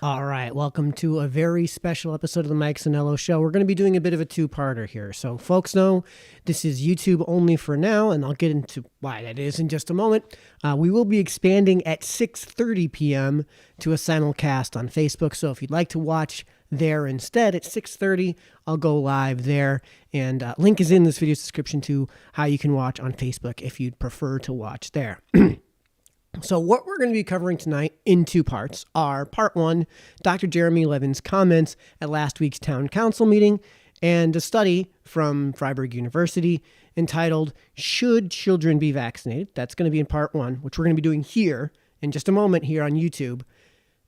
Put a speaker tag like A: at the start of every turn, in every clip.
A: All right, welcome to a very special episode of the Mike Sennello Show. We're going to be doing a bit of a two-parter here. So folks know this is YouTube only for now, and I'll get into why that is in just a moment. We will be expanding at 6:30 p.m. to a simulcast on Facebook. So if you'd like to watch there instead at 6:30, I'll go live there. And link is in this video's description to how you can watch on Facebook if you'd prefer to watch there. So what we're going to be covering tonight in two parts are part one, Dr. Jeremy Levin's comments at last week's town council meeting, and a study from Fribourg University entitled, Should Children Be Vaccinated? That's going to be in part one, which we're going to be doing here in just a moment here on YouTube.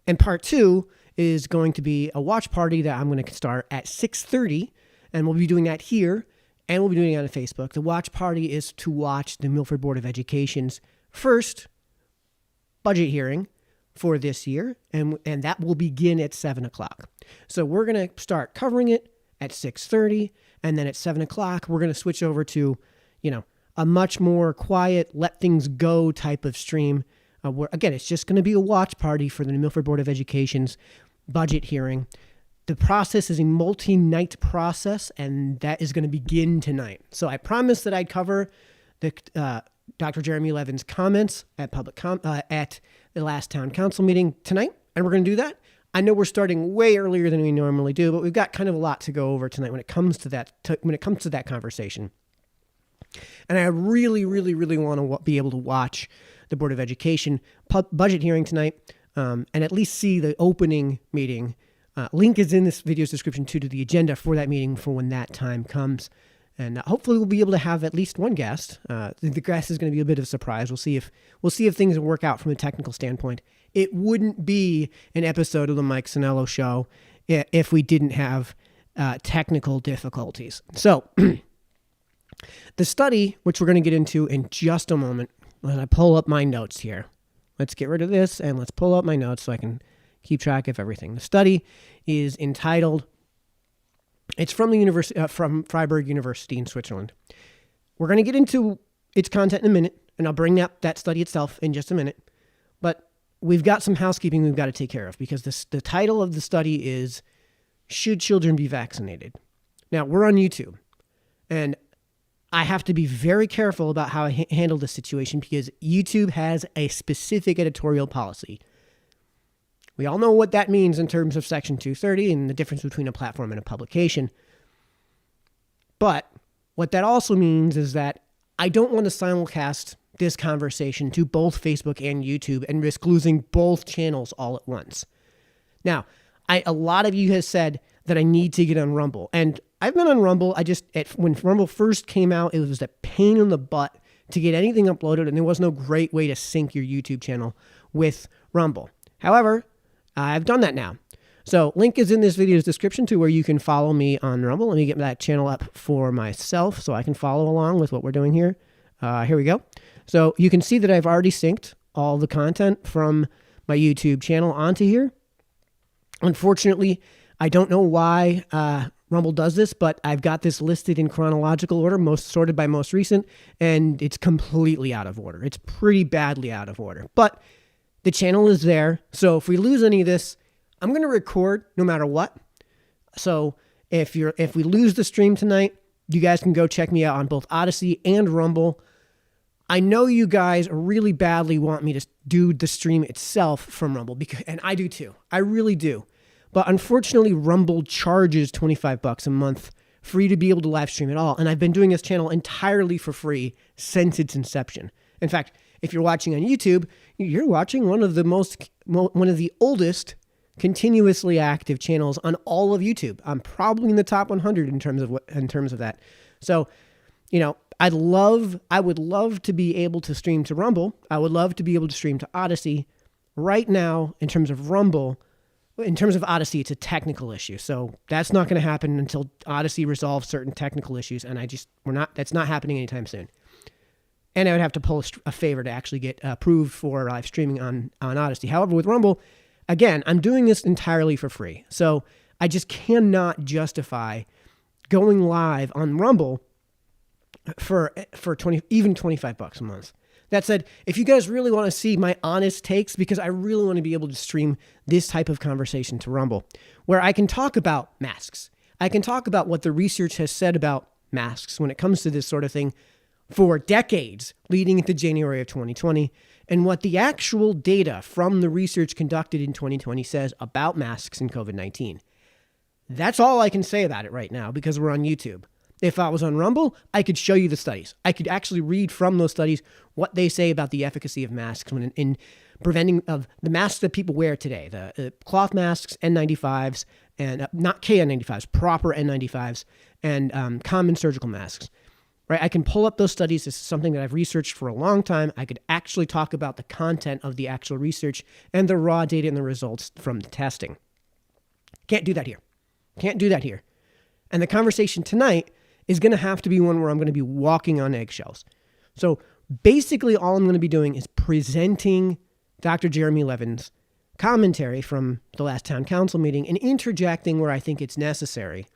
A: And part two is going to be a watch party that I'm going to start at 6:30, and we'll be doing that here, and we'll be doing it on Facebook. The watch party is to watch the Milford Board of Education's first budget hearing for this year, and that will begin at 7 o'clock. So we're going to start covering it at 6:30, and then at 7 o'clock, we're going to switch over to, a much more quiet, let things go type of stream, where, again, it's just going to be a watch party for the Milford Board of Education's budget hearing. The process is a multi-night process, and that is going to begin tonight. So I promised that I'd cover the Dr. Jeremy Levin's comments at at the last town council meeting tonight, and we're going to do that. I know we're starting way earlier than we normally do, but we've got kind of a lot to go over tonight when it comes to that conversation. And I really, really, really want to be able to watch the Board of Education budget hearing tonight, and at least see the opening meeting. Link is in this video's description too to the agenda for that meeting for when that time comes. And hopefully we'll be able to have at least one guest. The guest is going to be a bit of a surprise. We'll see if things work out from a technical standpoint. It wouldn't be an episode of the Mike Sennello Show if we didn't have technical difficulties. So the study, which we're going to get into in just a moment, when I pull up my notes here. Let's get rid of this and let's pull up my notes so I can keep track of everything. The study is entitled, it's from the university, from Fribourg University in Switzerland. We're going to get into its content in a minute, and I'll bring up that study itself in just a minute. But we've got some housekeeping we've got to take care of because the title of the study is Should Children Be Vaccinated? Now, we're on YouTube, and I have to be very careful about how I handle this situation because YouTube has a specific editorial policy. We all know what that means in terms of Section 230 and the difference between a platform and a publication. But what that also means is that I don't want to simulcast this conversation to both Facebook and YouTube and risk losing both channels all at once. Now, a lot of you have said that I need to get on Rumble. And I've been on Rumble. When Rumble first came out, it was a pain in the butt to get anything uploaded, and there was no great way to sync your YouTube channel with Rumble. However, I've done that now. So link is in this video's description to where you can follow me on Rumble. Let me get that channel up for myself so I can follow along with what we're doing here. Here we go. So you can see that I've already synced all the content from my YouTube channel onto here. Unfortunately, I don't know why Rumble does this, but I've got this listed in chronological order, sorted by most recent, and it's completely out of order. It's pretty badly out of order. But the channel is there, so if we lose any of this, I'm going to record no matter what. So if we lose the stream tonight, you guys can go check me out on both Odyssey and Rumble. I know you guys really badly want me to do the stream itself from Rumble, and I do too. I really do. But unfortunately, Rumble charges $25 a month free to be able to live stream at all, and I've been doing this channel entirely for free since its inception. In fact, if you're watching on YouTube, you're watching one of the oldest continuously active channels on all of YouTube. I'm probably in the top 100 in terms of that. So, I would love to be able to stream to Rumble. I would love to be able to stream to Odyssey. Right now, in terms of Rumble, in terms of Odyssey, it's a technical issue. So that's not going to happen until Odyssey resolves certain technical issues, and that's not happening anytime soon. And I would have to pull a favor to actually get approved for live streaming on Odyssey. However, with Rumble, again, I'm doing this entirely for free. So I just cannot justify going live on Rumble for even $25 a month. That said, if you guys really want to see my honest takes, because I really want to be able to stream this type of conversation to Rumble, where I can talk about masks. I can talk about what the research has said about masks when it comes to this sort of thing for decades leading into January of 2020, and what the actual data from the research conducted in 2020 says about masks and COVID-19. That's all I can say about it right now because we're on YouTube. If I was on Rumble, I could show you the studies. I could actually read from those studies what they say about the efficacy of masks when in preventing of the masks that people wear today, the cloth masks, N95s, and not KN95s, proper N95s, and common surgical masks. Right? I can pull up those studies. This is something that I've researched for a long time. I could actually talk about the content of the actual research and the raw data and the results from the testing. Can't do that here. Can't do that here. And the conversation tonight is going to have to be one where I'm going to be walking on eggshells. So basically all I'm going to be doing is presenting Dr. Jeremy Levin's commentary from the last town council meeting and interjecting where I think it's necessary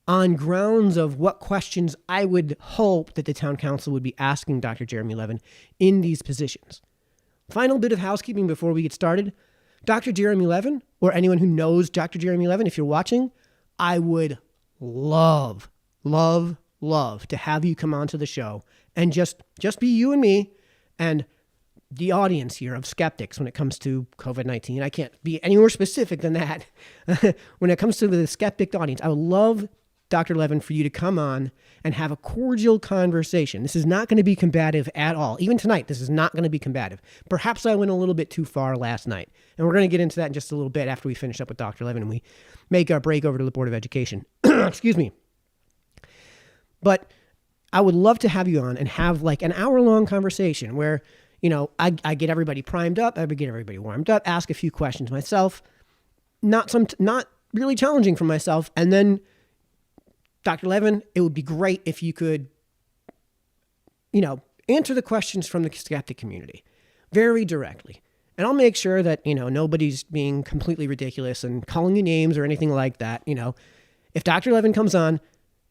A: on grounds of what questions I would hope that the town council would be asking Dr. Jeremy Levin in these positions. Final bit of housekeeping before we get started. Dr. Jeremy Levin, or anyone who knows Dr. Jeremy Levin, if you're watching, I would love to have you come onto the show and just be you and me and the audience here of skeptics when it comes to COVID-19. I can't be any more specific than that. When it comes to the skeptic audience, I would love, Dr. Levin, for you to come on and have a cordial conversation. This is not going to be combative at all. Even tonight, this is not going to be combative. Perhaps I went a little bit too far last night, and we're going to get into that in just a little bit after we finish up with Dr. Levin and we make our break over to the Board of Education. Excuse me. But I would love to have you on and have like an hour-long conversation where, you know, I get everybody primed up, I get everybody warmed up, ask a few questions myself, not really challenging for myself, and then Dr. Levin, it would be great if you could, you know, answer the questions from the skeptic community very directly. And I'll make sure that, you know, nobody's being completely ridiculous and calling you names or anything like that. You know, if Dr. Levin comes on,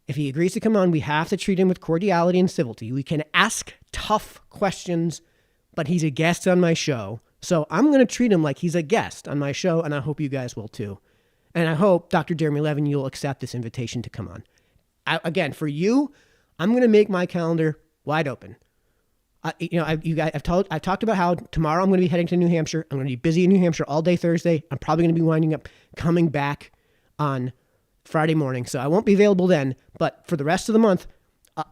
A: if he agrees to come on, we have to treat him with cordiality and civility. We can ask tough questions, but he's a guest on my show. So I'm going to treat him like he's a guest on my show, and I hope you guys will too. And I hope, Dr. Jeremy Levin, you'll accept this invitation to come on. Again, for you, I'm going to make my calendar wide open. I've talked about how tomorrow I'm going to be heading to New Hampshire. I'm going to be busy in New Hampshire all day Thursday. I'm probably going to be winding up coming back on Friday morning. So I won't be available then. But for the rest of the month,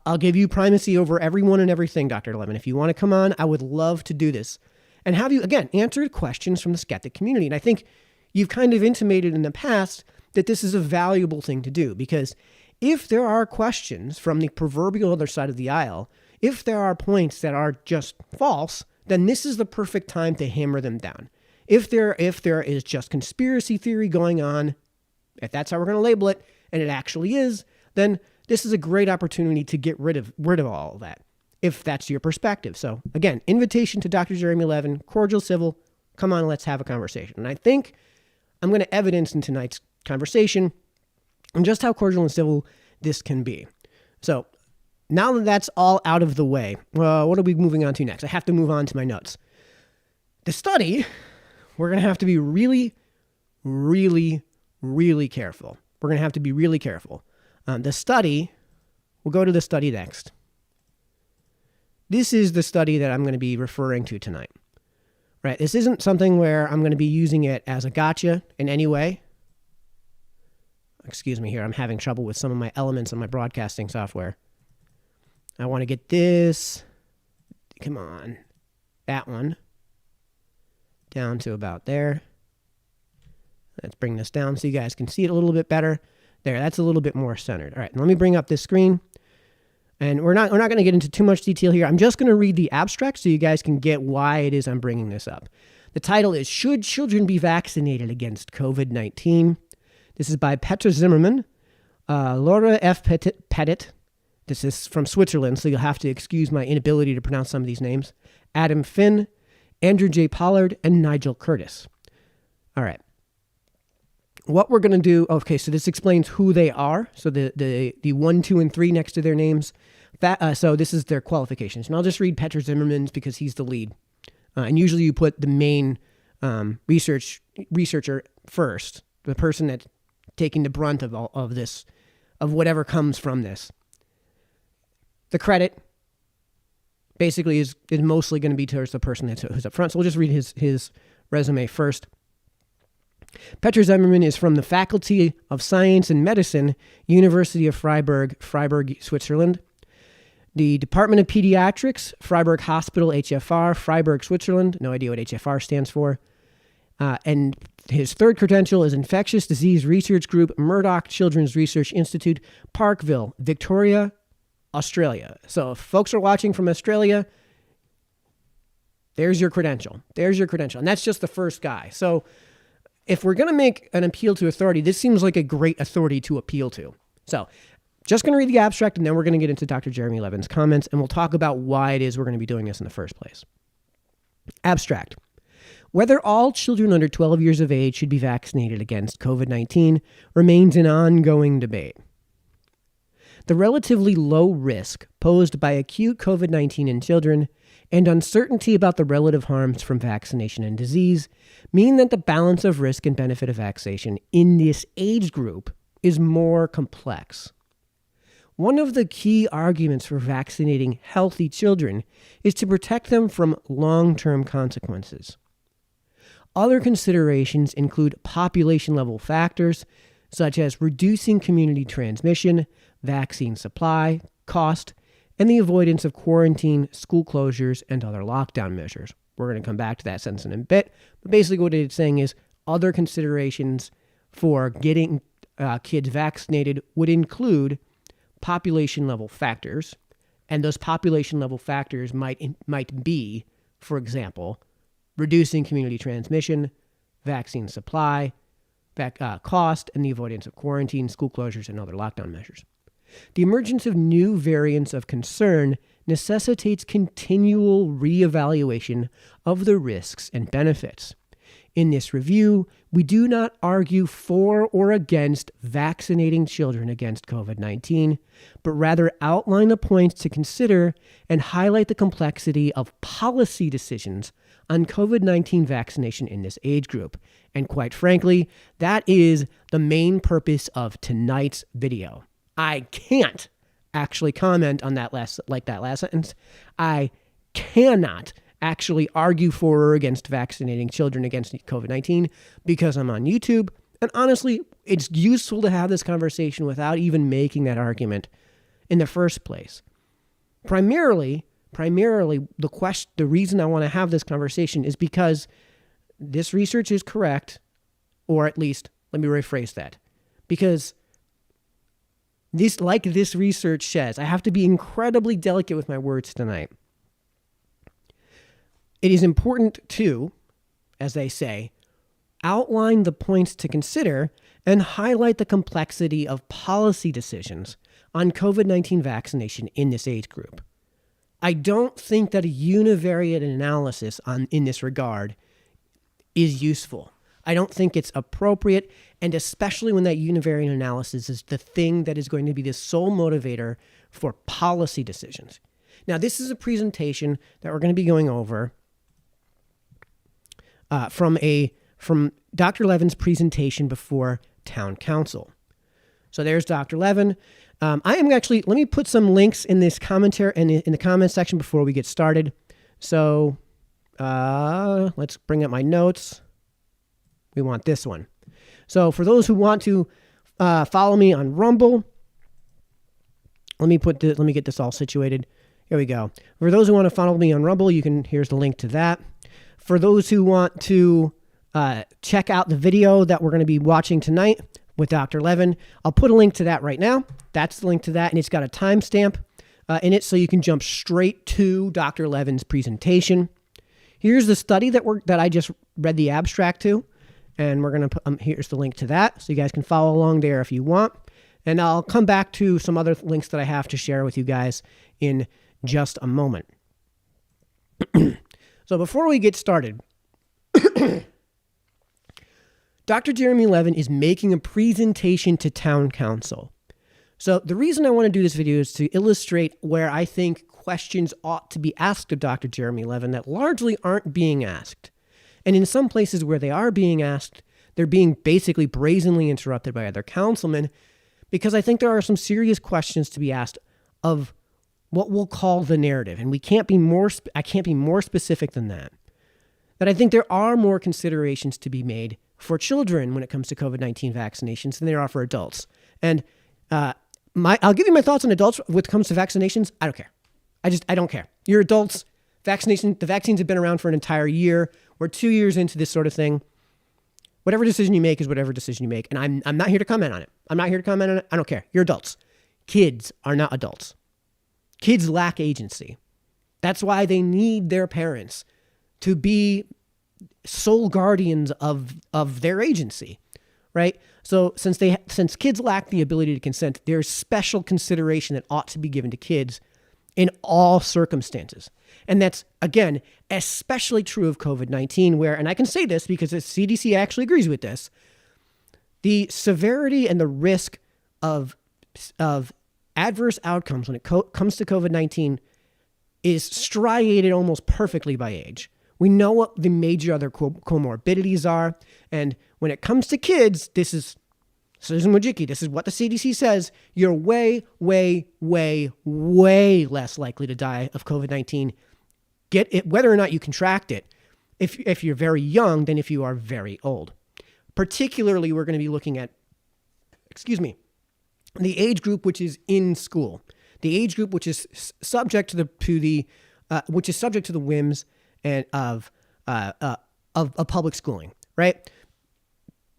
A: I'll give you primacy over everyone and everything, Dr. Levin. If you want to come on, I would love to do this and have you, again, answer questions from the skeptic community. And I think you've kind of intimated in the past that this is a valuable thing to do, because if there are questions from the proverbial other side of the aisle, if there are points that are just false, then this is the perfect time to hammer them down. If there is just conspiracy theory going on, if that's how we're going to label it, and it actually is, then this is a great opportunity to get rid of all of that, if that's your perspective. So again, invitation to Dr. Jeremy Levin, cordial, civil, come on, let's have a conversation. And I think I'm going to evidence in tonight's conversation and just how cordial and civil this can be. So now that that's all out of the way, what are we moving on to next? I have to move on to my notes. The study, we're going to have to be really, really, really careful. We're going to have to be really careful. The study, we'll go to the study next. This is the study that I'm going to be referring to tonight. Right? This isn't something where I'm going to be using it as a gotcha in any way. Excuse me here, I'm having trouble with some of my elements on my broadcasting software. I want to get this, come on, that one, down to about there. Let's bring this down so you guys can see it a little bit better. There, that's a little bit more centered. All right, let me bring up this screen. And we're not going to get into too much detail here. I'm just going to read the abstract so you guys can get why it is I'm bringing this up. The title is, Should Children Be Vaccinated Against COVID-19? This is by Petra Zimmerman, Laura F. Petit. This is from Switzerland, so you'll have to excuse my inability to pronounce some of these names. Adam Finn, Andrew J. Pollard, and Nigel Curtis. All right. What we're going to do, okay, so this explains who they are. So the 1, 2, and 3 next to their names. So this is their qualifications. And I'll just read Petra Zimmerman's because he's the lead. And usually you put the main researcher first, the person that's taking the brunt of all of this, of whatever comes from this. The credit basically is mostly going to be towards the person who's up front. So we'll just read his resume first. Petra Zimmerman is from the Faculty of Science and Medicine, University of Fribourg, Switzerland. The Department of Pediatrics, Fribourg Hospital, HFR, Fribourg, Switzerland. No idea what HFR stands for. And his third credential is Infectious Disease Research Group, Murdoch Children's Research Institute, Parkville, Victoria, Australia. So if folks are watching from Australia, there's your credential. And that's just the first guy. So if we're going to make an appeal to authority, this seems like a great authority to appeal to. So just going to read the abstract, and then we're going to get into Dr. Jeremy Levin's comments, and we'll talk about why it is we're going to be doing this in the first place. Abstract. Whether all children under 12 years of age should be vaccinated against COVID-19 remains an ongoing debate. The relatively low risk posed by acute COVID-19 in children and uncertainty about the relative harms from vaccination and disease mean that the balance of risk and benefit of vaccination in this age group is more complex. One of the key arguments for vaccinating healthy children is to protect them from long-term consequences. Other considerations include population-level factors, such as reducing community transmission, vaccine supply, cost, and the avoidance of quarantine, school closures, and other lockdown measures. We're going to come back to that sentence in a bit, but basically what it's saying is other considerations for getting kids vaccinated would include population-level factors, and those population-level factors might be, for example, reducing community transmission, vaccine supply, cost, and the avoidance of quarantine, school closures, and other lockdown measures. The emergence of new variants of concern necessitates continual reevaluation of the risks and benefits. In this review, we do not argue for or against vaccinating children against COVID-19, but rather outline the points to consider and highlight the complexity of policy decisions on COVID-19 vaccination in this age group. And quite frankly, that is the main purpose of tonight's video. I can't actually comment on that last sentence. I cannot actually argue for or against vaccinating children against COVID-19 because I'm on YouTube. And honestly, it's useful to have this conversation without even making that argument in the first place. Primarily, the reason I want to have this conversation is because this research is correct, or at least, let me rephrase that. Because this research says, I have to be incredibly delicate with my words tonight. It is important to, as they say, outline the points to consider and highlight the complexity of policy decisions on COVID-19 vaccination in this age group. I don't think that a univariate analysis in this regard is useful. I don't think it's appropriate, and especially when that univariate analysis is the thing that is going to be the sole motivator for policy decisions. Now, this is a presentation that we're going to be going over from Dr. Levin's presentation before Town Council. So there's Dr. Levin. let me put some links in this commentary and in the comments section before we get started. So let's bring up my notes. We want this one. So for those who want to follow me on Rumble, let me get this all situated. Here we go. For those who want to follow me on Rumble, here's the link to that. For those who want to check out the video that we're going to be watching tonight with Dr. Levin, I'll put a link to that right now. That's the link to that, and it's got a timestamp in it, so you can jump straight to Dr. Levin's presentation. Here's the study that I just read the abstract to, and we're going to put, here's the link to that, so you guys can follow along there if you want. And I'll come back to some other links that I have to share with you guys in just a moment. So before we get started, Dr. Jeremy Levin is making a presentation to Town Council. So the reason I want to do this video is to illustrate where I think questions ought to be asked of Dr. Jeremy Levin that largely aren't being asked. And in some places where they are being asked, they're being basically brazenly interrupted by other councilmen, because I think there are some serious questions to be asked of what we'll call the narrative. And I can't be more specific than that. That I think there are more considerations to be made for children when it comes to COVID-19 vaccinations than there are for adults. And I'll give you my thoughts on adults when it comes to vaccinations. I don't care. I don't care. You're adults. The vaccines have been around for an entire year. We're 2 years into this sort of thing. Whatever decision you make is whatever decision you make. And I'm not here to comment on it. I don't care. You're adults. Kids are not adults. Kids lack agency. That's why they need their parents to be sole guardians of their agency, right? So since kids lack the ability to consent, there's special consideration that ought to be given to kids in all circumstances. And that's, again, especially true of COVID-19, where, and I can say this because the CDC actually agrees with this, the severity and the risk of adverse outcomes when it comes to COVID-19 is striated almost perfectly by age. We know what the major other comorbidities are. And when it comes to kids, this is Susan Wojcicki, this is what the CDC says. You're way, way, way, way less likely to die of COVID-19, get it, whether or not you contract it, if you're very young than if you are very old. Particularly, we're going to be looking at, the age group which is in school, the age group which is subject to the whims and of public schooling, right?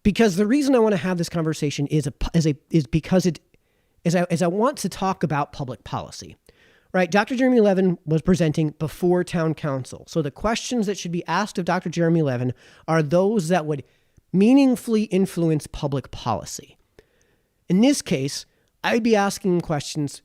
A: Because the reason I want to have this conversation is because I want to talk about public policy, right? Dr. Jeremy Levin was presenting before town council. So the questions that should be asked of Dr. Jeremy Levin are those that would meaningfully influence public policy. In this case, I'd be asking questions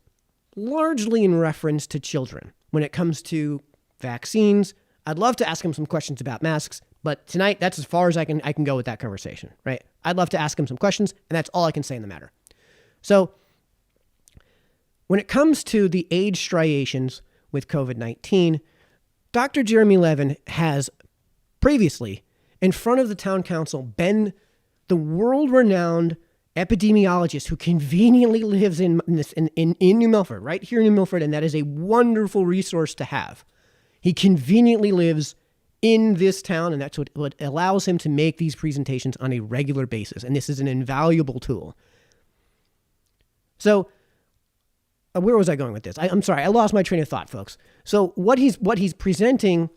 A: largely in reference to children. When it comes to vaccines, I'd love to ask him some questions about masks, but tonight that's as far as I can go with that conversation, right? I'd love to ask him some questions, and that's all I can say in the matter. So when it comes to the age striations with COVID-19, Dr. Jeremy Levin has previously, in front of the town council, been the world-renowned epidemiologist who conveniently lives in New Milford, right here in New Milford, and that is a wonderful resource to have. He conveniently lives in this town, and that's what allows him to make these presentations on a regular basis, and this is an invaluable tool. So, where was I going with this? I'm sorry, I lost my train of thought, folks. So what he's presenting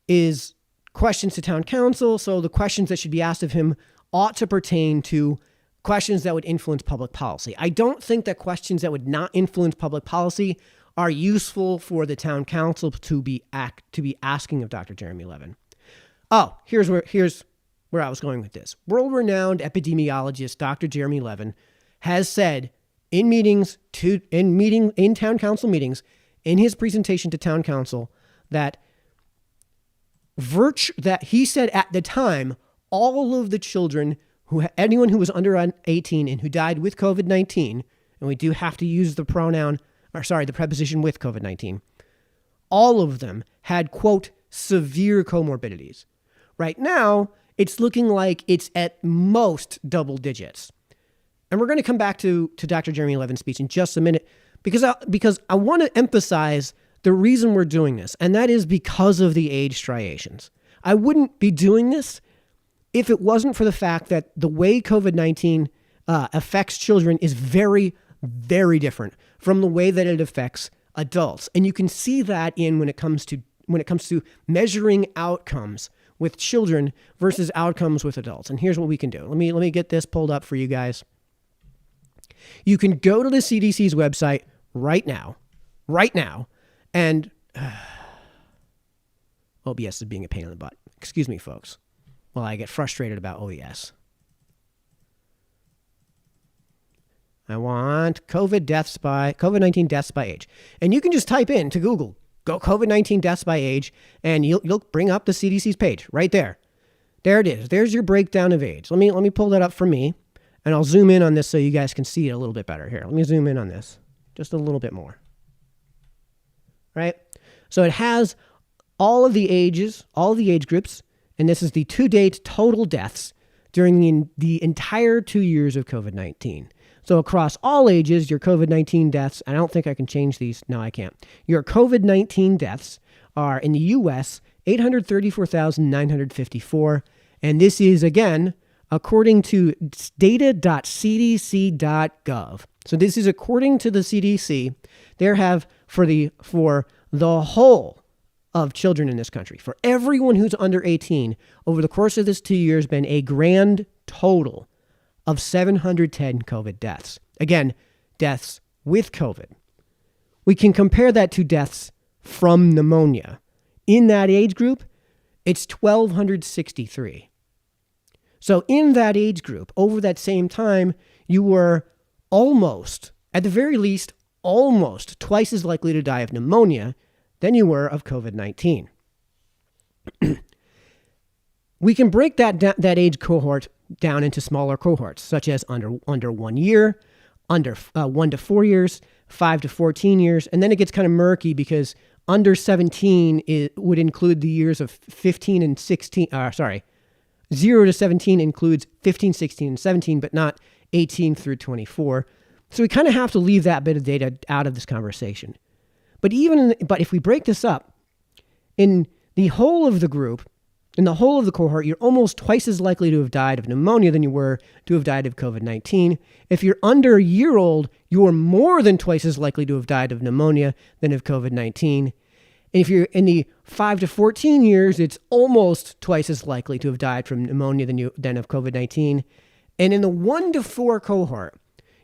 A: is questions to town council, so the questions that should be asked of him ought to pertain to questions that would influence public policy. I don't think that questions that would not influence public policy are useful for the town council to be asking of Dr. Jeremy Levin. Oh, here's where I was going with this. World-renowned epidemiologist Dr. Jeremy Levin has said in town council meetings, in his presentation to town council, that he said at the time, all of the children anyone who was under 18 and who died with COVID-19, and we do have to use the preposition with COVID-19, all of them had, quote, severe comorbidities. Right now, it's looking like it's at most double digits. And we're going to come back to Dr. Jeremy Levin's speech in just a minute because I want to emphasize the reason we're doing this, and that is because of the age striations. I wouldn't be doing this if it wasn't for the fact that the way COVID-19 affects children is very, very different from the way that it affects adults. And you can see that when it comes to measuring outcomes with children versus outcomes with adults. And here's what we can do. Let me get this pulled up for you guys. You can go to the CDC's website right now, and OBS is being a pain in the butt. Excuse me, folks. Well, I get frustrated about OES. I want COVID-19 deaths by age. And you can just type in to Google, go COVID-19 deaths by age, and you'll bring up the CDC's page right there. There it is. There's your breakdown of age. Let me pull that up for me. And I'll zoom in on this so you guys can see it a little bit better. Here, let me zoom in on this just a little bit more. Right? So it has all of the ages, all of the age groups, and this is the to-date total deaths during the entire 2 years of COVID-19. So across all ages, your COVID-19 deaths, I don't think I can change these. No, I can't. Your COVID-19 deaths are in the U.S., 834,954. And this is, again, according to data.cdc.gov. So this is according to the CDC. There have, for the whole of children in this country, for everyone who's under 18, over the course of this 2 years, been a grand total of 710 COVID deaths. Again, deaths with COVID. We can compare that to deaths from pneumonia. In that age group, it's 1,263. So in that age group, over that same time, you were almost, at the very least, almost twice as likely to die of pneumonia than you were of COVID-19. We can break that age cohort down into smaller cohorts, such as under 1 year, under 1 to 4 years, 5 to 14 years, and then it gets kind of murky because under 17 would include the years of 15 and 16. 0 to 17 includes 15, 16, and 17, but not 18 through 24. So we kind of have to leave that bit of data out of this conversation. But if we break this up, in the whole of the group, in the whole of the cohort, you're almost twice as likely to have died of pneumonia than you were to have died of COVID-19. If you're under a year old, you're more than twice as likely to have died of pneumonia than of COVID-19. And if you're in the 5 to 14 years, it's almost twice as likely to have died from pneumonia than of COVID-19. And in the 1 to 4 cohort,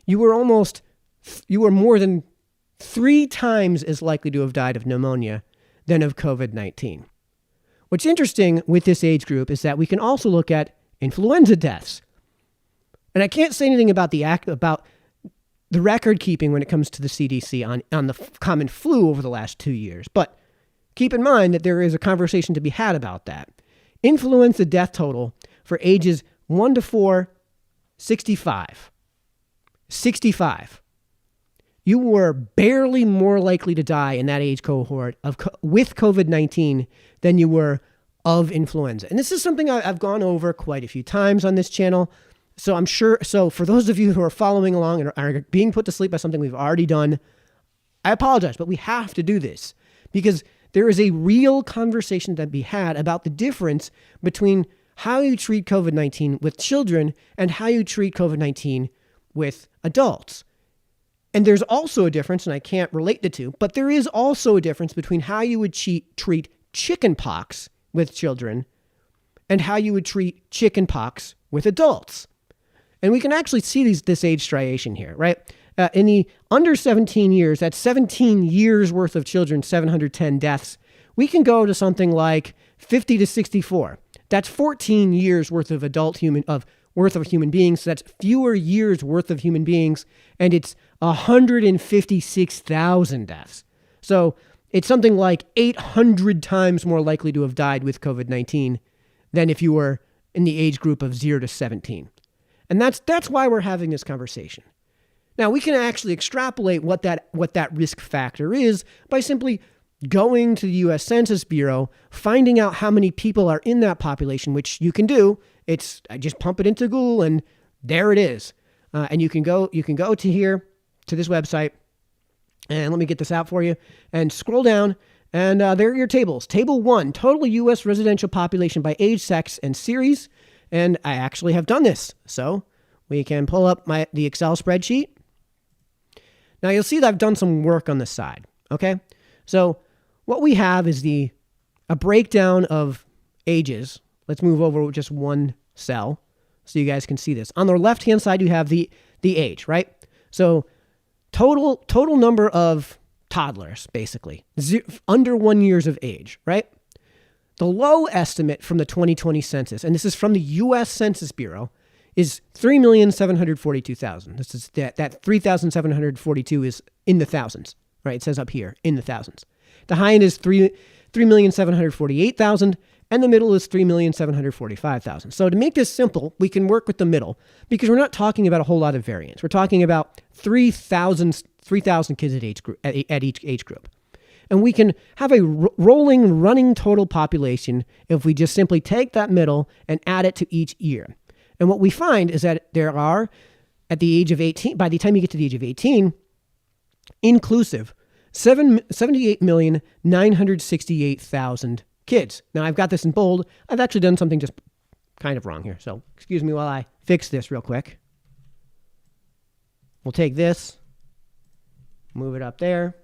A: you were more than 3 times as likely to have died of pneumonia than of COVID-19. What's interesting with this age group is that we can also look at influenza deaths. And I can't say anything about the record keeping when it comes to the CDC on the common flu over the last 2 years. But keep in mind that there is a conversation to be had about that. Influenza death total for ages 1 to 4, 65. 65. You were barely more likely to die in that age cohort with COVID-19 than you were of influenza. And this is something I've gone over quite a few times on this channel. So I'm sure, for those of you who are following along and are being put to sleep by something we've already done, I apologize, but we have to do this because there is a real conversation to be had about the difference between how you treat COVID-19 with children and how you treat COVID-19 with adults. And there's also a difference, and I can't relate the two, but there is also a difference between how you would treat chickenpox with children and how you would treat chickenpox with adults. And we can actually see this age striation here, right? In the under 17 years, that's 17 years worth of children, 710 deaths. We can go to something like 50 to 64. That's 14 years worth of worth of human beings. So that's fewer years worth of human beings, and it's 156,000 deaths. So it's something like 800 times more likely to have died with COVID-19 than if you were in the age group of 0 to 17. And that's why we're having this conversation. Now, we can actually extrapolate what that risk factor is by simply going to the U.S. Census Bureau, finding out how many people are in that population, which you can do. I just pump it into Google, and there it is. And you can go to here, to this website, and let me get this out for you, and scroll down, and there are your tables. Table 1, total U.S. residential population by age, sex, and series. And I actually have done this. So we can pull up the Excel spreadsheet. Now you'll see that I've done some work on the side, okay? So what we have is a breakdown of ages. Let's move over just one cell so you guys can see this. On the left-hand side, you have the age, right? So total number of toddlers, basically, under 1 year of age, right? The low estimate from the 2020 census, and this is from the U.S. Census Bureau, is 3,742,000. This is that 3,742 is in the thousands, right? It says up here, in the thousands. The high end is 3,748,000, and the middle is 3,745,000. So to make this simple, we can work with the middle because we're not talking about a whole lot of variance. We're talking about 3,000 kids at each age group. And we can have a rolling running total population if we just simply take that middle and add it to each year. And what we find is that there are, at the age of 18, by the time you get to the age of 18, inclusive, 78,968,000 kids. Now, I've got this in bold. I've actually done something just kind of wrong here. So excuse me while I fix this real quick. We'll take this, move it up there.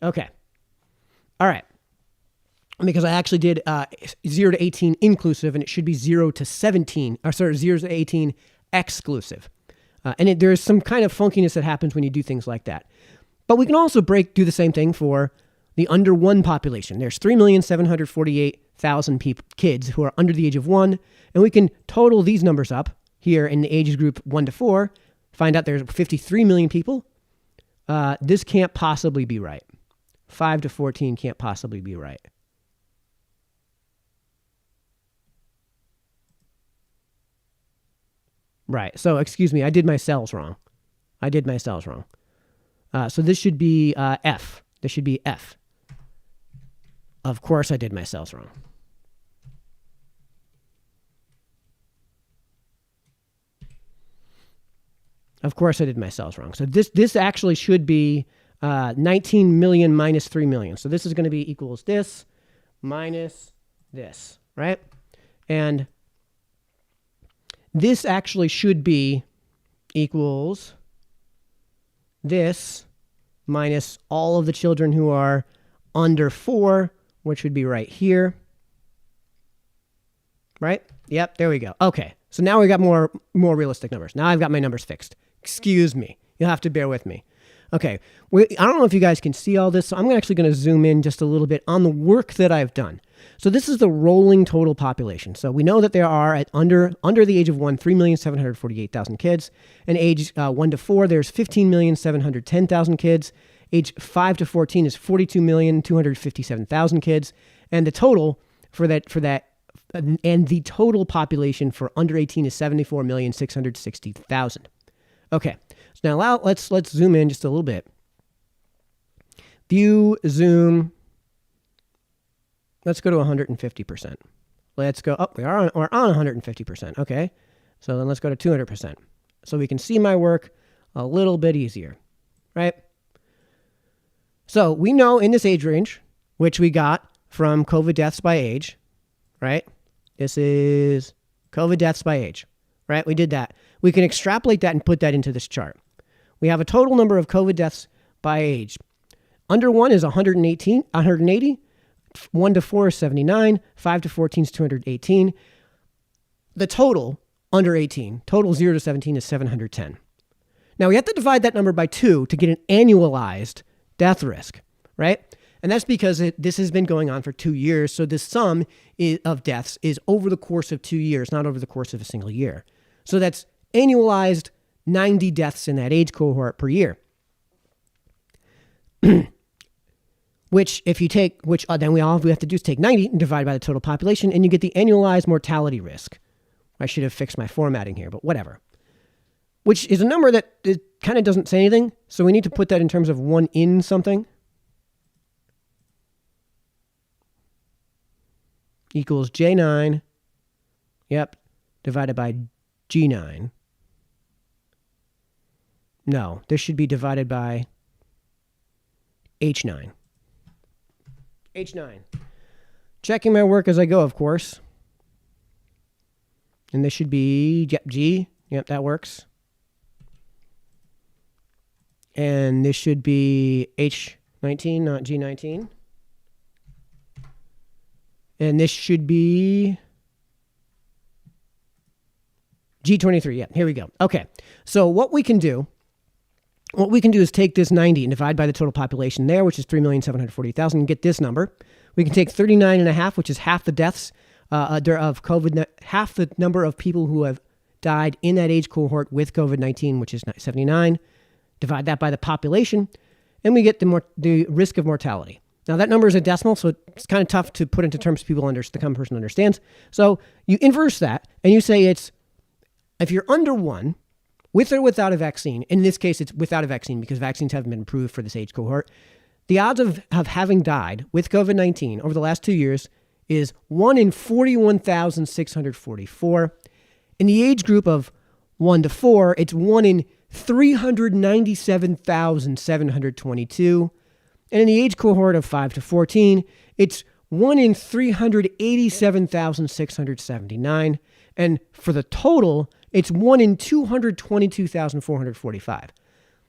A: Okay. All right. Because I actually did 0 to 18 inclusive, and it should be 0 to 17, 0 to 18 exclusive. And there's some kind of funkiness that happens when you do things like that. But we can also do the same thing for the under 1 population. There's 3,748,000 kids who are under the age of 1, and we can total these numbers up here in the ages group 1 to 4, find out there's 53 million people. This can't possibly be right. 5 to 14 can't possibly be right. Right. So, excuse me, I did my cells wrong. So this should be F. This should be F. Of course I did my cells wrong. So this actually should be 19 million minus 3 million. So this is going to be equals this minus this, right? And this actually should be equals this minus all of the children who are under 4, which would be right here. Right? Yep, there we go. Okay, so now we got more realistic numbers. Now I've got my numbers fixed. Excuse me. You'll have to bear with me. Okay, I don't know if you guys can see all this, so I'm actually going to zoom in just a little bit on the work that I've done. So this is the rolling total population. So we know that there are under the age of 1, 3,748,000 kids. And age 1 to 4, there's 15,710,000 kids. Age 5 to 14 is 42,257,000 kids. And the total for that and the total population for under 18 is 74,660,000. Okay, so now let's zoom in just a little bit. View, zoom. Let's go to 150%. Let's go up. We're on 150%. Okay, so then let's go to 200%. So we can see my work a little bit easier, right? So we know in this age range, which we got from COVID deaths by age, right? This is COVID deaths by age, right? We did that. We can extrapolate that and put that into this chart. We have a total number of COVID deaths by age. Under 1 is 180. 1 to 4 is 79. 5 to 14 is 218. The total under 18, total 0 to 17 is 710. Now we have to divide that number by 2 to get an annualized death risk, right? And that's because this has been going on for 2 years. So the sum of deaths is over the course of 2 years, not over the course of a single year. So that's annualized 90 deaths in that age cohort per year. Which if you take, then we have to do is take 90 and divide by the total population, and you get the annualized mortality risk. I should have fixed my formatting here, but whatever. Which is a number that it kind of doesn't say anything. So we need to put that in terms of 1 in something. Equals J9. Yep. Divided by G9. No, this should be divided by H9. H9. Checking my work as I go, of course. And this should be G. Yep, that works. And this should be H19, not G19. And this should be G23. Yeah, here we go. Okay. So what we can do is take this 90 and divide by the total population there, which is 3,740,000, and get this number. We can take 39.5, which is half the deaths of COVID, half the number of people who have died in that age cohort with COVID-19, which is 79. Divide that by the population, and we get the risk of mortality. Now that number is a decimal, so it's kind of tough to put into terms the common person understands. So you inverse that and you say if you're under 1, with or without a vaccine, in this case it's without a vaccine because vaccines haven't been approved for this age cohort, the odds of having died with COVID-19 over the last 2 years is 1 in 41,644. In the age group of 1 to 4, it's 1 in 397,722. And in the age cohort of 5 to 14, it's 1 in 387,679. And for the total, it's 1 in 222,445.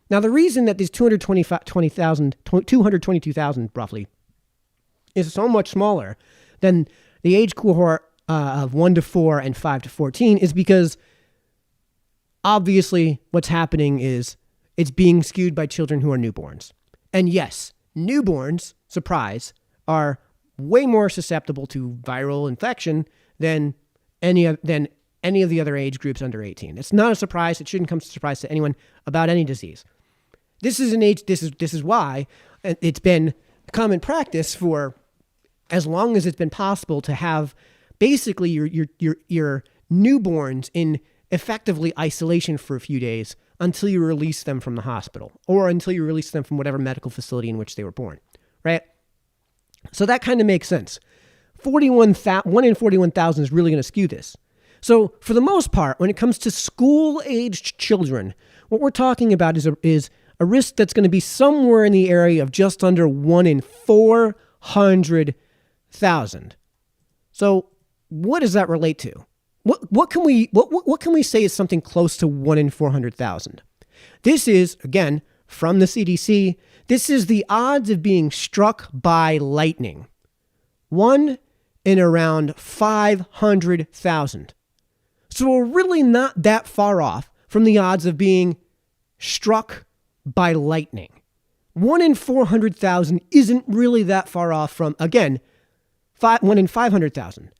A: Now, the reason that these 222,000 roughly is so much smaller than the age cohort of 1 to 4 and 5 to 14 is because obviously what's happening is it's being skewed by children who are newborns. And yes, newborns, surprise, are way more susceptible to viral infection than any of the other age groups under 18. It's not a surprise. It shouldn't come as a surprise to anyone about any disease. This is why it's been common practice for as long as it's been possible to have basically your newborns in effectively isolation for a few days until you release them from the hospital or until you release them from whatever medical facility in which they were born, right? So that kind of makes sense. 1 in 41,000 is really going to skew this. So for the most part, when it comes to school-aged children, what we're talking about is a risk that's going to be somewhere in the area of just under 1 in 400,000. So what does that relate to? What can we say is something close to 1 in 400,000? This is, again, from the CDC, this is the odds of being struck by lightning. 1 in around 500,000. So we're really not that far off from the odds of being struck by lightning. 1 in 400,000 isn't really that far off from, again, 1 in 500,000.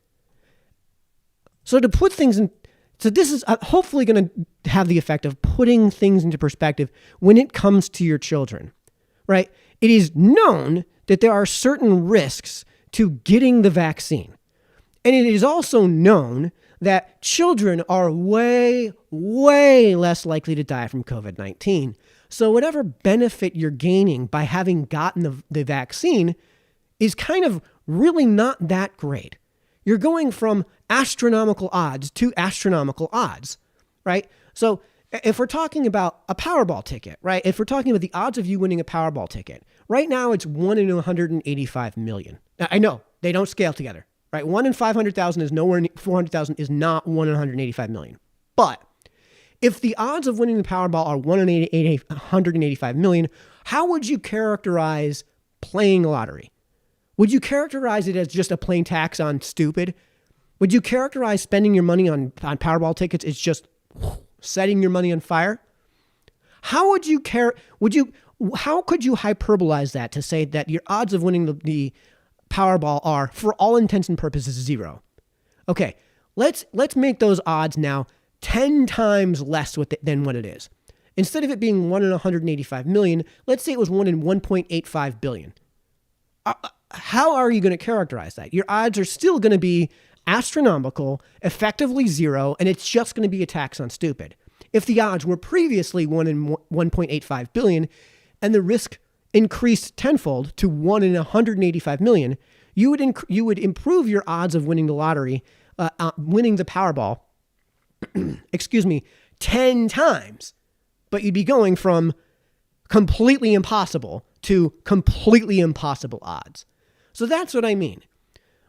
A: So to put things in, so this is hopefully going to have the effect of putting things into perspective when it comes to your children, right? It is known that there are certain risks to getting the vaccine. And it is also known that children are way, way less likely to die from COVID-19. So whatever benefit you're gaining by having gotten the vaccine is kind of really not that great. You're going from astronomical odds to astronomical odds, right? So if we're talking about a Powerball ticket, right? If we're talking about the odds of you winning a Powerball ticket, right now it's 1 in 185 million. Now, I know they don't scale together, right? 1 in 500,000 is nowhere near 400,000 is not 1 in 185 million. But if the odds of winning the Powerball are 1 in 185 million, how would you characterize playing a lottery? Would you characterize it as just a plain tax on stupid? Would you characterize spending your money on Powerball tickets as just setting your money on fire? How could you hyperbolize that to say that your odds of winning the Powerball are, for all intents and purposes, 0? Okay, let's make those odds now 10 times less than what it is. Instead of it being 1 in 185 million, let's say it was 1 in 1.85 billion. How are you going to characterize that? Your odds are still going to be astronomical, effectively 0, and it's just going to be a tax on stupid. If the odds were previously 1 in 1.85 billion and the risk increased tenfold to 1 in 185 million, you would improve your odds of winning the lottery, winning the Powerball, 10 times. But you'd be going from completely impossible to completely impossible odds. So that's what I mean,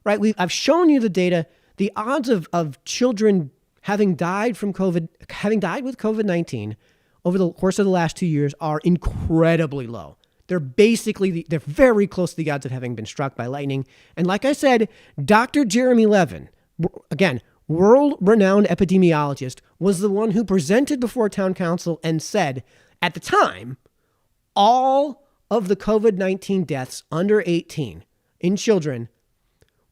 A: right? I've shown you the data. The odds of children having died with COVID-19 over the course of the last 2 years are incredibly low. They're very close to the odds of having been struck by lightning. And like I said, Dr. Jeremy Levin, again, world-renowned epidemiologist, was the one who presented before town council and said, at the time, all of the COVID-19 deaths under 18 in children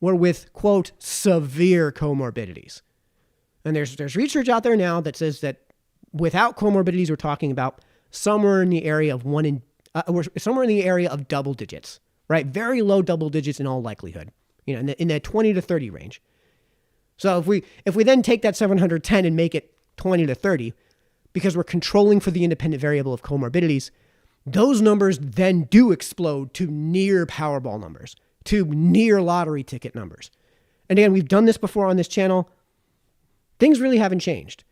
A: were with, quote, severe comorbidities. And there's research out there now that says that without comorbidities, we're talking about somewhere in the area of somewhere in the area of double digits, right? Very low double digits in all likelihood, in that 20 to 30 range. So if we then take that 710 and make it 20 to 30, because we're controlling for the independent variable of comorbidities, those numbers then do explode to near Powerball numbers, to near lottery ticket numbers. And again, we've done this before on this channel. Things really haven't changed.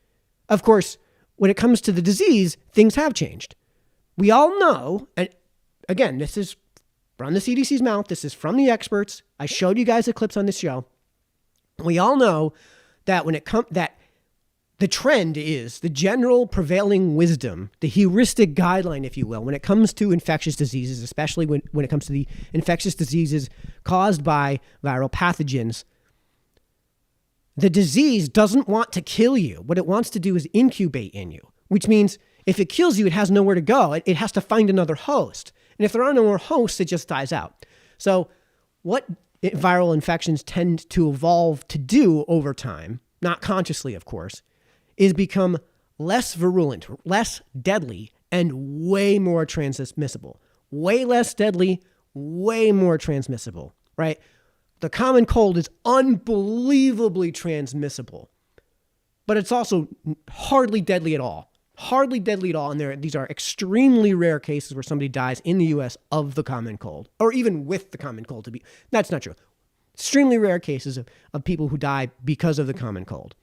A: Of course, when it comes to the disease, things have changed. We all know, and again, this is from the CDC's mouth, this is from the experts. I showed you guys the clips on this show. We all know that that the trend is the general prevailing wisdom, the heuristic guideline, if you will, when it comes to infectious diseases, especially when it comes to the infectious diseases caused by viral pathogens. The disease doesn't want to kill you. What it wants to do is incubate in you, which means if it kills you, it has nowhere to go. It has to find another host. And if there are no more hosts, it just dies out. So what viral infections tend to evolve to do over time, not consciously, of course, is become less virulent, less deadly, and way more transmissible. Way less deadly, way more transmissible, right? The common cold is unbelievably transmissible, but it's also hardly deadly at all. Hardly deadly at all. And these are extremely rare cases where somebody dies in the US of the common cold, or even with the common cold. That's not true. Extremely rare cases of people who die because of the common cold.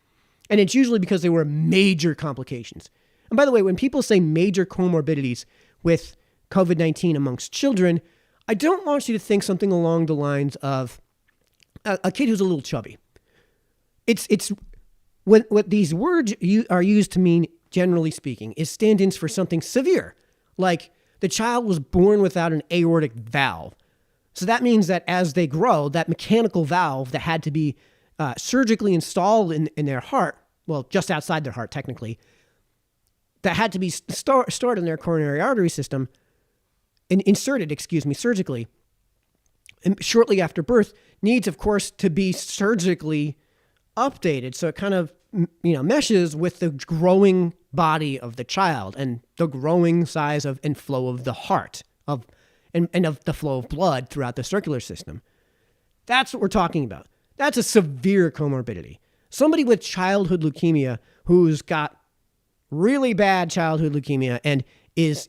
A: And it's usually because they were major complications. And by the way, when people say major comorbidities with COVID-19 amongst children, I don't want you to think something along the lines of a kid who's a little chubby. It's what these words are used to mean, generally speaking, is stand-ins for something severe, like the child was born without an aortic valve. So that means that as they grow, that mechanical valve that had to be surgically installed in their heart, well, just outside their heart, technically, that had to be stored in their coronary artery system and inserted, surgically, and shortly after birth, needs, of course, to be surgically updated. So it kind of, meshes with the growing body of the child and the growing size of and flow of the heart and of the flow of blood throughout the circular system. That's what we're talking about. That's a severe comorbidity. Somebody with childhood leukemia who's got really bad childhood leukemia and is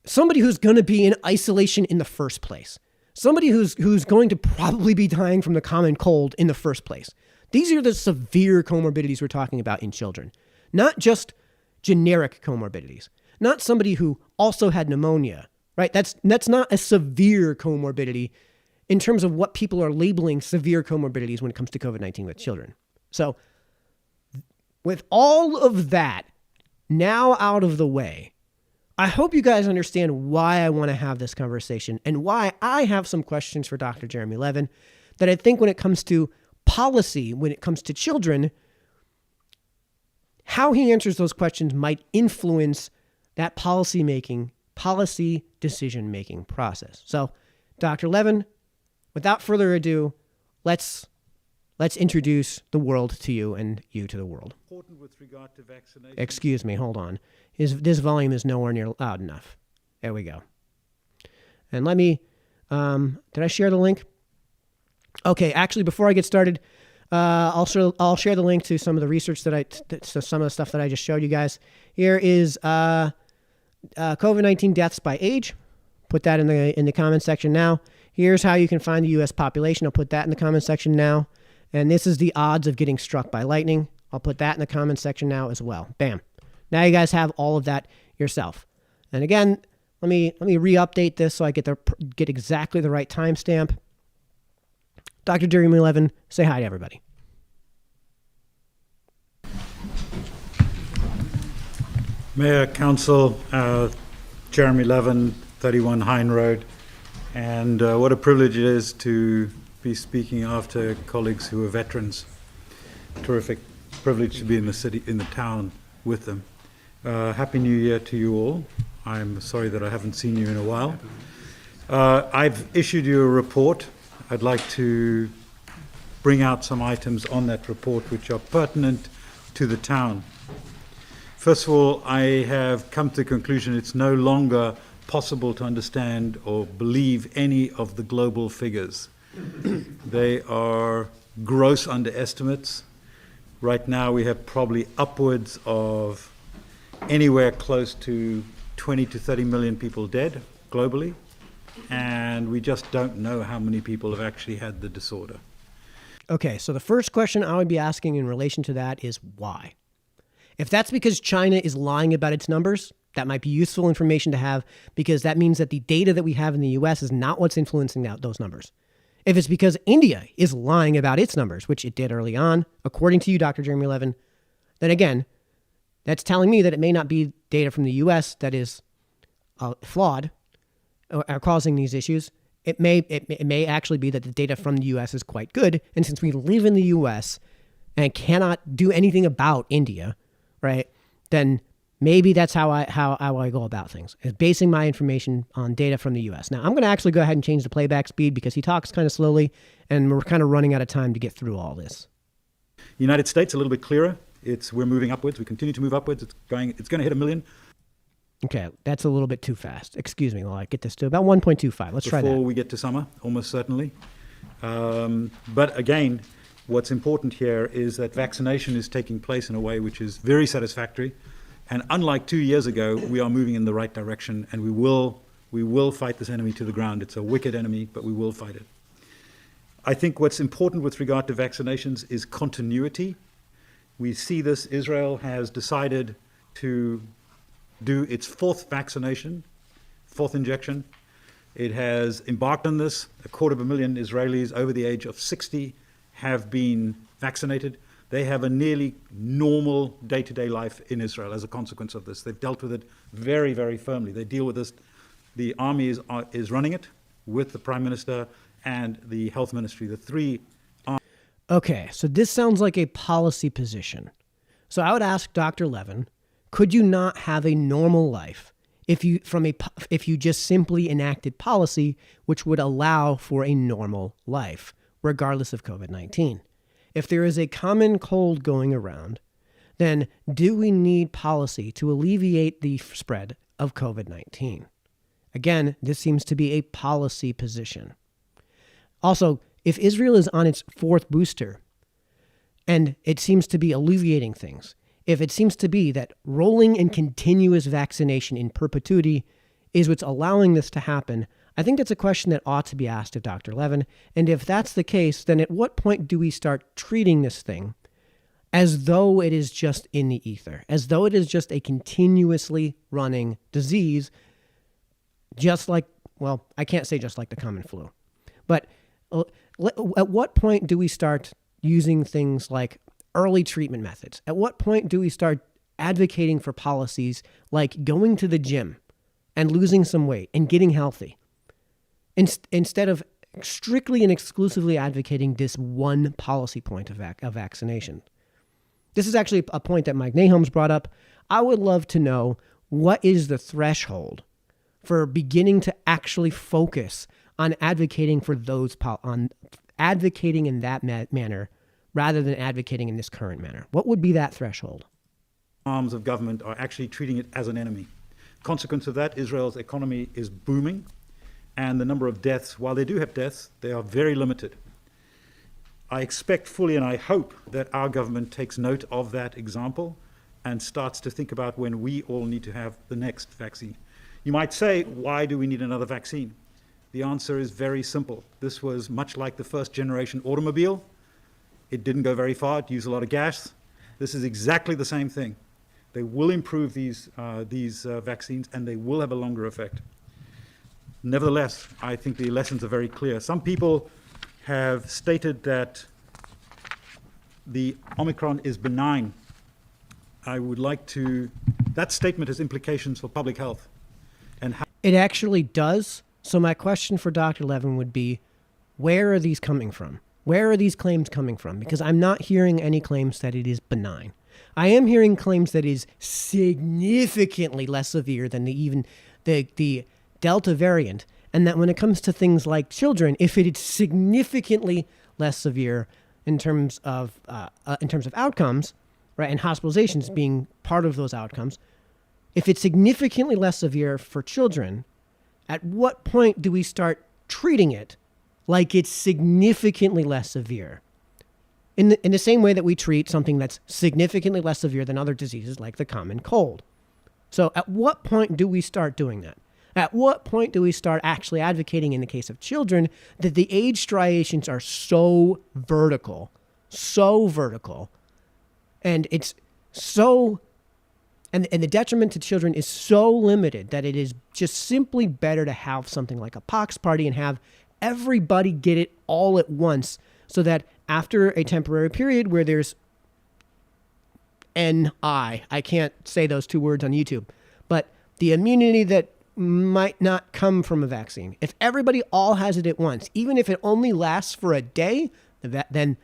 A: somebody who's going to be in isolation in the first place. Somebody who's going to probably be dying from the common cold in the first place. These are the severe comorbidities we're talking about in children, not just generic comorbidities, not somebody who also had pneumonia, right? That's not a severe comorbidity in terms of what people are labeling severe comorbidities when it comes to COVID-19 with children. So with all of that now out of the way, I hope you guys understand why I want to have this conversation and why I have some questions for Dr. Jeremy Levin that I think when it comes to policy, when it comes to children, how he answers those questions might influence that policy decision-making process. So, Dr. Levin, without further ado, let's introduce the world to you and you to the world.
B: Important with regard to vaccination.
A: Excuse me, hold on. This volume is nowhere near loud enough. There we go. And let me, did I share the link? Okay, actually, before I get started, I'll share the link to some of the research some of the stuff that I just showed you guys. Here is COVID-19 deaths by age. Put that in the comment section now. Here's how you can find the U.S. population. I'll put that in the comment section now. And this is the odds of getting struck by lightning. I'll put that in the comment section now as well. Bam. Now you guys have all of that yourself. And again, let me re-update this so I get exactly the right timestamp. Dr. Jeremy Levin, say hi to everybody.
B: Mayor, Council, Jeremy Levin, 31 Hine Road. And what a privilege it is to be speaking after colleagues who are veterans. Terrific privilege to be in the city, in the town with them. Happy New Year to you all. I'm sorry that I haven't seen you in a while. I've issued you a report. I'd like to bring out some items on that report which are pertinent to the town. First of all, I have come to the conclusion it's no longer possible to understand or believe any of the global figures. They are gross underestimates. Right now we have probably upwards of anywhere close to 20 to 30 million people dead globally, and we just don't know how many people have actually had the disorder.
A: Okay, so the first question I would be asking in relation to that is why? If that's because China is lying about its numbers, that might be useful information to have, because that means that the data that we have in the US is not what's influencing those numbers. If it's because India is lying about its numbers, which it did early on, according to you, Dr. Jeremy Levin, then again, that's telling me that it may not be data from the US that is flawed or causing these issues. It may actually be that the data from the US is quite good. And since we live in the US and cannot do anything about India, right, then maybe that's how I go about things, is basing my information on data from the US. Now, I'm going to actually go ahead and change the playback speed because he talks kind of slowly and we're kind of running out of time to get through all this.
B: United States, a little bit clearer. We're moving upwards. We continue to move upwards. It's going to hit 1 million.
A: Okay, that's a little bit too fast. Excuse me while I get this to about 1.25. Let's try that.
B: Before we get to summer, almost certainly. But again, what's important here is that vaccination is taking place in a way which is very satisfactory. And unlike 2 years ago, we are moving in the right direction, and we will fight this enemy to the ground. It's a wicked enemy, but we will fight it. I think what's important with regard to vaccinations is continuity. We see this. Israel has decided to do its fourth vaccination, fourth injection. It has embarked on this. 250,000 Israelis over the age of 60 have been vaccinated. They have a nearly normal day-to-day life in Israel as a consequence of this. They've dealt with it very, very firmly. They deal with this. The army is running it with the Prime Minister and the Health Ministry, the three.
A: Okay, so this sounds like a policy position. So I would ask Dr. Levin, could you not have a normal life if you just simply enacted policy which would allow for a normal life, regardless of COVID-19? If there is a common cold going around, then do we need policy to alleviate the spread of COVID-19? Again, this seems to be a policy position. Also, if Israel is on its fourth booster and it seems to be alleviating things, if it seems to be that rolling and continuous vaccination in perpetuity is what's allowing this to happen, I think that's a question that ought to be asked of Dr. Levin. And if that's the case, then at what point do we start treating this thing as though it is just in the ether, as though it is just a continuously running disease, just like, well, I can't say just like the common flu, but at what point do we start using things like early treatment methods? At what point do we start advocating for policies like going to the gym and losing some weight and getting healthy instead of strictly and exclusively advocating this one policy point of vaccination? This is actually a point that Mike Nahom's brought up. I would love to know, what is the threshold for beginning to actually focus on advocating for advocating in that manner rather than advocating in this current manner? What would be that threshold?
B: Arms of government are actually treating it as an enemy. Consequence of that, Israel's economy is booming, and the number of deaths, while they do have deaths, they are very limited. I expect fully, and I hope that our government takes note of that example and starts to think about when we all need to have the next vaccine. You might say, why do we need another vaccine? The answer is very simple. This was much like the first generation automobile. It didn't go very far. It used a lot of gas. This is exactly the same thing. They will improve these vaccines, and they will have a longer effect. Nevertheless, I think the lessons are very clear. Some people have stated that the Omicron is benign. I would like to, that statement has implications for public health. And how
A: it actually does. So my question for Dr. Levin would be, where are these coming from? Where are these claims coming from? Because I'm not hearing any claims that it is benign. I am hearing claims that it is significantly less severe than the Delta variant, and that when it comes to things like children, if it is significantly less severe in terms of outcomes, right, and hospitalizations being part of those outcomes, if it's significantly less severe for children, At what point do we start treating it like it's significantly less severe? In the same way that we treat something that's significantly less severe than other diseases like the common cold. So at what point do we start doing that? At what point do we start actually advocating, in the case of children, that the age striations are so vertical, and it's so, and the detriment to children is so limited that it is just simply better to have something like a pox party and have everybody get it all at once, so that after a temporary period where there's I can't say those two words on YouTube, but the immunity that might not come from a vaccine. If everybody all has it at once, even if it only lasts for a day, then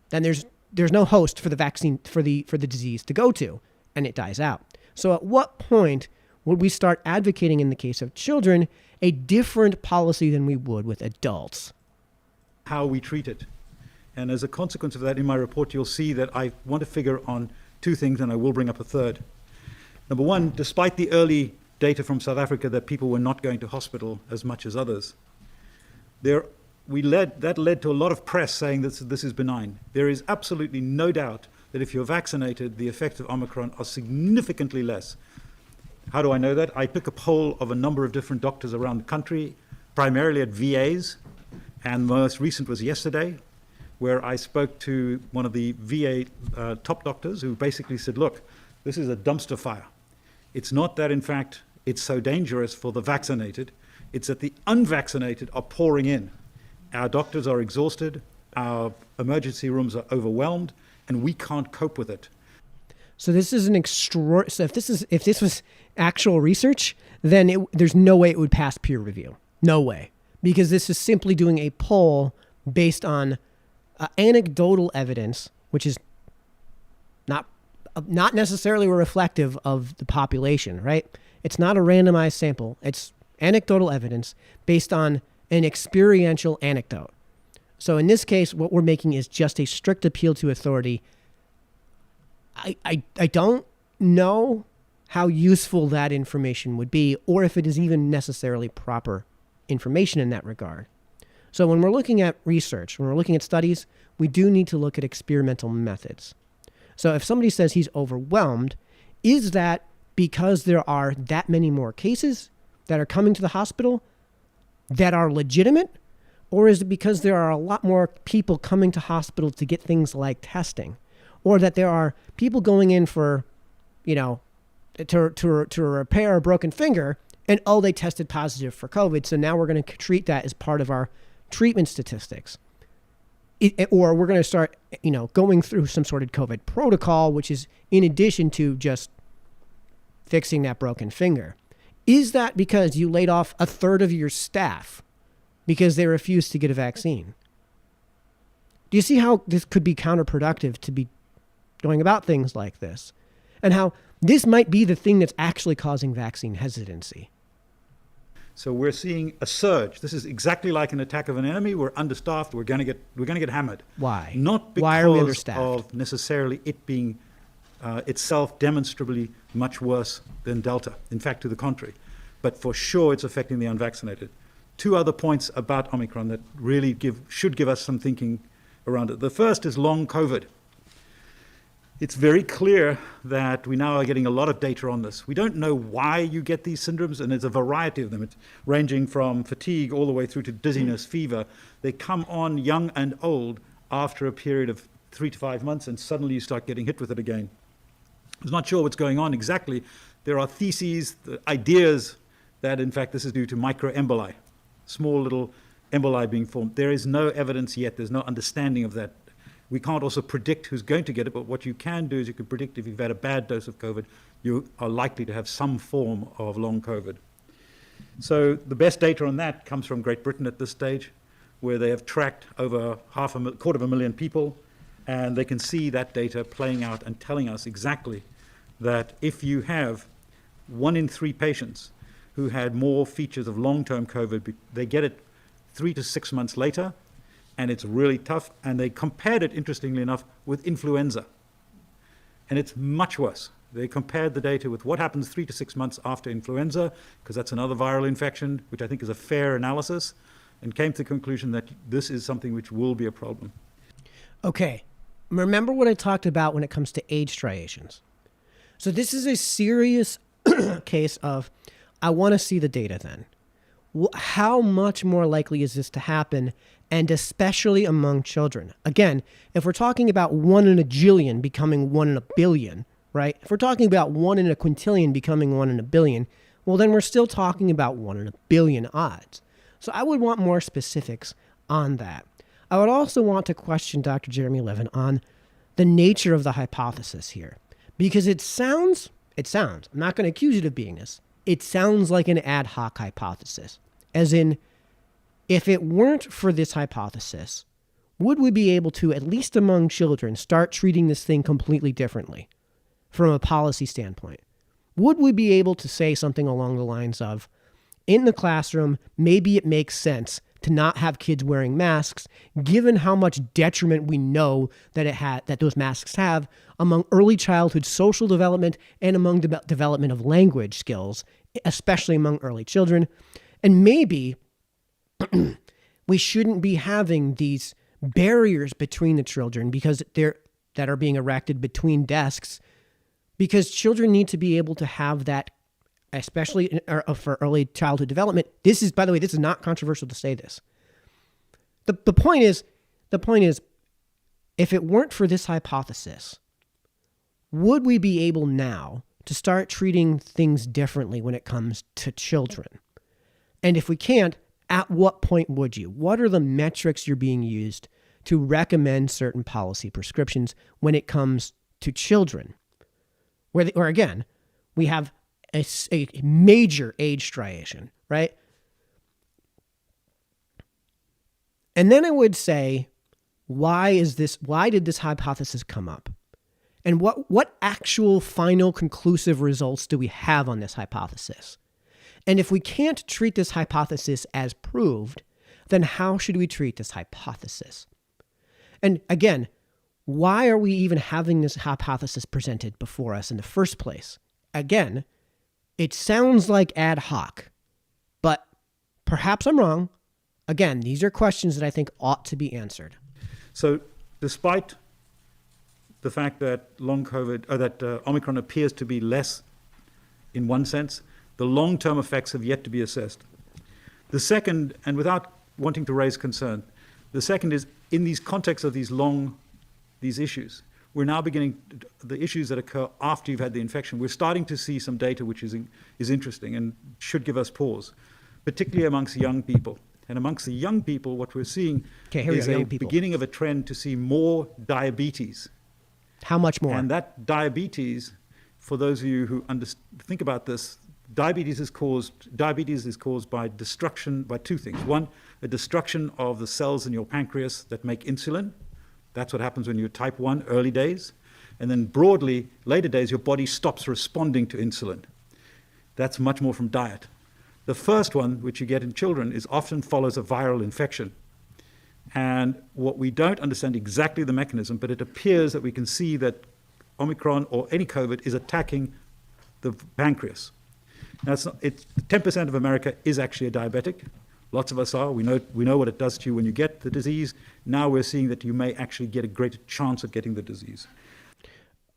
A: there's no host for the vaccine for the disease to go to, and it dies out. So at what point would we start advocating, in the case of children, a different policy than we would with adults?
B: How we treat it. And as a consequence of that, in my report, you'll see that I want to figure on two things, and I will bring up a third. Number one, despite the early data from South Africa that people were not going to hospital as much as others, that led to a lot of press saying that this is benign. There is absolutely no doubt that if you're vaccinated, the effects of Omicron are significantly less. How do I know that? I took a poll of a number of different doctors around the country, primarily at VAs, and the most recent was yesterday, where I spoke to one of the VA top doctors who basically said, look, this is a dumpster fire. It's not that, in fact, it's so dangerous for the vaccinated. It's that the unvaccinated are pouring in. Our doctors are exhausted, our emergency rooms are overwhelmed, and we can't cope with it.
A: So this is so if this was actual research, then there's no way it would pass peer review. No way. Because this is simply doing a poll based on anecdotal evidence, which is not necessarily reflective of the population, right? It's not a randomized sample. It's anecdotal evidence based on an experiential anecdote. So in this case, what we're making is just a strict appeal to authority. I don't know how useful that information would be, or if it is even necessarily proper information in that regard. So when we're looking at research, when we're looking at studies, we do need to look at experimental methods. So if somebody says he's overwhelmed, is that because there are that many more cases that are coming to the hospital that are legitimate? Or is it because there are a lot more people coming to hospital to get things like testing? Or that there are people going in for, to repair a broken finger, and they tested positive for COVID, so now we're going to treat that as part of our treatment statistics. Or we're going to start, going through some sort of COVID protocol, which is in addition to just fixing that broken finger. Is that because you laid off a third of your staff because they refused to get a vaccine? Do you see how this could be counterproductive to be going about things like this? And how this might be the thing that's actually causing vaccine hesitancy?
B: So we're seeing a surge. This is exactly like an attack of an enemy. We're understaffed. We're going to get hammered.
A: Why?
B: Not
A: Why are we
B: because
A: understaffed?
B: of necessarily it being itself demonstrably much worse than Delta. In fact, to the contrary. But for sure, it's affecting the unvaccinated. Two other points about Omicron that really should give us some thinking around it. The first is long COVID. It's very clear that we now are getting a lot of data on this. We don't know why you get these syndromes, and there's a variety of them. It's ranging from fatigue all the way through to dizziness, fever. They come on young and old after a period of 3 to 5 months, and suddenly you start getting hit with it again. I was not sure what's going on exactly. There are theses, ideas that, in fact, this is due to microemboli, small little emboli being formed. There is no evidence yet. There's no understanding of that. We can't also predict who's going to get it, but what you can do is you can predict if you've had a bad dose of COVID, you are likely to have some form of long COVID. So the best data on that comes from Great Britain at this stage, where they have tracked over 250,000 people, and they can see that data playing out and telling us exactly that if you have 1 in 3 patients who had more features of long-term COVID, they get it 3 to 6 months later, and it's really tough. And they compared it, interestingly enough, with influenza. And it's much worse. They compared the data with what happens 3 to 6 months after influenza, because that's another viral infection, which I think is a fair analysis, and came to the conclusion that this is something which will be a problem.
A: Okay, remember what I talked about when it comes to age striations. So this is a serious case of, I want to see the data then. How much more likely is this to happen, and especially among children? Again, if we're talking about 1 in a jillion becoming 1 in a billion, right? If we're talking about 1 in a quintillion becoming 1 in a billion, well, then we're still talking about 1 in a billion odds. So I would want more specifics on that. I would also want to question Dr. Jeremy Levin on the nature of the hypothesis here, because it sounds, I'm not going to accuse you of being this, it sounds like an ad hoc hypothesis. As in, if it weren't for this hypothesis, would we be able to, at least among children, start treating this thing completely differently from a policy standpoint? Would we be able to say something along the lines of, in the classroom, maybe it makes sense to not have kids wearing masks, given how much detriment we know that those masks have among early childhood social development and among development of language skills, especially among early children. And maybe we shouldn't be having these barriers between the children that are being erected between desks, because children need to be able to have that, especially for early childhood development. This is, by the way, this is not controversial to say this. The point is, if it weren't for this hypothesis, would we be able now to start treating things differently when it comes to children? And if we can't, at what point would you? What are the metrics you're being used to recommend certain policy prescriptions when it comes to children? Or again, we have a major age striation, right? And then I would say, why did this hypothesis come up? And what actual final conclusive results do we have on this hypothesis? And if we can't treat this hypothesis as proved, then how should we treat this hypothesis? And again, why are we even having this hypothesis presented before us in the first place? Again, it sounds like ad hoc, but perhaps I'm wrong. Again, these are questions that I think ought to be answered.
B: So despite the fact that long COVID, Omicron appears to be less in one sense, the long-term effects have yet to be assessed. The second, and without wanting to raise concern, the second is in these contexts of these issues, we're now beginning, the issues that occur after you've had the infection, we're starting to see some data which is interesting and should give us pause, particularly amongst young people. And amongst the young people, what we're seeing is a beginning of a trend to see more diabetes.
A: How much more?
B: And that diabetes, for those of you who think about this, diabetes is caused by destruction, by two things. One, a destruction of the cells in your pancreas that make insulin. That's what happens when you're type 1, early days. And then broadly, later days, your body stops responding to insulin. That's much more from diet. The first one, which you get in children, is often follows a viral infection. And what we don't understand exactly the mechanism, but it appears that we can see that Omicron or any COVID is attacking the pancreas. Now, 10% of America is actually a diabetic. Lots of us are. We know what it does to you when you get the disease. Now we're seeing that you may actually get a greater chance of getting the disease.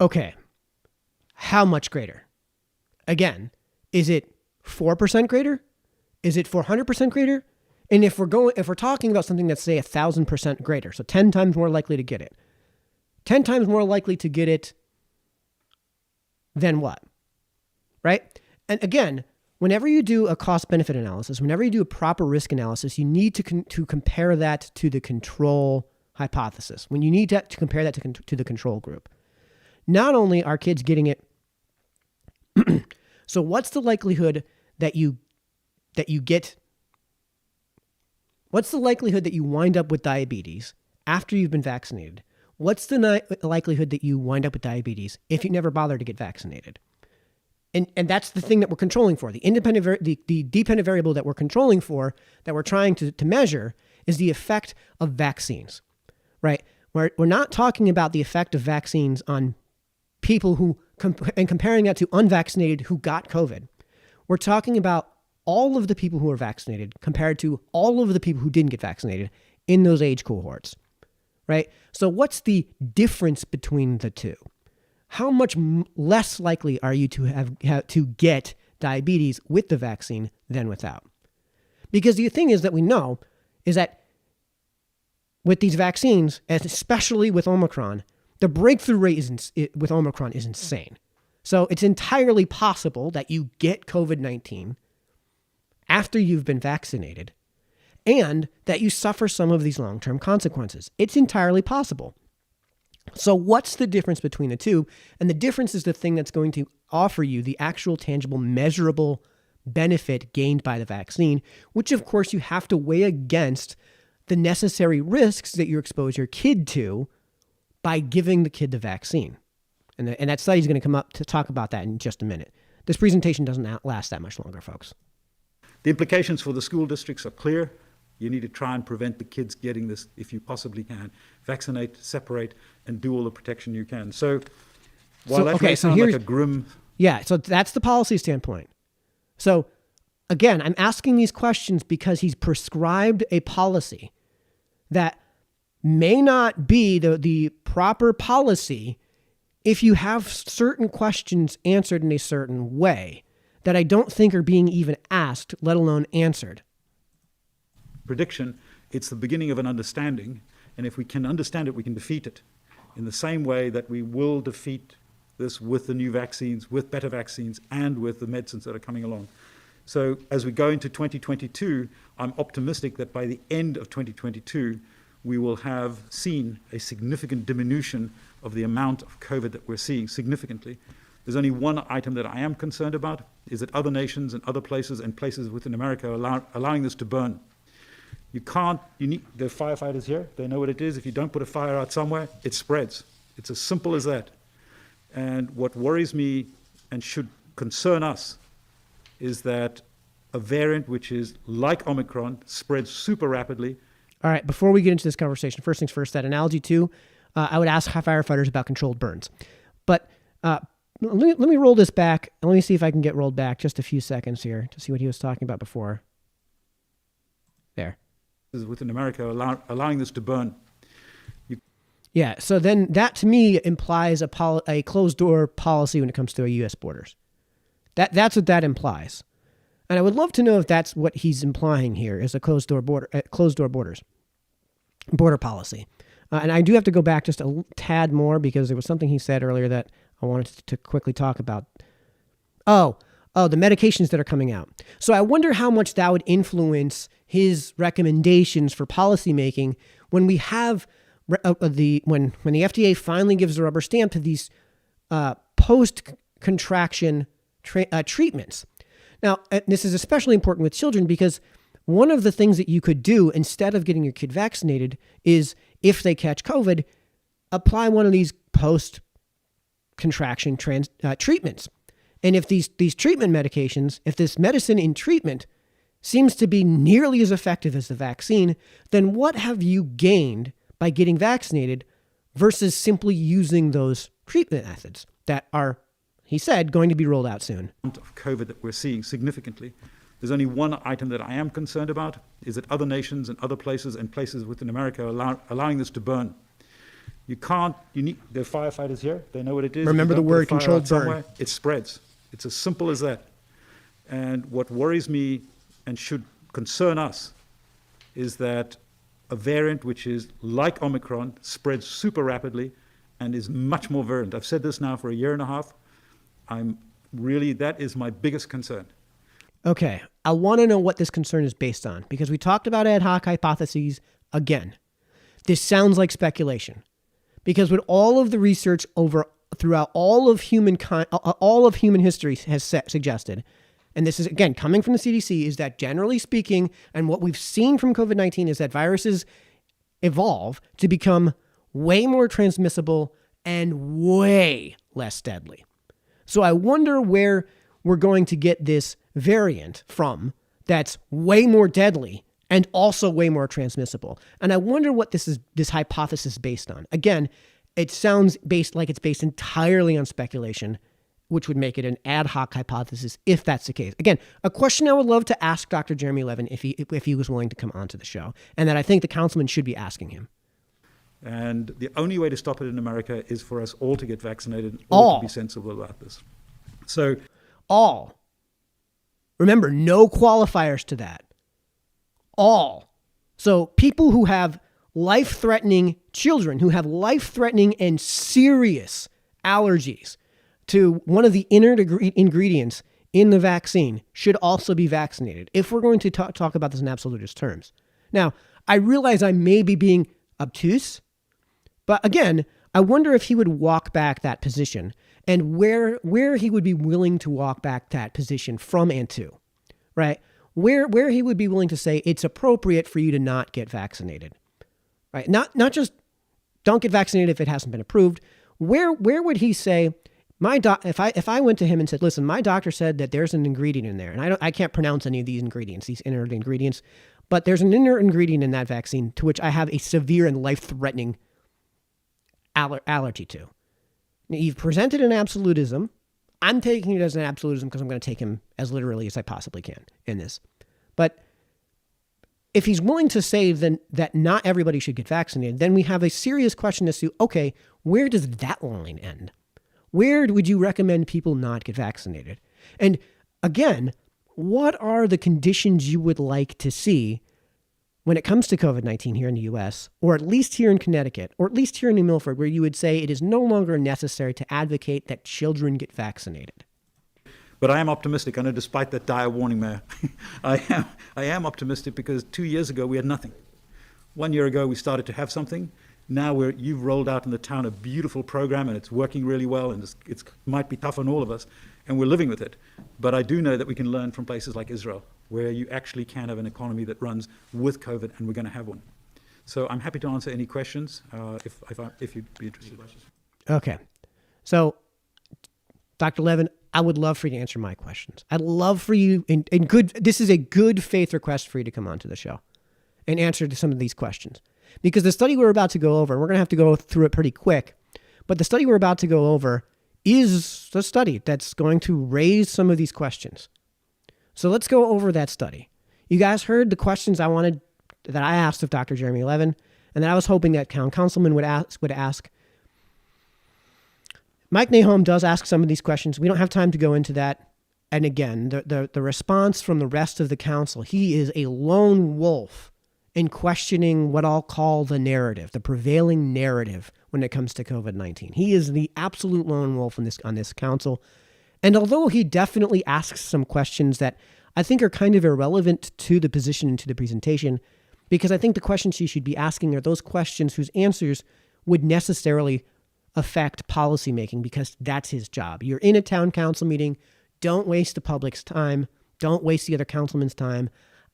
A: Okay. How much greater? Again, is it 4% greater? Is it 400% greater? And if we're talking about something that's, say, 1,000% greater, so 10 times more likely to get it, 10 times more likely to get it than what? Right? And again, whenever you do a cost-benefit analysis, whenever you do a proper risk analysis, you need to compare that to the control hypothesis. When you need to compare that to the control group. Not only are kids getting it, so what's the likelihood that you get, what's the likelihood that you wind up with diabetes after you've been vaccinated? What's the likelihood that you wind up with diabetes if you never bother to get vaccinated? And that's the thing that we're controlling for. The dependent variable that we're controlling for, that we're trying to measure, is the effect of vaccines, right? We're not talking about the effect of vaccines on people who and comparing that to unvaccinated who got COVID, we're talking about all of the people who are vaccinated compared to all of the people who didn't get vaccinated in those age cohorts, right? So what's the difference between the two? How much less likely are you to have to get diabetes with the vaccine than without? Because the thing is that we know is that with these vaccines, and especially with Omicron, the breakthrough rate with Omicron is insane. So it's entirely possible that you get COVID-19 after you've been vaccinated and that you suffer some of these long-term consequences. It's entirely possible. So what's the difference between the two? And the difference is the thing that's going to offer you the actual tangible, measurable benefit gained by the vaccine, which of course you have to weigh against the necessary risks that you expose your kid to by giving the kid the vaccine. And that study is going to come up to talk about that in just a minute. This presentation doesn't last that much longer, folks.
B: The implications for the school districts are clear. You need to try and prevent the kids getting this if you possibly can. Vaccinate, separate, and do all the protection you can. So while that may sound like a grim...
A: Yeah, so that's the policy standpoint. So again, I'm asking these questions because he's prescribed a policy that may not be the proper policy if you have certain questions answered in a certain way that I don't think are being even asked, let alone answered.
B: Prediction, it's the beginning of an understanding, and if we can understand it, we can defeat it in the same way that we will defeat this with the new vaccines, with better vaccines, and with the medicines that are coming along. So as we go into 2022, I'm optimistic that by the end of 2022, we will have seen a significant diminution of the amount of COVID that we're seeing significantly. There's only one item that I am concerned about, is that other nations and other places and places within America are allowing this to burn. You need the firefighters here, they know what it is. If you don't put a fire out somewhere, it spreads. It's as simple as that. And what worries me and should concern us is that a variant which is like Omicron spreads super rapidly.
A: All right, before we get into this conversation, first things first, that analogy too, I would ask firefighters about controlled burns. But let me roll this back, and let me see if I can get rolled back just a few seconds here to see what he was talking about before. There.
B: Within America allowing this to burn.
A: Yeah, so then that to me implies a closed-door policy when it comes to our U.S. borders. That's what that implies. And I would love to know if that's what he's implying here is a closed-door borders policy. And I do have to go back just a tad more because there was something he said earlier that I wanted to quickly talk about. Oh, the medications that are coming out. So I wonder how much that would influence his recommendations for policymaking when we have when the FDA finally gives the rubber stamp to these post-contraction treatments. Now, this is especially important with children because one of the things that you could do instead of getting your kid vaccinated is, if they catch COVID, apply one of these post-contraction treatments. And if these treatment medications, if this medicine in treatment seems to be nearly as effective as the vaccine, then what have you gained by getting vaccinated versus simply using those treatment methods that are, he said, going to be rolled out soon?
B: Of COVID that we're seeing significantly. There's only one item that I am concerned about, is that other nations and other places and places within America are allowing this to burn. You need the firefighters here, they know what it is.
A: Remember the word controlled burn.
B: It spreads. It's as simple as that. And what worries me and should concern us is that a variant which is like Omicron spreads super rapidly and is much more virulent. I've said this now for a year and a half. That is my biggest concern.
A: Okay, I want to know what this concern is based on, because we talked about ad hoc hypotheses again. This sounds like speculation, because with all of the research throughout all of human history has suggested, and this is again coming from the CDC, is that generally speaking, and what we've seen from COVID-19 is that viruses evolve to become way more transmissible and way less deadly. So I wonder where we're going to get this variant from that's way more deadly and also way more transmissible. And I wonder what this hypothesis is based on. Again, it sounds based entirely on speculation, which would make it an ad hoc hypothesis if that's the case. Again, a question I would love to ask Dr. Jeremy Levin if he was willing to come onto the show, and that I think the councilman should be asking him.
B: And the only way to stop it in America is for us all to get vaccinated and all to be sensible about this. So,
A: all. Remember, no qualifiers to that. All. So people who have life-threatening children, who have life-threatening and serious allergies to one of the inert ingredients in the vaccine should also be vaccinated, if we're going to talk about this in absolutist terms. Now, I realize I may be being obtuse, but again, I wonder if he would walk back that position and where he would be willing to walk back that position from and to, right? Where he would be willing to say it's appropriate for you to not get vaccinated, right? Not just don't get vaccinated if it hasn't been approved. Where would he say, if I went to him and said, listen, my doctor said that there's an ingredient in there, and I can't pronounce any of these ingredients, these inert ingredients, but there's an inert ingredient in that vaccine to which I have a severe and life-threatening allergy to. Now, you've presented an absolutism. I'm taking it as an absolutism because I'm going to take him as literally as I possibly can in this. But if he's willing to say then that not everybody should get vaccinated, then we have a serious question as to, okay, where does that line end? Where would you recommend people not get vaccinated? And again, what are the conditions you would like to see when it comes to COVID-19 here in the U.S., or at least here in Connecticut, or at least here in New Milford, where you would say it is no longer necessary to advocate that children get vaccinated?
B: but I am optimistic. I know, despite that dire warning, Mayor, I am optimistic because 2 years ago we had nothing. 1 year ago we started to have something. Now you've rolled out in the town a beautiful program, and it's working really well, and it might be tough on all of us, and we're living with it. But I do know that we can learn from places like Israel, where you actually can have an economy that runs with COVID, and we're going to have one. So I'm happy to answer any questions if you'd be interested.
A: Okay. So, Dr. Levin, I would love for you to answer my questions. I'd love for you, this is a good faith request for you to come onto the show and answer to some of these questions. Because the study we're about to go over, and we're going to have to go through it pretty quick, but the study we're about to go over is the study that's going to raise some of these questions. So let's go over that study. You guys heard the questions that I asked of Dr. Jeremy Levin, and that I was hoping that councilman would ask. Mike Nahom does ask some of these questions. We don't have time to go into that. And again, the response from the rest of the council, he is a lone wolf in questioning what I'll call the narrative, the prevailing narrative when it comes to COVID-19. He is the absolute lone wolf on this council. And although he definitely asks some questions that I think are kind of irrelevant to the position and to the presentation, because I think the questions he should be asking are those questions whose answers would necessarily affect policymaking, because that's his job. You're in a town council meeting. Don't waste the public's time. Don't waste the other councilman's time.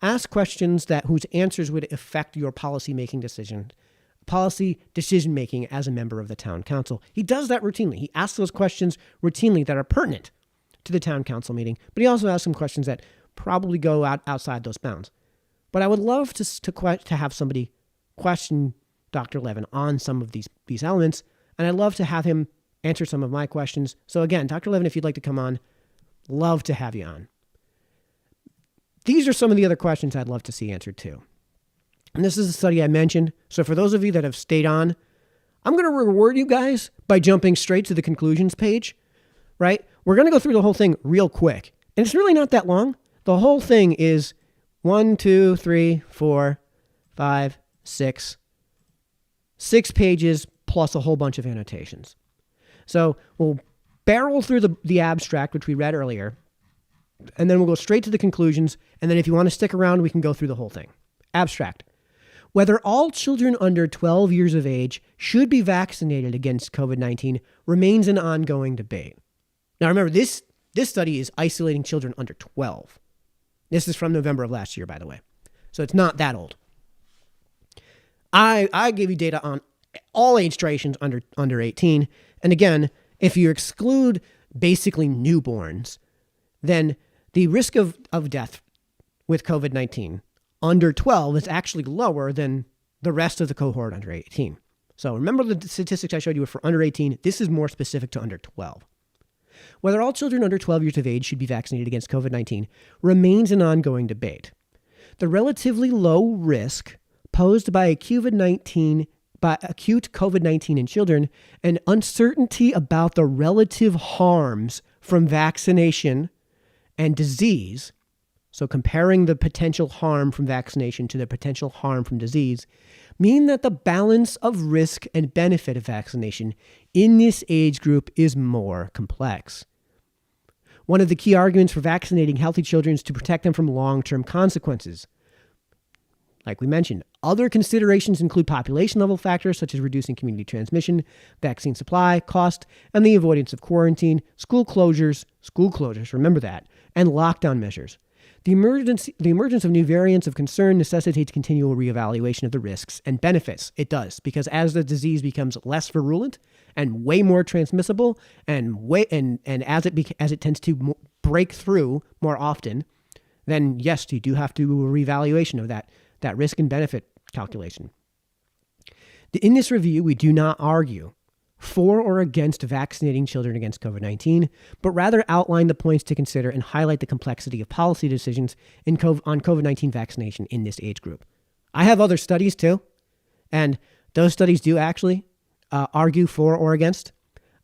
A: Ask questions whose answers would affect your policy-making policy decision-making as a member of the town council. He does that routinely. He asks those questions routinely that are pertinent to the town council meeting, but he also asks some questions that probably go outside those bounds. But I would love to have somebody question Dr. Levin on some of these elements, and I'd love to have him answer some of my questions. So again, Dr. Levin, if you'd like to come on, love to have you on. These are some of the other questions I'd love to see answered too. And this is a study I mentioned. So for those of you that have stayed on, I'm going to reward you guys by jumping straight to the conclusions page, right? We're going to go through the whole thing real quick. And it's really not that long. The whole thing is 6 pages plus a whole bunch of annotations. So we'll barrel through the abstract, which we read earlier, and then we'll go straight to the conclusions. And then if you want to stick around, we can go through the whole thing. Abstract. Whether all children under 12 years of age should be vaccinated against COVID-19 remains an ongoing debate. Now remember, this study is isolating children under 12. This is from November of last year, by the way. So it's not that old. I gave you data on all age generations under 18. And again, if you exclude basically newborns, then the risk of death with COVID-19 under 12 is actually lower than the rest of the cohort under 18. So remember the statistics I showed you were for under 18. This is more specific to under 12. Whether all children under 12 years of age should be vaccinated against COVID-19 remains an ongoing debate. The relatively low risk posed by acute COVID-19 in children and uncertainty about the relative harms from vaccination and disease, so comparing the potential harm from vaccination to the potential harm from disease, mean that the balance of risk and benefit of vaccination in this age group is more complex. One of the key arguments for vaccinating healthy children is to protect them from long-term consequences. Like we mentioned, other considerations include population level factors such as reducing community transmission, vaccine supply, cost, and the avoidance of quarantine, school closures, remember that, and lockdown measures. The emergence of new variants of concern necessitates continual reevaluation of the risks and benefits. It does, because as the disease becomes less virulent and way more transmissible, and as it tends to break through more often, then yes, you do have to do a reevaluation of that risk and benefit calculation. In this review, we do not argue for or against vaccinating children against COVID-19, but rather outline the points to consider and highlight the complexity of policy decisions on COVID-19 vaccination in this age group. I have other studies too, and those studies do actually argue for or against,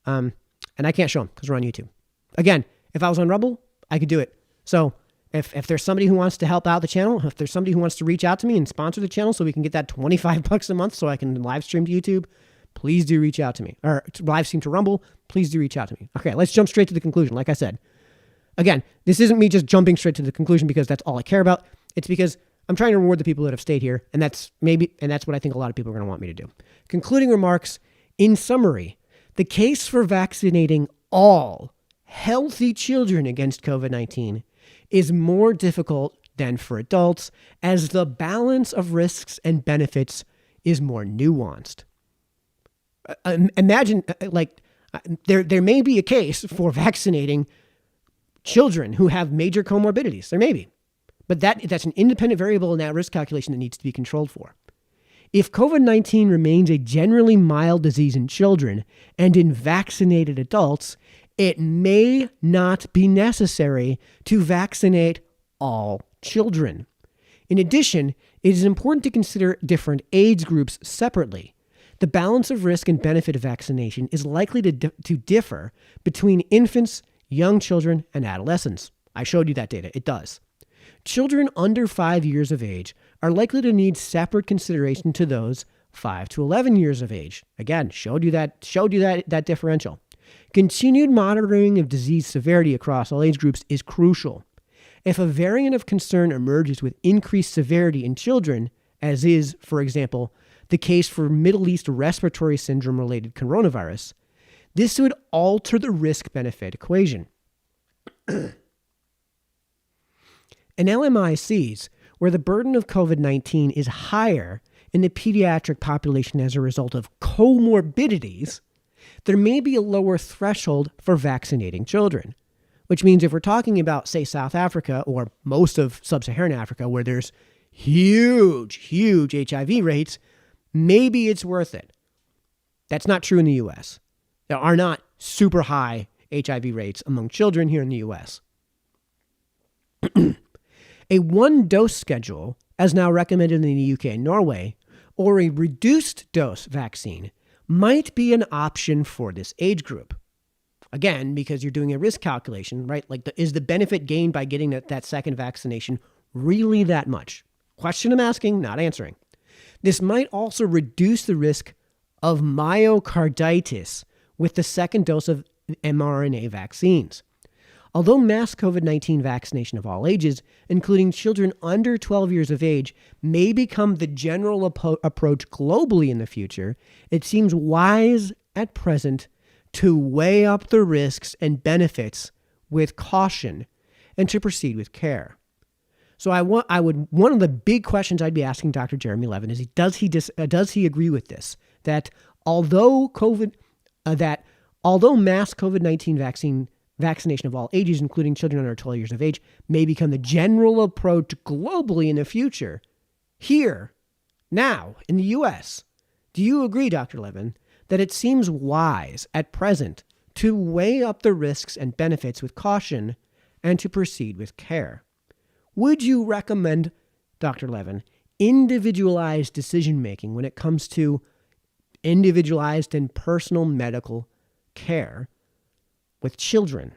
A: and I can't show them because we're on YouTube. Again, if I was on Rumble, I could do it. So if there's somebody who wants to help out the channel, if there's somebody who wants to reach out to me and sponsor the channel so we can get that $25 a month so I can live stream to YouTube, please do reach out to me. Or live stream to Rumble, please do reach out to me. Okay, let's jump straight to the conclusion. Like I said, again, this isn't me just jumping straight to the conclusion because that's all I care about. It's because I'm trying to reward the people that have stayed here, and that's what I think a lot of people are going to want me to do. Concluding remarks, in summary, the case for vaccinating all healthy children against COVID-19 is more difficult than for adults, as the balance of risks and benefits is more nuanced. Imagine, there may be a case for vaccinating children who have major comorbidities. There may be. But that's an independent variable in that risk calculation that needs to be controlled for. If COVID-19 remains a generally mild disease in children and in vaccinated adults, it may not be necessary to vaccinate all children. In addition, it is important to consider different age groups separately. The balance of risk and benefit of vaccination is likely to differ between infants, young children, and adolescents. I showed you that data. It does. Children under 5 years of age are likely to need separate consideration to those 5 to 11 years of age. Again, showed you that differential. Continued monitoring of disease severity across all age groups is crucial. If a variant of concern emerges with increased severity in children, as is, for example, the case for Middle East respiratory syndrome-related coronavirus, this would alter the risk-benefit equation. In LMICs, where the burden of COVID-19 is higher in the pediatric population as a result of comorbidities, there may be a lower threshold for vaccinating children, which means if we're talking about, say, South Africa or most of sub-Saharan Africa, where there's huge HIV rates, maybe it's worth it. That's not true in the U.S. There are not super high HIV rates among children here in the U.S. A one-dose schedule, as now recommended in the UK and Norway, or a reduced dose vaccine might be an option for this age group. Again, because you're doing a risk calculation, right? Is the benefit gained by getting that second vaccination really that much? Question I'm asking, not answering. This might also reduce the risk of myocarditis with the second dose of mRNA vaccines. Although mass COVID-19 vaccination of all ages, including children under 12 years of age, may become the general approach globally in the future, it seems wise at present to weigh up the risks and benefits with caution and to proceed with care. So one of the big questions I'd be asking Dr. Jeremy Levin is, does he agree with this? That although mass COVID-19 vaccination of all ages, including children under 12 years of age, may become the general approach globally in the future, here, now, in the U.S., do you agree, Dr. Levin, that it seems wise at present to weigh up the risks and benefits with caution and to proceed with care. Would you recommend, Dr. Levin, individualized decision-making when it comes to individualized and personal medical care with children?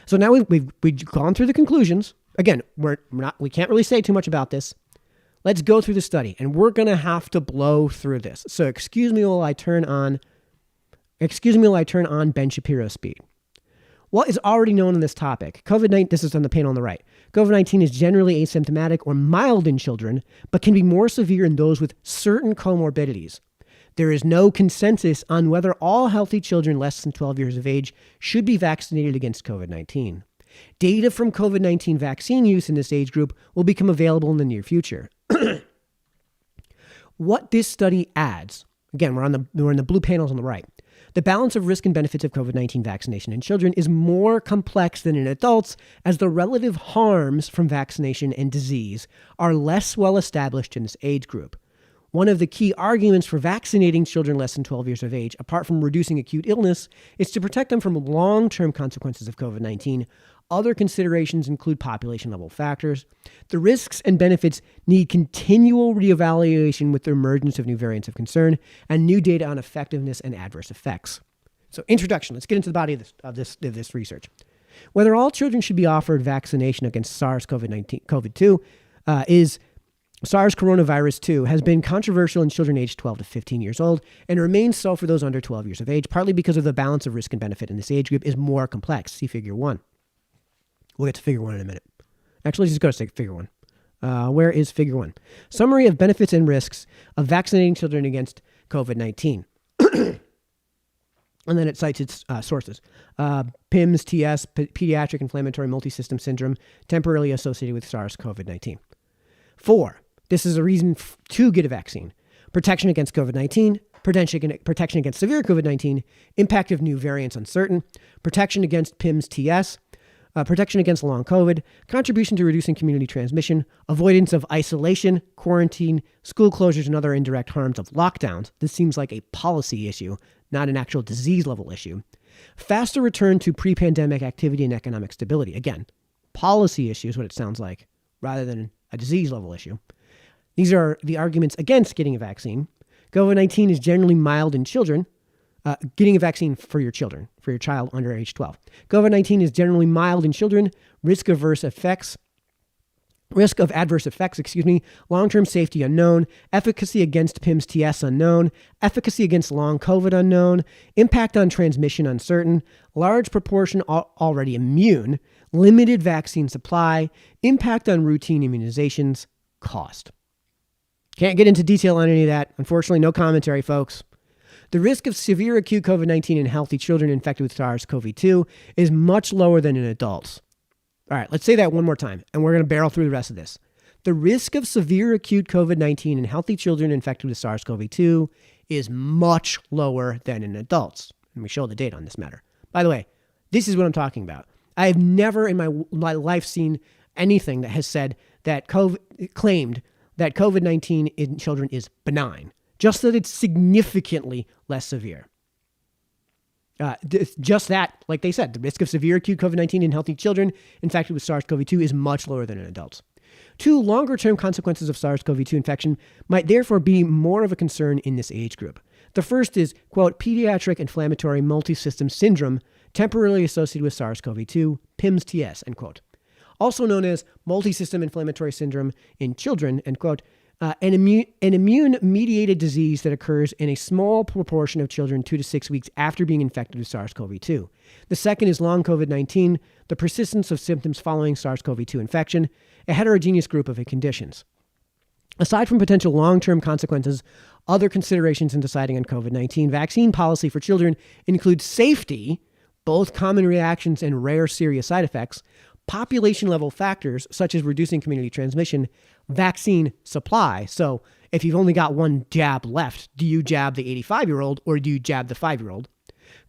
A: So now we've gone through the conclusions. Again, we can't really say too much about this. Let's go through the study, and we're going to have to blow through this. So excuse me while I turn on Ben Shapiro's speed. What is already known on this topic? COVID-19, this is on the panel on the right. COVID-19 is generally asymptomatic or mild in children, but can be more severe in those with certain comorbidities. There is no consensus on whether all healthy children less than 12 years of age should be vaccinated against COVID-19. Data from COVID-19 vaccine use in this age group will become available in the near future. What this study adds, again, we're in the blue panels on the right. The balance of risk and benefits of COVID-19 vaccination in children is more complex than in adults, as the relative harms from vaccination and disease are less well established in this age group. One of the key arguments for vaccinating children less than 12 years of age, apart from reducing acute illness, is to protect them from long-term consequences of COVID-19. Other considerations include population-level factors. The risks and benefits need continual reevaluation with the emergence of new variants of concern and new data on effectiveness and adverse effects. So, introduction. Let's get into the body of this research. Whether all children should be offered vaccination against SARS-CoV-2 is SARS coronavirus 2 has been controversial in children aged 12 to 15 years old and remains so for those under 12 years of age, partly because of the balance of risk and benefit in this age group is more complex. See Figure 1. We'll get to Figure 1 in a minute. Actually, let's just go to Figure 1. Where is Figure 1? Summary of benefits and risks of vaccinating children against COVID-19. And then it cites its sources. PIMS, TS, Pediatric Inflammatory Multisystem Syndrome, temporarily associated with SARS-CoV-19. 4. This is a reason to get a vaccine. Protection against COVID-19, protection against severe COVID-19, impact of new variants uncertain, protection against PIMS, TS, protection against long COVID, contribution to reducing community transmission, avoidance of isolation, quarantine, school closures, and other indirect harms of lockdowns. This seems like a policy issue, not an actual disease level issue. Faster return to pre-pandemic activity and economic stability. Again, policy issue is what it sounds like, rather than a disease level issue. These are the arguments against getting a vaccine. COVID-19 is generally mild in children. Getting a vaccine for your children, for your child under age 12. COVID-19 is generally mild in children. Risk of adverse effects, long-term safety unknown, efficacy against PIMS TS unknown, efficacy against long COVID unknown, impact on transmission uncertain, large proportion already immune, limited vaccine supply, impact on routine immunizations, cost. Can't get into detail on any of that. Unfortunately, no commentary, folks. The risk of severe acute COVID-19 in healthy children infected with SARS-CoV-2 is much lower than in adults. All right, let's say that one more time, and we're going to barrel through the rest of this. The risk of severe acute COVID-19 in healthy children infected with SARS-CoV-2 is much lower than in adults. And we show the data on this matter. By the way, this is what I'm talking about. I have never in my life seen anything that has said that claimed that COVID-19 in children is benign. Just that it's significantly less severe. Just that, like they said, the risk of severe acute COVID-19 in healthy children infected with SARS-CoV-2 is much lower than in adults. 2, longer-term consequences of SARS-CoV-2 infection might therefore be more of a concern in this age group. The first is, quote, Pediatric Inflammatory Multisystem Syndrome, temporarily associated with SARS-CoV-2, PIMS TS, end quote. Also known as multisystem inflammatory syndrome in children, end quote, an immune-mediated disease that occurs in a small proportion of children 2 to 6 weeks after being infected with SARS-CoV-2. The second is long COVID-19, the persistence of symptoms following SARS-CoV-2 infection, a heterogeneous group of conditions. Aside from potential long-term consequences, other considerations in deciding on COVID-19 vaccine policy for children include safety, both common reactions and rare serious side effects, population-level factors such as reducing community transmission, vaccine supply. So if you've only got one jab left, do you jab the 85-year-old or do you jab the 5-year-old?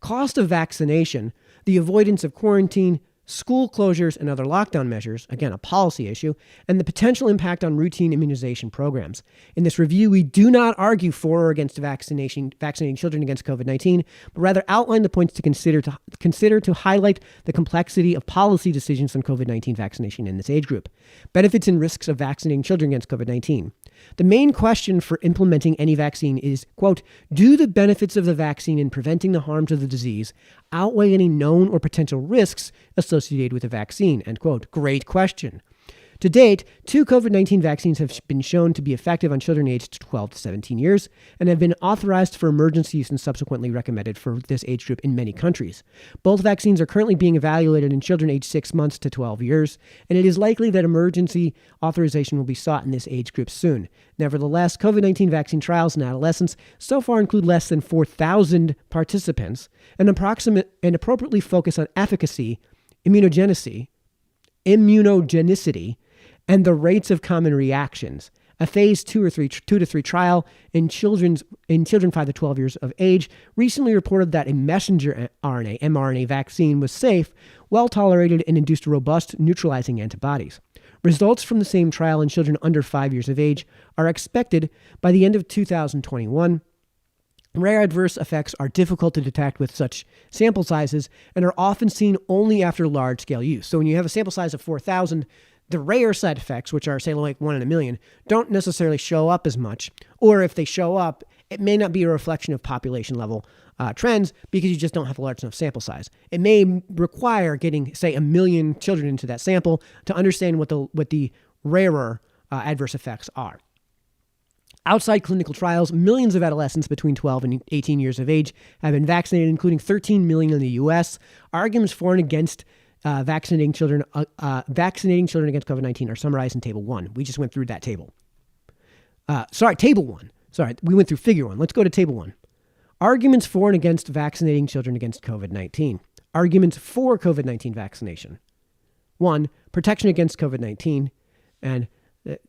A: Cost of vaccination, the avoidance of quarantine, school closures and other lockdown measures, again, a policy issue, and the potential impact on routine immunization programs. In this review, we do not argue for or against vaccinating children against COVID-19, but rather outline the points to consider to highlight the complexity of policy decisions on COVID-19 vaccination in this age group. Benefits and risks of vaccinating children against COVID-19. The main question for implementing any vaccine is, quote, do the benefits of the vaccine in preventing the harms of the disease outweigh any known or potential risks associated with the vaccine, end quote. Great question. To date, 2 COVID-19 vaccines have been shown to be effective on children aged 12 to 17 years and have been authorized for emergency use and subsequently recommended for this age group in many countries. Both vaccines are currently being evaluated in children aged 6 months to 12 years, and it is likely that emergency authorization will be sought in this age group soon. Nevertheless, COVID-19 vaccine trials in adolescents so far include less than 4,000 participants and appropriately focus on efficacy, immunogenicity, and the rates of common reactions. A phase 2 to 3 trial in children 5 to 12 years of age recently reported that a messenger RNA, mRNA vaccine was safe, well tolerated, and induced robust neutralizing antibodies. Results from the same trial in children under 5 years of age are expected by the end of 2021. Rare adverse effects are difficult to detect with such sample sizes and are often seen only after large-scale use. So when you have a sample size of 4,000, the rare side effects, which are, say, like 1 in a million, don't necessarily show up as much. Or if they show up, it may not be a reflection of population level trends because you just don't have a large enough sample size. It may require getting, say, 1 million children into that sample to understand what the rarer adverse effects are. Outside clinical trials, millions of adolescents between 12 and 18 years of age have been vaccinated, including 13 million in the U.S. Arguments for and against vaccinating children against COVID-19 are summarized in Table 1. We just went through that table. Table 1. We went through Figure 1. Let's go to Table 1. Arguments for and against vaccinating children against COVID-19. Arguments for COVID-19 vaccination. 1. Protection against COVID-19. And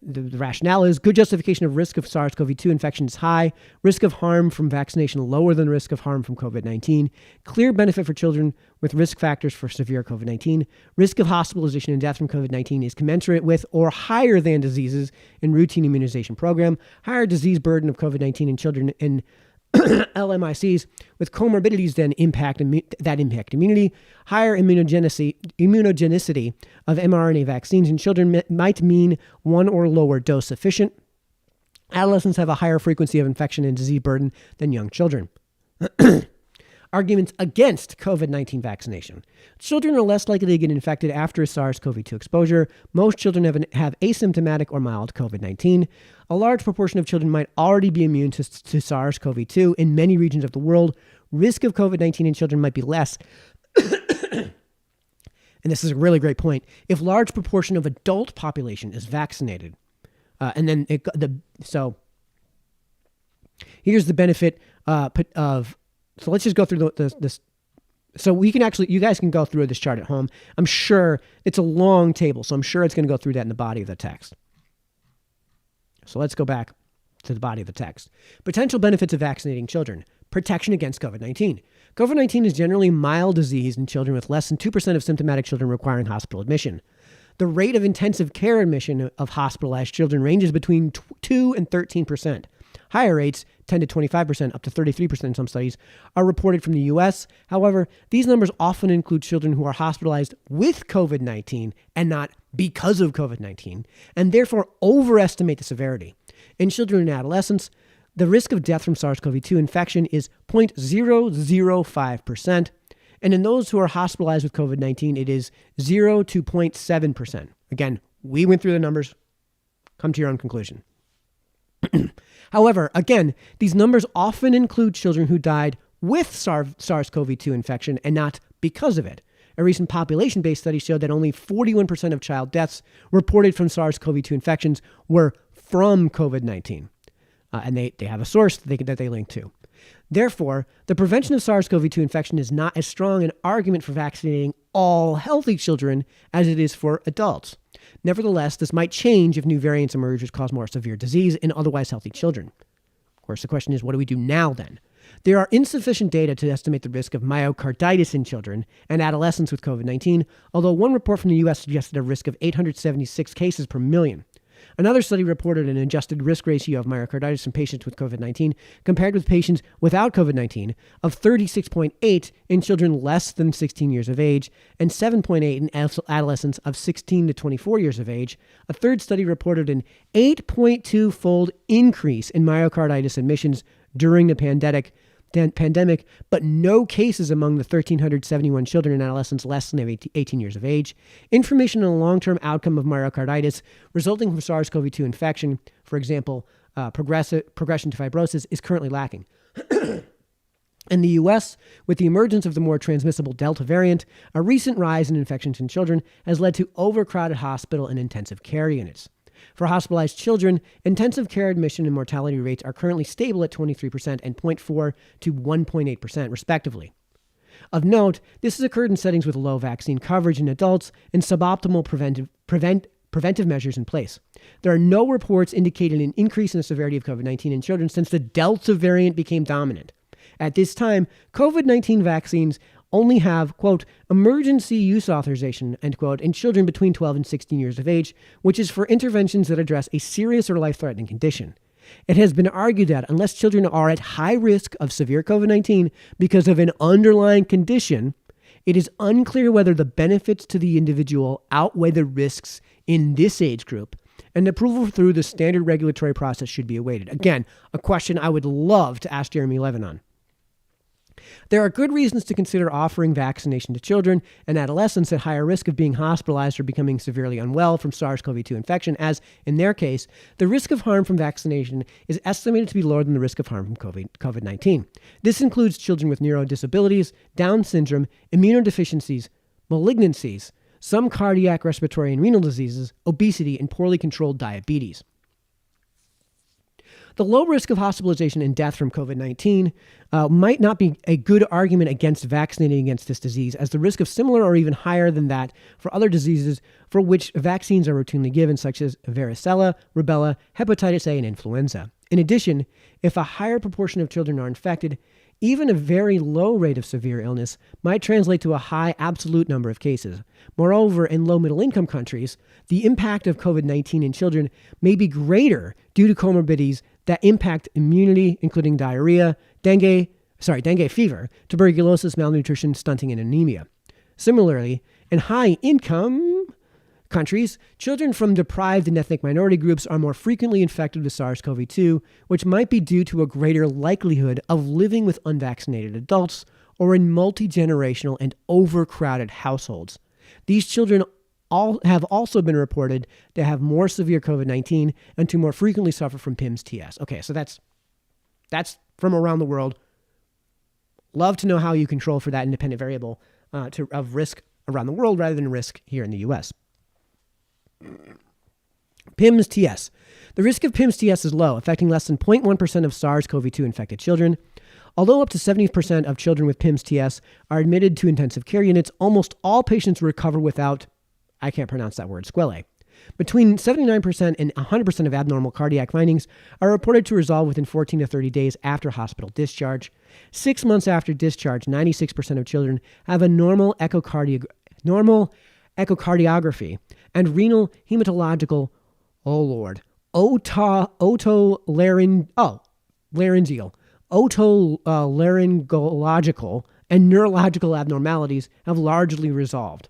A: the rationale is good justification of risk of SARS-CoV-2 infection is high, risk of harm from vaccination lower than risk of harm from COVID-19, clear benefit for children with risk factors for severe COVID-19, risk of hospitalization and death from COVID-19 is commensurate with or higher than diseases in routine immunization program, higher disease burden of COVID-19 in children in LMICs with comorbidities that impact immunity, higher immunogenicity of mRNA vaccines in children might mean one or lower dose sufficient. Adolescents have a higher frequency of infection and disease burden than young children. Arguments against COVID-19 vaccination. Children are less likely to get infected after a SARS-CoV-2 exposure. Most children have asymptomatic or mild COVID-19. A large proportion of children might already be immune to SARS-CoV-2 in many regions of the world. Risk of COVID-19 in children might be less. And this is a really great point. If large proportion of adult population is vaccinated, here's the benefit of. So let's just go through this. So you guys can go through this chart at home. I'm sure it's a long table, so I'm sure it's going to go through that in the body of the text. So let's go back to the body of the text. Potential benefits of vaccinating children. Protection against COVID-19. COVID-19 is generally mild disease in children with less than 2% of symptomatic children requiring hospital admission. The rate of intensive care admission of hospitalized children ranges between 2 and 13%. Higher rates, 10 to 25%, up to 33% in some studies, are reported from the U.S. However, these numbers often include children who are hospitalized with COVID-19 and not because of COVID-19, and therefore overestimate the severity. In children and adolescents, the risk of death from SARS-CoV-2 infection is 0.005%, and in those who are hospitalized with COVID-19, it is 0 to 0.7%. Again, we went through the numbers. Come to your own conclusion. However, again, these numbers often include children who died with SARS-CoV-2 infection and not because of it. A recent population-based study showed that only 41% of child deaths reported from SARS-CoV-2 infections were from COVID-19. And they have a source that they link to. Therefore, the prevention of SARS-CoV-2 infection is not as strong an argument for vaccinating all healthy children as it is for adults. Nevertheless, this might change if new variants emerge which cause more severe disease in otherwise healthy children. Of course, the question is, what do we do now then? There are insufficient data to estimate the risk of myocarditis in children and adolescents with COVID-19, although one report from the U.S. suggested a risk of 876 cases per million. Another study reported an adjusted risk ratio of myocarditis in patients with COVID-19 compared with patients without COVID-19 of 36.8 in children less than 16 years of age and 7.8 in adolescents of 16 to 24 years of age. A third study reported an 8.2-fold increase in myocarditis admissions during the pandemic, but no cases among the 1,371 children and adolescents less than 18 years of age. Information on the long-term outcome of myocarditis resulting from SARS-CoV-2 infection, for example, progression to fibrosis, is currently lacking. In the U.S., with the emergence of the more transmissible Delta variant, a recent rise in infections in children has led to overcrowded hospital and intensive care units. For hospitalized children, intensive care admission and mortality rates are currently stable at 23% and 0.4 to 1.8%, respectively. Of note, this has occurred in settings with low vaccine coverage in adults and suboptimal preventive measures in place. There are no reports indicating an increase in the severity of COVID-19 in children since the Delta variant became dominant. At this time, COVID-19 vaccines only have, quote, emergency use authorization, end quote, in children between 12 and 16 years of age, which is for interventions that address a serious or life-threatening condition. It has been argued that unless children are at high risk of severe COVID-19 because of an underlying condition, it is unclear whether the benefits to the individual outweigh the risks in this age group, and approval through the standard regulatory process should be awaited. Again, a question I would love to ask Jeremy Levin on. There are good reasons to consider offering vaccination to children and adolescents at higher risk of being hospitalized or becoming severely unwell from SARS-CoV-2 infection, as, in their case, the risk of harm from vaccination is estimated to be lower than the risk of harm from COVID-19. This includes children with neurodisabilities, Down syndrome, immunodeficiencies, malignancies, some cardiac, respiratory, and renal diseases, obesity, and poorly controlled diabetes. The low risk of hospitalization and death from COVID-19 might not be a good argument against vaccinating against this disease, as the risk of similar or even higher than that for other diseases for which vaccines are routinely given, such as varicella, rubella, hepatitis A, and influenza. In addition, if a higher proportion of children are infected, even a very low rate of severe illness might translate to a high absolute number of cases. Moreover, in low-middle-income countries, the impact of COVID-19 in children may be greater due to comorbidities that impact immunity, including diarrhea, dengue fever, tuberculosis, malnutrition, stunting, and anemia. Similarly, in high-income countries, children from deprived and ethnic minority groups are more frequently infected with SARS-CoV-2, which might be due to a greater likelihood of living with unvaccinated adults or in multi-generational and overcrowded households. These children have also been reported to have more severe COVID-19 and to more frequently suffer from PIMS-TS. Okay, so that's from around the world. Love to know how you control for that independent variable of risk around the world rather than risk here in the U.S. PIMS-TS. The risk of PIMS-TS is low, affecting less than 0.1% of SARS-CoV-2 infected children. Although up to 70% of children with PIMS-TS are admitted to intensive care units, almost all patients recover without, I can't pronounce that word, sequelae. Between 79% and 100% of abnormal cardiac findings are reported to resolve within 14 to 30 days after hospital discharge. 6 months after discharge, 96% of children have a normal echocardiography and renal hematological, otolaryngological, and neurological abnormalities have largely resolved.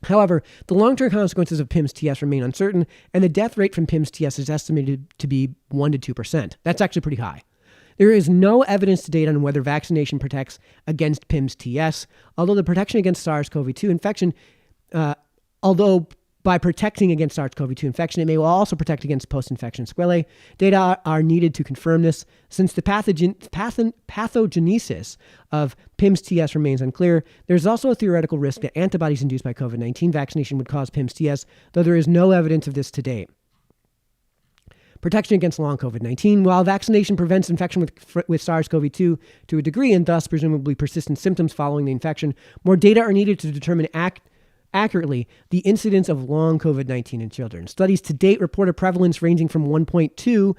A: However, the long-term consequences of PIMS-TS remain uncertain, and the death rate from PIMS-TS is estimated to be 1 to 2%. That's actually pretty high. There is no evidence to date on whether vaccination protects against PIMS-TS, although the protection against SARS-CoV-2 infection, by protecting against SARS-CoV-2 infection, it may also protect against post-infection sequelae. Data are needed to confirm this. Since the pathogenesis of PIMS-TS remains unclear, there's also a theoretical risk that antibodies induced by COVID-19 vaccination would cause PIMS-TS, though there is no evidence of this to date. Protection against long COVID-19. While vaccination prevents infection with SARS-CoV-2 to a degree and thus presumably persistent symptoms following the infection, more data are needed to determine accurately the incidence of long COVID-19 in children. Studies to date report a prevalence ranging from 1.2% to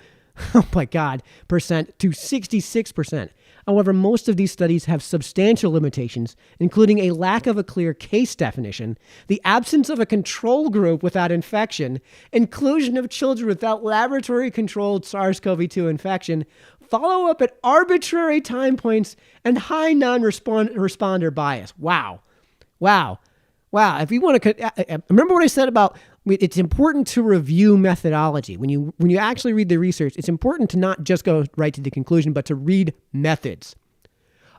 A: 66%. However, most of these studies have substantial limitations, including a lack of a clear case definition, the absence of a control group without infection, inclusion of children without laboratory-controlled SARS-CoV-2 infection, follow-up at arbitrary time points, and high non-responder bias. Wow. If you want to, remember what I said about it's important to review methodology. When you actually read the research, it's important to not just go right to the conclusion, but to read methods.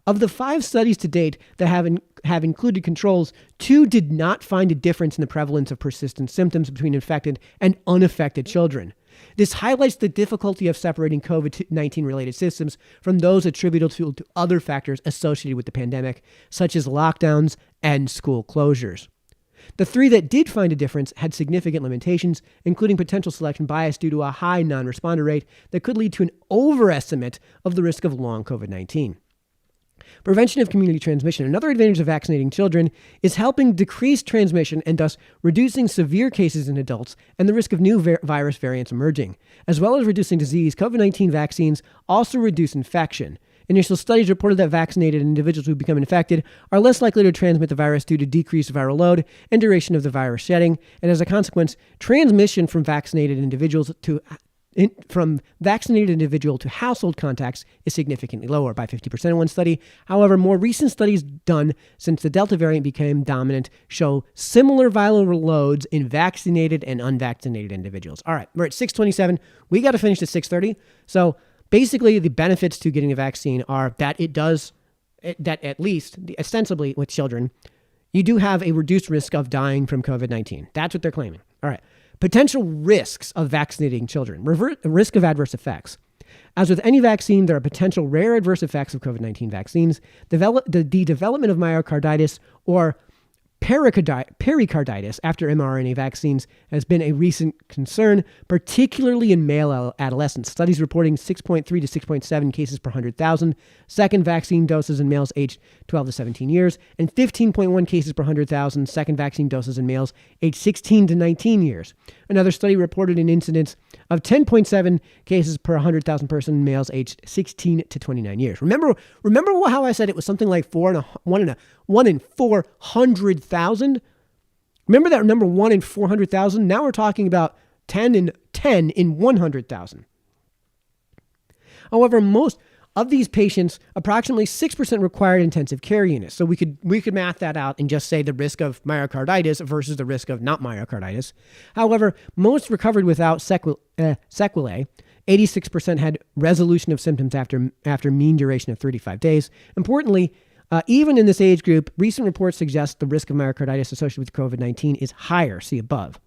A: Of the 5 studies to date that have included controls, 2 did not find a difference in the prevalence of persistent symptoms between infected and unaffected children. This highlights the difficulty of separating COVID-19 related symptoms from those attributable to other factors associated with the pandemic, such as lockdowns and school closures. The 3 that did find a difference had significant limitations, including potential selection bias due to a high non-responder rate that could lead to an overestimate of the risk of long COVID-19. Prevention of community transmission. Another advantage of vaccinating children is helping decrease transmission and thus reducing severe cases in adults and the risk of new virus variants emerging. As well as reducing disease, COVID-19 vaccines also reduce infection. Initial studies reported that vaccinated individuals who become infected are less likely to transmit the virus due to decreased viral load and duration of the virus shedding, and as a consequence, transmission from vaccinated individual to household contacts is significantly lower, by 50% in one study. However, more recent studies done since the Delta variant became dominant show similar viral loads in vaccinated and unvaccinated individuals. All right, we're at 6:27. We got to finish at 6:30. So basically, the benefits to getting a vaccine are that that at least ostensibly with children, you do have a reduced risk of dying from COVID-19. That's what they're claiming. All right. Potential risks of vaccinating children. Risk of adverse effects. As with any vaccine, there are potential rare adverse effects of COVID-19 vaccines. The development of myocarditis or pericarditis after mRNA vaccines has been a recent concern, particularly in male adolescents. Studies reporting 6.3 to 6.7 cases per 100,000 second vaccine doses in males aged 12 to 17 years, and 15.1 cases per 100,000 second vaccine doses in males aged 16 to 19 years. Another study reported an incidence of 10.7 cases per 100,000 person in males aged 16 to 29 years. Remember how I said it was something like 1 in 400,000? Remember that number 1 in 400,000? Now we're talking about 10 in 100,000. However, most of these patients, approximately 6% required intensive care units. So we could math that out and just say the risk of myocarditis versus the risk of not myocarditis. However, most recovered without sequelae. 86% had resolution of symptoms after mean duration of 35 days. Importantly, even in this age group, recent reports suggest the risk of myocarditis associated with COVID-19 is higher, see above.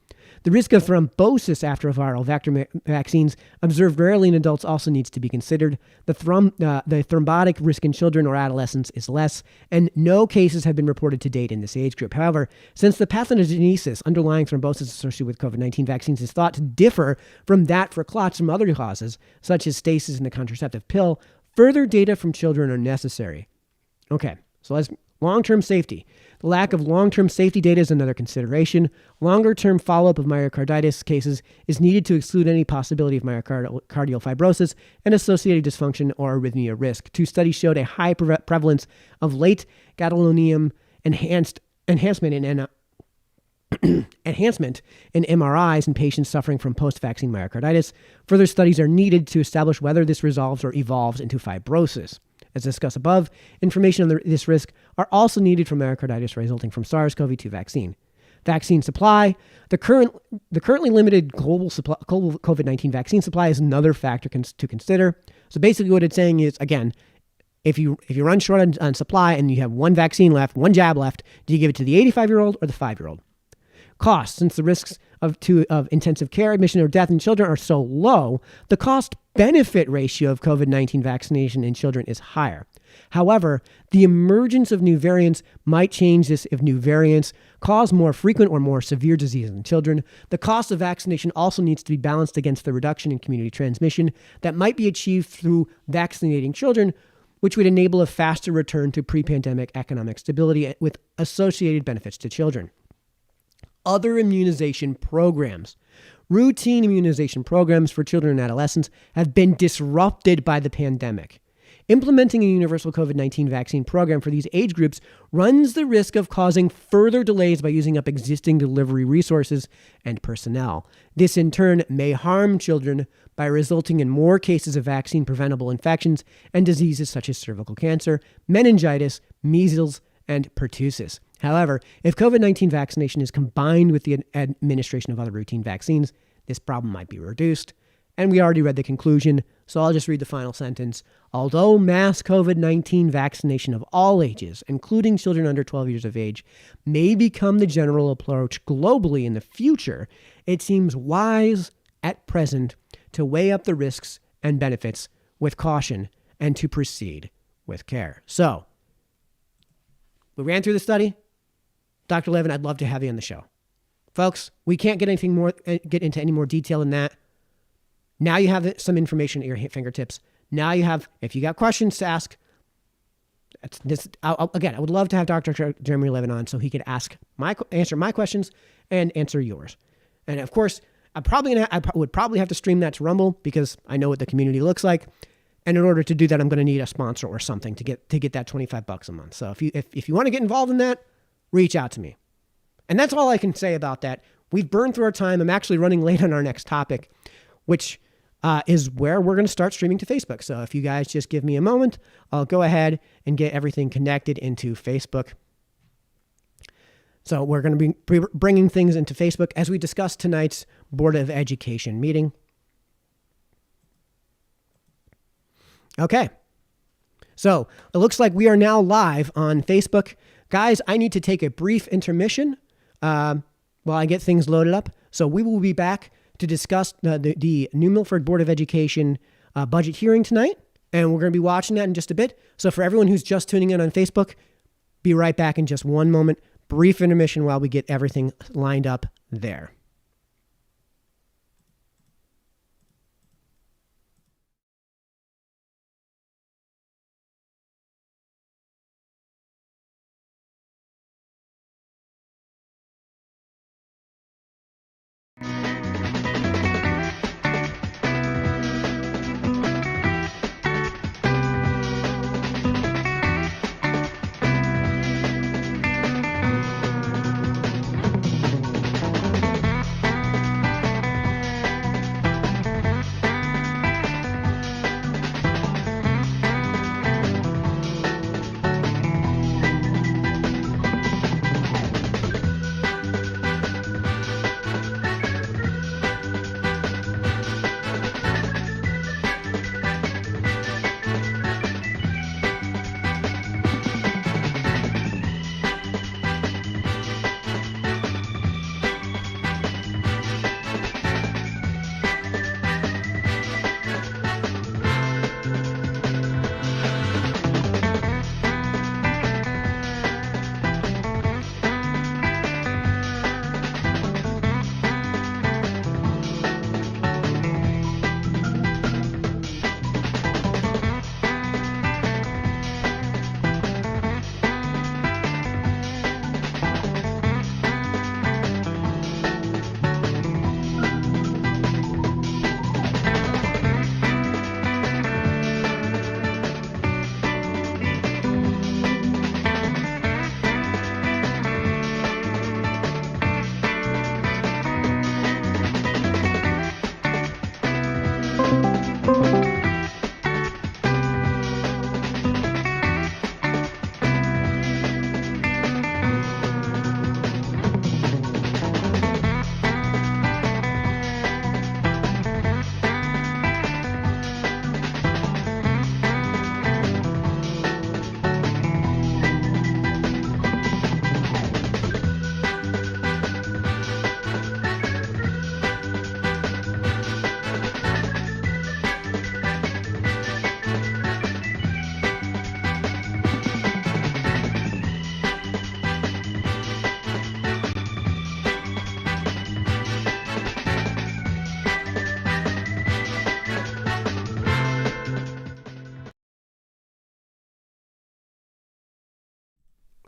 A: The risk of thrombosis after a viral vector vaccines observed rarely in adults also needs to be considered. The thrombotic risk in children or adolescents is less, and no cases have been reported to date in this age group. However, since the pathogenesis underlying thrombosis associated with COVID-19 vaccines is thought to differ from that for clots from other causes, such as stasis in the contraceptive pill, further data from children are necessary. Okay, so let's long-term safety. The lack of long-term safety data is another consideration. Longer-term follow-up of myocarditis cases is needed to exclude any possibility of myocardial fibrosis and associated dysfunction or arrhythmia risk. 2 studies showed a high prevalence of late gadolinium enhancement in MRIs in patients suffering from post-vaccine myocarditis. Further studies are needed to establish whether this resolves or evolves into fibrosis. As discussed above, information on this risk are also needed for myocarditis resulting from SARS-CoV-2 vaccine. Vaccine supply. The currently limited global COVID-19 vaccine supply is another factor to consider. So basically what it's saying is, again, if you run short on supply and you have one vaccine left, one jab left, do you give it to the 85-year-old or the 5-year-old? Cost. Since the risks of intensive care admission or death in children are so low, the cost-benefit ratio of COVID-19 vaccination in children is higher. However, the emergence of new variants might change this if new variants cause more frequent or more severe disease in children. The cost of vaccination also needs to be balanced against the reduction in community transmission that might be achieved through vaccinating children, which would enable a faster return to pre-pandemic economic stability with associated benefits to children. Other immunization programs. Routine immunization programs for children and adolescents have been disrupted by the pandemic. implementing a universal COVID-19 vaccine program for these age groups runs the risk of causing further delays by using up existing delivery resources and personnel. This in turn may harm children by resulting in more cases of vaccine-preventable infections and diseases such as cervical cancer, meningitis, measles, and pertussis. However, if COVID-19 vaccination is combined with the administration of other routine vaccines, this problem might be reduced. And we already read the conclusion, so I'll just read the final sentence. Although mass COVID-19 vaccination of all ages, including children under 12 years of age, may become the general approach globally in the future, it seems wise at present to weigh up the risks and benefits with caution and to proceed with care. So, we ran through the study. Dr. Levin, I'd love to have you on the show. Folks, we can't get into any more detail than that. Now you have some information at your fingertips. Now you have, if you got questions to ask, again, I would love to have Dr. Jeremy Levin on so he could answer my questions and answer yours. And of course, I would probably have to stream that to Rumble because I know what the community looks like. And in order to do that, I'm going to need a sponsor or something to get that $25 a month. So if you want to get involved in that, reach out to me. And that's all I can say about that. We've burned through our time. I'm actually running late on our next topic, which is where we're going to start streaming to Facebook. So if you guys just give me a moment, I'll go ahead and get everything connected into Facebook. So we're going to be bringing things into Facebook as we discuss tonight's Board of Education meeting. Okay. So it looks like we are now live on Facebook. Guys, I need to take a brief intermission while I get things loaded up. So we will be back to discuss the New Milford Board of Education budget hearing tonight. And we're going to be watching that in just a bit. So for everyone who's just tuning in on Facebook, be right back in just one moment. Brief intermission while we get everything lined up there.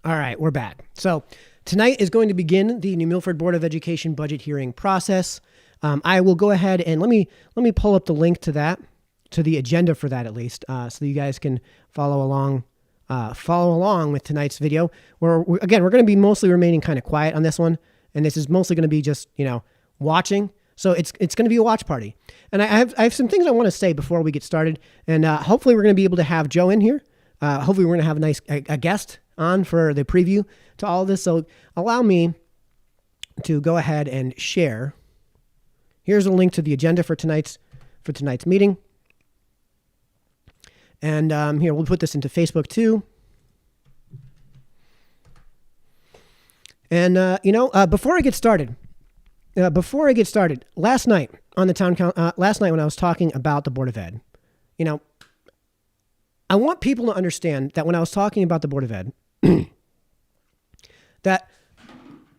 A: All right, we're back. So tonight is going to begin the New Milford Board of Education budget hearing process. I will go ahead and let me pull up the link to that to the agenda for that at least, so you guys can follow along with tonight's video. Where we're going to be mostly remaining kind of quiet on this one, and this is mostly going to be just watching. So it's going to be a watch party, and I have some things I want to say before we get started, and hopefully we're going to be able to have Joe in here. Hopefully we're going to have a guest on for the preview to all of this. So allow me to go ahead and share. Here's a link to the agenda for tonight's meeting. And here, we'll put this into Facebook too. And, before I get started, last night on the town council, last night when I was talking about the Board of Ed, I want people to understand that when I was talking about the Board of Ed, that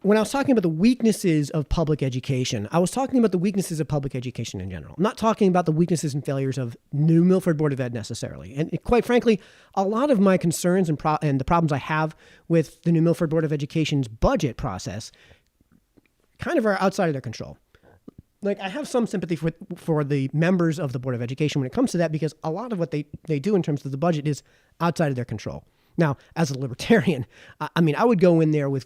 A: when I was talking about the weaknesses of public education, I was talking about the weaknesses of public education in general. I'm not talking about the weaknesses and failures of New Milford Board of Ed necessarily. And quite frankly, a lot of my concerns and the problems I have with the New Milford Board of Education's budget process kind of are outside of their control. Like, I have some sympathy for the members of the Board of Education when it comes to that, because a lot of what they do in terms of the budget is outside of their control. Now, as a libertarian, I would go in there with,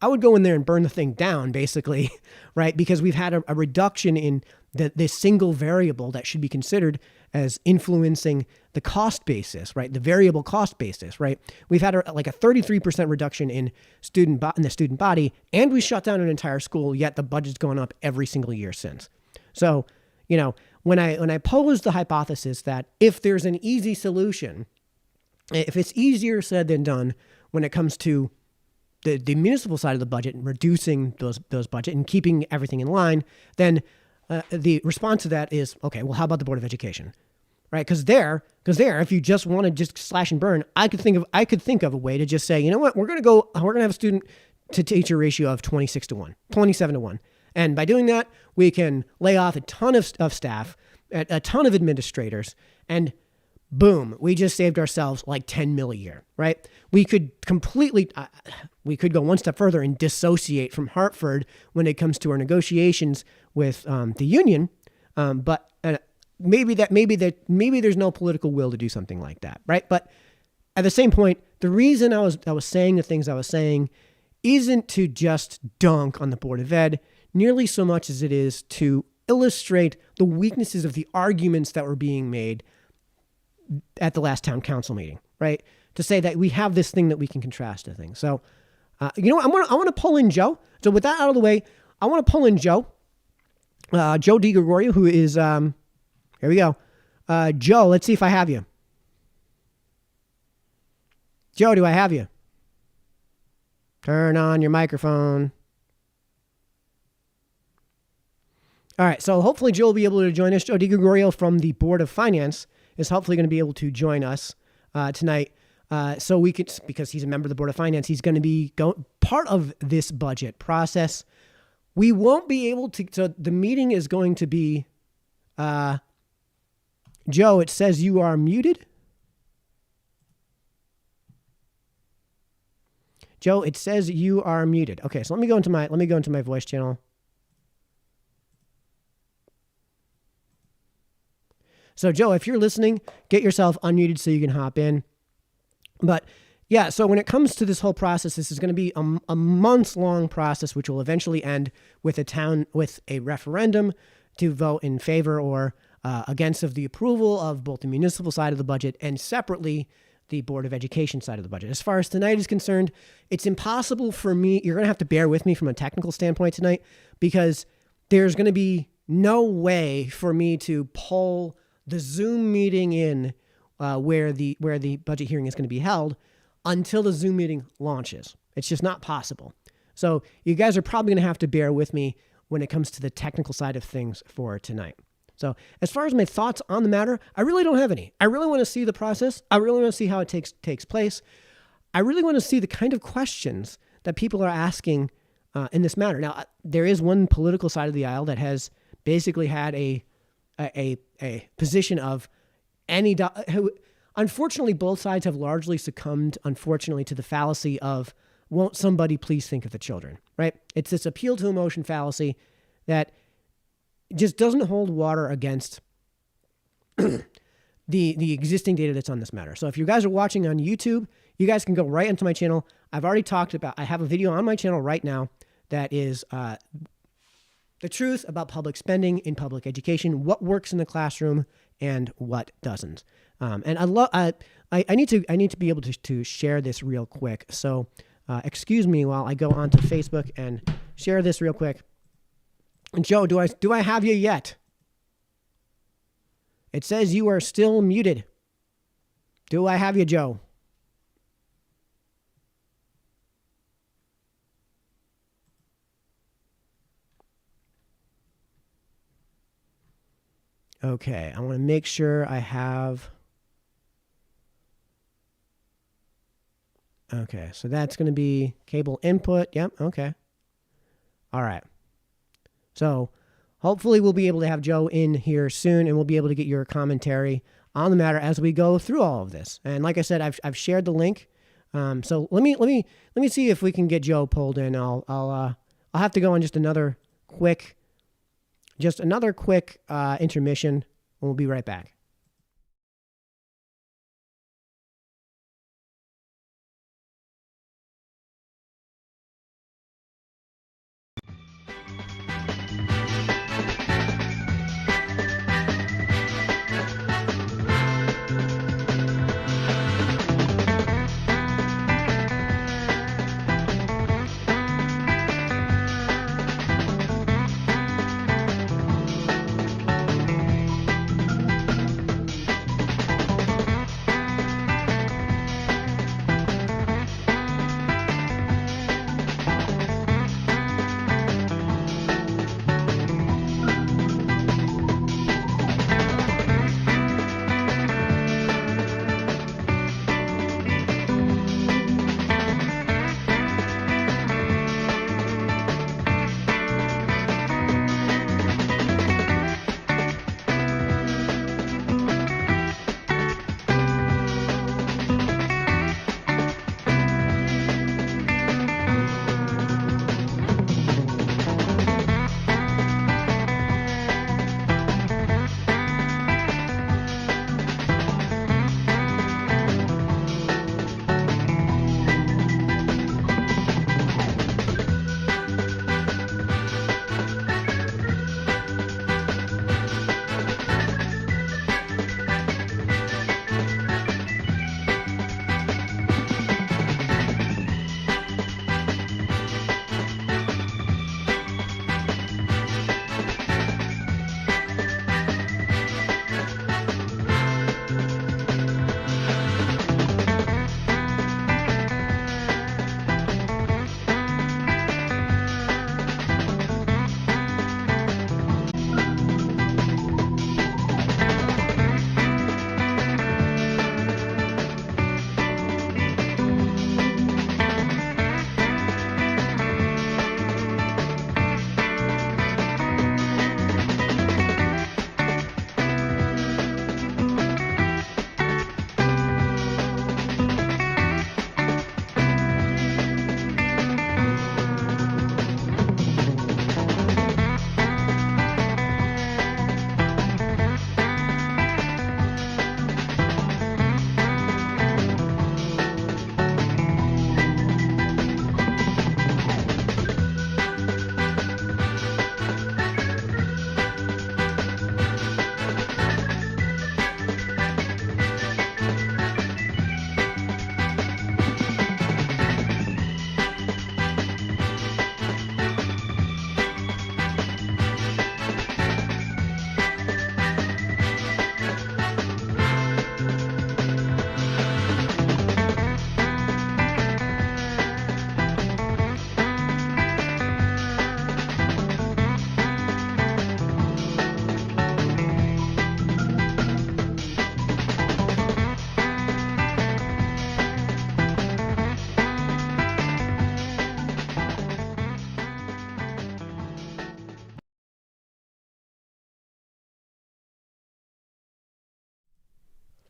A: I would go in there and burn the thing down, basically, right? Because we've had a reduction in this single variable that should be considered as influencing the cost basis, right? The variable cost basis, right? We've had a 33% reduction in the student body, and we shut down an entire school, yet the budget's gone up every single year since. So, when I posed the hypothesis that if there's an easy solution, if it's easier said than done when it comes to the municipal side of the budget and reducing those budget and keeping everything in line, then the response to that is, okay, well, how about the Board of Education, right? Because there, if you just want to just slash and burn, I could think of a way to just say, you know what, we're going to have a student to teacher ratio of 26-1, 27-1. And by doing that, we can lay off a ton of staff, a ton of administrators, and boom, we just saved ourselves like $10 million a year, right? We could go one step further and dissociate from Hartford when it comes to our negotiations with the union, but maybe there's no political will to do something like that, right? But at the same point, the reason I was saying the things I was saying isn't to just dunk on the Board of Ed nearly so much as it is to illustrate the weaknesses of the arguments that were being made at the last town council meeting, right? To say that we have this thing that we can contrast to things. So, I want to pull in Joe. So with that out of the way, I want to pull in Joe DiGregorio, who is, here we go. Joe, let's see if I have you. Joe, do I have you? Turn on your microphone. All right, so hopefully Joe will be able to join us. Joe DiGregorio from the Board of Finance is hopefully going to be able to join us tonight. So we could, because he's a member of the Board of Finance, he's going to be part of this budget process. We won't be able to, so the meeting is going to be, Joe, it says you are muted. Joe, it says you are muted. Okay, so let me go into my voice channel. So Joe, if you're listening, get yourself unmuted so you can hop in. But yeah, so when it comes to this whole process, this is going to be a months-long process, which will eventually end with a referendum to vote in favor or against of the approval of both the municipal side of the budget and separately the Board of Education side of the budget. As far as tonight is concerned, it's impossible for me. You're going to have to bear with me from a technical standpoint tonight, because there's going to be no way for me to pull the Zoom meeting in where the budget hearing is going to be held until the Zoom meeting launches. It's just not possible. So you guys are probably going to have to bear with me when it comes to the technical side of things for tonight. So as far as my thoughts on the matter, I really don't have any. I really want to see the process. I really want to see how it takes place. I really want to see the kind of questions that people are asking in this matter. Now, there is one political side of the aisle that has basically had a position of unfortunately, both sides have largely succumbed, unfortunately, to the fallacy of, won't somebody please think of the children, right? It's this appeal to emotion fallacy that just doesn't hold water against the existing data that's on this matter. So if you guys are watching on YouTube, you guys can go right into my channel. I've already talked about, I have a video on my channel right now that is the truth about public spending in public education, what works in the classroom and what doesn't. And I need to be able to share this real quick. So excuse me while I go onto Facebook and share this real quick. And Joe, do I have you yet? It says you are still muted. Do I have you, Joe? Okay, I want to make sure I have... Okay, so that's going to be cable input. Yep, okay. All right. So hopefully we'll be able to have Joe in here soon, and we'll be able to get your commentary on the matter as we go through all of this. And like I said, I've shared the link. So let me see if we can get Joe pulled in. I'll have to go on just another quick intermission, and we'll be right back.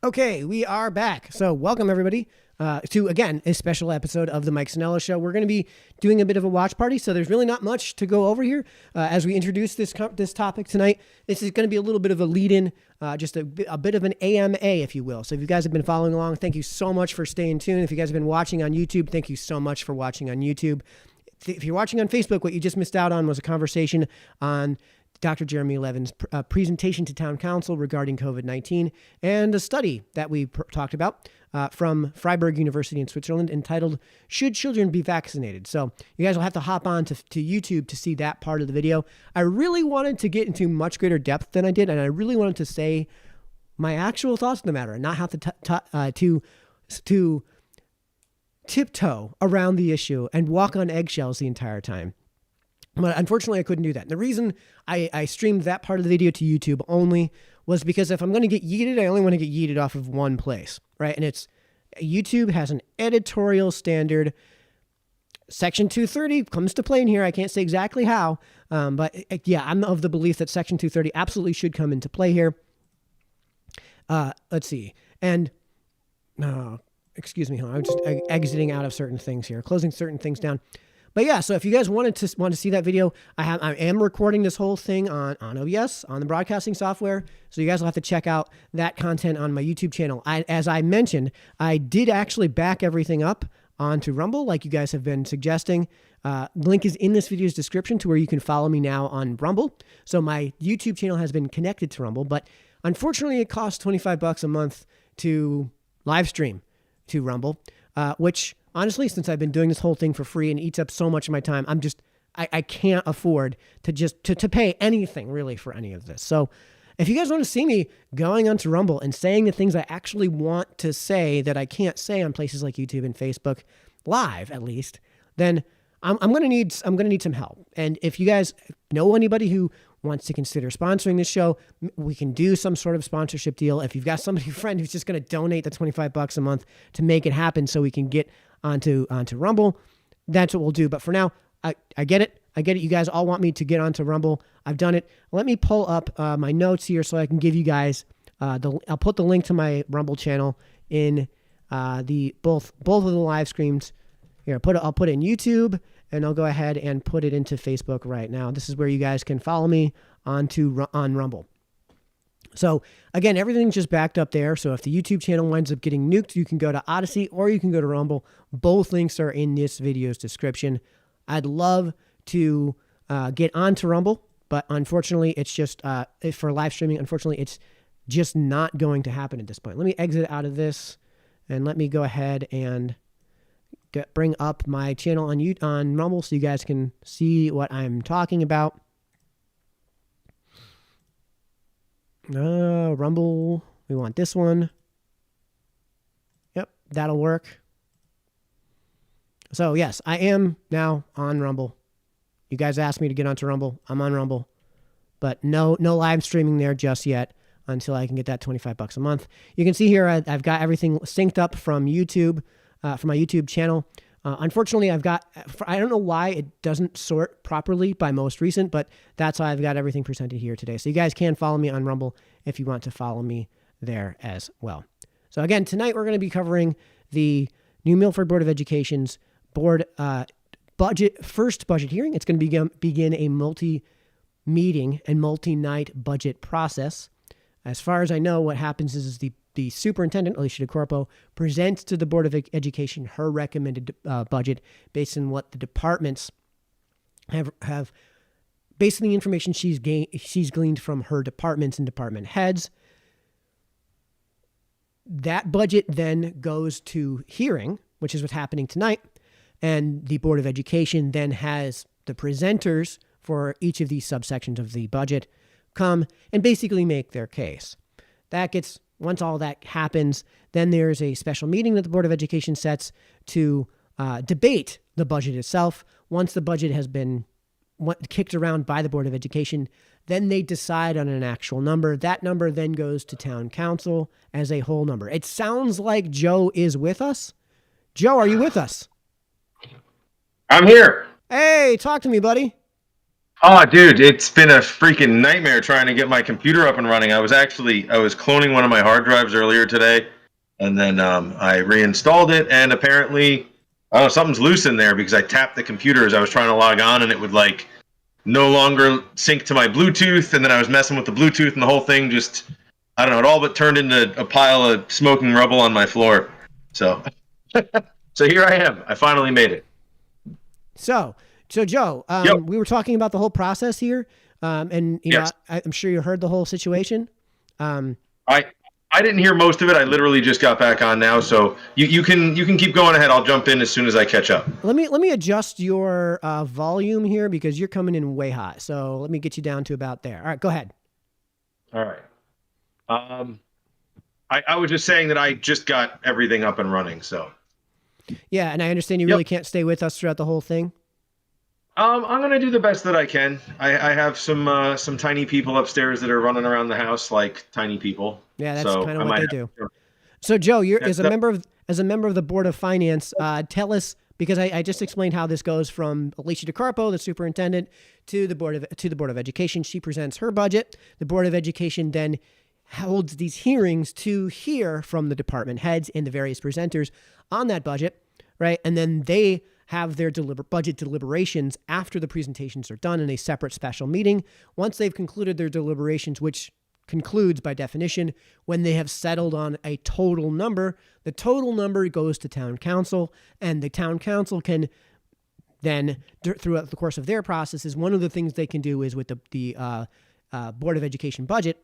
A: Okay, we are back. So welcome everybody. to, again, a special episode of the Mike Sennello Show. We're going to be doing a bit of a watch party, so there's really not much to go over here as we introduce this topic tonight. This is going to be a little bit of a lead-in, just a bit of an AMA, if you will. So if you guys have been following along, thank you so much for staying tuned. If you guys have been watching on YouTube, thank you so much for watching on YouTube. If you're watching on Facebook, what you just missed out on was a conversation on Dr. Jeremy Levin's presentation to Town Council regarding COVID-19 and a study that we talked about from Fribourg University in Switzerland entitled, Should Children Be Vaccinated? So you guys will have to hop on to YouTube to see that part of the video. I really wanted to get into much greater depth than I did, and I really wanted to say my actual thoughts on the matter and not have to tiptoe around the issue and walk on eggshells the entire time. But unfortunately, I couldn't do that. And the reason I streamed that part of the video to YouTube only was because if I'm going to get yeeted, I only want to get yeeted off of one place, right? And it's YouTube has an editorial standard. Section 230 comes to play in here. I can't say exactly how, but yeah, I'm of the belief that Section 230 absolutely should come into play here. Let's see. And excuse me, I'm just exiting out of certain things here, closing certain things down. But yeah, so if you guys want to see that video, I am recording this whole thing on OBS, on the broadcasting software. So you guys will have to check out that content on my YouTube channel. As I mentioned, I did actually back everything up onto Rumble, like you guys have been suggesting. Link is in this video's description to where you can follow me now on Rumble. So my YouTube channel has been connected to Rumble, but unfortunately it costs $25 a month to live stream to Rumble, which honestly, since I've been doing this whole thing for free and eats up so much of my time, I can't afford to pay anything really for any of this. So if you guys want to see me going onto Rumble and saying the things I actually want to say that I can't say on places like YouTube and Facebook live, at least, then I'm going to need some help. And if you guys know anybody who wants to consider sponsoring this show, we can do some sort of sponsorship deal. If you've got somebody, friend who's just going to donate the $25 a month to make it happen so we can get onto Rumble, that's what we'll do. But for now, I get it. I get it. You guys all want me to get onto Rumble. I've done it. Let me pull up my notes here so I can give you guys I'll put the link to my Rumble channel in both of the live streams. Here, I'll put it in YouTube, and I'll go ahead and put it into Facebook right now. This is where you guys can follow me on Rumble. So again, everything's just backed up there. So if the YouTube channel winds up getting nuked, you can go to Odyssey or you can go to Rumble. Both links are in this video's description. I'd love to get onto Rumble, but unfortunately, it's just for live streaming. Unfortunately, it's just not going to happen at this point. Let me exit out of this, and let me go ahead and bring up my channel on Rumble so you guys can see what I'm talking about. Rumble, we want this one. Yep, that'll work. So yes, I am now on Rumble. You guys asked me to get onto Rumble. I'm on Rumble, but no live streaming there just yet until I can get that $25 a month. You can see here I've got everything synced up from YouTube, from my YouTube channel. Unfortunately, I don't know why it doesn't sort properly by most recent, but that's how I've got everything presented here today. So you guys can follow me on Rumble if you want to follow me there as well. So again, tonight we're going to be covering the New Milford Board of Education's first budget hearing. It's going to begin a multi-meeting and multi-night budget process. As far as I know, what happens is the superintendent, Alicia DeCorpo, presents to the Board of Education her recommended budget based on what the departments have based on the information she's gleaned from her departments and department heads. That budget then goes to hearing, which is what's happening tonight, and the Board of Education then has the presenters for each of these subsections of the budget come and basically make their case. Once all that happens, then there's a special meeting that the Board of Education sets to debate the budget itself. Once the budget has been kicked around by the Board of Education, then they decide on an actual number. That number then goes to Town Council as a whole number. It sounds like Joe is with us. Joe, are you with us?
C: I'm here.
A: Hey, talk to me, buddy.
C: Oh, dude, it's been a freaking nightmare trying to get my computer up and running. I was cloning one of my hard drives earlier today, and then I reinstalled it, and apparently, I don't know, something's loose in there because I tapped the computer as I was trying to log on, and it would like no longer sync to my Bluetooth, and then I was messing with the Bluetooth, and the whole thing just, I don't know, it all but turned into a pile of smoking rubble on my floor. So, so here I am. I finally made it.
A: So Joe,
C: Yep.
A: we were talking about the whole process here, and you
C: Yes.
A: know, I'm sure you heard the whole situation.
C: I didn't hear most of it. I literally just got back on now, so you can keep going ahead. I'll jump in as soon as I catch up.
A: Let me adjust your volume here because you're coming in way high. So let me get you down to about there. All right, go ahead.
C: All right. I was just saying that I just got everything up and running. So
A: Yeah, and I understand you really can't stay with us throughout the whole thing.
C: I'm gonna do the best that I can. I have some tiny people upstairs that are running around the house like tiny people.
A: Yeah, that's
C: So
A: kind
C: I
A: of what
C: might
A: they
C: have
A: do.
C: to-
A: So Joe, you're
C: Yeah,
A: as a
C: that-
A: member of the Board of Finance, tell us, because I just explained how this goes from Alicia DeCarpo, the superintendent, to the Board of Education. She presents her budget. The Board of Education then holds these hearings to hear from the department heads and the various presenters on that budget, right? And then they have their budget deliberations after the presentations are done in a separate special meeting. Once they've concluded their deliberations, which concludes by definition when they have settled on a total number, the total number goes to town council, and the town council can then, throughout the course of their processes, one of the things they can do is with the Board of Education budget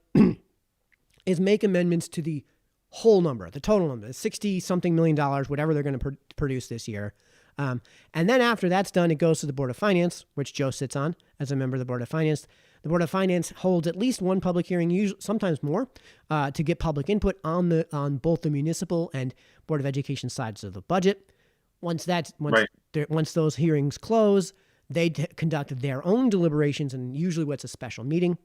A: is make amendments to the whole number, the total number, $60-something million, whatever they're going to produce this year. And then after that's done, it goes to the Board of Finance, which Joe sits on as a member of the Board of Finance. The Board of Finance holds at least one public hearing, usually, sometimes more, to get public input on both the municipal and Board of Education sides of the budget. Once those hearings close, they conduct their own deliberations, and usually what's a special meeting.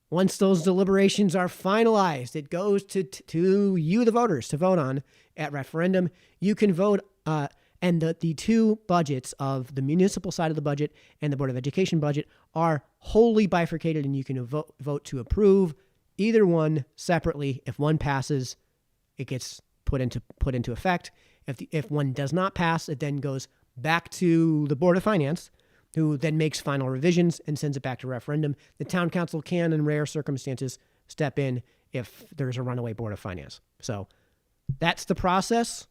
A: Once those deliberations are finalized, it goes to you, the voters, to vote on at referendum. You can vote, and the two budgets of the municipal side of the budget and the Board of Education budget are wholly bifurcated, and you can vote to approve either one separately. If one passes, it gets put into effect. If one does not pass, it then goes back to the Board of Finance, who then makes final revisions and sends it back to referendum. The town council can, in rare circumstances, step in if there's a runaway Board of Finance. So that's the process.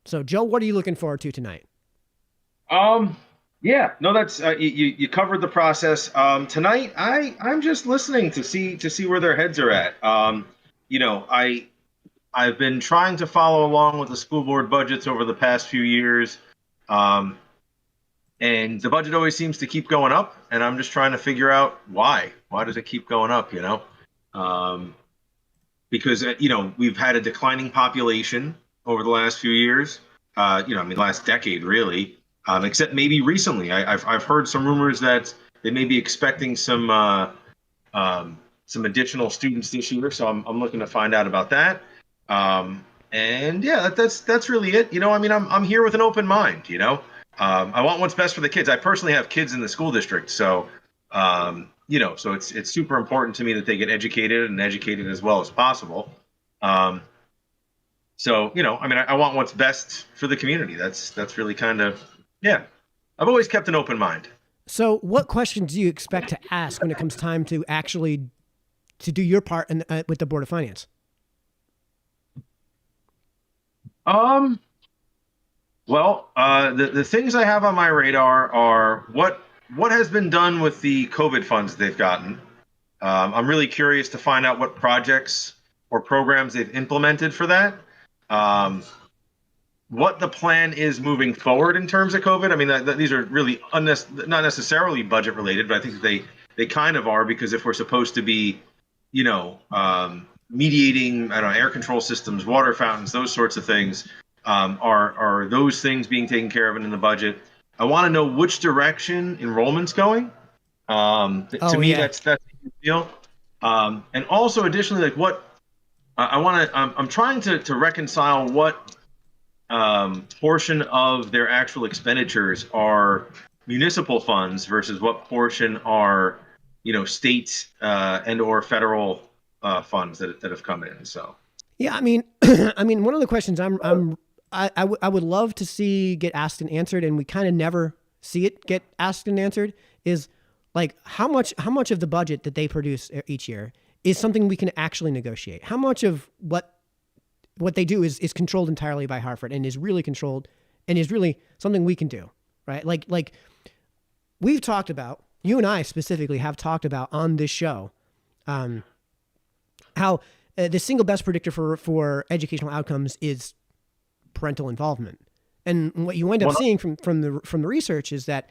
A: So, Joe, what are you looking forward to tonight?
C: Yeah, no, that's you covered the process. Tonight, I'm just listening to see where their heads are at. I've been trying to follow along with the school board budgets over the past few years. And the budget always seems to keep going up, and I'm just trying to figure out why. Why does it keep going up, Because, we've had a declining population over the last few years, last decade, really, except maybe recently. I've heard some rumors that they may be expecting some additional students this year, so I'm looking to find out about that. And yeah, that's really it. I'm here with an open mind, I want what's best for the kids. I personally have kids in the school district, so so it's super important to me that they get educated as well as possible. I want what's best for the community. That's really kind of, yeah. I've always kept an open mind.
A: So, what questions do you expect to ask when it comes time to actually do your part with the Board of Finance?
C: Well, the things I have on my radar are what has been done with the COVID funds they've gotten. I'm really curious to find out what projects or programs they've implemented for that. What the plan is moving forward in terms of COVID. I mean, these are really not necessarily budget related, but I think that they kind of are, because if we're supposed to be, mediating, air control systems, water fountains, those sorts of things, are those things being taken care of in the budget? I want to know which direction enrollment's going. To me, that's a huge deal. And also, additionally, like what I'm trying to reconcile what portion of their actual expenditures are municipal funds versus what portion are, state and or federal funds that have come in. So
A: Yeah, I mean, I mean, one of the questions I would love to see get asked and answered, and we kind of never see it get asked and answered, is like how much of the budget that they produce each year is something we can actually negotiate? How much of what they do is controlled entirely by Hartford and is really controlled and is really something we can do, right? Like we've talked about, you and I specifically have talked about on this show, how the single best predictor for educational outcomes is parental involvement. And what you end up seeing from the research is that,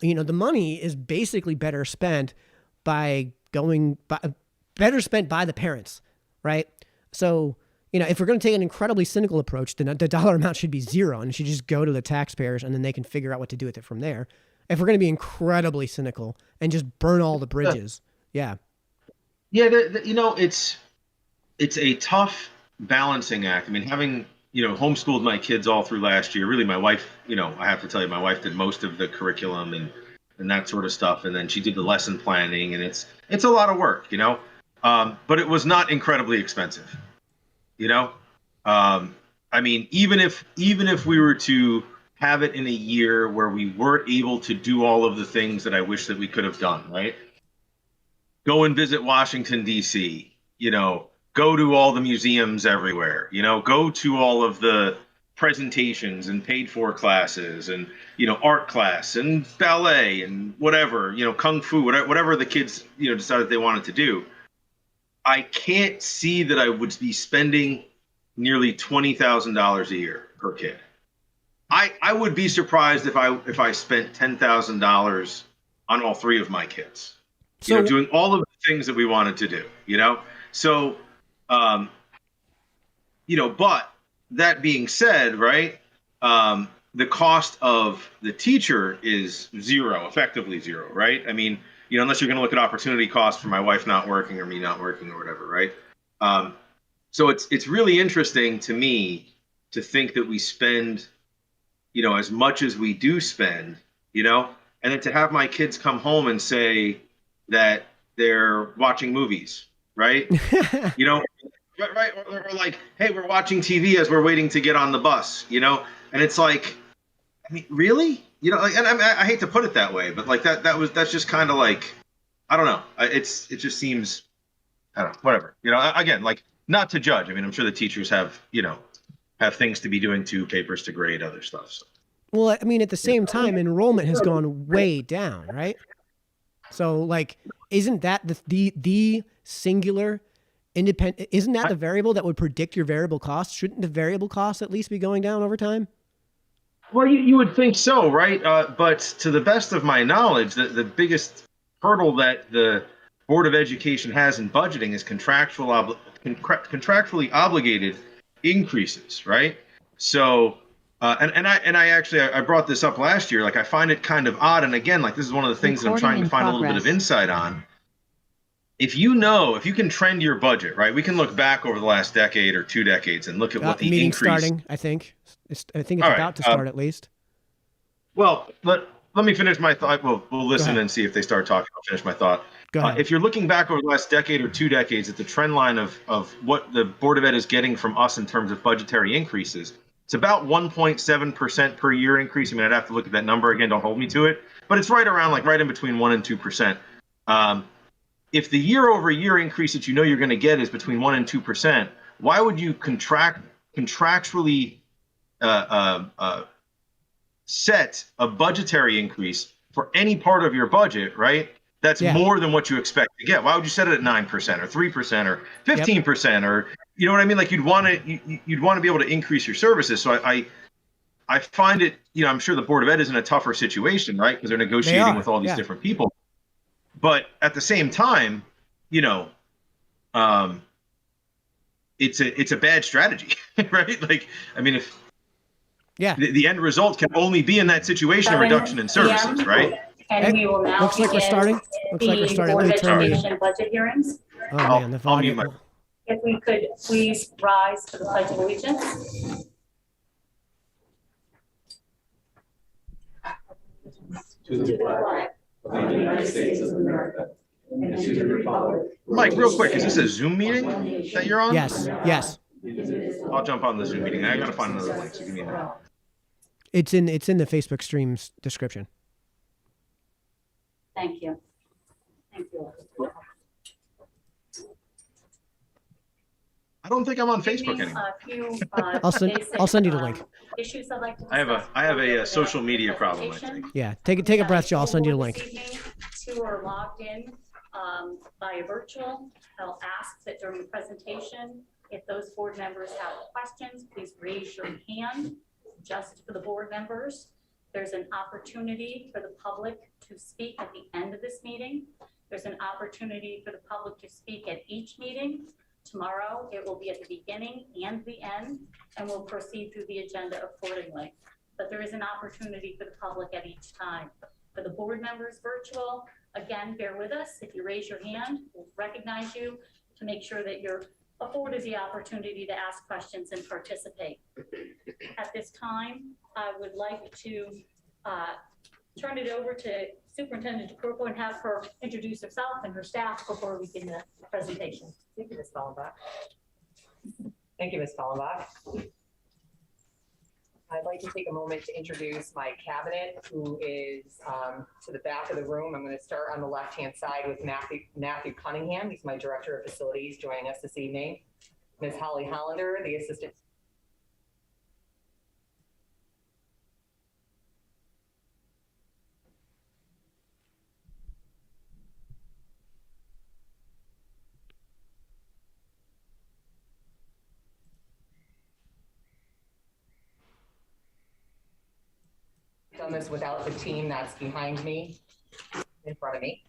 A: the money is basically better spent by the parents, right? So, if we're going to take an incredibly cynical approach, then the dollar amount should be zero and it should just go to the taxpayers and then they can figure out what to do with it from there. If we're going to be incredibly cynical and just burn all the bridges. Yeah.
C: Yeah. It's a tough balancing act. I mean, having, homeschooled my kids all through last year, really my wife, I have to tell you, my wife did most of the curriculum and that sort of stuff. And then she did the lesson planning, and it's a lot of work, but it was not incredibly expensive, I mean, even if we were to have it in a year where we weren't able to do all of the things that I wish that we could have done, right? Go and visit Washington, D.C., go to all the museums everywhere, go to all of the presentations and paid for classes and, art class and ballet and whatever, kung fu, whatever the kids, decided they wanted to do. I can't see that I would be spending nearly $20,000 a year per kid. I would be surprised if I spent $10,000 on all three of my kids, doing all of the things that we wanted to do, So, but that being said, right, the cost of the teacher is zero, effectively zero, right? I mean, unless you're going to look at opportunity cost for my wife not working or me not working or whatever, right? So it's really interesting to me to think that we spend, as much as we do spend, and then to have my kids come home and say that they're watching movies, right? Right, or like, hey, we're watching TV as we're waiting to get on the bus, and it's like, I mean, really, and I hate to put it that way, but like that's just kind of like, I don't know, it just seems, I don't know, whatever, again, like, not to judge. I mean, I'm sure the teachers have things to be doing too, papers to grade, other stuff. So.
A: Well, I mean, at the same time, enrollment has gone way down, right? So, like, isn't that the singular independent? Isn't that the variable that would predict your variable costs? Shouldn't the variable costs at least be going down over time?
C: Well, you would think so, right? But to the best of my knowledge, the biggest hurdle that the Board of Education has in budgeting is contractually obligated increases, right? So, and I actually brought this up last year. Like, I find it kind of odd, and again, like, this is one of the things that I'm trying to find a little bit of insight on. If you can trend your budget, right? We can look back over the last decade or 2 decades and look at what the
A: meeting
C: increase.
A: Starting, I think it's about to start at least.
C: Well, let me finish my thought. We'll listen and see if they start talking. I'll finish my thought.
A: Go ahead.
C: If you're looking back over the last decade or 2 decades at the trend line of what the Board of Ed is getting from us in terms of budgetary increases, it's about 1.7% per year increase. I mean, I'd have to look at that number again. Don't hold me to it, but it's right around, like, right in between 1% and 2%. If the year-over-year increase that you're going to get is between 1% and 2%, why would you contractually set a budgetary increase for any part of your budget, right? That's more than what you expect to get. Why would you set it at 9% or 3% or 15% or, you know what I mean? Like, you'd want to be able to increase your services. So I find it, I'm sure the Board of Ed is in a tougher situation, right? Because they're negotiating with all these different people. But at the same time, it's a bad strategy, right? Like, I mean, if the end result can only be in that situation a reduction in services, right?
D: And we will now
A: looks like we're starting.
D: the Board of Education budget hearings.
A: Oh man, the volume.
D: If we could please rise to the Pledge of Allegiance.
E: To the flag of the United States of America and to the republic.
C: Mike, real quick, is this a Zoom meeting that you're on?
A: Yes.
C: I'll jump on the Zoom meeting. I gotta find another link, so give me a minute.
A: It's in the Facebook stream's description.
D: Thank you. Thank you.
C: I don't think I'm on Facebook anymore.
D: A few,
A: I'll send you the link.
D: Issues I'd like to
C: I have a social media problem, I think.
A: Yeah, take a breath, Joe. I'll send you the link.
D: This evening, who are logged in via virtual, I'll ask that during the presentation, if those board members have questions, please raise your hand. Just for the board members, there's an opportunity for the public to speak at the end of this meeting. There's an opportunity for the public to speak at each meeting. Tomorrow, it will be at the beginning and the end, and we'll proceed through the agenda accordingly. But there is an opportunity for the public at each time. For the board members virtual, again, bear with us. If you raise your hand, we'll recognize you to make sure that you're afforded the opportunity to ask questions and participate. At this time, I would like to turn it over to Superintendent DeCorpo and have her introduce herself and her staff before we begin the presentation.
F: Thank you, Ms. Fallenbach. Thank you, Ms. Fallenbach. I'd like to take a moment to introduce my cabinet, who is to the back of the room. I'm going to start on the left-hand side with Matthew Cunningham. He's my Director of Facilities joining us this evening. Ms. Holly Hollander, the Assistant. Done this without the team that's behind me, in front of me.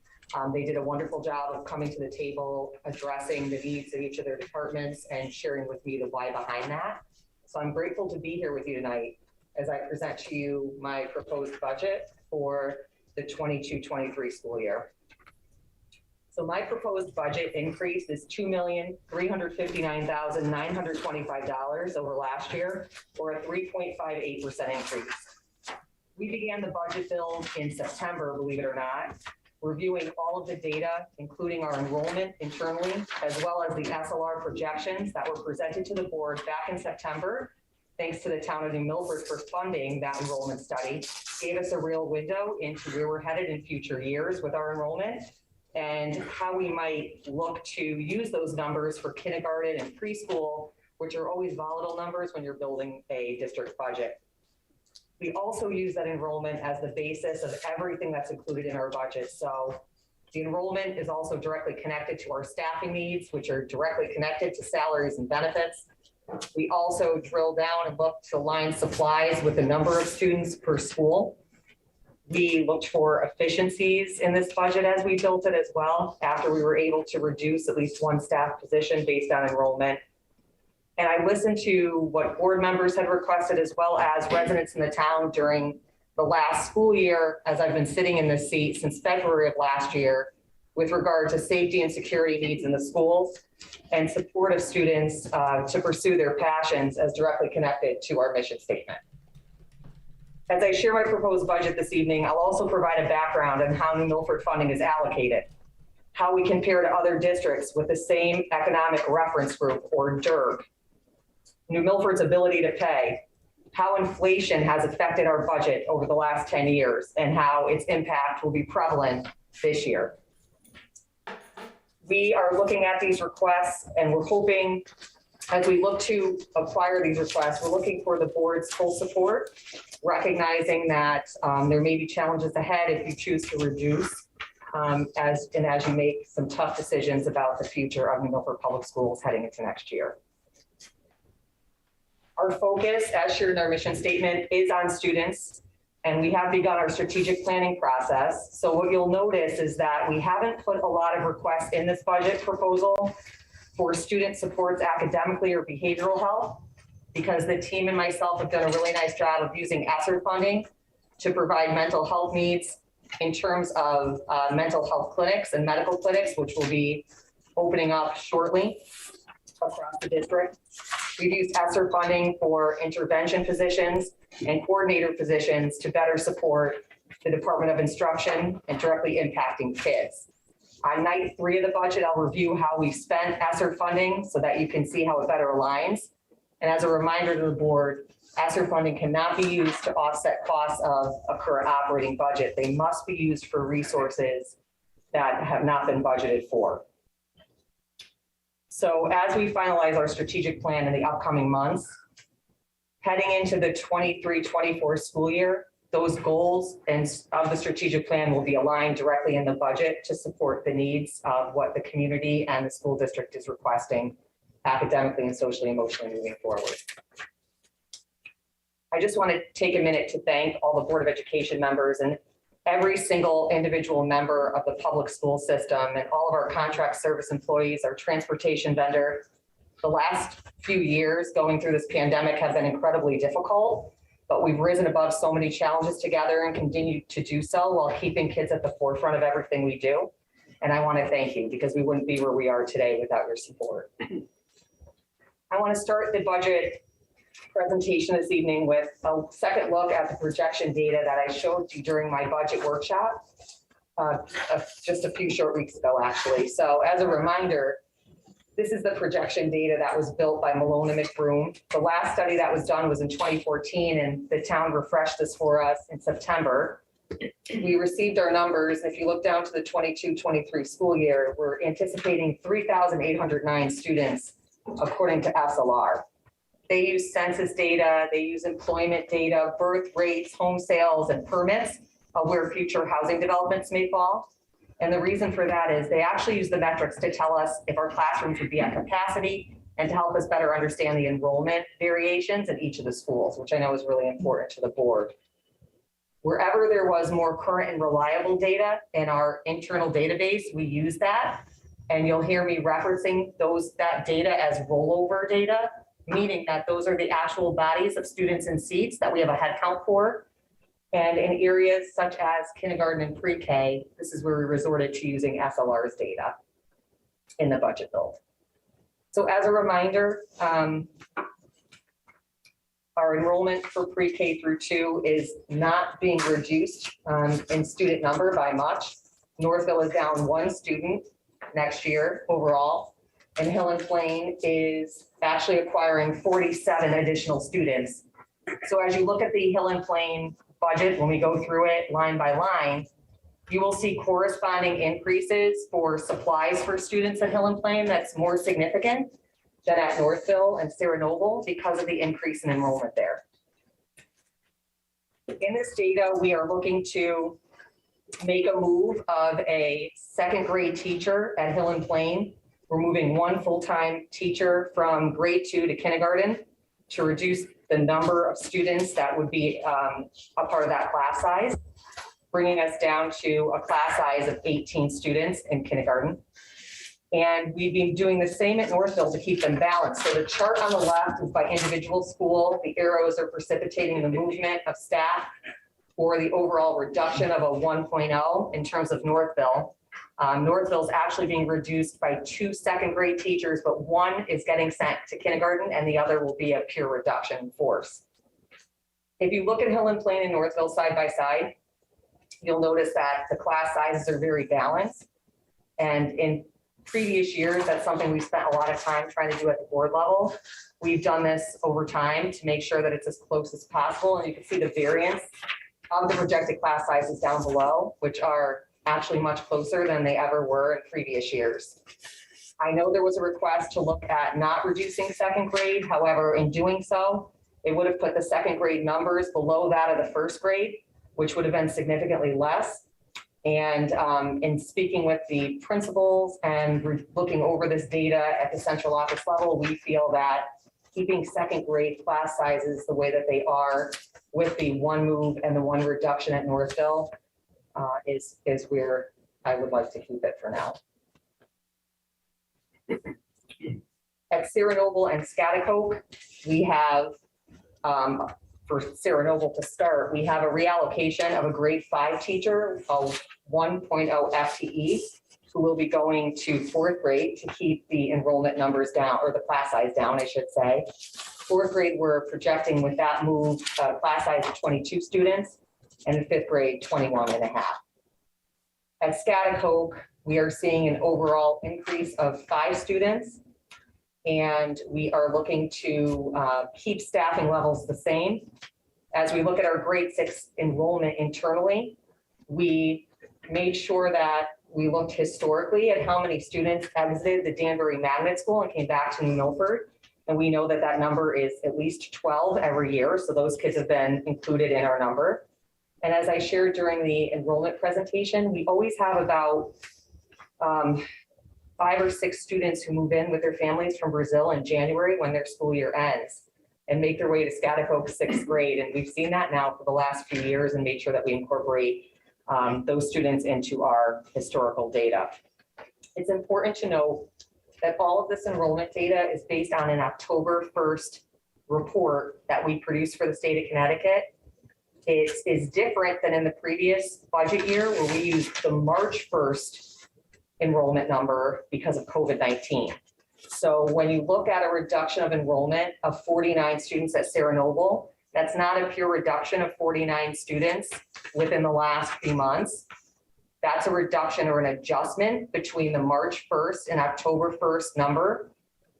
F: They did a wonderful job of coming to the table, addressing the needs of each of their departments and sharing with me the why behind that. So I'm grateful to be here with you tonight as I present to you my proposed budget for the 22-23 school year. So my proposed budget increase is $2,359,925 over last year, or a 3.58% increase. We began the budget build in September, believe it or not, reviewing all of the data, including our enrollment internally, as well as the SLR projections that were presented to the board back in September. Thanks to the town of New Milford for funding that enrollment study, gave us a real window into where we're headed in future years with our enrollment and how we might look to use those numbers for kindergarten and preschool, which are always volatile numbers when you're building a district budget. We also use that enrollment as the basis of everything that's included in our budget. So the enrollment is also directly connected to our staffing needs, which are directly connected to salaries and benefits. We also drill down and look to align supplies with the number of students per school. We looked for efficiencies in this budget as we built it as well, after we were able to reduce at least one staff position based on enrollment. And I listened to what board members had requested, as well as residents in the town during the last school year, as I've been sitting in this seat since February of last year, with regard to safety and security needs in the schools and support of students to pursue their passions as directly connected to our mission statement. As I share my proposed budget this evening, I'll also provide a background on how New Milford funding is allocated, how we compare to other districts with the same economic reference group, or DERG, New Milford's ability to pay, how inflation has affected our budget over the last 10 years, and how its impact will be prevalent this year. We are looking at these requests, and we're hoping, as we look to acquire these requests, we're looking for the board's full support, recognizing that there may be challenges ahead if you choose to reduce, as you make some tough decisions about the future of New Milford Public Schools heading into next year. Our focus, as shared in our mission statement, is on students, and we have begun our strategic planning process. So what you'll notice is that we haven't put a lot of requests in this budget proposal for student supports academically or behavioral health, because the team and myself have done a really nice job of using ESSER funding to provide mental health needs in terms of mental health clinics and medical clinics, which will be opening up shortly across the district. We've used ESSER funding for intervention positions and coordinator positions to better support the Department of Instruction and directly impacting kids. On night 3 of the budget, I'll review how we spent ESSER funding so that you can see how it better aligns. And as a reminder to the board, ESSER funding cannot be used to offset costs of a current operating budget. They must be used for resources that have not been budgeted for. So as we finalize our strategic plan in the upcoming months, heading into the 23-24 school year, those goals and of the strategic plan will be aligned directly in the budget to support the needs of what the community and the school district is requesting academically and socially, emotionally moving forward. I just want to take a minute to thank all the Board of Education members and every single individual member of the public school system and all of our contract service employees, our transportation vendor. The last few years going through this pandemic have been incredibly difficult, but we've risen above so many challenges together and continue to do so while keeping kids at the forefront of everything we do. And I want to thank you because we wouldn't be where we are today without your support. I want to start the budget presentation this evening with a second look at the projection data that I showed you during my budget workshop just a few short weeks ago, actually. So as a reminder, this is the projection data that was built by Malone and McBroom. The last study that was done was in 2014, and the town refreshed this for us in September. We received our numbers. If you look down to the 22-23 school year, we're anticipating 3,809 students according to SLR. They use census data, they use employment data, birth rates, home sales, and permits of where future housing developments may fall. And the reason for that is they actually use the metrics to tell us if our classrooms would be at capacity and to help us better understand the enrollment variations in each of the schools, which I know is really important to the board. Wherever there was more current and reliable data in our internal database, we use that. And you'll hear me referencing that data as rollover data, meaning that those are the actual bodies of students and seats that we have a head count for. And in areas such as kindergarten and pre-K, this is where we resorted to using SLR's data in the budget build. So as a reminder, our enrollment for pre-K through 2 is not being reduced in student number by much. Northville is down 1 student next year overall, and Hill and Plain is actually acquiring 47 additional students. So as you look at the Hill and Plain budget, when we go through it line by line, you will see corresponding increases for supplies for students at Hill and Plain that's more significant than at Northville and Sarah Noble because of the increase in enrollment there. In this data, we are looking to make a move of a 2nd grade teacher at Hill and Plain. We're moving 1 full-time teacher from grade 2 to kindergarten to reduce the number of students that would be a part of that class size, bringing us down to a class size of 18 students in kindergarten. And we've been doing the same at Northville to keep them balanced. So the chart on the left is by individual school. The arrows are precipitating the movement of staff or the overall reduction of a 1.0 in terms of Northville. Northville is actually being reduced by 2 2nd grade teachers, but 1 is getting sent to kindergarten and the other will be a pure reduction in force. If you look at Hill and Plain and Northville side by side, you'll notice that the class sizes are very balanced. And in previous years, that's something we spent a lot of time trying to do at the board level. We've done this over time to make sure that it's as close as possible. And you can see the variance of the projected class sizes down below, which are actually much closer than they ever were in previous years. I know there was a request to look at not reducing 2nd grade. However, in doing so, it would have put the 2nd grade numbers below that of the 1st grade, which would have been significantly less. And in speaking with the principals and looking over this data at the central office level, we feel that keeping 2nd grade class sizes the way that they are with the 1 move and the 1 reduction at Northville is where I would like to keep it for now. At Sarah Noble and Schaghticoke, we have, for Sarah Noble to start, we have a reallocation of a grade 5 teacher of 1.0 FTE who will be going to 4th grade to keep the enrollment numbers down, or the class size down, I should say. 4th grade, we're projecting with that move, class size of 22 students, and in 5th grade, 21 and a half. At Schaghticoke, we are seeing an overall increase of 5 students, and we are looking to keep staffing levels the same. As we look at our grade 6 enrollment internally, we made sure that we looked historically at how many students exited the Danbury Magnet School and came back to New Milford. And we know that that number is at least 12 every year. So those kids have been included in our number. And as I shared during the enrollment presentation, we always have about 5 or 6 students who move in with their families from Brazil in January when their school year ends and make their way to Schaghticoke 6th grade. And we've seen that now for the last few years and made sure that we incorporate those students into our historical data. It's important to note that all of this enrollment data is based on an October 1st report that we produced for the state of Connecticut. It is different than in the previous budget year where we used the March 1st enrollment number because of COVID-19. So when you look at a reduction of enrollment of 49 students at Sarah Noble, that's not a pure reduction of 49 students within the last few months. That's a reduction or an adjustment between the March 1st and October 1st number,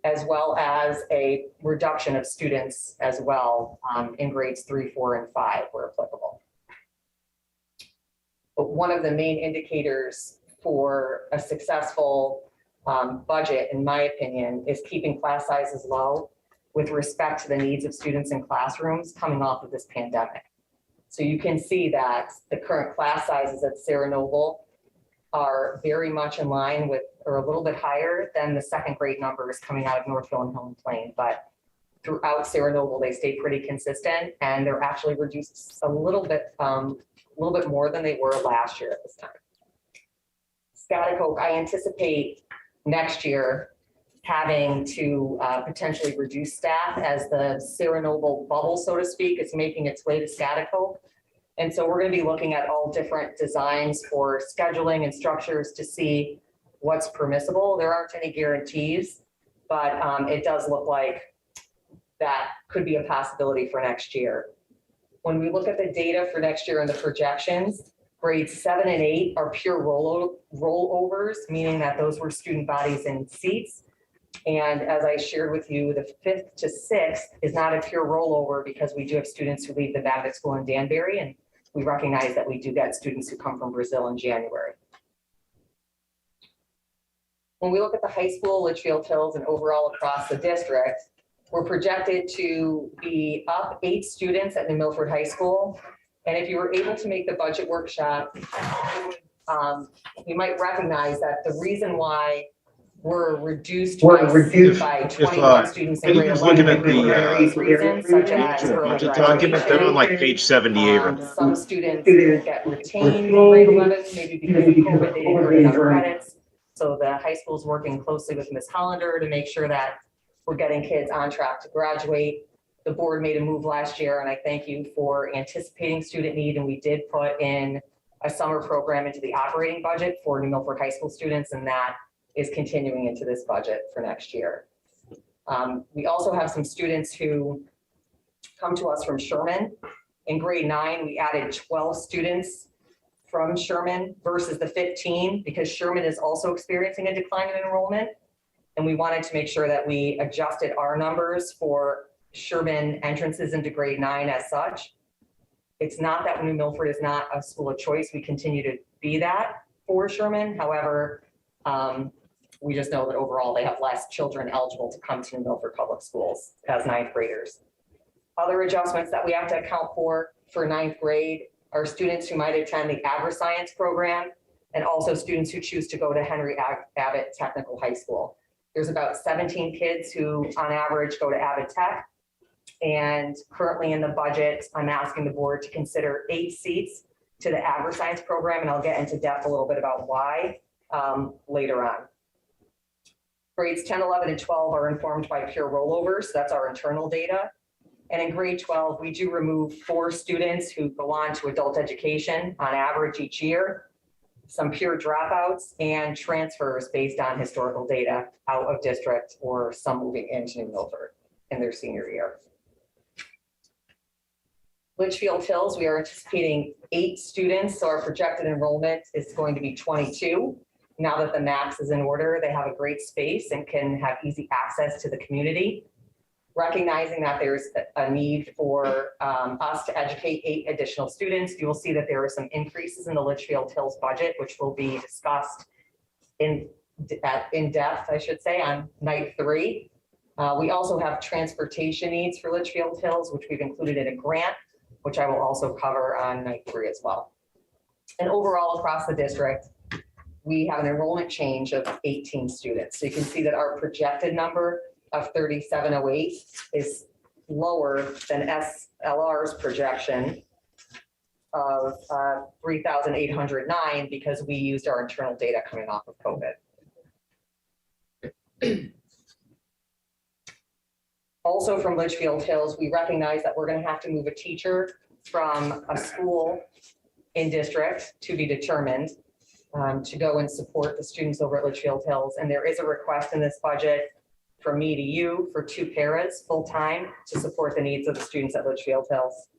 F: as well as a reduction of students as well in grades 3, 4, and 5 where applicable. But one of the main indicators for a successful budget, in my opinion, is keeping class sizes low with respect to the needs of students in classrooms coming off of this pandemic. So you can see that the current class sizes at Sarah Noble are very much in line with, or a little bit higher than the 2nd grade numbers coming out of Northville and Home Plain. But throughout Sarah Noble, they stay pretty consistent, and they're actually reduced a little bit more than they were last year at this time. Schaghticoke, I anticipate next year having to potentially reduce staff as the Sarah Noble bubble, so to speak, is making its way to Schaghticoke. And so we're going to be looking at all different designs for scheduling and structures to see what's permissible. There aren't any guarantees, but it does look like that could be a possibility for next year. When we look at the data for next year and the projections, grades 7 and 8 are pure rollovers, meaning that those were student bodies in seats. And as I shared with you, the 5th to 6th is not a pure rollover because we do have students who leave the Magnet School in Danbury, and we recognize that we do get students who come from Brazil in January. When we look at the high school, Litchfield Hills, and overall across the district, we're projected to be up 8 students at New Milford High School. And if you were able to make the budget workshop, you might recognize that the reason why we're reduced by 21 students in grade 11
C: looking at the
F: various reasons, such as early
C: budget document, they're on like page 78.
F: some students get retained in grade 11, maybe because of COVID, they didn't earn enough credits. So the high school is working closely with Ms. Hollander to make sure that we're getting kids on track to graduate. The board made a move last year, and I thank you for anticipating student need, and we did put in a summer program into the operating budget for New Milford High School students, and that is continuing into this budget for next year. We also have some students who come to us from Sherman. In grade 9, we added 12 students from Sherman versus the 15 because Sherman is also experiencing a decline in enrollment. And we wanted to make sure that we adjusted our numbers for Sherman entrances into grade 9 as such. It's not that New Milford is not a school of choice. We continue to be that for Sherman. However, we just know that overall they have less children eligible to come to New Milford Public Schools as 9th graders. Other adjustments that we have to account for 9th grade are students who might attend the agri-science program and also students who choose to go to Henry Abbott Technical High School. There's about 17 kids who on average go to Abbott Tech. And currently in the budget, I'm asking the board to consider 8 seats to the agri-science program, and I'll get into depth a little bit about why later on. Grades 10, 11, and 12 are informed by pure rollovers. So that's our internal data. And in grade 12, we do remove 4 students who go on to adult education on average each year, some pure dropouts and transfers based on historical data out of district or some moving into New Milford in their senior year. Litchfield Hills, we are anticipating 8 students, so our projected enrollment is going to be 22. Now that the MAX is in order, they have a great space and can have easy access to the community. Recognizing that there's a need for us to educate 8 additional students, you will see that there are some increases in the Litchfield Hills budget, which will be discussed in depth, I should say, on night 3. We also have transportation needs for Litchfield Hills, which we've included in a grant, which I will also cover on night 3 as well. And overall across the district, we have an enrollment change of 18 students. So you can see that our projected number of 3708 is lower than SLR's projection of 3,809 because we used our internal data coming off of COVID. Also from Litchfield Hills, we recognize that we're going to have to move a teacher from a school in district to be determined to go and support the students over at Litchfield Hills. And there is a request in this budget from me to you for 2 paras full-time to support the needs of the students at Litchfield Hills.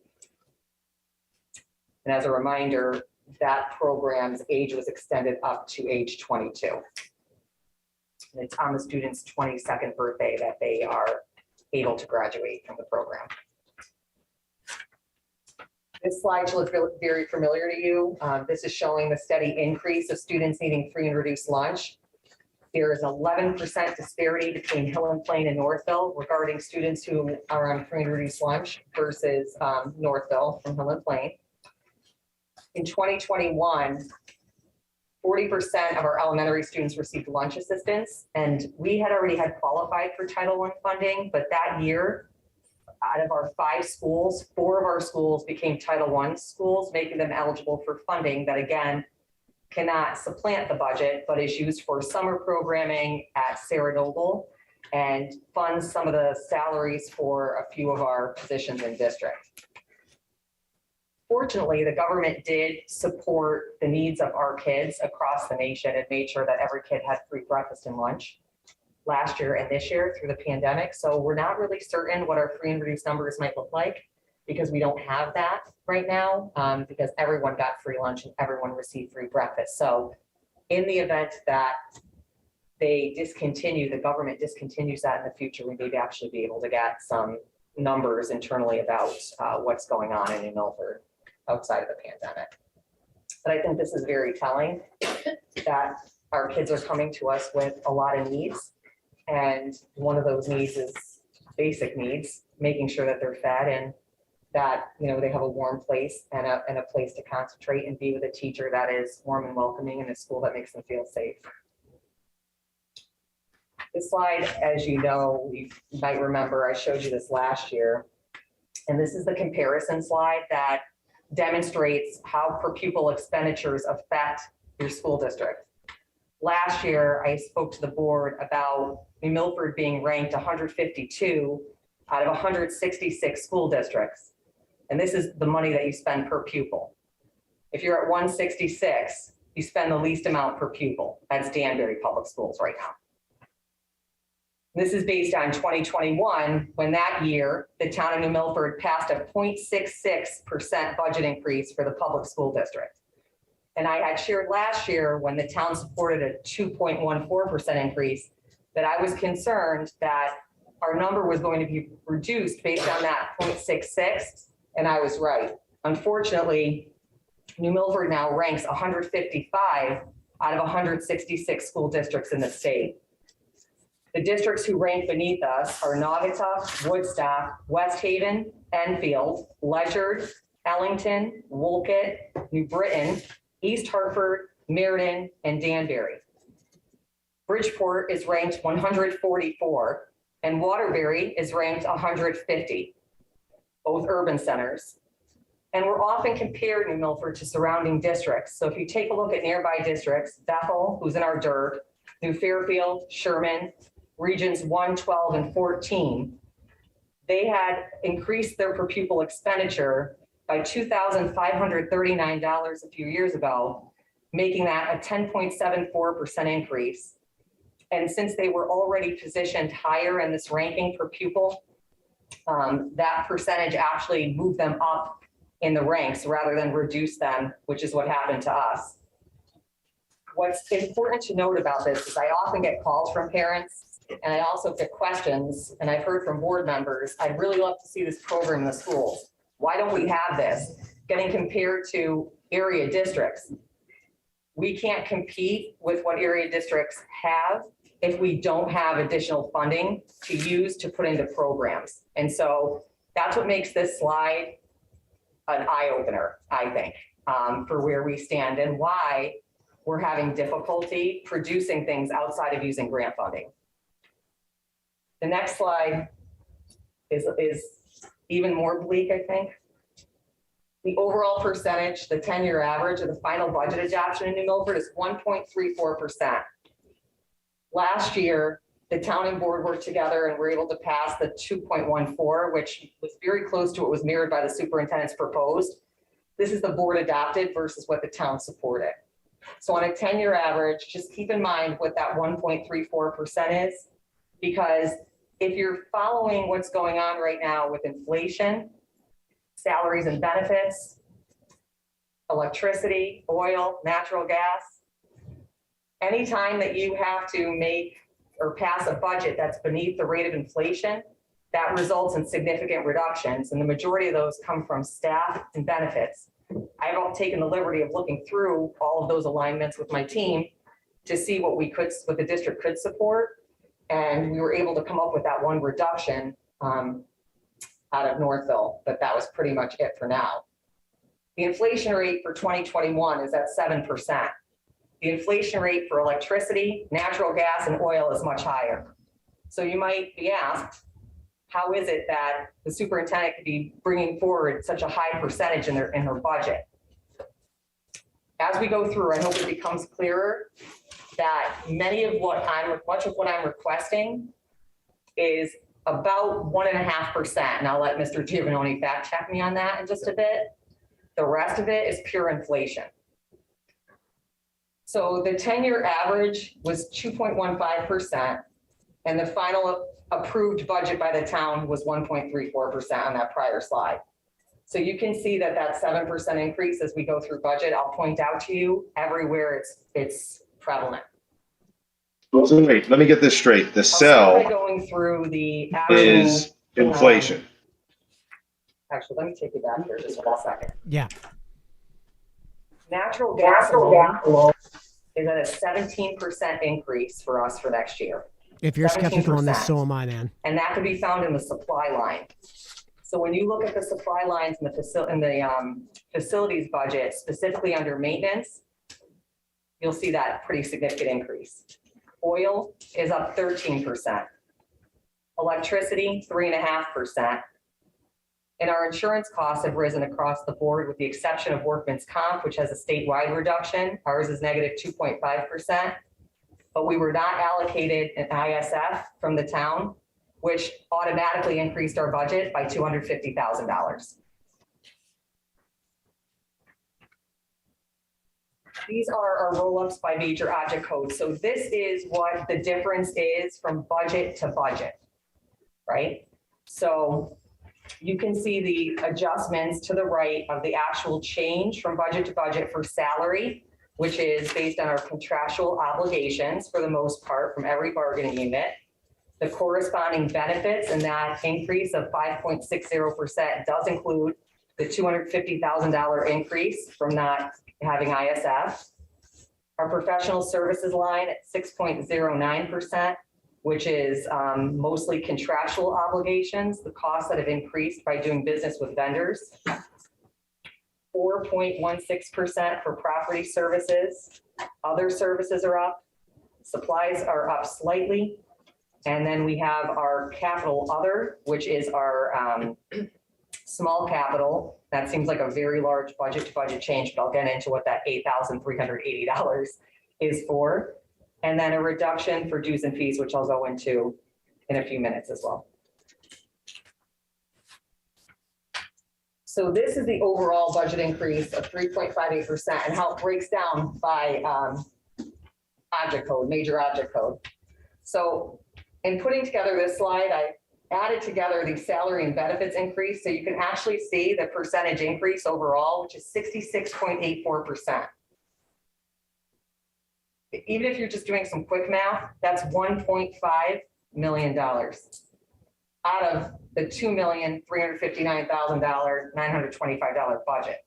F: And as a reminder, that program's age was extended up to age 22. And it's on the student's 22nd birthday that they are able to graduate from the program. This slide should look very familiar to you. This is showing the steady increase of students needing free and reduced lunch. There is 11% disparity between Hill and Plain and Northville regarding students who are on free and reduced lunch versus Northville from Hill and Plain. In 2021, 40% of our elementary students received lunch assistance, and we had already had qualified for Title I funding, but that year, out of our 5 schools, 4 of our schools became Title I schools, making them eligible for funding that, again, cannot supplant the budget, but is used for summer programming at Sarah Noble and funds some of the salaries for a few of our positions in district. Fortunately, the government did support the needs of our kids across the nation and made sure that every kid had free breakfast and lunch last year and this year through the pandemic. So we're not really certain what our free and reduced numbers might look like because we don't have that right now because everyone got free lunch and everyone received free breakfast. So in the event that they discontinue, the government discontinues that in the future, we may actually be able to get some numbers internally about what's going on in New Milford outside of the pandemic. But I think this is very telling that our kids are coming to us with a lot of needs. And one of those needs is basic needs, making sure that they're fed and that, you know, they have a warm place and a place to concentrate and be with a teacher that is warm and welcoming in a school that makes them feel safe. This slide, as you know, you might remember, I showed you this last year. And this is the comparison slide that demonstrates how per pupil expenditures affect your school district. Last year, I spoke to the board about New Milford being ranked 152 out of 166 school districts. And this is the money that you spend per pupil. If you're at 166, you spend the least amount per pupil. That's Danbury Public Schools right now. This is based on 2021, when that year, the town of New Milford passed a 0.66% budget increase for the public school district. And I had shared last year when the town supported a 2.14% increase that I was concerned that our number was going to be reduced based on that 0.66, and I was right. Unfortunately, New Milford now ranks 155 out of 166 school districts in the state. The districts who rank beneath us are Naugatuck, Woodstock, West Haven, Enfield, Ledyard, Ellington, Wolcott, New Britain, East Hartford, Meriden, and Danbury. Bridgeport is ranked 144, and Waterbury is ranked 150, both urban centers. And we're often compared, New Milford, to surrounding districts. So if you take a look at nearby districts, Bethel, who's in our DIRG, New Fairfield, Sherman, regions 1, 12, and 14, they had increased their per pupil expenditure by $2,539 a few years ago, making that a 10.74% increase. And since they were already positioned higher in this ranking per pupil, that percentage actually moved them up in the ranks rather than reduce them, which is what happened to us. What's important to note about this is I often get calls from parents and I also get questions, and I've heard from board members, I'd really love to see this program in the schools. Why don't we have this? Getting compared to area districts. We can't compete with what area districts have if we don't have additional funding to use to put into programs. And so that's what makes this slide an eye opener, I think, for where we stand and why we're having difficulty producing things outside of using grant funding. The next slide is even more bleak, I think. The overall percentage, the 10-year average of the final budget adoption in New Milford is 1.34%. Last year, the town and board worked together and were able to pass the 2.14, which was very close to what was mirrored by the superintendent's proposed. This is the board adopted versus what the town supported. So on a 10-year average, just keep in mind what that 1.34% is, because if you're following what's going on right now with inflation, salaries and benefits, electricity, oil, natural gas, anytime that you have to make or pass a budget that's beneath the rate of inflation, that results in significant reductions. And the majority of those come from staff and benefits. I've taken the liberty of looking through all of those alignments with my team to see what the district could support. And we were able to come up with that one reduction out of Northville, but that was pretty much it for now. The inflation rate for 2021 is at 7%. The inflation rate for electricity, natural gas, and oil is much higher. So you might be asked, how is it that the superintendent could be bringing forward such a high percentage in her budget? As we go through, I hope it becomes clearer that much of what I'm requesting is about 1.5%. And I'll let Mr. Giovanni fact check me on that in just a bit. The rest of it is pure inflation. So the 10-year average was 2.15%, and the final approved budget by the town was 1.34% on that prior slide. So you can see that 7% increase as we go through budget, I'll point out to you everywhere it's prevalent.
C: So wait, let me get this straight. The cell
F: by going through the actual,
C: is inflation.
F: Actually, let me take you back here just 1 second.
A: Yeah.
F: Natural gas alone is at a 17% increase for us for next year.
A: If you're
F: 17%.
A: skeptical on this, so am I, man.
F: And that can be found in the supply line. So when you look at the supply lines in the facilities budget, specifically under maintenance, you'll see that pretty significant increase. Oil is up 13%. Electricity, 3.5%. And our insurance costs have risen across the board with the exception of workman's comp, which has a statewide reduction. Ours is negative 2.5%. But we were not allocated an ISF from the town, which automatically increased our budget by $250,000. These are our roll-ups by major object code. So this is what the difference is from budget to budget, right? So you can see the adjustments to the right of the actual change from budget to budget for salary, which is based on our contractual obligations for the most part from every bargaining unit. The corresponding benefits and that increase of 5.60% does include the $250,000 increase from not having ISF. Our professional services line at 6.09%, which is mostly contractual obligations, the costs that have increased by doing business with vendors. 4.16% for property services. Other services are up. Supplies are up slightly. And then we have our capital other, which is our small capital. That seems like a very large budget to budget change, but I'll get into what that $8,380 is for. And then a reduction for dues and fees, which I'll go into in a few minutes as well. So this is the overall budget increase of 3.58% and how it breaks down by object code, major object code. So in putting together this slide, I added together the salary and benefits increase. So you can actually see the percentage increase overall, which is 66.84%. even if you're just doing some quick math, that's $1.5 million out of the $2,359,000, $925 budget.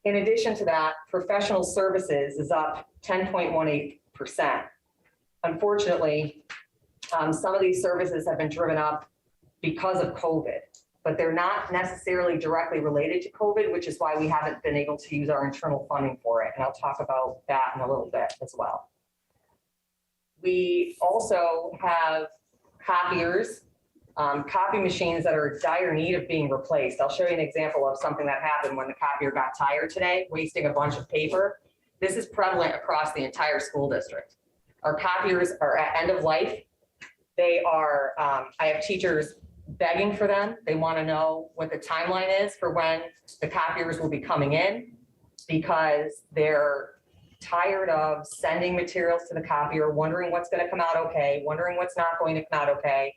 F: In addition to that, professional services is up 10.18%. Unfortunately, some of these services have been driven up because of COVID, but they're not necessarily directly related to COVID, which is why we haven't been able to use our internal funding for it. And I'll talk about that in a little bit as well. We also have copiers, copy machines that are in dire need of being replaced. I'll show you an example of something that happened when the copier got tired today, wasting a bunch of paper. This is prevalent across the entire school district. Our copiers are at end of life. They are, I have teachers begging for them. They want to know what the timeline is for when the copiers will be coming in, because they're tired of sending materials to the copier, wondering what's going to come out okay, wondering what's not going to come out okay.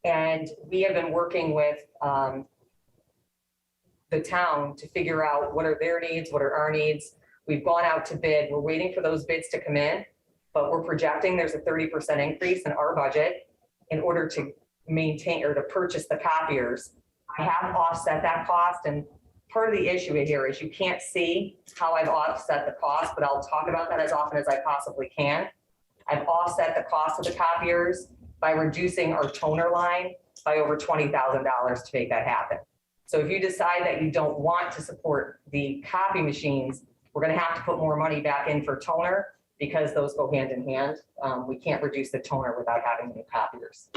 F: And we have been working with the town to figure out what are their needs, what are our needs. We've gone out to bid. We're waiting for those bids to come in, but we're projecting there's a 30% increase in our budget in order to maintain or to purchase the copiers. I have offset that cost, and part of the issue here is you can't see how I've offset the cost, but I'll talk about that as often as I possibly can. I've offset the cost of the copiers by reducing our toner line by over $20,000 to make that happen. So if you decide that you don't want to support the copy machines, we're going to have to put more money back in for toner, because those go hand in hand. We can't reduce the toner without having new copiers.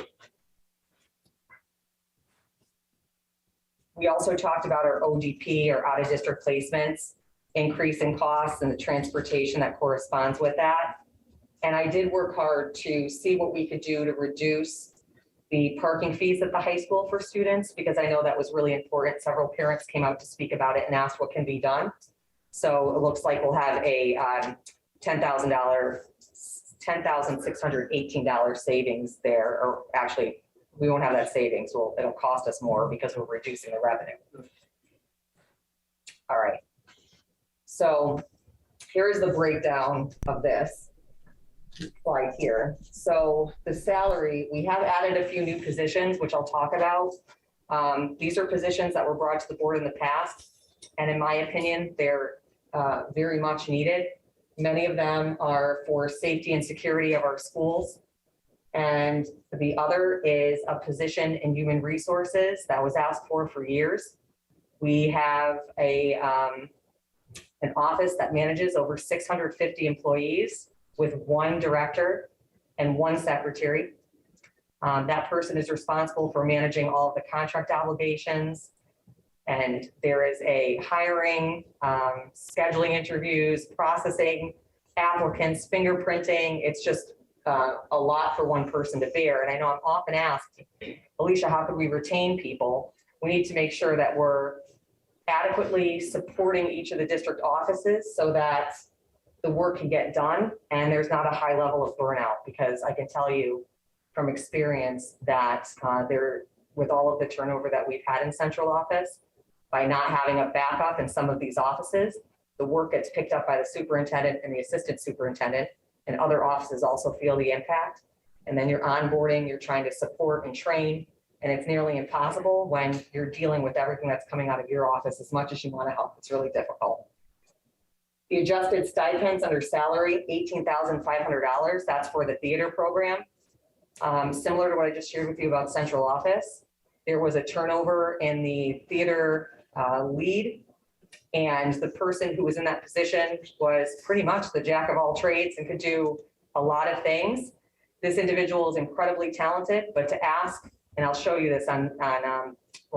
F: We also talked about our ODP, or out of district placements, increase in costs and the transportation that corresponds with that. And I did work hard to see what we could do to reduce the parking fees at the high school for students, because I know that was really important. Several parents came out to speak about it and asked what can be done. So it looks like we'll have a $10,618 savings there, or actually, we won't have that savings. Well, it'll cost us more because we're reducing the revenue. All right. So here's the breakdown of this slide here. So the salary, we have added a few new positions, which I'll talk about. These are positions that were brought to the board in the past, and in my opinion, they're very much needed. Many of them are for safety and security of our schools. And the other is a position in human resources that was asked for years. We have an office that manages over 650 employees with one director and one secretary. That person is responsible for managing all of the contract obligations. And there is a hiring, scheduling interviews, processing applicants, fingerprinting. It's just a lot for one person to bear. And I know I'm often asked, Alicia, how could we retain people? We need to make sure that we're adequately supporting each of the district offices so that the work can get done and there's not a high level of burnout, because I can tell you from experience that with all of the turnover that we've had in central office, by not having a backup in some of these offices, the work gets picked up by the superintendent and the assistant superintendent, and other offices also feel the impact. And then you're onboarding, you're trying to support and train, and it's nearly impossible when you're dealing with everything that's coming out of your office. As much as you want to help, it's really difficult. The adjusted stipends under salary, $18,500. That's for the theater program. Similar to what I just shared with you about central office, there was a turnover in the theater lead, and the person who was in that position was pretty much the jack of all trades and could do a lot of things. This individual is incredibly talented, but to ask, and I'll show you this on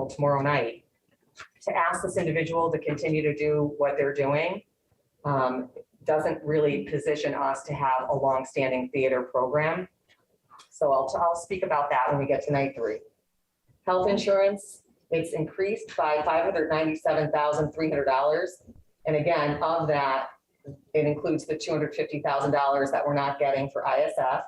F: tomorrow night, to ask this individual to continue to do what they're doing doesn't really position us to have a long-standing theater program. So I'll speak about that when we get to night 3. Health insurance, it's increased by $597,300. And again, of that, it includes the $250,000 that we're not getting for ISF.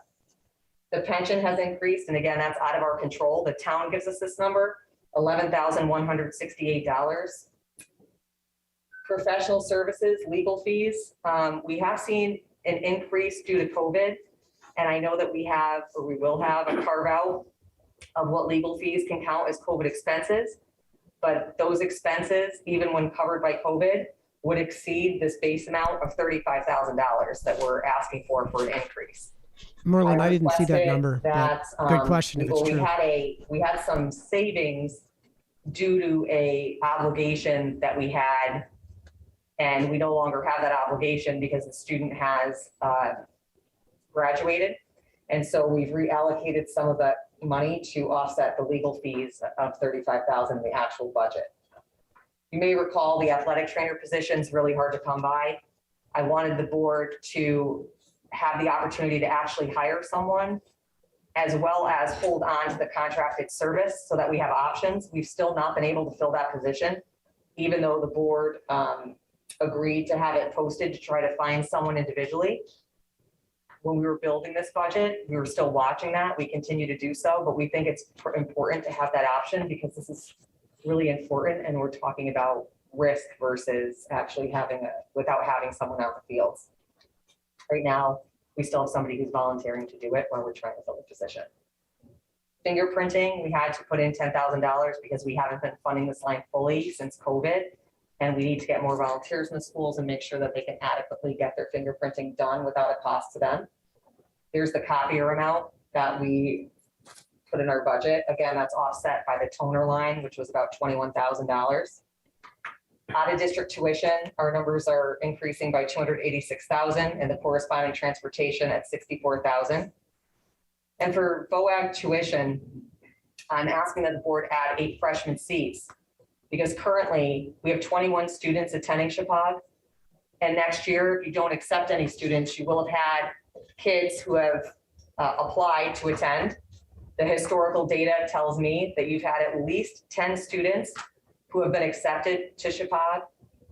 F: The pension has increased, and again, that's out of our control. The town gives us this number, $11,168. Professional services, legal fees. We have seen an increase due to COVID. And I know that we have, or we will have, a carve out of what legal fees can count as COVID expenses. But those expenses, even when covered by COVID, would exceed this base amount of $35,000 that we're asking for an increase.
A: Merlin, I didn't see that
F: requested
A: number.
F: That,
A: Good question if it's
F: well,
A: true.
F: we had some savings due to a obligation that we had, and we no longer have that obligation because the student has graduated. And so we've reallocated some of that money to offset the legal fees of $35,000 in the actual budget. You may recall the athletic trainer position is really hard to come by. I wanted the board to have the opportunity to actually hire someone, as well as hold on to the contracted service so that we have options. We've still not been able to fill that position, even though the board agreed to have it posted to try to find someone individually. When we were building this budget, we were still watching that. We continue to do so, but we think it's important to have that option because this is really important, and we're talking about risk versus actually without having someone out in the fields. Right now, we still have somebody who's volunteering to do it while we're trying to fill the position. Fingerprinting, we had to put in $10,000 because we haven't been funding this line fully since COVID. And we need to get more volunteers in the schools and make sure that they can adequately get their fingerprinting done without a cost to them. Here's the copier amount that we put in our budget. Again, that's offset by the toner line, which was about $21,000. Out of district tuition, our numbers are increasing by $286,000 and the corresponding transportation at $64,000. And for VOAG tuition, I'm asking that the board add 8 freshman seats because currently we have 21 students attending Chapag. And next year, if you don't accept any students, you will have had kids who have applied to attend. The historical data tells me that you've had at least 10 students who have been accepted to Chapag.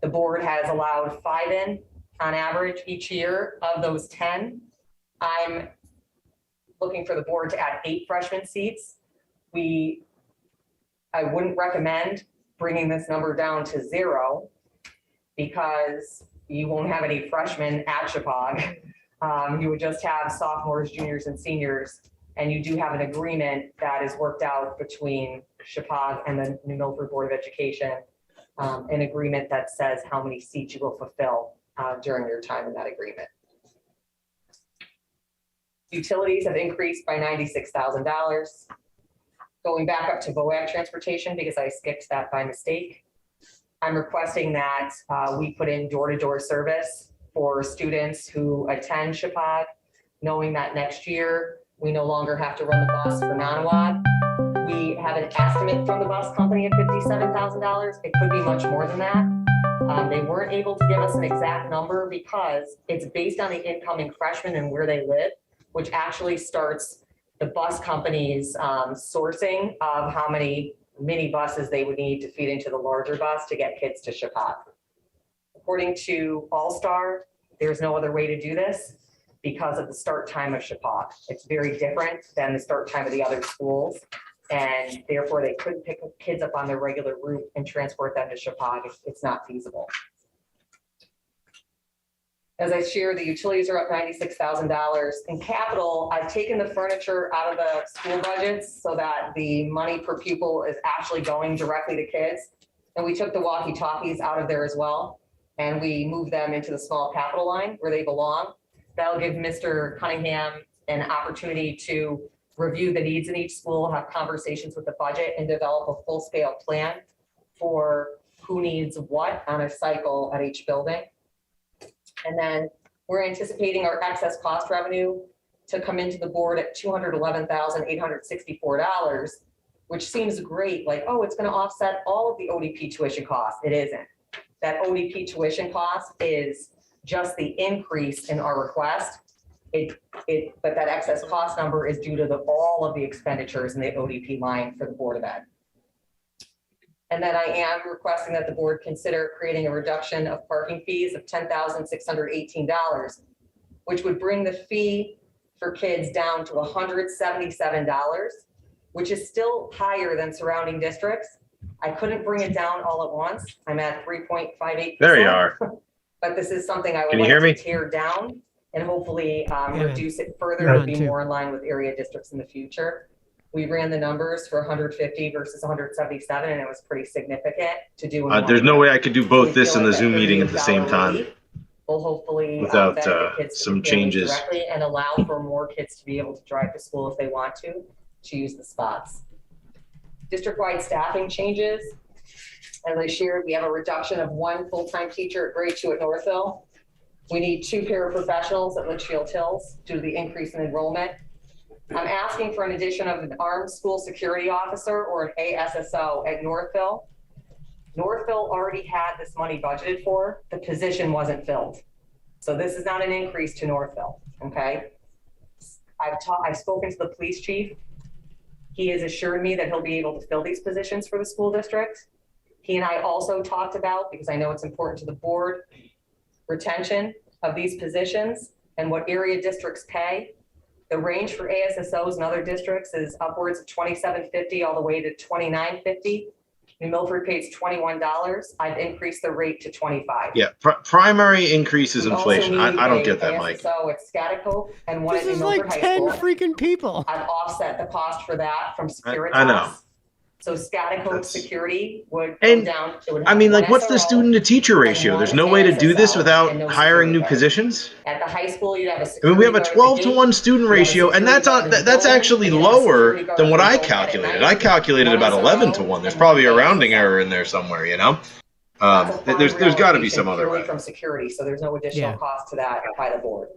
F: The board has allowed 5 in on average each year. Of those 10, I'm looking for the board to add 8 freshman seats. I wouldn't recommend bringing this number down to 0 because you won't have any freshmen at Chapag. You would just have sophomores, juniors, and seniors. And you do have an agreement that is worked out between Chapag and the New Milford Board of Education, an agreement that says how many seats you will fulfill during your time in that agreement. Utilities have increased by $96,000. Going back up to VOAG transportation, because I skipped that by mistake, I'm requesting that we put in door-to-door service for students who attend Chapag, knowing that next year we no longer have to run the bus for non-WAD. We have an estimate from the bus company of $57,000. It could be much more than that. They weren't able to give us an exact number because it's based on the incoming freshmen and where they live, which actually starts the bus company's sourcing of how many mini buses they would need to feed into the larger bus to get kids to Chapag. According to All-Star, there's no other way to do this because of the start time of Chapag. It's very different than the start time of the other schools, and therefore they couldn't pick kids up on their regular route and transport them to Chapag. It's not feasible. As I shared, the utilities are up $96,000. In capital, I've taken the furniture out of the school budgets so that the money per pupil is actually going directly to kids. And we took the walkie-talkies out of there as well. And we moved them into the small capital line where they belong. That'll give Mr. Cunningham an opportunity to review the needs in each school, have conversations with the budget, and develop a full-scale plan for who needs what on a cycle at each building. And then we're anticipating our excess cost revenue to come into the board at $211,864, which seems great. Like, oh, it's going to offset all of the ODP tuition costs. It isn't. That ODP tuition cost is just the increase in our request. But that excess cost number is due to all of the expenditures in the ODP line for the Board of Ed. And then I am requesting that the board consider creating a reduction of parking fees of $10,618, which would bring the fee for kids down to $177, which is still higher than surrounding districts. I couldn't bring it down all at once. I'm at 3.58%.
C: There you are.
F: But this is something I would
C: Can you
F: like
C: hear
F: to
C: me?
F: tear down and hopefully
A: Yeah.
F: reduce it further
A: You're
F: and
A: on
F: be
A: too.
F: more in line with area districts in the future. We ran the numbers for 150 versus 177, and it was pretty significant to do.
C: There's no way I could do both this and the Zoom meeting at the same time
F: Will hopefully
C: without
F: benefit kids
C: some
F: and families
C: changes.
F: directly and allow for more kids to be able to drive to school if they want to use the spots. District-wide staffing changes. As I shared, we have a reduction of 1 full-time teacher at grade 2 at Northville. We need 2 paraprofessionals at Litchfield Hills due to the increase in enrollment. I'm asking for an addition of an armed school security officer or an ASSO at Northville. Northville already had this money budgeted for. The position wasn't filled. So this is not an increase to Northville, okay? I've spoken to the police chief. He has assured me that he'll be able to fill these positions for the school district. He and I also talked about, because I know it's important to the board, retention of these positions and what area districts pay. The range for ASSOs and other districts is upwards of $27.50 all the way to $29.50. New Milford pays $21. I've increased the rate to $25.
C: Yeah, primary increase is
F: We also
C: inflation. I
F: need
C: don't
F: a
C: get that, Mike.
F: ASSO at Schaghticoke and one
A: This
F: at
A: is
F: New
A: like
F: Milford High
A: 10
F: School.
A: freaking people.
F: I've offset the cost for that from Securitas.
C: I know.
F: So Schaghticoke
C: That's-
F: security would
C: And,
F: come down. It would
C: I
F: have
C: mean, like,
F: one
C: what's the
F: SRO
C: student to teacher ratio?
F: and
C: There's
F: one
C: no way to do this
F: ASSO
C: without
F: and no
C: hiring new
F: security guard.
C: positions.
F: At the high school, you'd have a
C: I mean, we have a
F: security guard at
C: 12
F: the
C: to
F: gate.
C: 1 student
F: You have a
C: ratio, and
F: security
C: that's
F: guard in the
C: that's
F: building,
C: actually
F: and you have a
C: lower
F: security guard
C: than what
F: in the
C: I
F: building at
C: calculated.
F: night.
C: I calculated
F: One
C: about
F: SRO
C: 11 to 1. There's
F: and
C: probably a
F: one
C: rounding
F: ASSO.
C: error in there somewhere, you know?
F: That's a fund
C: There's got to be
F: reallocation
C: some other
F: purely
C: way.
F: from security, so there's no additional
A: Yeah.
F: cost to that by the board.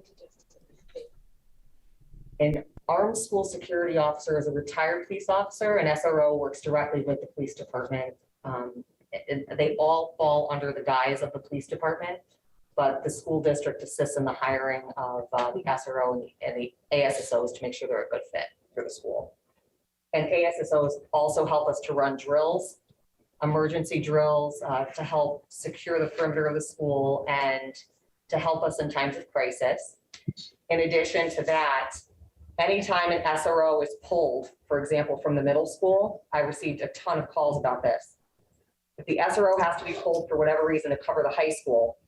F: An armed school security officer is a retired police officer, and SRO works directly with the police department. And they all fall under the guise of the police department, but the school district assists in the hiring of the SRO and the ASSOs to make sure they're a good fit for the school. And ASSOs also help us to run drills, emergency drills, to help secure the perimeter of the school and to help us in times of crisis. In addition to that, anytime an SRO is pulled, for example, from the middle school, I received a ton of calls about this. If the SRO has to be pulled for whatever reason to cover the high school,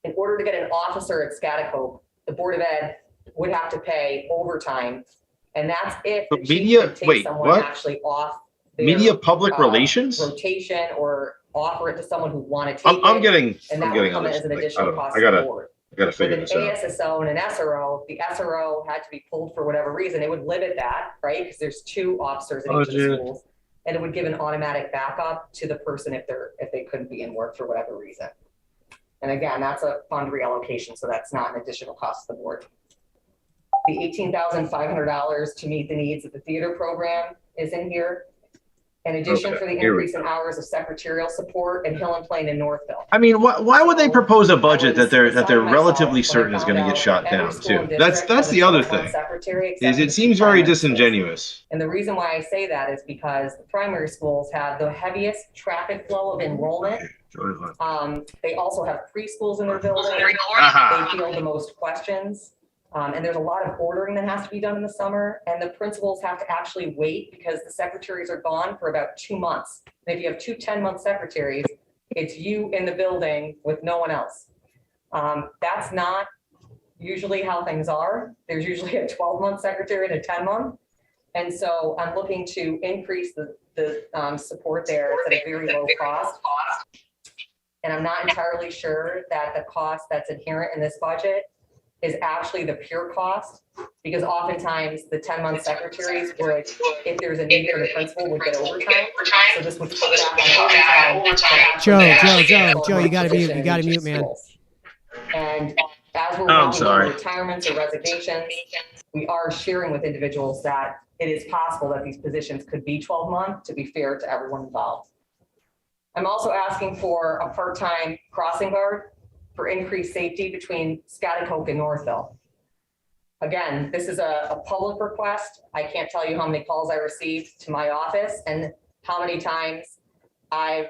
F: in order to get an officer at Schaghticoke, the Board of Ed would have to pay overtime. And that's if the
C: But
F: chief
C: media-
F: could take
C: wait,
F: someone
C: what?
F: actually off their,
C: Media public relations?
F: rotation or offer it to someone who wanted to take
C: I'm
F: it,
C: getting
F: and that
C: on
F: would come
C: this.
F: as an
C: Like, I
F: additional
C: don't know.
F: cost
C: I
F: to the
C: gotta
F: board.
C: gotta
F: With
C: figure
F: an
C: this out.
F: ASSO and an SRO, if the SRO had to be pulled for whatever reason, it would limit that, right? Because there's 2 officers in each of the
C: Budget.
F: schools. And it would give an automatic backup to the person if they couldn't be in work for whatever reason. And again, that's a fund reallocation, so that's not an additional cost to the board. The $18,500 to meet the needs of the theater program is in here. In addition
C: Okay,
F: for the
C: here we
F: increase in hours of secretarial support in Hill and Plain and Northville.
C: I mean, why would they propose a budget that they're
F: beside
C: relatively
F: myself when
C: certain
F: I
C: is going to
F: found
C: get
F: out
C: shot
F: that every
C: down
F: school
C: too?
F: and
C: That's
F: district has a
C: the other
F: 12-month
C: thing.
F: secretary, except
C: Is
F: for
C: it
F: the
C: seems very
F: primary schools.
C: disingenuous.
F: And the reason why I say that is because the primary schools have the heaviest traffic flow of enrollment. They also have preschools in their building.
C: Aha.
F: They field the most questions. And there's a lot of ordering that has to be done in the summer. And the principals have to actually wait because the secretaries are gone for about 2 months. And if you have 2 10-month secretaries, it's you in the building with no one else. That's not usually how things are. There's usually a 12-month secretary and a 10-month. And so I'm looking to increase the support there. It's at a very low cost. And I'm not entirely sure that the cost that's inherent in this budget is actually the pure cost, because oftentimes the 10-month secretaries would, if there's a need for the principal, would get overtime. So this would cut back on overtime.
A: Joe, you gotta mute, man.
F: And as we're
C: I'm
F: working
C: sorry.
F: on retirements or resignations, we are sharing with individuals that it is possible that these positions could be 12-month to be fair to everyone involved. I'm also asking for a part-time crossing guard for increased safety between Schaghticoke and Northville. Again, this is a public request. I can't tell you how many calls I received to my office and how many times I've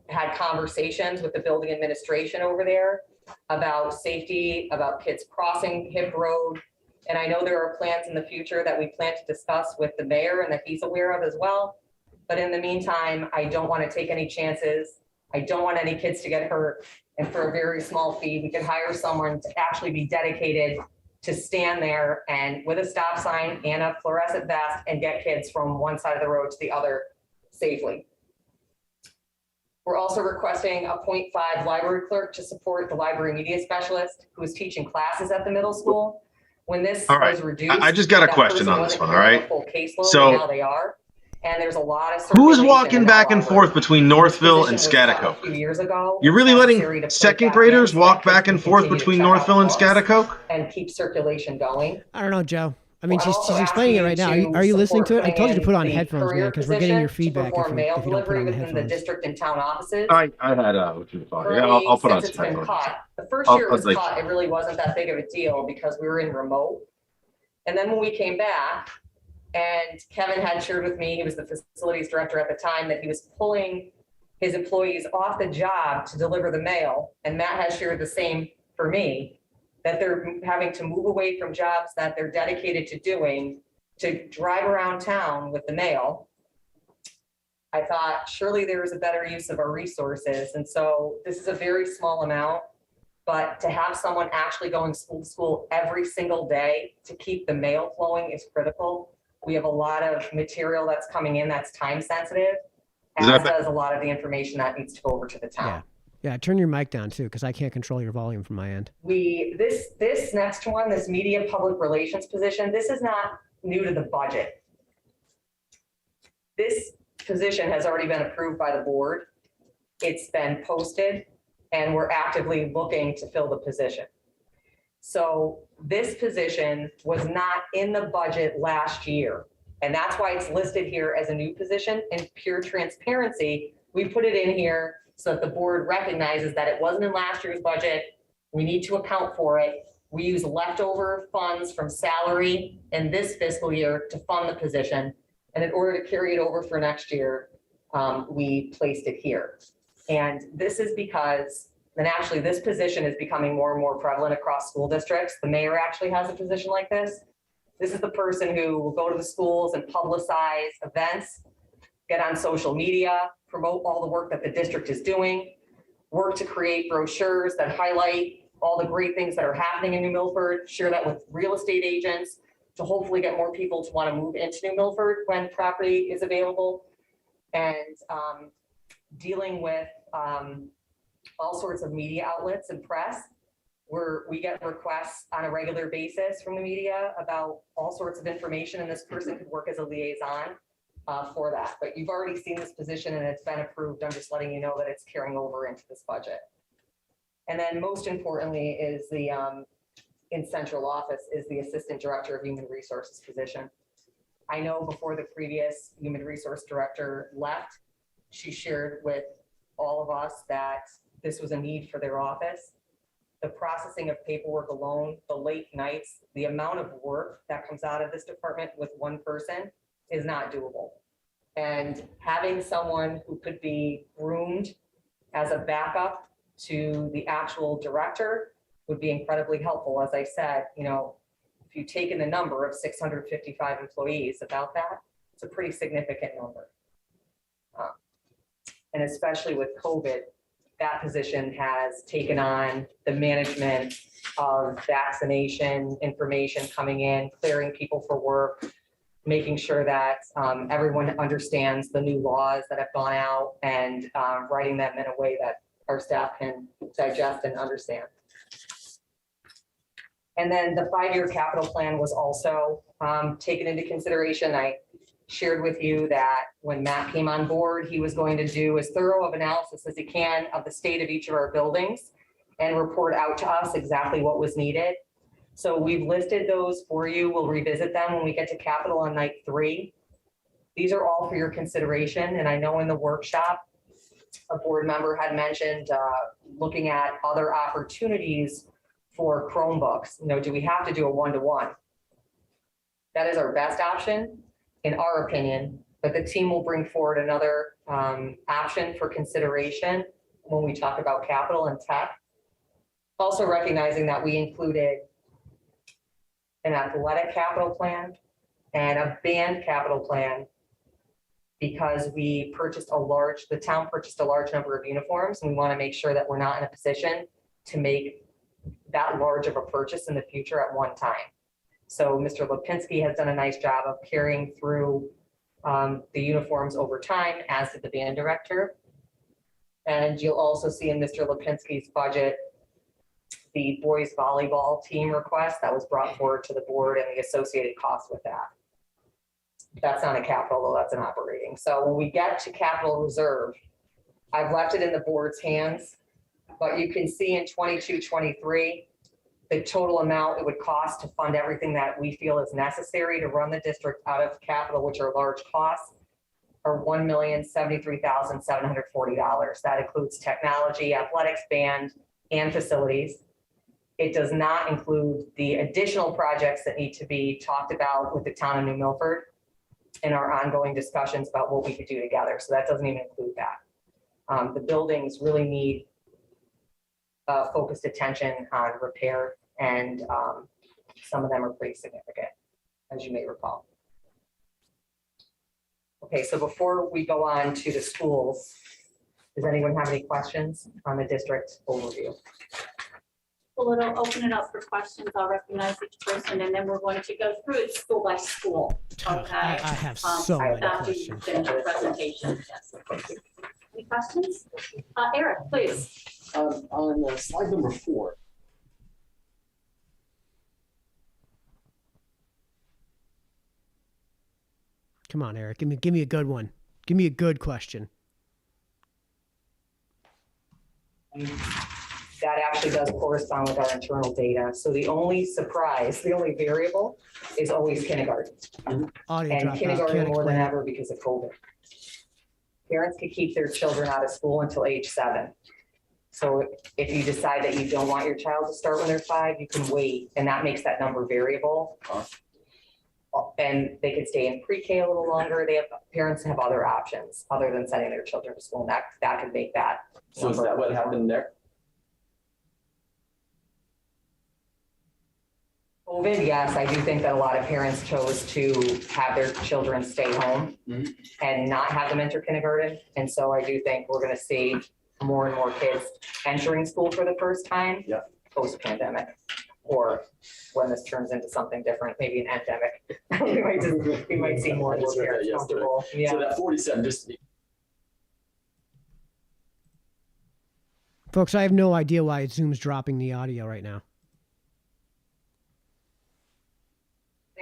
F: had conversations with the building administration over there about safety, about kids crossing Hip Road. And I know there are plans in the future that we plan to discuss with the mayor and that he's aware of as well. But in the meantime, I don't want to take any chances. I don't want any kids to get hurt. And for a very small fee, we could hire someone to actually be dedicated to stand there and with a stop sign and a fluorescent vest and get kids from one side of the road to the other safely. We're also requesting a 0.5 library clerk to support the library media specialist who is teaching classes at the middle school. When this
C: All right.
F: was reduced,
C: I just got a
F: that
C: question
F: person
C: on this
F: wasn't
C: one, all
F: carrying
C: right?
F: a full caseload,
C: So-
F: and now they are. And there's a lot of
C: Who's
F: circulation
C: walking
F: in
C: back
F: that
C: and
F: library.
C: forth between
F: This
C: Northville and
F: position was cut
C: Schaghticoke?
F: a few years ago.
C: You're really
F: It's
C: letting
F: necessary to put it
C: second
F: back
C: graders
F: in
C: walk
F: so that
C: back and
F: kids can
C: forth
F: continue to
C: between
F: check out
C: Northville and
F: books
C: Schaghticoke?
F: and keep circulation going.
A: I don't know, Joe. I mean,
F: We're
A: she's
F: also
A: explaining it right now.
F: asking
A: Are you
F: to
A: listening to it? I
F: support
A: told you to put on
F: the
A: headphones, man,
F: courier
A: because we're getting your
F: position to
A: feedback
F: perform mail
A: if you don't put on
F: delivery
A: the
F: within the
A: headphones.
F: district and town offices.
C: I had what you thought. Yeah,
F: Currently,
C: I'll put on
F: since it's been
C: headphones.
F: cut, the first year it was cut, it really wasn't that big of a deal because we were in remote. And then when we came back, and Kevin had shared with me, he was the facilities director at the time, that he was pulling his employees off the job to deliver the mail. And Matt has shared the same for me, that they're having to move away from jobs that they're dedicated to doing to drive around town with the mail. I thought surely there is a better use of our resources. And so this is a very small amount, but to have someone actually going school to school every single day to keep the mail flowing is critical. We have a lot of material that's coming in that's time sensitive, as does a lot of the information that needs to go over to the town.
A: Yeah, turn your mic down too, because I can't control your volume from my end.
F: This next one, this media public relations position, this is not new to the budget. This position has already been approved by the board. It's been posted and we're actively looking to fill the position. So this position was not in the budget last year. And that's why it's listed here as a new position. In pure transparency, we put it in here so that the board recognizes that it wasn't in last year's budget. We need to account for it. We use leftover funds from salary in this fiscal year to fund the position. And in order to carry it over for next year, we placed it here. And this is because, and actually this position is becoming more and more prevalent across school districts. The mayor actually has a position like this. This is the person who will go to the schools and publicize events, get on social media, promote all the work that the district is doing, work to create brochures that highlight all the great things that are happening in New Milford, share that with real estate agents to hopefully get more people to want to move into New Milford when property is available, and dealing with all sorts of media outlets and press, where we get requests on a regular basis from the media about all sorts of information, and this person could work as a liaison for that. But you've already seen this position and it's been approved. I'm just letting you know that it's carrying over into this budget. And then most importantly is the, in central office, is the Assistant Director of Human Resources position. I know before the previous Human Resource Director left, she shared with all of us that this was a need for their office. The processing of paperwork alone, the late nights, the amount of work that comes out of this department with one person is not doable. And having someone who could be groomed as a backup to the actual director would be incredibly helpful. As I said, you know, if you take in the number of 655 employees, about that, it's a pretty significant number. And especially with COVID, that position has taken on the management of vaccination information coming in, clearing people for work, making sure that everyone understands the new laws that have gone out, and writing them in a way that our staff can digest and understand. And then the 5-year capital plan was also taken into consideration. I shared with you that when Matt came on board, he was going to do as thorough of analysis as he can of the state of each of our buildings and report out to us exactly what was needed. So we've listed those for you. We'll revisit them when we get to capital on night 3. These are all for your consideration. And I know in the workshop, a board member had mentioned looking at other opportunities for Chromebooks. You know, do we have to do a 1-to-1? That is our best option, in our opinion, but the team will bring forward another option for consideration when we talk about capital and tech. Also recognizing that we included an athletic capital plan and a band capital plan, because the town purchased a large number of uniforms, and we want to make sure that we're not in a position to make that large of a purchase in the future at one time. So Mr. Lipinski has done a nice job of carrying through the uniforms over time, as did the band director. And you'll also see in Mr. Lipinski's budget, the boys volleyball team request that was brought forward to the board and the associated costs with that. That's not a capital, though, that's an operating. So when we get to capital reserve, I've left it in the board's hands, but you can see in 22-23, the total amount it would cost to fund everything that we feel is necessary to run the district out of capital, which are large costs, are $1,073,740. That includes technology, athletics, band, and facilities. It does not include the additional projects that need to be talked about with the town of New Milford and our ongoing discussions about what we could do together. So that doesn't even include that. The buildings really need focused attention on repair, and some of them are pretty significant, as you may recall. Okay, so before we go on to the schools, does anyone have any questions on the district overview?
D: Well, it'll open it up for questions. I'll recognize each person, and then we're going to go through it school by school. Okay.
A: I have so many
D: After you
A: questions.
D: finish your presentation. Yes. Any questions? Eric, please.
E: On slide number 4.
A: Come on, Eric. Give me a good one. Give me a good question.
F: That actually does correspond with our internal data. So the only surprise, the only variable is always kindergarten.
A: Audio
F: And
A: dropped out.
F: kindergarten
A: Can't
F: more than
A: explain it.
F: ever because of COVID. Parents could keep their children out of school until age 7. So if you decide that you don't want your child to start when they're 5, you can wait, and that makes that number variable. And they could stay in pre-K a little longer. Parents have other options other than sending their children to school, and that could make that.
E: So is that what happened there?
F: COVID, yes, I do think that a lot of parents chose to have their children stay home and not have them enter kindergarten. And so I do think we're going to see more and more kids entering school for the first time post-pandemic, or when this turns into something different, maybe an endemic. we might see more and more parents comfortable. Yeah.
E: So that 47, just
A: Folks, I have no idea why Zoom's dropping the audio right now.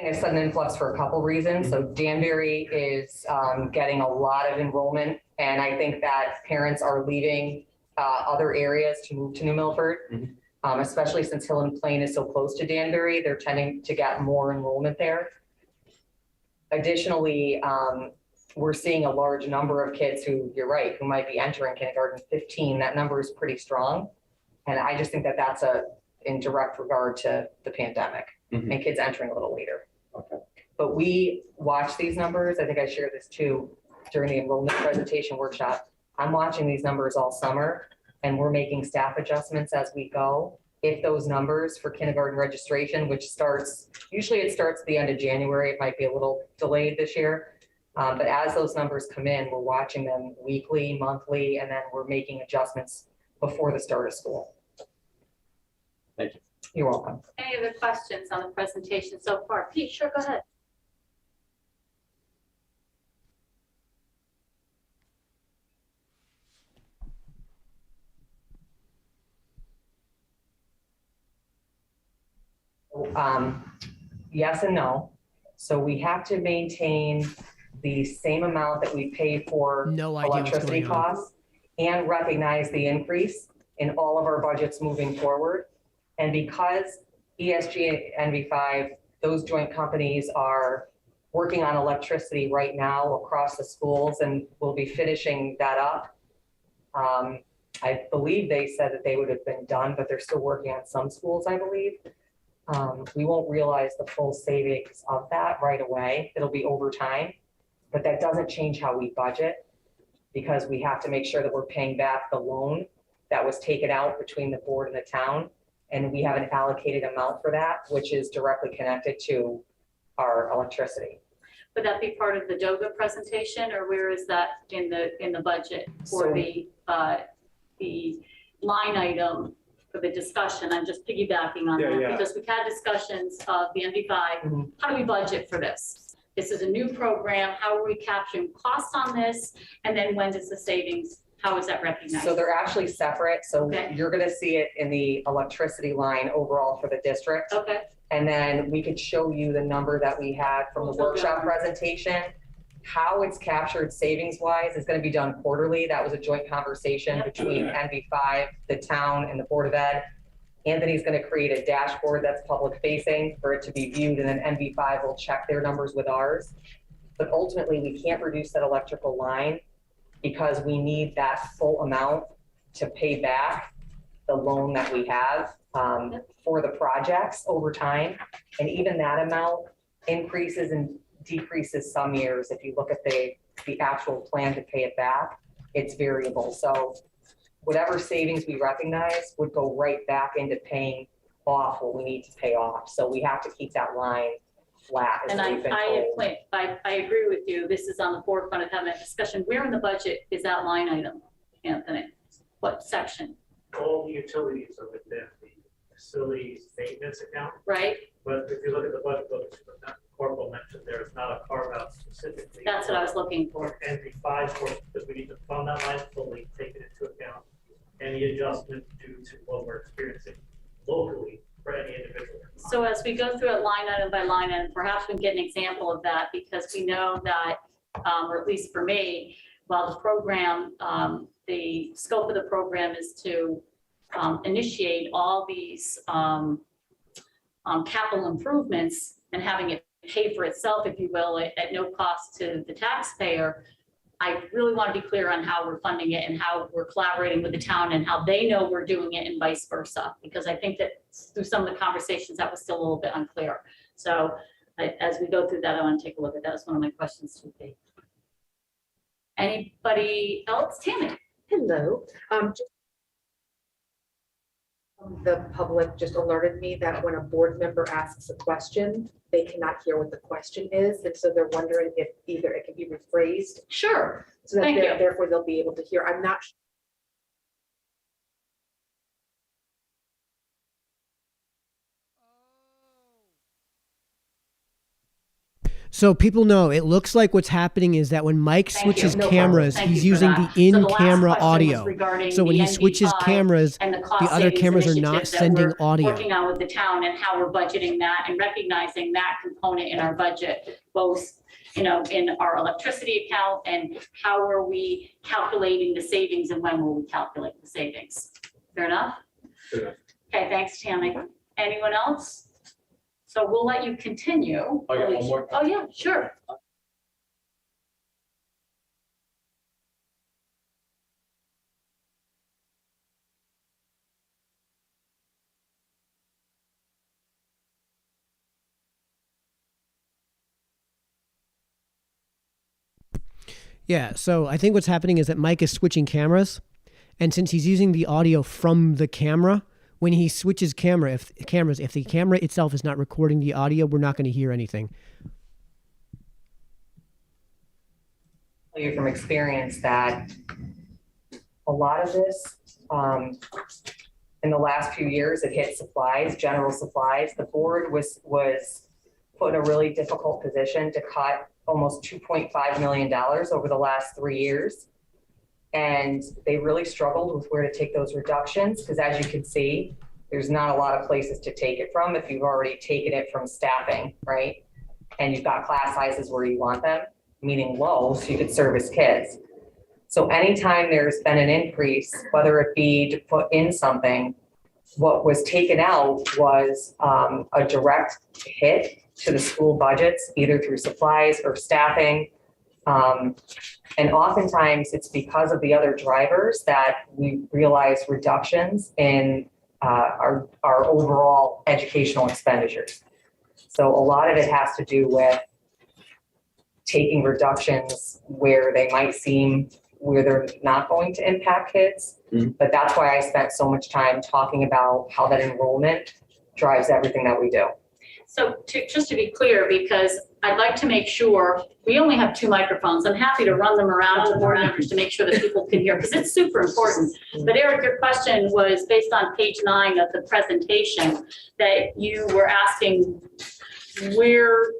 F: A sudden influx for a couple reasons. So Danbury is getting a lot of enrollment, and I think that parents are leaving other areas to move to New Milford, especially since Hill and Plain is so close to Danbury. They're tending to get more enrollment there. Additionally, we're seeing a large number of kids who, you're right, who might be entering kindergarten. 15, that number is pretty strong. And I just think that that's in direct regard to the pandemic and kids entering a little later.
E: Okay.
F: But we watch these numbers. I think I shared this too during the enrollment presentation workshop. I'm watching these numbers all summer, and we're making staff adjustments as we go. If those numbers for kindergarten registration, which usually it starts at the end of January, it might be a little delayed this year. But as those numbers come in, we're watching them weekly, monthly, and then we're making adjustments before the start of school.
E: Thank you.
F: You're welcome.
D: Any other questions on the presentation so far? Pete, sure, go ahead.
F: Yes and no. So we have to maintain the same amount that we pay for
A: No idea what's
F: electricity
A: going on.
F: costs and recognize the increase in all of our budgets moving forward. And because ESG and NV5, those joint companies are working on electricity right now across the schools, and we'll be finishing that up. I believe they said that they would have been done, but they're still working on some schools, I believe. We won't realize the full savings of that right away. It'll be over time, but that doesn't change how we budget, because we have to make sure that we're paying back the loan that was taken out between the board and the town. And we have an allocated amount for that, which is directly connected to our electricity.
D: Would that be part of the DOGA presentation, or where is that in the budget for
F: So-
D: the line item for the discussion? I'm just piggybacking on that because we've had discussions of the NV5.
F: Mhm.
D: How do we budget for this? This is a new program. How are we capturing costs on this? And then when does the savings, how is that recognized?
F: So they're actually separate. So
D: Okay.
F: you're going to see it in the electricity line overall for the district.
D: Okay,
F: And then we could show you the number that we had from the workshop presentation. How it's captured savings wise is going to be done quarterly. That was a joint conversation
D: Yep.
F: between NV5, the town, and the Board of Ed. Anthony's going to create a dashboard that's public facing for it to be viewed, and then NV5 will check their numbers with ours. But ultimately, we can't reduce that electrical line because we need that full amount to pay back the loan that we have for the projects over time. And even that amount increases and decreases some years. If you look at the actual plan to pay it back, it's variable. So whatever savings we recognize would go right back into paying off what we need to pay off. So we have to keep that line flat.
D: and I agree with you. This is on the forefront of having a discussion. Where in the budget is that line item, Anthony? What section,
E: All the utilities are within the facilities maintenance account,
D: right?
E: but if you look at the budget book, Corporal mentioned there is not a carve out specifically.
D: That's what I was looking for.
E: For NV5 course, because we need to fund that line fully, taking into account any adjustment due to what we're experiencing locally for any individual.
D: So as we go through it line item by line item, perhaps we can get an example of that, because we know that, or at least for me, while the program, the scope of the program is to initiate all these capital improvements and having it pay for itself, if you will, at no cost to the taxpayer. I really want to be clear on how we're funding it and how we're collaborating with the town and how they know we're doing it and vice versa. Because I think that through some of the conversations, that was still a little bit unclear. So as we go through that, I want to take a look at that. That's one of my questions to be. Anybody else? Tammy?
G: Hello. The public just alerted me that when a board member asks a question, they cannot hear what the question is. And so they're wondering if either it can be rephrased
D: Sure.
G: so that
D: Thank you.
G: therefore they'll be able to hear. I'm not sure.
A: So people know, it looks like what's happening is that when Mike
D: Thank you.
A: switches
D: No problem.
A: cameras,
D: Thank
A: he's
D: you for
A: using
D: that.
A: the
D: So the last
A: in-camera
D: question was
A: audio.
D: regarding
A: So when
D: the
A: he switches
D: NV5
A: cameras,
D: and the cost
A: the other
D: savings
A: cameras are not
D: initiatives that
A: sending
D: we're
A: audio.
D: working on with the town and how we're budgeting that and recognizing that component in our budget, both, in our electricity account, and how are we calculating the savings and when will we calculate the savings? Fair enough?
E: Fair enough.
D: Okay, thanks, Tammy. Anyone else? So we'll let you continue.
H: I got one more.
D: Oh, yeah, sure.
A: Yeah, so I think what's happening is that Mike is switching cameras, and since he's using the audio from the camera, when he switches if the camera itself is not recording the audio, we're not going to hear anything.
F: Tell you from experience that a lot of this, in the last few years, it hit supplies, general supplies. The board was put in a really difficult position to cut almost $2.5 million over the last 3 years. And they really struggled with where to take those reductions, because as you can see, there's not a lot of places to take it from if you've already taken it from staffing, right? And you've got class sizes where you want them, meaning low, so you could service kids. So anytime there's been an increase, whether it be to put in something, what was taken out was a direct hit to the school budgets, either through supplies or staffing. And oftentimes it's because of the other drivers that we realize reductions in our overall educational expenditures. So a lot of it has to do with taking reductions where they might seem where they're not going to impact kids.
H: Mhm.
F: But that's why I spent so much time talking about how that enrollment drives everything that we do.
D: Just to be clear, because I'd like to make sure, we only have 2 microphones. I'm happy to run them around to board members to make sure that people can hear, because it's super important. But Eric, your question was based on page 9 of the presentation, that you were asking where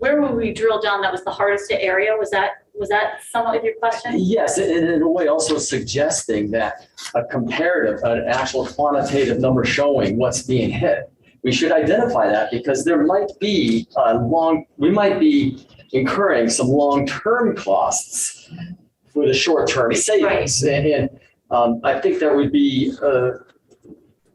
D: would we drill down that was the hardest area? Was that somewhat of your question?
H: Yes, and in a way also suggesting that a comparative, an actual quantitative number showing what's being hit. We should identify that because there might be we might be incurring some long-term costs for the short-term savings. Right. And I think that would be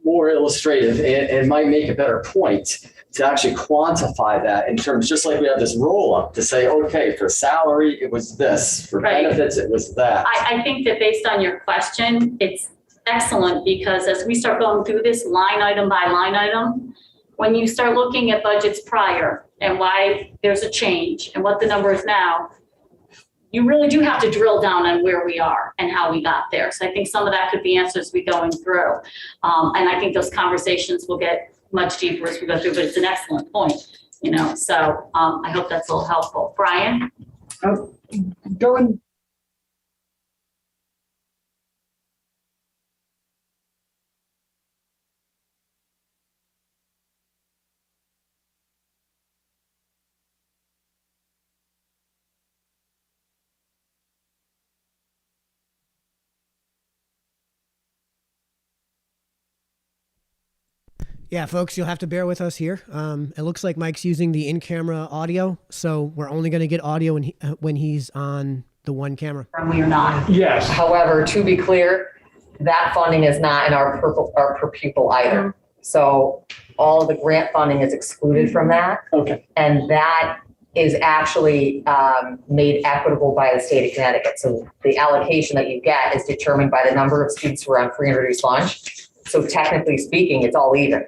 H: more illustrative and might make a better point to actually quantify that in terms, just like we have this roll-up to say, okay, for salary, it was this, for
D: right.
H: benefits, it was that.
D: I think that based on your question, it's excellent, because as we start going through this line item by line item, when you start looking at budgets prior and why there's a change and what the number is now, you really do have to drill down on where we are and how we got there. So I think some of that could be answered as we going through. And I think those conversations will get much deeper as we go through, but it's an excellent point, so I hope that's a little helpful. Brian?
I: Going
A: Yeah, folks, you'll have to bear with us here. It looks like Mike's using the in-camera audio, so we're only going to get audio when he's on the one camera.
D: We are not.
I: Yes.
F: However, to be clear, that funding is not in our per pupil either. So all of the grant funding is excluded from that.
H: Okay.
F: And that is actually made equitable by the state of Connecticut. So the allocation that you get is determined by the number of students who are on free and reduced lunch. So technically speaking, it's all even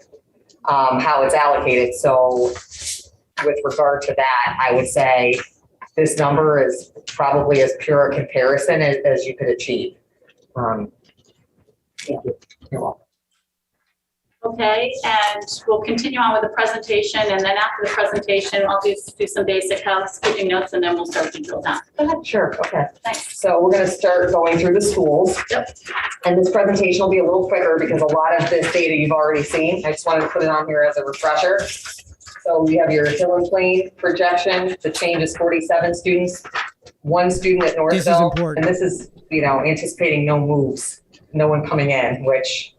F: how it's allocated. So with regard to that, I would say this number is probably as pure a comparison as you could achieve. Yeah, you're welcome.
D: Okay, and we'll continue on with the presentation, and then after the presentation, I'll do some basic housekeeping notes, and then we'll start to drill down. Go ahead.
F: Sure, okay.
D: Thanks.
F: So we're gonna start going through the schools.
D: Yep.
F: And this presentation will be a little quicker because a lot of this data you've already seen. I just wanted to put it on here as a refresher. So we have your Hill and Plain projection. The change is 47 students, 1 student at Northville.
A: This is important.
F: And this is, anticipating no moves, no one coming in, which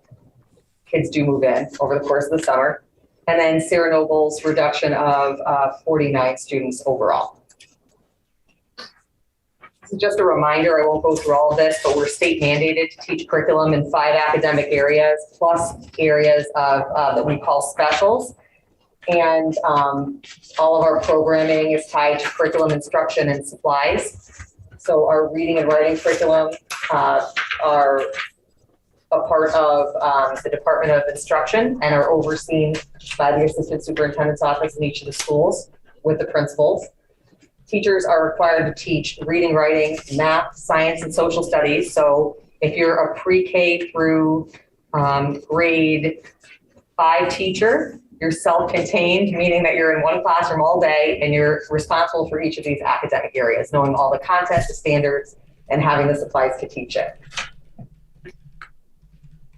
F: kids do move in over the course of the summer. And then Sarah Noble's reduction of 49 students overall. This is just a reminder, I won't go through all of this, but we're state mandated to teach curriculum in 5 academic areas, plus areas of that we call specials. And all of our programming is tied to curriculum instruction and supplies. So our reading and writing curriculum are a part of the Department of Instruction and are overseen by the Assistant Superintendent's Office in each of the schools with the principals. Teachers are required to teach reading, writing, math, science, and social studies. So if you're a pre-K through grade 5 teacher, you're self-contained, meaning that you're in one classroom all day and you're responsible for each of these academic areas, knowing all the content, the standards, and having the supplies to teach it.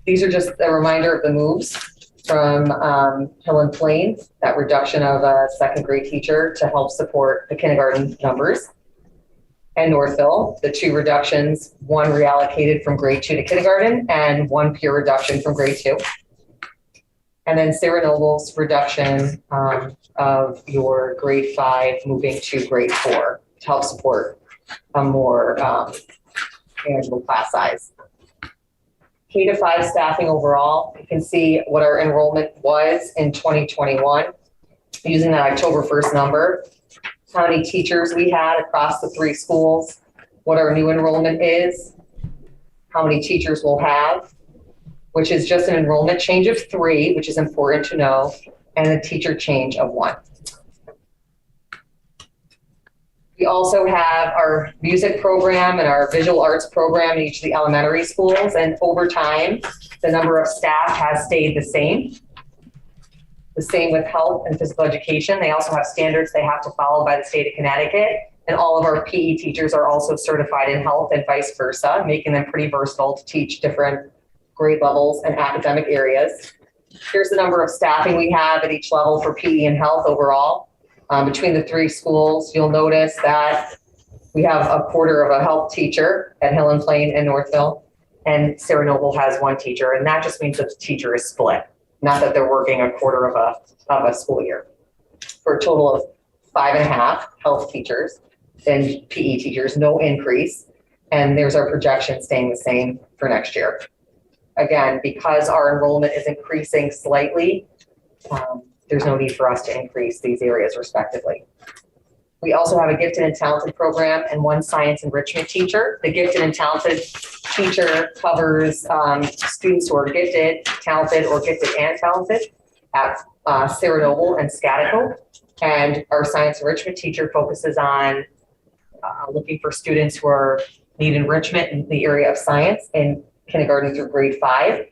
F: These are just a reminder of the moves from Hill and Plain, that reduction of a 2nd grade teacher to help support the kindergarten numbers. And Northville, the 2 reductions, 1 reallocated from grade 2 to kindergarten and 1 pure reduction from grade 2. And then Sarah Noble's reduction of your grade 5 moving to grade 4 to help support a more manageable class size. K-5 staffing overall, you can see what our enrollment was in 2021 using that October 1st number, how many teachers we had across the 3 schools, what our new enrollment is, how many teachers we'll have, which is just an enrollment change of 3, which is important to know, and a teacher change of 1. We also have our music program and our visual arts program in each of the elementary schools, and over time, the number of staff has stayed the same. The same with health and physical education. They also have standards they have to follow by the state of Connecticut. And all of our PE teachers are also certified in health and vice versa, making them pretty versatile to teach different grade levels and academic areas. Here's the number of staffing we have at each level for PE and health overall. Between the 3 schools, you'll notice that we have a quarter of a health teacher at Hill and Plain and Northville, and Sarah Noble has 1 teacher, and that just means that the teacher is split, not that they're working a quarter of a school year. For a total of 5.5 health teachers and PE teachers, no increase, and there's our projection staying the same for next year. Again, because our enrollment is increasing slightly, there's no need for us to increase these areas respectively. We also have a gifted and talented program and 1 science enrichment teacher. The gifted and talented teacher covers students who are gifted, talented, or gifted and talented at Sarah Noble and Scatico. And our science enrichment teacher focuses on looking for students who need enrichment in the area of science in kindergarten through grade 5.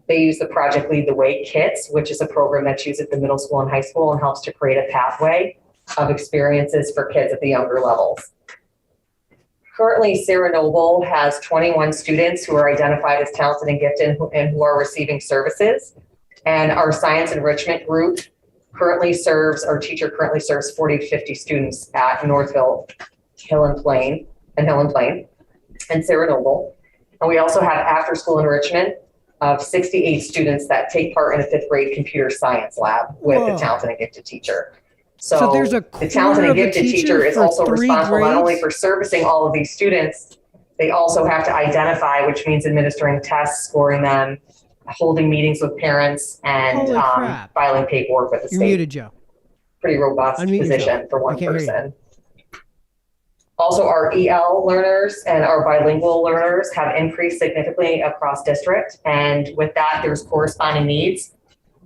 F: They use the Project Lead the Way kits, which is a program that's used at the middle school and high school and helps to create a pathway of experiences for kids at the younger levels. Currently, Sarah Noble has 21 students who are identified as talented and gifted and who are receiving services. And our science enrichment group our teacher currently serves 40 to 50 students at Northville, Hill and Plain, and Sarah Noble. And we also have after school enrichment of 68 students that take part in a 5th grade computer science lab with the talented and gifted teacher. So
A: there's a
F: the talented and gifted teacher is also responsible not only for servicing all of these students, they also have to identify, which means administering tests, scoring them, holding meetings with parents, and filing paperwork with the state.
A: You're muted, Joe.
F: Pretty robust position for 1 person. Also, our EL learners and our bilingual learners have increased significantly across district. And with that, there's corresponding needs.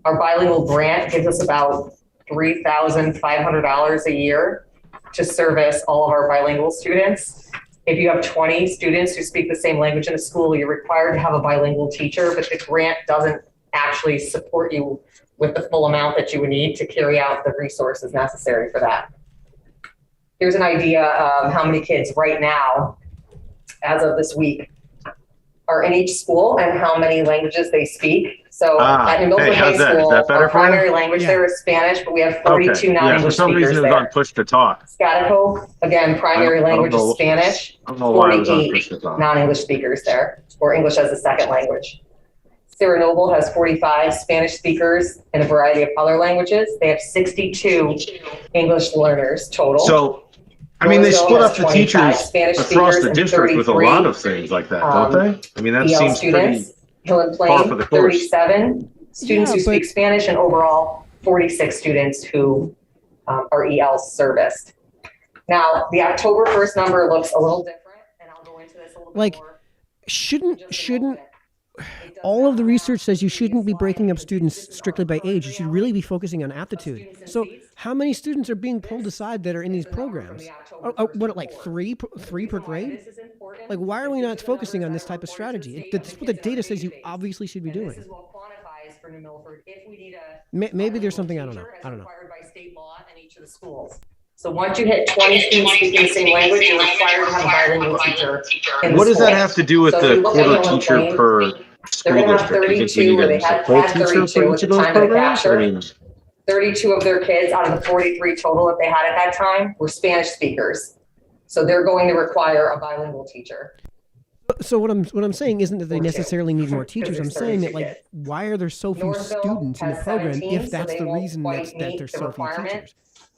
F: Our bilingual grant gives us about $3,500 a year to service all of our bilingual students. If you have 20 students who speak the same language in a school, you're required to have a bilingual teacher, but the grant doesn't actually support you with the full amount that you would need to carry out the resources necessary for that. Here's an idea of how many kids right now, as of this week, are in each school and how many languages they speak. So at New Milford High School, our primary language there is Spanish, but we have 32 non-English
C: for some
F: speakers
C: reason
F: there.
C: it's on push to talk.
F: Scatico, again, primary language is Spanish, 48 non-English speakers there, or English as a second language. Sarah Noble has 45 Spanish speakers in a variety of other languages. They have 62 English learners total.
C: So, I mean, they split up the teachers across the district with a lot of things like that, don't they? I mean, that seems pretty
F: Hill and
C: par for
F: Plain,
C: the course.
F: 37 students who speak Spanish, and overall 46 students who are EL serviced. Now, the October 1st number looks a little different, and I'll go into this a little bit more.
A: Shouldn't all of the research says you shouldn't be breaking up students strictly by age. You should really be focusing on aptitude. So how many students are being pulled aside that are in these programs? What, like three per grade? Like, why are we not focusing on this type of strategy? That's what the data says you obviously should be doing. Maybe there's something I don't know.
F: Required by state law in each of the schools. So once you hit 20 students speaking the same language, you're required to have a bilingual teacher.
C: What does that have to do with the quarter teacher per school district? You think we need a full teacher for each of those programs? I mean,
F: 32 of their kids out of the 43 total that they had at that time were Spanish speakers. So they're going to require a bilingual teacher.
A: So what I'm saying isn't that they necessarily need more teachers. I'm saying that, like, why are there so few students in the program if that's the reason that there's so few teachers?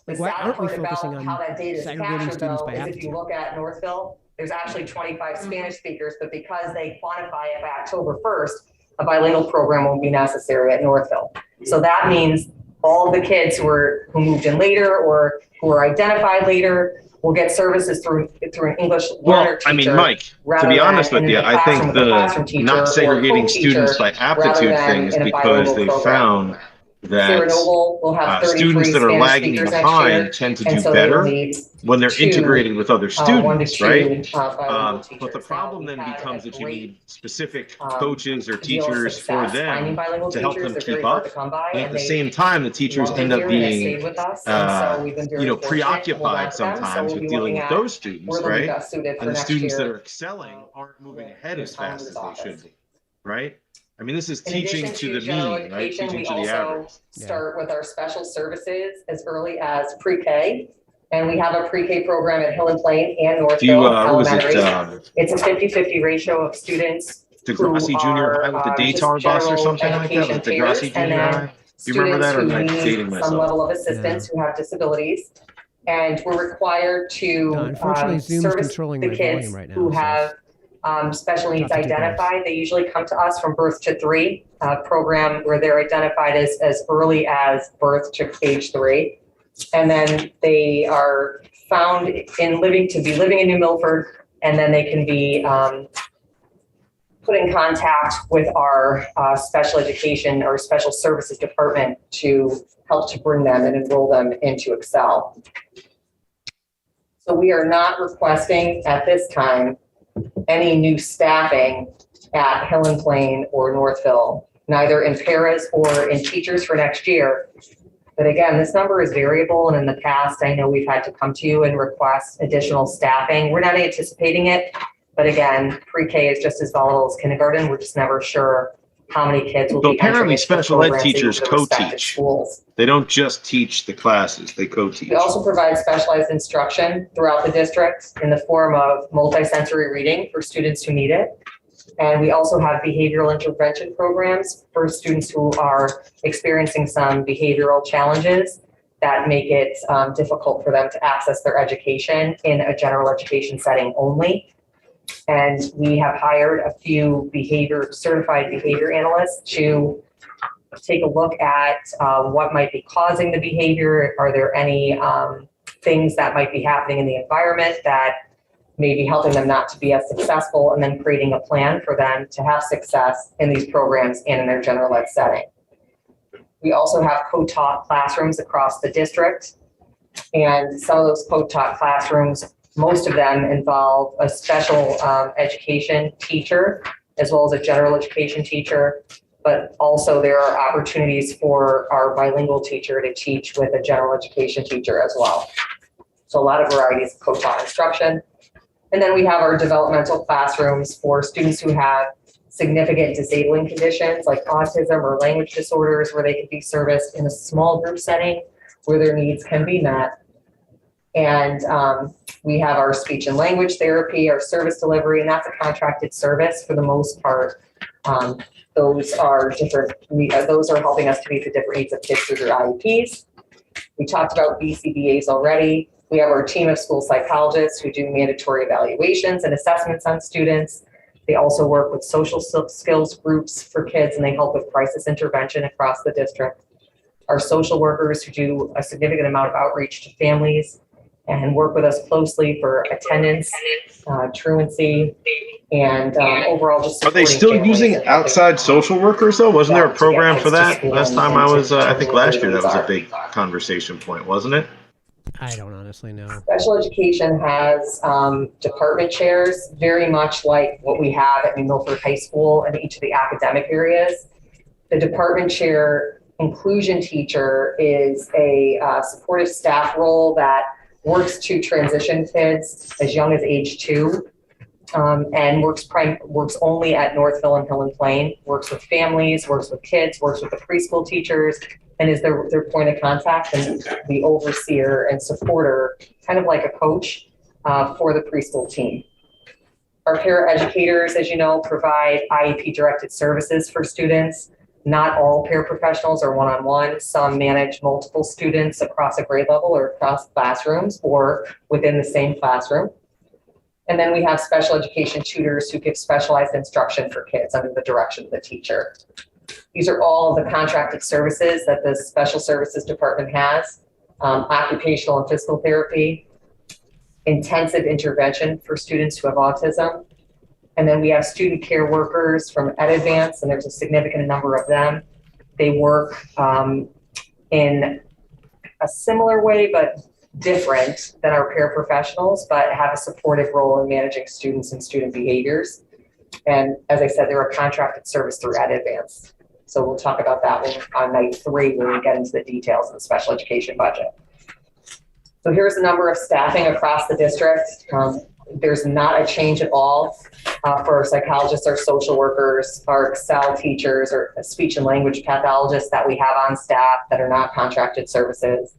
A: Like, why aren't we focusing on segregating students by aptitude?
F: If you look at Northville, there's actually 25 Spanish speakers, but because they quantify it by October 1st, a bilingual program won't be necessary at Northville. So that means all of the kids who moved in later or who were identified later will get services through an English learner teacher.
C: I mean, Mike, to be honest with you, I think the not segregating students by aptitude thing is because they found that
F: Noble will have 33
C: students that are
F: Spanish
C: lagging
F: speakers next
C: behind
F: year,
C: tend to
F: and
C: do
F: so they will
C: better
F: need
C: when they're
F: two,
C: integrating with other
F: 1 to
C: students,
F: 2
C: right?
F: bilingual
C: But the
F: teachers.
C: problem
F: Now,
C: then
F: we've had
C: becomes
F: a
C: that you
F: great,
C: need specific coaches
F: deal
C: or
F: of
C: teachers for
F: success finding
C: them
F: bilingual
C: to help
F: teachers.
C: them
F: They're very
C: keep
F: hard to
C: up.
F: come by,
C: And at
F: and
C: the
F: they
C: same time, the teachers
F: loved
C: end
F: it
C: up
F: here and have
C: being,
F: stayed with us, and so we've been very fortunate to hold on
C: preoccupied
F: to them. So
C: sometimes
F: we'll
C: with
F: be
C: dealing
F: looking
C: with
F: at
C: those students,
F: where they'll be
C: right?
F: best suited for
C: And the
F: next
C: students that
F: year.
C: are excelling aren't moving ahead as fast as they
F: Founder's
C: should
F: office.
C: be, right? I mean, this is
F: In
C: teaching
F: addition
C: to the
F: general
C: mean, right?
F: education,
C: Teaching
F: we
C: to the
F: also
C: average.
F: start with our special services as early as pre-K. And we have a pre-K program at Hill and Plain and
C: Do you,
F: Northville
C: what was it,
F: Elementary. It's a 50-50 ratio of students
C: Degrassi
F: who
C: Junior
F: are
C: High with the
F: just
C: Daytar bus or
F: general
C: something like that? Was it
F: education
C: Degrassi
F: peers, and
C: Junior
F: then
C: High? Do you remember
F: students
C: that, or
F: who
C: am I dating
F: need
C: myself?
F: some level of assistance who have disabilities. And we're required to
A: unfortunately, Zoom's
F: service
A: controlling
F: the
A: my
F: kids
A: volume right now,
F: who
A: so
F: have special needs
A: tough to do both.
F: identified. They usually come to us from birth to 3, a program where they're identified as early as birth to age 3. And then they are found living in New Milford, and then they can be put in contact with our special education or special services department to help to bring them and enroll them into Excel. So we are not requesting at this time any new staffing at Hill and Plain or Northville, neither in paras or in teachers for next year. But again, this number is variable, and in the past, I know we've had to come to you and request additional staffing. We're not anticipating it, but again, pre-K is just as volatile as kindergarten. We're just never sure how many kids will
C: So
F: be entering
C: apparently
F: into the
C: special ed
F: programs
C: teachers
F: in the respective
C: co-teach.
F: schools.
C: They don't just teach the classes, they co-teach.
F: We also provide specialized instruction throughout the district in the form of multisensory reading for students who need it. And we also have behavioral intervention programs for students who are experiencing some behavioral challenges that make it difficult for them to access their education in a general education setting only. And we have hired a few certified behavior analysts to take a look at what might be causing the behavior. Are there any things that might be happening in the environment that may be helping them not to be as successful, and then creating a plan for them to have success in these programs and in their general ed setting. We also have co-taught classrooms across the district, and some of those co-taught classrooms, most of them involve a special education teacher as well as a general education teacher, but also there are opportunities for our bilingual teacher to teach with a general education teacher as well. So a lot of varieties of co-taught instruction. And then we have our developmental classrooms for students who have significant disabling conditions like autism or language disorders, where they can be serviced in a small group setting where their needs can be met. And we have our speech and language therapy, our service delivery, and that's a contracted service for the most part. Those are helping us to meet the different needs of kids through their IEPs. We talked about BCBAs already. We have our team of school psychologists who do mandatory evaluations and assessments on students. They also work with social skills groups for kids, and they help with crisis intervention across the district. Our social workers who do a significant amount of outreach to families and work with us closely for attendance, truancy, and overall just
C: Are they still using outside social workers though? Wasn't there a program for that last time I was, I think last year that was a big conversation point, wasn't it?
A: I don't honestly know.
F: Special education has department chairs, very much like what we have at New Milford High School in each of the academic areas. The department chair inclusion teacher is a supportive staff role that works to transition kids as young as age 2, and works only at Northville and Hill and Plain, works with families, works with kids, works with the preschool teachers, and is their point of contact and the overseer and supporter, kind of like a coach for the preschool team. Our paraeducators, as you know, provide IEP-directed services for students. Not all paraprofessionals are one-on-one. Some manage multiple students across a grade level or across classrooms or within the same classroom. And then we have special education tutors who give specialized instruction for kids under the direction of the teacher. These are all of the contracted services that the special services department has. Occupational and physical therapy, intensive intervention for students who have autism. And then we have student care workers from EdAdvance, and there's a significant number of them. They work in a similar way, but different than our paraprofessionals, but have a supportive role in managing students and student behaviors. And as I said, they're a contracted service through EdAdvance. So we'll talk about that on night 3 when we get into the details of the special education budget. So here's the number of staffing across the district. There's not a change at all for our psychologists, our social workers, our Excel teachers, or speech and language pathologists that we have on staff that are not contracted services.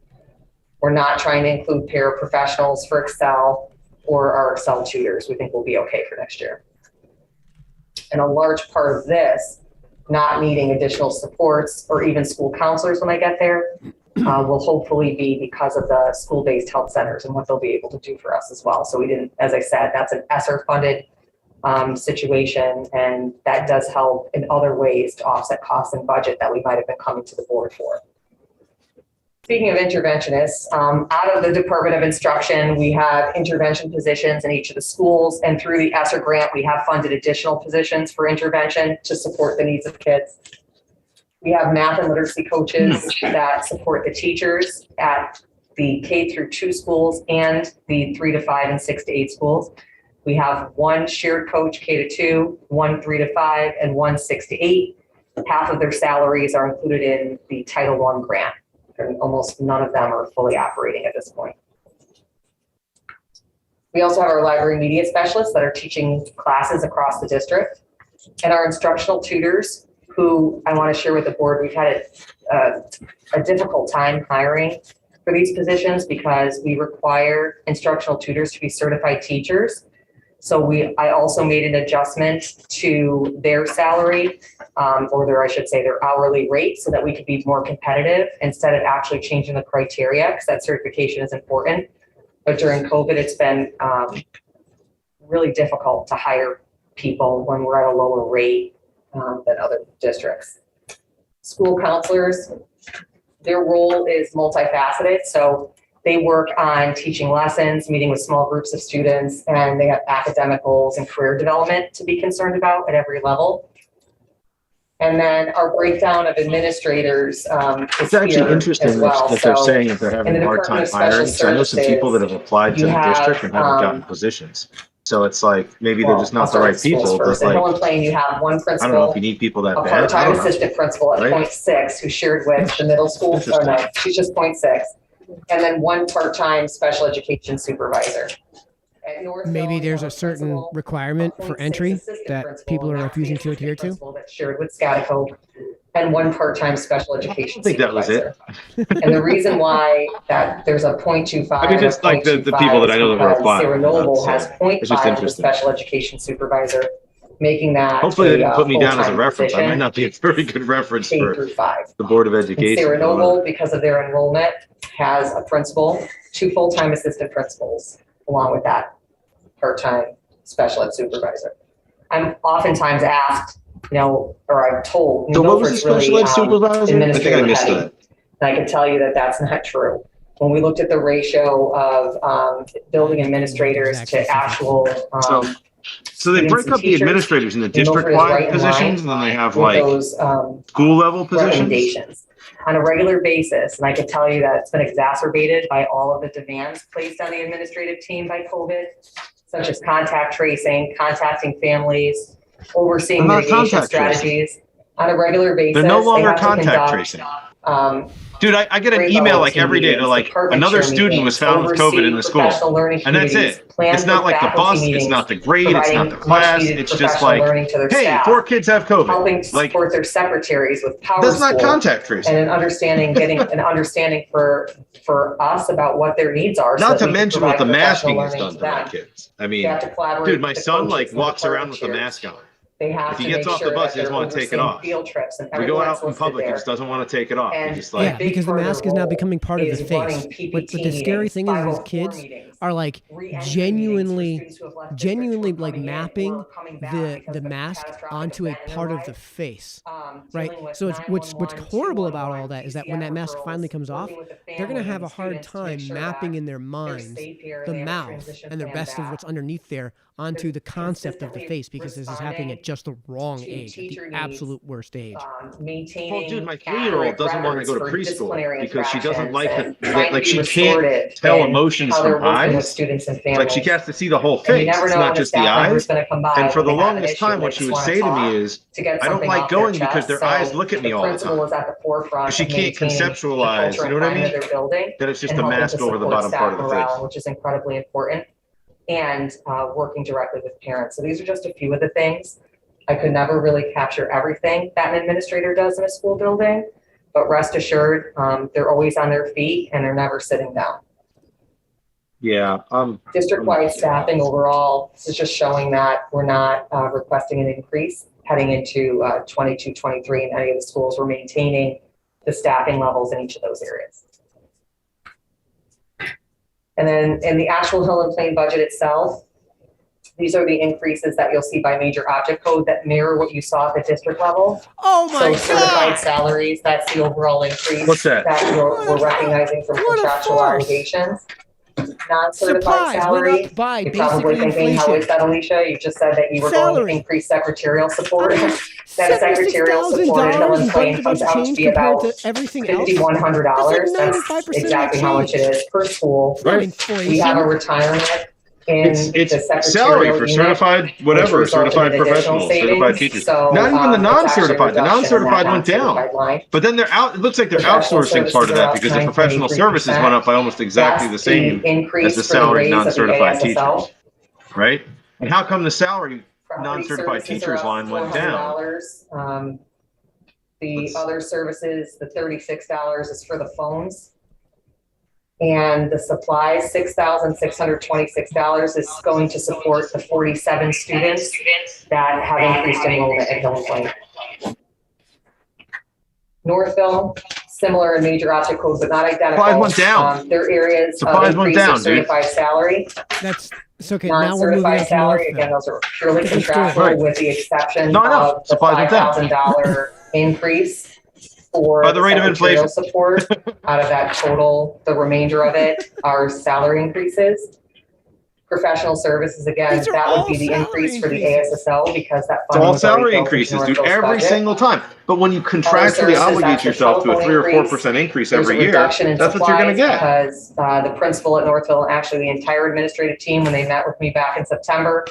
F: We're not trying to include paraprofessionals for Excel or our Excel tutors. We think we'll be okay for next year. And a large part of this, not needing additional supports or even school counselors when I get there, will hopefully be because of the school-based health centers and what they'll be able to do for us as well. So we didn't, as I said, that's an ESSER funded situation, and that does help in other ways to offset costs and budget that we might have been coming to the board for. Speaking of interventionists, out of the Department of Instruction, we have intervention positions in each of the schools, and through the ESSER grant, we have funded additional positions for intervention to support the needs of kids. We have math and literacy coaches that support the teachers at the K through 2 schools and the 3 to 5 and 6 to 8 schools. We have 1 shared coach K to 2, 1 3 to 5, and 1 6 to 8. Half of their salaries are included in the Title I grant, and almost none of them are fully operating at this point. We also have our library media specialists that are teaching classes across the district, and our instructional tutors, who I want to share with the board. We've had a difficult time hiring for these positions because we require instructional tutors to be certified teachers. So I also made an adjustment to their salary, or their hourly rate, so that we could be more competitive instead of actually changing the criteria, because that certification is important. But during COVID, it's been really difficult to hire people when we're at a lower rate than other districts. School counselors, their role is multifaceted. So they work on teaching lessons, meeting with small groups of students, and they have academic goals and career development to be concerned about at every level. And then our breakdown of administrators
C: It's actually interesting that they're saying that they're having a hard time hiring. So I know some people that have applied to the district and haven't gotten positions. So it's like, maybe they're just not the right people. But like,
F: Helen Plain, you have 1 principal,
C: I don't know if you need people that
F: a
C: bad.
F: part-time assistant principal at 0.6 who shared with the middle school. Oh no, she's just 0.6. And then 1 part-time special education supervisor.
A: Maybe there's a certain requirement for entry that people are refusing to adhere to.
F: That shared with Scottico, and 1 part-time special education
C: I think that was it.
F: And the reason why that there's a 0.25.
C: I mean, just like the people that I know that are applying.
F: Sarah Noble has
C: It's just
F: 0.5 as a
C: interesting.
F: special education supervisor, making that.
C: Hopefully they didn't put me down as a
F: full-time
C: reference. I
F: position,
C: might not be a very good reference
F: K
C: for
F: through 5.
C: the Board of
F: And
C: Education.
F: Sarah Noble, because of their enrollment, has a principal, 2 full-time assistant principals, along with that part-time special ed supervisor. I'm oftentimes asked, or I'm told,
C: So what was the special ed supervisor? I think I missed
F: heavy.
C: that.
F: And I can tell you that that's not true. When we looked at the ratio of building administrators to actual
C: So they break up the administrators into district-wide positions, and then they have like school-level positions?
F: Recommendations on a regular basis. And I can tell you that it's been exacerbated by all of the demands placed on the administrative team by COVID, such as contact tracing, contacting families, overseeing mitigation strategies on a regular basis.
C: They're no longer contact tracing. Dude, I get an email like every day. They're like, another student was found with COVID in the school. And that's it. It's not like the bus, it's not the grade, it's not the class. It's just like, hey, 4 kids have COVID.
F: Helping to
C: Like,
F: support their secretaries with power.
C: that's not contact tracing.
F: And an understanding, getting an understanding for us about what their needs are.
C: Not
F: so
C: to
F: that we can
C: mention what the
F: provide
C: masking
F: professional
C: has
F: learning
C: done
F: to
C: to my
F: them.
C: kids. I
F: They
C: mean,
F: have to collaborate
C: dude, my
F: with the
C: son
F: coaches
C: like
F: and the
C: walks around with the
F: department
C: mask on.
F: They have
C: If he
F: to
C: gets
F: make
C: off the
F: sure
C: bus,
F: that
C: he doesn't
F: they're
C: want to take it
F: overseeing
C: off.
F: field trips and
C: We go
F: everyone
C: out
F: that's
C: in
F: listed
C: public, he
F: there.
C: just doesn't want to take it off.
F: And
C: He's just like,
A: Yeah, because the mask is now becoming part of the face. But the scary thing is kids are like genuinely like mapping the mask onto a part of the face, right? So it's what's horrible about all that is that when that mask finally comes off, they're going to have a hard time mapping in their minds the mouth and the rest of what's underneath there onto the concept of the face, because this is happening at just the wrong age, at the absolute worst age.
C: Well, dude, my 3-year-old doesn't want to go to preschool because she doesn't like like she can't tell emotions from eyes. Like she has to see the whole face. It's not just the eyes. And for the longest time, what she would say to me is, I don't like going because their eyes look at me all the time. She can't conceptualize, you know what I mean? That it's just a mask over the bottom part of the face.
F: Which is incredibly important, and working directly with parents. So these are just a few of the things. I could never really capture everything that an administrator does in a school building, but rest assured, they're always on their feet and they're never sitting down.
C: Yeah.
F: District-wide staffing overall, this is just showing that we're not requesting an increase heading into 22-23 in any of the schools. We're maintaining the staffing levels in each of those areas. And then in the actual Hill and Plain budget itself, these are the increases that you'll see by major object code that mirror what you saw at the district level.
A: Oh my God!
F: Certified salaries, that's the overall increase.
C: What's that?
F: We're recognizing from contractual obligations. Non-certified salary, you're probably thinking, how is that, Alicia? You just said that you were going to increase secretarial support. That secretarial support in Hill and Plain comes out to be about $5,100. That's exactly how much it is per school.
C: Right.
F: We have a retirement in
C: it's salary for certified whatever, certified professionals, certified teachers.
F: So,
C: not even the non-certified. The non-certified went down. But then they're out. It looks like they're outsourcing part of that because the professional services went up by almost exactly the same as the salary non-certified teachers. Right? And how come the salary non-certified teachers line went down?
F: The other services, the $36 is for the phones. And the supplies, $6,626 is going to support the 47 students that have increased enrollment at Hill and Plain. Northville, similar in major object code, but not identical.
C: Supplies went down.
F: Their areas
C: supplies went down,
F: certified salary.
A: That's okay. Now we're moving on to
F: salary. Again, those are purely contractual,
C: right,
F: with the exception
C: of
F: the $5,000 increase for
C: by the rate of inflation
F: support. Out of that total, the remainder of it are salary increases. Professional services, again, that would be the increase for the ASSL because that
C: it's all salary increases, dude, every single time. But when you contractually obligate yourself to a 3 or 4% increase every year, that's what you're going to get.
F: Because the principal at Northville, actually the entire administrative team, when they met with me back in September,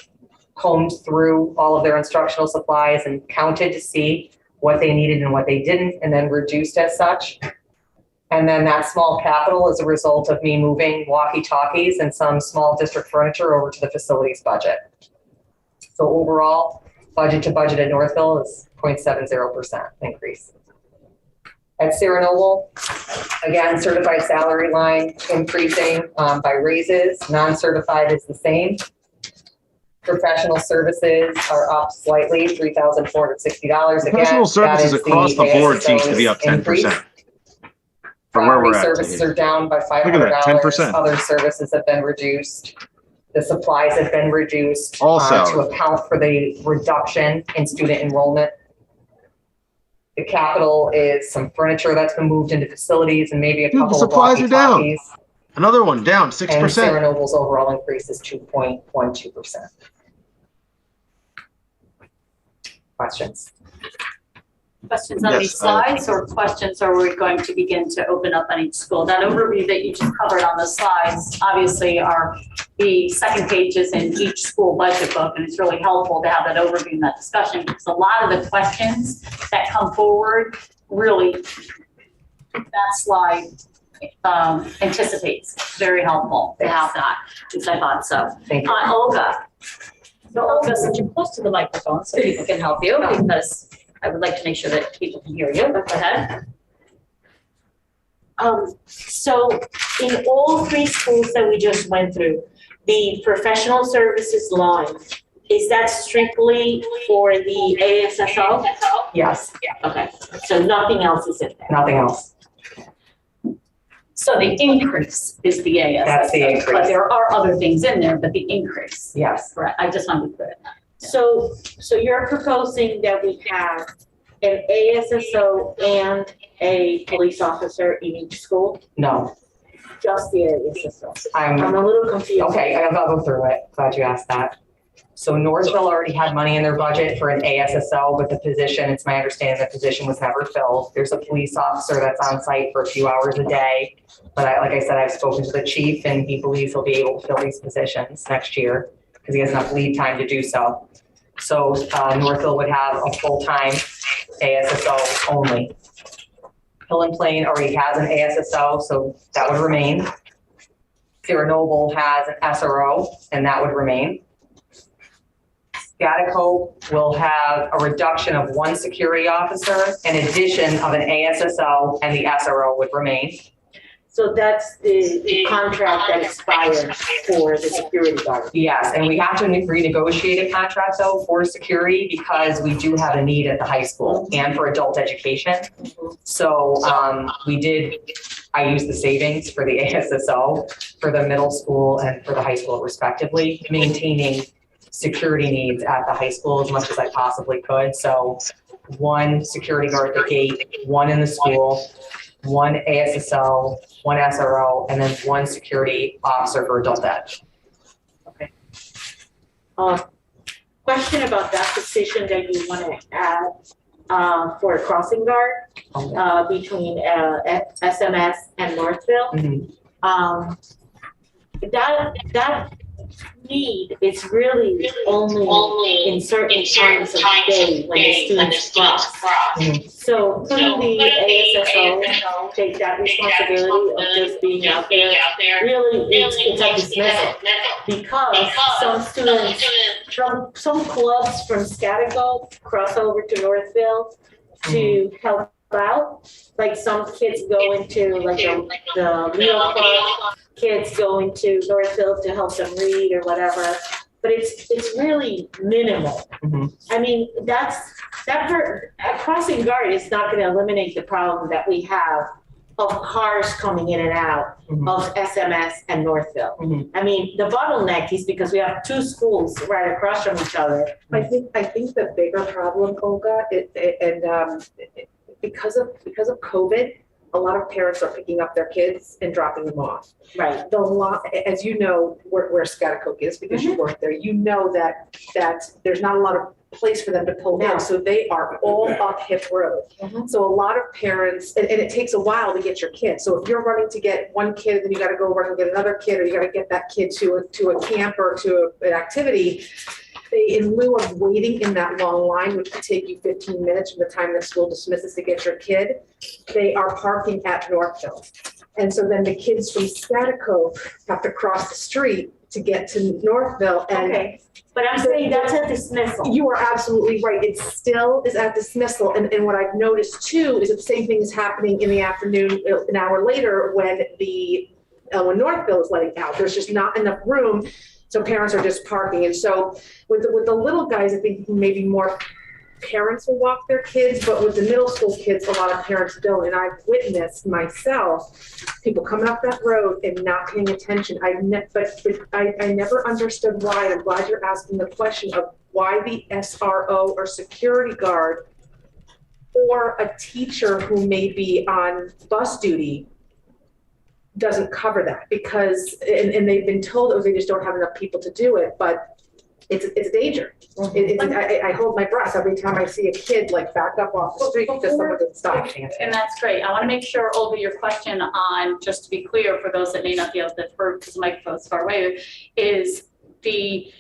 F: combed through all of their instructional supplies and counted to see what they needed and what they didn't, and then reduced as such. And then that small capital is a result of me moving walkie-talkies and some small district furniture over to the facilities budget. So overall, budget to budget at Northville is 0.70% increase. At Sennello, again, certified salary line increasing by raises, non-certified is the same. Professional services are up slightly, $3,460.
C: Professional services across the board seems to be up 10%. From where we're at.
F: Services are down by $500.
C: Look at that, 10%.
F: Other services have been reduced. The supplies have been reduced to account for the reduction in student enrollment. The capital is some furniture that's been moved into facilities and maybe a couple
C: the supplies
F: of
C: are down. Another one down 6%.
F: And Sennello's overall increase is 2.12%. Questions?
D: Questions on these slides, or questions are we going to begin to open up on each school? That overview that you just covered on the slides obviously are the second pages in each school budget book, and it's really helpful to have that overview and that discussion because a lot of the questions that come forward really that slide anticipates. It's very helpful to have that, which I thought so. Olga. So Olga, since you're close to the microphone so people can help you because I would like to make sure that people can hear you. Go ahead.
J: So in all 3 schools that we just went through, the professional services line, is that strictly for the ASSO?
F: Yes.
J: Okay. So nothing else is in there?
F: Nothing else.
D: So the increase is the ASSO.
F: That's the increase.
D: But there are other things in there, but the increase.
F: Yes,
D: Right, I just wanted to put it.
J: So you're proposing that we have an ASSO and a police officer in each school?
F: no,
J: Just the ASSO? I'm
F: I'm,
J: a little confused.
F: okay, I'll go through it. Glad you asked that. So Northville already had money in their budget for an ASSO, but the position, it's my understanding, the position was never filled. There's a police officer that's on site for a few hours a day. But like I said, I've spoken to the chief and he believes he'll be able to fill these positions next year because he has enough lead time to do so. So Northville would have a full-time ASSO only. Hill and Plain already has an ASSO, so that would remain. Sierra Noble has an SRO, and that would remain. Scottico will have a reduction of one security officer, an addition of an ASSO, and the SRO would remain.
J: So that's the contract that expired for the security guard.
F: Yes, and we have to renegotiate a contract though for security because we do have a need at the high school and for adult education. So I used the savings for the ASSO for the middle school and for the high school respectively, maintaining security needs at the high school as much as I possibly could. So one security guard at the gate, one in the school, one ASSO, one SRO, and then one security officer for adult ed.
J: Okay. Question about that position that you want to add for a crossing guard between SMS and Northville.
F: Mm-hmm.
J: That need is really only in certain times of the day when the students cross.
F: Mm-hmm.
J: So couldn't the ASSO take that responsibility of just being out there? Really, it's a dismissal because some students from some clubs from Scottico cross over to Northville to help out. Like some kids go into like the Leo Club. Kids go into Northville to help them read or whatever, but it's really minimal.
F: Mm-hmm.
J: I mean, a crossing guard is not going to eliminate the problem that we have of cars coming in and out of SMS and Northville.
F: Mm-hmm.
J: I mean, the bottleneck is because we have two schools right across from each other.
G: I think the bigger problem, Olga, because of COVID, a lot of parents are picking up their kids and dropping them off.
J: Right.
G: As you know, where Scottico is because you work there, you know that there's not a lot of place for them to pull in. So they are all up Hip Road. So a lot of parents, and it takes a while to get your kid. So if you're running to get one kid, then you got to go run and get another kid, or you got to get that kid to a camp or to an activity. They, in lieu of waiting in that long line, which could take you 15 minutes from the time the school dismisses to get your kid, they are parking at Northville. And so then the kids from Scottico have to cross the street to get to Northville. And
J: okay, but I'm saying that's a dismissal.
G: You are absolutely right. It still is at dismissal. And what I've noticed too is that the same thing is happening in the afternoon, an hour later when Northville is letting out. There's just not enough room. So parents are just parking. And so with the little guys, I think maybe more parents will walk their kids, but with the middle school kids, a lot of parents don't. And I've witnessed myself, people coming up that road and not paying attention. I never understood why. I'm glad you're asking the question of why the SRO or security guard or a teacher who may be on bus duty doesn't cover that, because and they've been told they just don't have enough people to do it, but it's a danger. I hold my breath every time I see a kid like back up off the street because someone didn't stop.
D: And that's great. I want to make sure, Olga, your question on, just to be clear for those that may not be able to hear because the microphone's far away, is the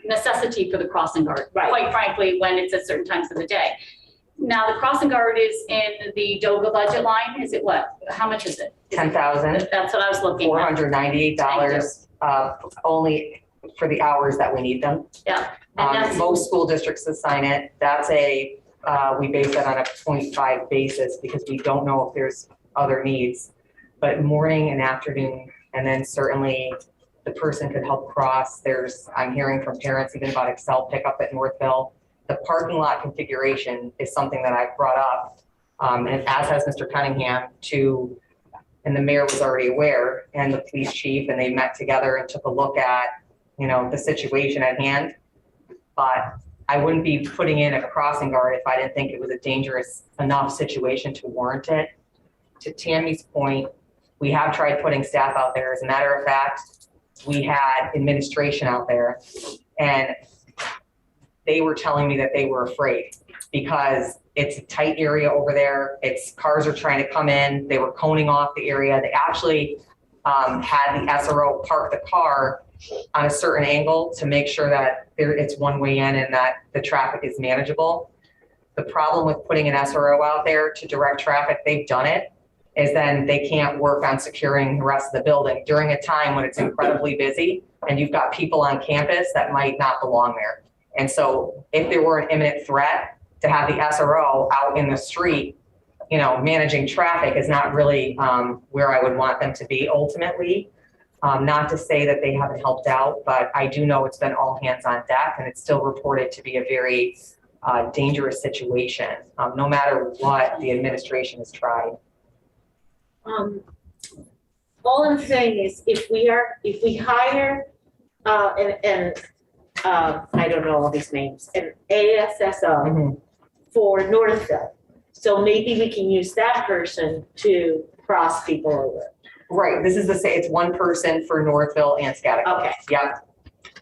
D: necessity for the crossing guard, quite frankly, when it's at certain times of the day. Now, the crossing guard is in the DOGA budget line. Is it what? How much is it?
F: $10,000.
D: That's what I was looking at.
F: $498 only for the hours that we need them.
D: Yeah.
F: Most school districts assign it. That's we base that on a 0.5 basis because we don't know if there's other needs. But morning and afternoon, and then certainly the person could help cross. I'm hearing from parents even about Excel pickup at Northville. The parking lot configuration is something that I've brought up, and as has Mr. Cunningham, to and the mayor was already aware, and the police chief, and they met together and took a look at, the situation at hand. But I wouldn't be putting in a crossing guard if I didn't think it was a dangerous enough situation to warrant it. To Tammy's point, we have tried putting staff out there. As a matter of fact, we had administration out there, and they were telling me that they were afraid because it's a tight area over there. Cars are trying to come in. They were coning off the area. They actually had the SRO park the car on a certain angle to make sure that it's one way in and that the traffic is manageable. The problem with putting an SRO out there to direct traffic, they've done it, is then they can't work on securing the rest of the building during a time when it's incredibly busy and you've got people on campus that might not belong there. And so if there were an imminent threat, to have the SRO out in the street, managing traffic is not really where I would want them to be ultimately. Not to say that they haven't helped out, but I do know it's been all hands on deck, and it's still reported to be a very dangerous situation, no matter what the administration has tried.
J: All I'm saying is if we hire I don't know all these names, an ASSO for Northville. So maybe we can use that person to cross people over.
F: Right, this is it's one person for Northville and Schaghticoke.
J: Okay.
F: Yeah.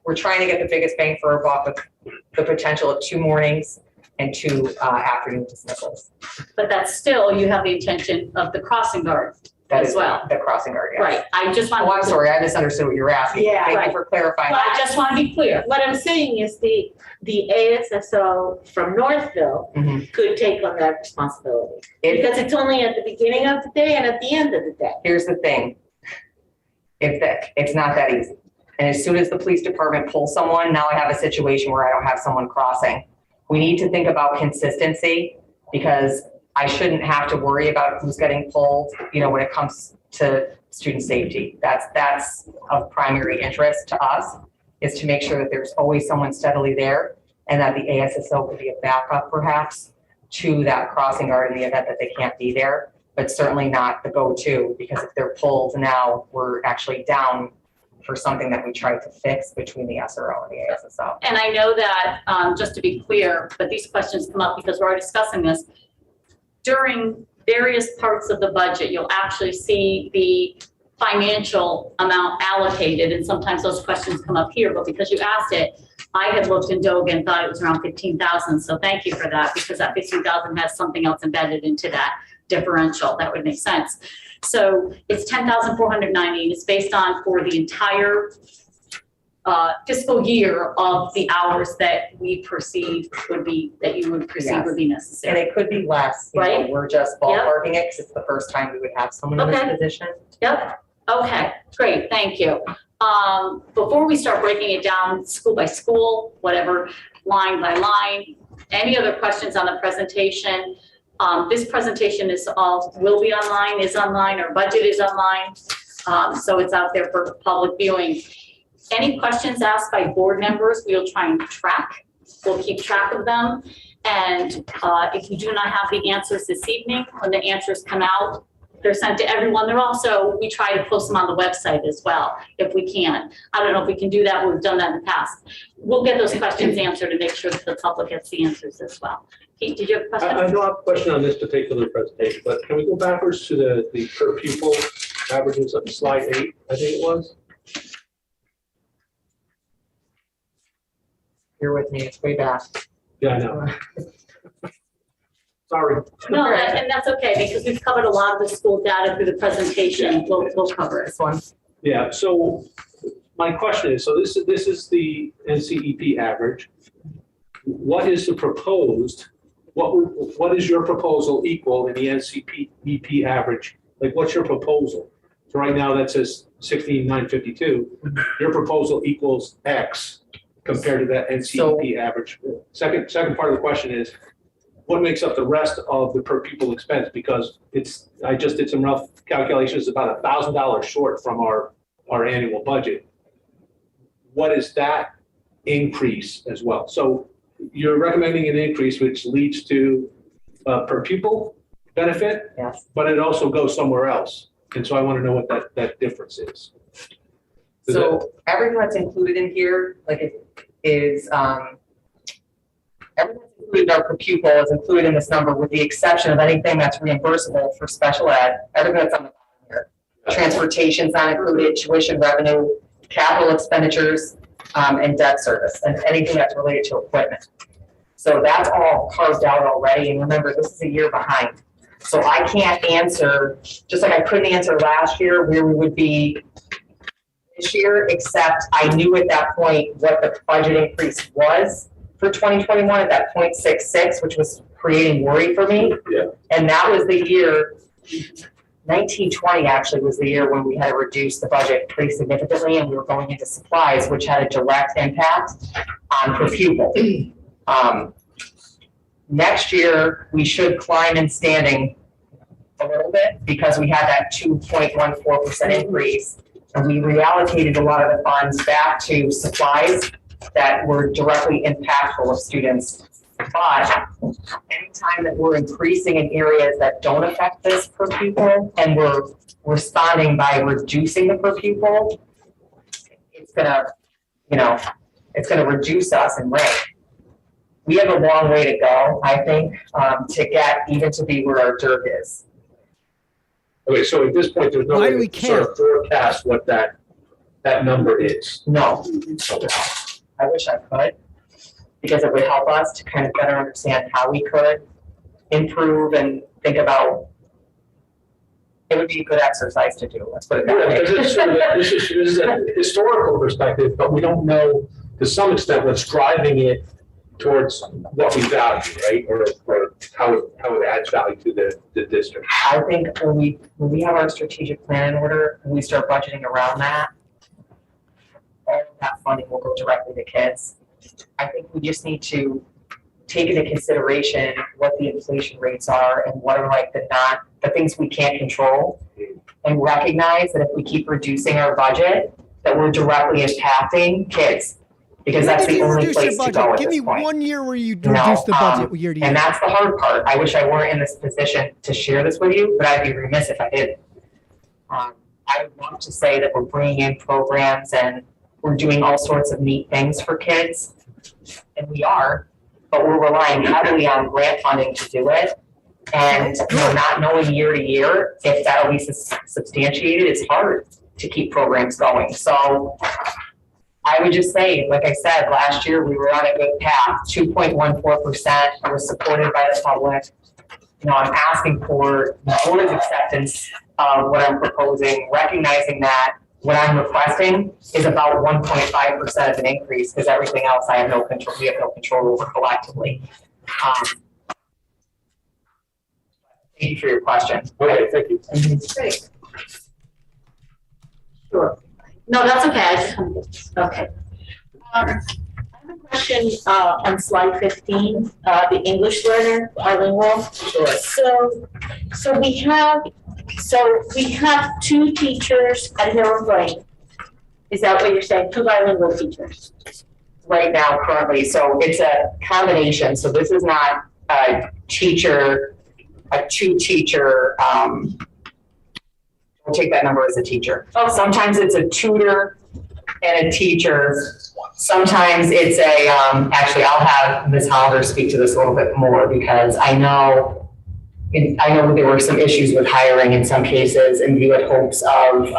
F: We're trying to get the biggest bang for our buck with the potential of 2 mornings and 2 afternoon dismissals.
D: But that's still, you have the intention of the crossing guard
F: That
D: as
F: is
D: well.
F: the crossing guard, yes.
D: Right, I just want.
F: Oh, I'm sorry, I misunderstood what you were asking.
J: Yeah,
F: Thank
D: right.
F: you for clarifying
D: But I
F: that.
D: just want to be clear.
J: What I'm saying is the ASSO from Northville could take on that responsibility. Because it's only at the beginning of the day and at the end of the day.
F: Here's the thing. It's not that easy. And as soon as the police department pulls someone, now I have a situation where I don't have someone crossing. We need to think about consistency, because I shouldn't have to worry about who's getting pulled, when it comes to student safety. That's of primary interest to us, is to make sure that there's always someone steadily there, and that the ASSO could be a backup perhaps to that crossing guard in the event that they can't be there, but certainly not the go-to, because if they're pulled now, we're actually down for something that we tried to fix between the SRO and the ASSO.
D: And I know that, just to be clear, but these questions come up because we're already discussing this. During various parts of the budget, you'll actually see the financial amount allocated, and sometimes those questions come up here, but because you asked it, I had looked in Doga and thought it was around 15,000. So thank you for that, because that 15,000 has something else embedded into that differential. That would make sense. So it's 10,490, and it's based on for the entire fiscal year of the hours that we perceive would be, that you would perceive would be
F: And
D: necessary.
F: it could be less,
D: Right.
F: We're just ballparking it because it's the first time we would have someone in this
D: Okay.
F: position.
D: Yep. Okay, great, thank you. Before we start breaking it down school by school, whatever, line by line, any other questions on the presentation? This presentation will be online, is online, our budget is online. So it's out there for public viewing. Any questions asked by board members, we'll try and track. We'll keep track of them. And if you do not have the answers this evening, when the answers come out, they're sent to everyone. We try to post them on the website as well, if we can. I don't know if we can do that, but we've done that in the past. We'll get those questions answered and make sure that the public gets the answers as well. Pete, did you have a question?
K: I don't have a question on this particular presentation, but can we go backwards to the per pupil averages on slide 8, I think it was?
F: You're with me, it's way back.
K: Yeah, I know. Sorry.
D: No, and that's okay, because we've covered a lot of the school data through the presentation. We'll cover it.
F: This one.
K: Yeah, so my question is, so this is the NCEP average. What is the proposed, what is your proposal equal in the NCEP average? Like, what's your proposal? So right now that says 16,952. Your proposal equals X compared to that NCEP average. Second part of the question is, what makes up the rest of the per pupil expense? Because I just did some rough calculations, about $1,000 short from our annual budget. What is that increase as well? So you're recommending an increase which leads to per pupil benefit,
F: Yes.
K: but it also goes somewhere else And so I want to know what that difference is.
F: So everything that's included in here, like it is, everything that's included our per pupil is included in this number with the exception of anything that's reimbursable for special ed, everything that's on the bottom here. Transportation's not included, tuition revenue, capital expenditures, and debt service, and anything that's related to equipment. So that's all carved out already, and remember, this is a year behind. So I can't answer, just like I couldn't answer last year where we would be this year, except I knew at that point what the budget increase was for 2021 at that 0.66, which was creating worry for me.
K: Yeah.
F: And that was the year, 1920 actually was the year when we had to reduce the budget pretty significantly, and we were going into supplies, which had a direct impact on per pupil. Next year, we should climb in standing a little bit because we had that 2.14% increase, and we reallocated a lot of the funds back to supplies that were directly impactful of students. But anytime that we're increasing in areas that don't affect this per pupil and we're responding by reducing the per pupil, it's gonna, it's gonna reduce us in rank. We have a long way to go, I think, to get even to be where our DIRC is.
K: Okay, so at this point, there's no
A: Why
K: way
A: do we
K: to sort of forecast what that number is.
F: No, I wish I could, because it would help us to kind of better understand how we could improve and think about. It would be a good exercise to do. Let's put it that way.
K: This is a historical perspective, but we don't know to some extent what's driving it towards what we value, right? Or how it adds value to the district.
F: I think when we have our strategic plan in order, and we start budgeting around that, all of that funding will go directly to kids. I think we just need to take into consideration what the inflation rates are and what are like the things we can't control, and recognize that if we keep reducing our budget, that we're directly impacting kids. Because that's the only place to go at
A: Give
F: this
A: me
F: point.
A: 1 year where you reduce the budget year to year.
F: And that's the hard part. I wish I weren't in this position to share this with you, but I'd be remiss if I didn't. I would love to say that we're bringing in programs and we're doing all sorts of neat things for kids, and we are, but we're relying heavily on grant funding to do it. And not knowing year to year if that'll be substantiated, it's hard to keep programs going. So I would just say, like I said, last year we were on a good path, 2.14%. I was supported by the public. I'm asking for the board's acceptance of what I'm proposing, recognizing that what I'm requesting is about 1.5% of an increase, because everything else I have no control. We have no control over collectively. Thank you for your question.
K: Okay, thank you.
J: Great. Sure. No, that's okay. I just okay. I have a question on slide 15, the English learner, bilingual.
F: Sure.
J: So we have two teachers at Hill and Blaine. Is that what you're saying? Two bilingual teachers?
F: Right now, currently. So it's a combination. So this is not a two-teacher, we'll take that number as a teacher. Oh, sometimes it's a tutor and a teacher. Sometimes it's a, actually I'll have Ms. Hollander speak to this a little bit more, because I know there were some issues with hiring in some cases, and you had hopes of,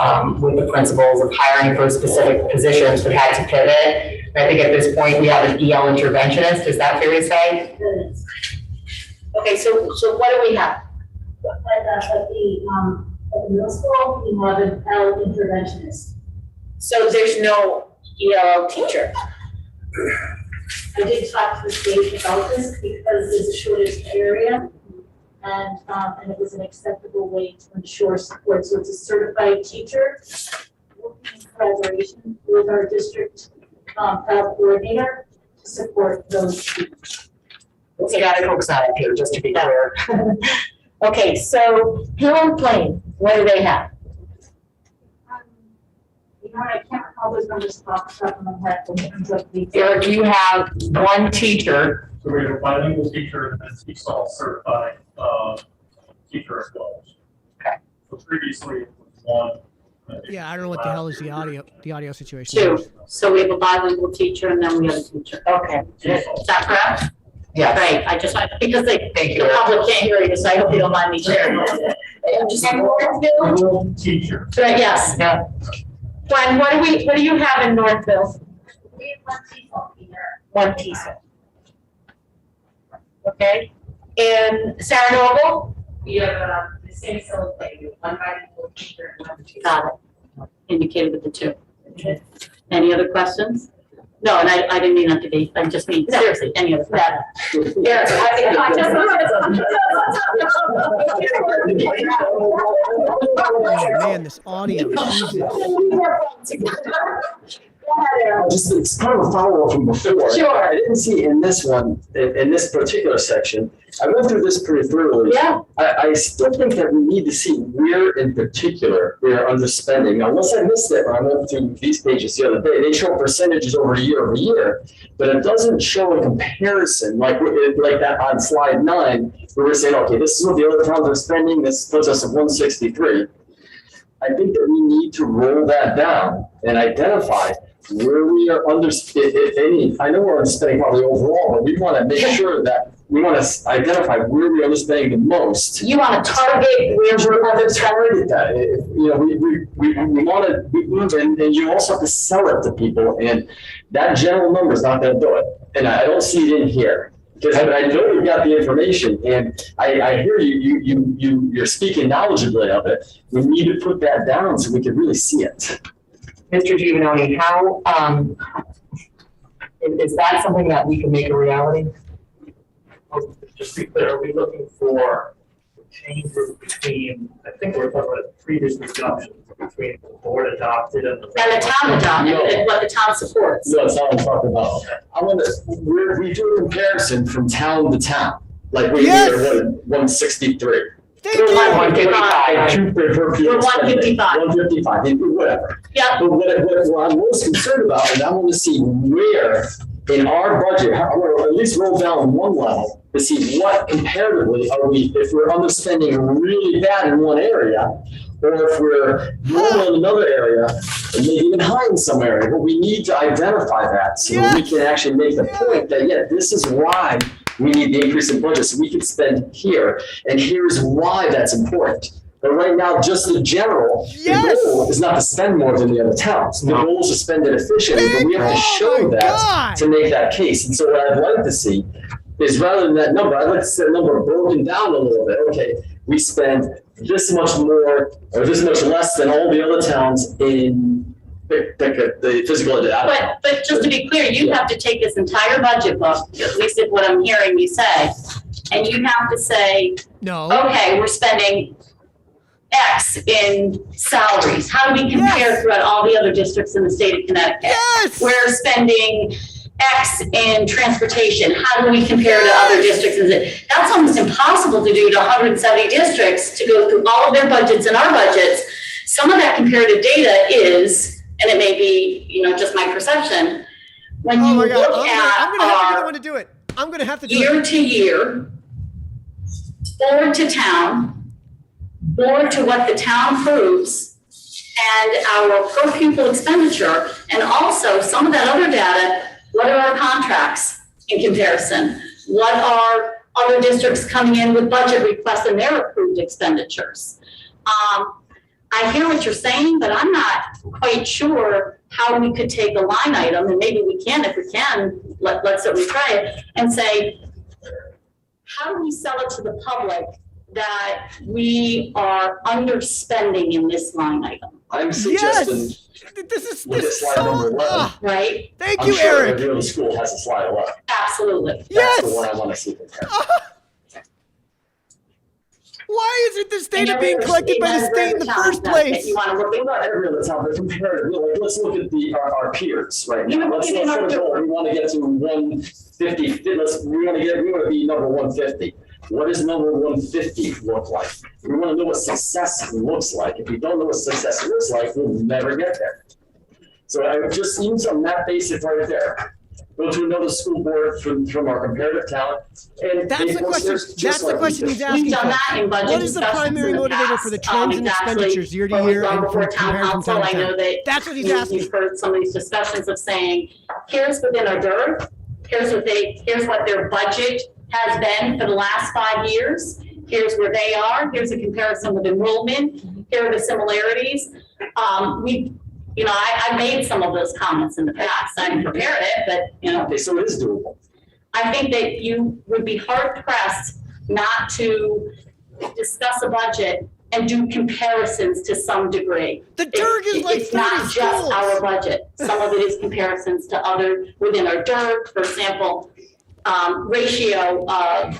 F: with the principals, of hiring for specific positions, but had to pivot. And I think at this point we have an EL interventionist. Is that fair to say?
J: Okay, so what do we have?
L: At the middle school, we have an L interventionist.
J: So there's no EL teacher.
L: I did talk to the state about this because there's a shortage area, and it was an acceptable way to ensure support. So it's a certified teacher working in collaboration with our district PAL coordinator to support those students.
F: So got to focus on it here, just to be clear.
J: Okay, so Hill and Plain, what do they have?
L: I can't recall those numbers off the top of my head in terms of the.
F: Eric, you have one teacher.
E: So we have a bilingual teacher and then CSOL certified teacher as well.
F: Okay.
E: So previously it was one.
A: Yeah, I don't know what the hell is the audio situation.
J: Two. So we have a bilingual teacher and then we have a teacher. Okay. Is that correct?
F: Yeah.
J: Great. I just, because the
F: Thank you.
J: public can't hear you, so I hope you don't mind me sharing. Just have Northville?
E: Teacher.
J: Right, yes.
F: Yeah.
J: Gwen, what do you have in Northville?
L: We have one TESOL here.
J: One TESOL. Okay. And Sarah Noble?
F: We have the same facility, one bilingual teacher and one teacher.
J: Got it. Indicated with the two. Any other questions? No, and I didn't mean that to be, I just mean, seriously, any other questions?
F: Yeah,
A: Oh man, this audio. Jesus.
H: Just, it's kind of a follow-up from before.
J: Sure.
H: I didn't see in this one, in this particular section, I went through this pretty thoroughly.
J: Yeah.
H: I still think that we need to see where in particular we are underspending. Now, unless I missed it when I went through these pages the other day, they show percentages over year, but it doesn't show a comparison like that on slide 9, where we're saying, okay, this is what the other towns are spending, this puts us at 163. I think that we need to roll that down and identify where we are if any. I know we're underspending probably overall, but we want to make sure that we want to identify where we are underspending the most.
J: You want to target where we're underspending?
H: That we want to, and you also have to sell it to people, and that general number is not going to do it. And I don't see it in here. Because I know you've got the information, and I hear you're speaking knowledgeably of it. We need to put that down so we can really see it.
F: Mr. Giovanni, how, is that something that we can make a reality?
E: Just to be clear, are we looking for changes between, I think we're talking about previous reductions between the board adopted and the.
J: And the town adopted, and what the town supports.
H: No, that's not what I'm talking about. I want to, we do a comparison from town to town. Like we
A: Yes.
H: are 163.
A: Thank you.
J: 155.
H: Per pupil
J: We're 155.
H: 155, whatever.
J: Yeah.
H: But what I'm most concerned about, and I want to see where in our budget, I want to at least roll down one level to see what comparatively are we, if we're underspending really bad in one area, or if we're low in another area, and maybe even high in some area. But we need to identify that so that we can actually make the point that, yeah, this is why we need the increase in budget, so we can spend here, and here's why that's important. But right now, just the general, the goal is not to spend more than the other towns. The goal is to spend it efficiently, but we have to show that to make that case. And so what I'd like to see is, rather than that number, I'd like to see the number broken down a little bit. Okay, we spend this much more or this much less than all the other towns in the physical education.
J: But just to be clear, you have to take this entire budget book, at least if what I'm hearing you say, and you have to say,
A: no,
J: okay, we're spending X in salaries. How do we compare throughout all the other districts in the state of Connecticut?
A: Yes.
J: We're spending X in transportation. How do we compare to other districts? That's almost impossible to do to 170 districts, to go through all of their budgets and our budgets. Some of that comparative data is, and it may be, just my perception, when you look at
A: I'm gonna have to be the one to do it. I'm gonna have to do it.
J: Year to year, board to town, board to what the town approves, and our per pupil expenditure, and also some of that other data. What are our contracts in comparison? What are other districts coming in with budget requests and their approved expenditures? I hear what you're saying, but I'm not quite sure how we could take a line item, and maybe we can, if we can, let's certainly try it, and say, how do we sell it to the public that we are underspending in this line item?
H: I'm suggesting
A: this
H: is slide number 11.
J: Right?
A: Thank
H: I'm
A: you,
H: sure
A: Eric.
H: every other school has a slide 11.
J: Absolutely.
H: That's the one I want to see compared.
A: Why isn't this data being collected by the state in the first place?
J: You want to look
H: Not every other town, but comparative. Let's look at our peers right now.
J: Yeah,
H: Let's set a goal. We want to get to 150. We want to be number 150. What does number 150 look like? We want to know what success looks like. If we don't know what success looks like, we'll never get there. So I would just use on that basis right there. go to another school board from our comparative talent. And
A: That's the question. That's the question he's asking.
D: We've done that in budget
A: What is the
D: discussions
A: primary
D: in the
A: motivator
D: past.
A: for the trends in
D: Exactly
A: expenditures year to
D: what we've
A: year
D: done
A: and
D: before
A: from
D: town
A: compared from
D: council.
A: time to
D: I
A: time?
D: know that
A: That's what he's
D: you've
A: asking.
D: heard some of these discussions of saying, here's within our DERG, here's what their budget has been for the last 5 years. Here's where they are. Here's a comparison with enrollment. Here are the similarities. I made some of those comments in the past. I didn't prepare it, but
H: Okay, so it is doable.
D: I think that you would be hard pressed not to discuss a budget and do comparisons to some degree.
A: The DERG is like 30
D: It's not just
A: schools.
D: our budget. Some of it is comparisons to other within our DERG, for example, ratio of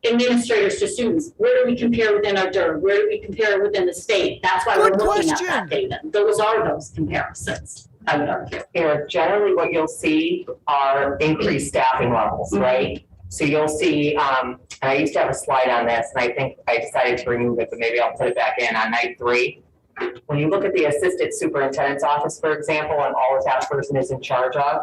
D: administrators to students. Where do we compare within our DERG? Where do we compare within the state? That's why
A: Good
D: we're looking at
A: question.
D: that data. Those are those comparisons, I would argue.
F: Generally what you'll see are increased staffing levels, right? So you'll see, and I used to have a slide on this, and I think I decided to remove it, but maybe I'll put it back in on night 3. When you look at the assistant superintendent's office, for example, and all that person is in charge of,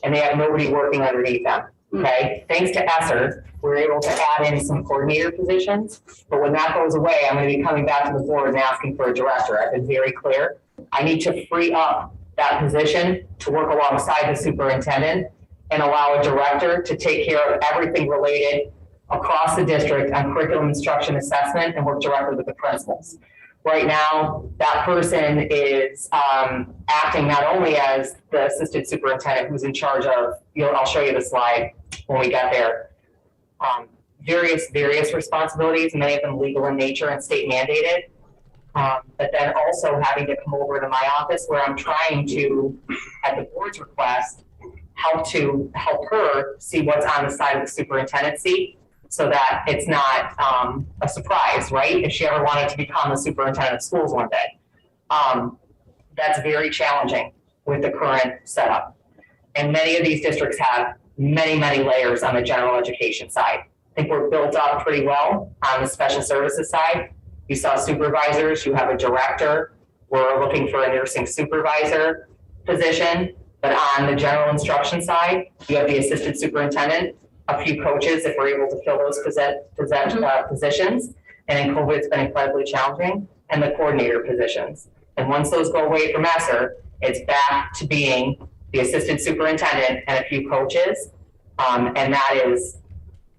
F: and they have nobody working underneath them, okay? Thanks to ESSER, we're able to add in some coordinator positions, but when that goes away, I'm gonna be coming back to the board and asking for a director. I've been very clear. I need to free up that position to work alongside the superintendent and allow a director to take care of everything related across the district on curriculum instruction assessment and work directly with the principals. Right now, that person is acting not only as the assistant superintendent who's in charge of, I'll show you the slide when we get there, various responsibilities, many of them legal in nature and state mandated. But then also having to come over to my office where I'm trying to, at the board's request, help her see what's on the side of the superintendent seat so that it's not a surprise, right? If she ever wanted to become the superintendent of schools one day. That's very challenging with the current setup. And many of these districts have many layers on the general education side. I think we're built up pretty well on the special services side. You saw supervisors, you have a director. We're looking for a nursing supervisor position. But on the general instruction side, you have the assistant superintendent, a few coaches if we're able to fill those positions. And in COVID, it's been incredibly challenging, and the coordinator positions. And once those go away from ESSER, it's back to being the assistant superintendent and a few coaches. And that is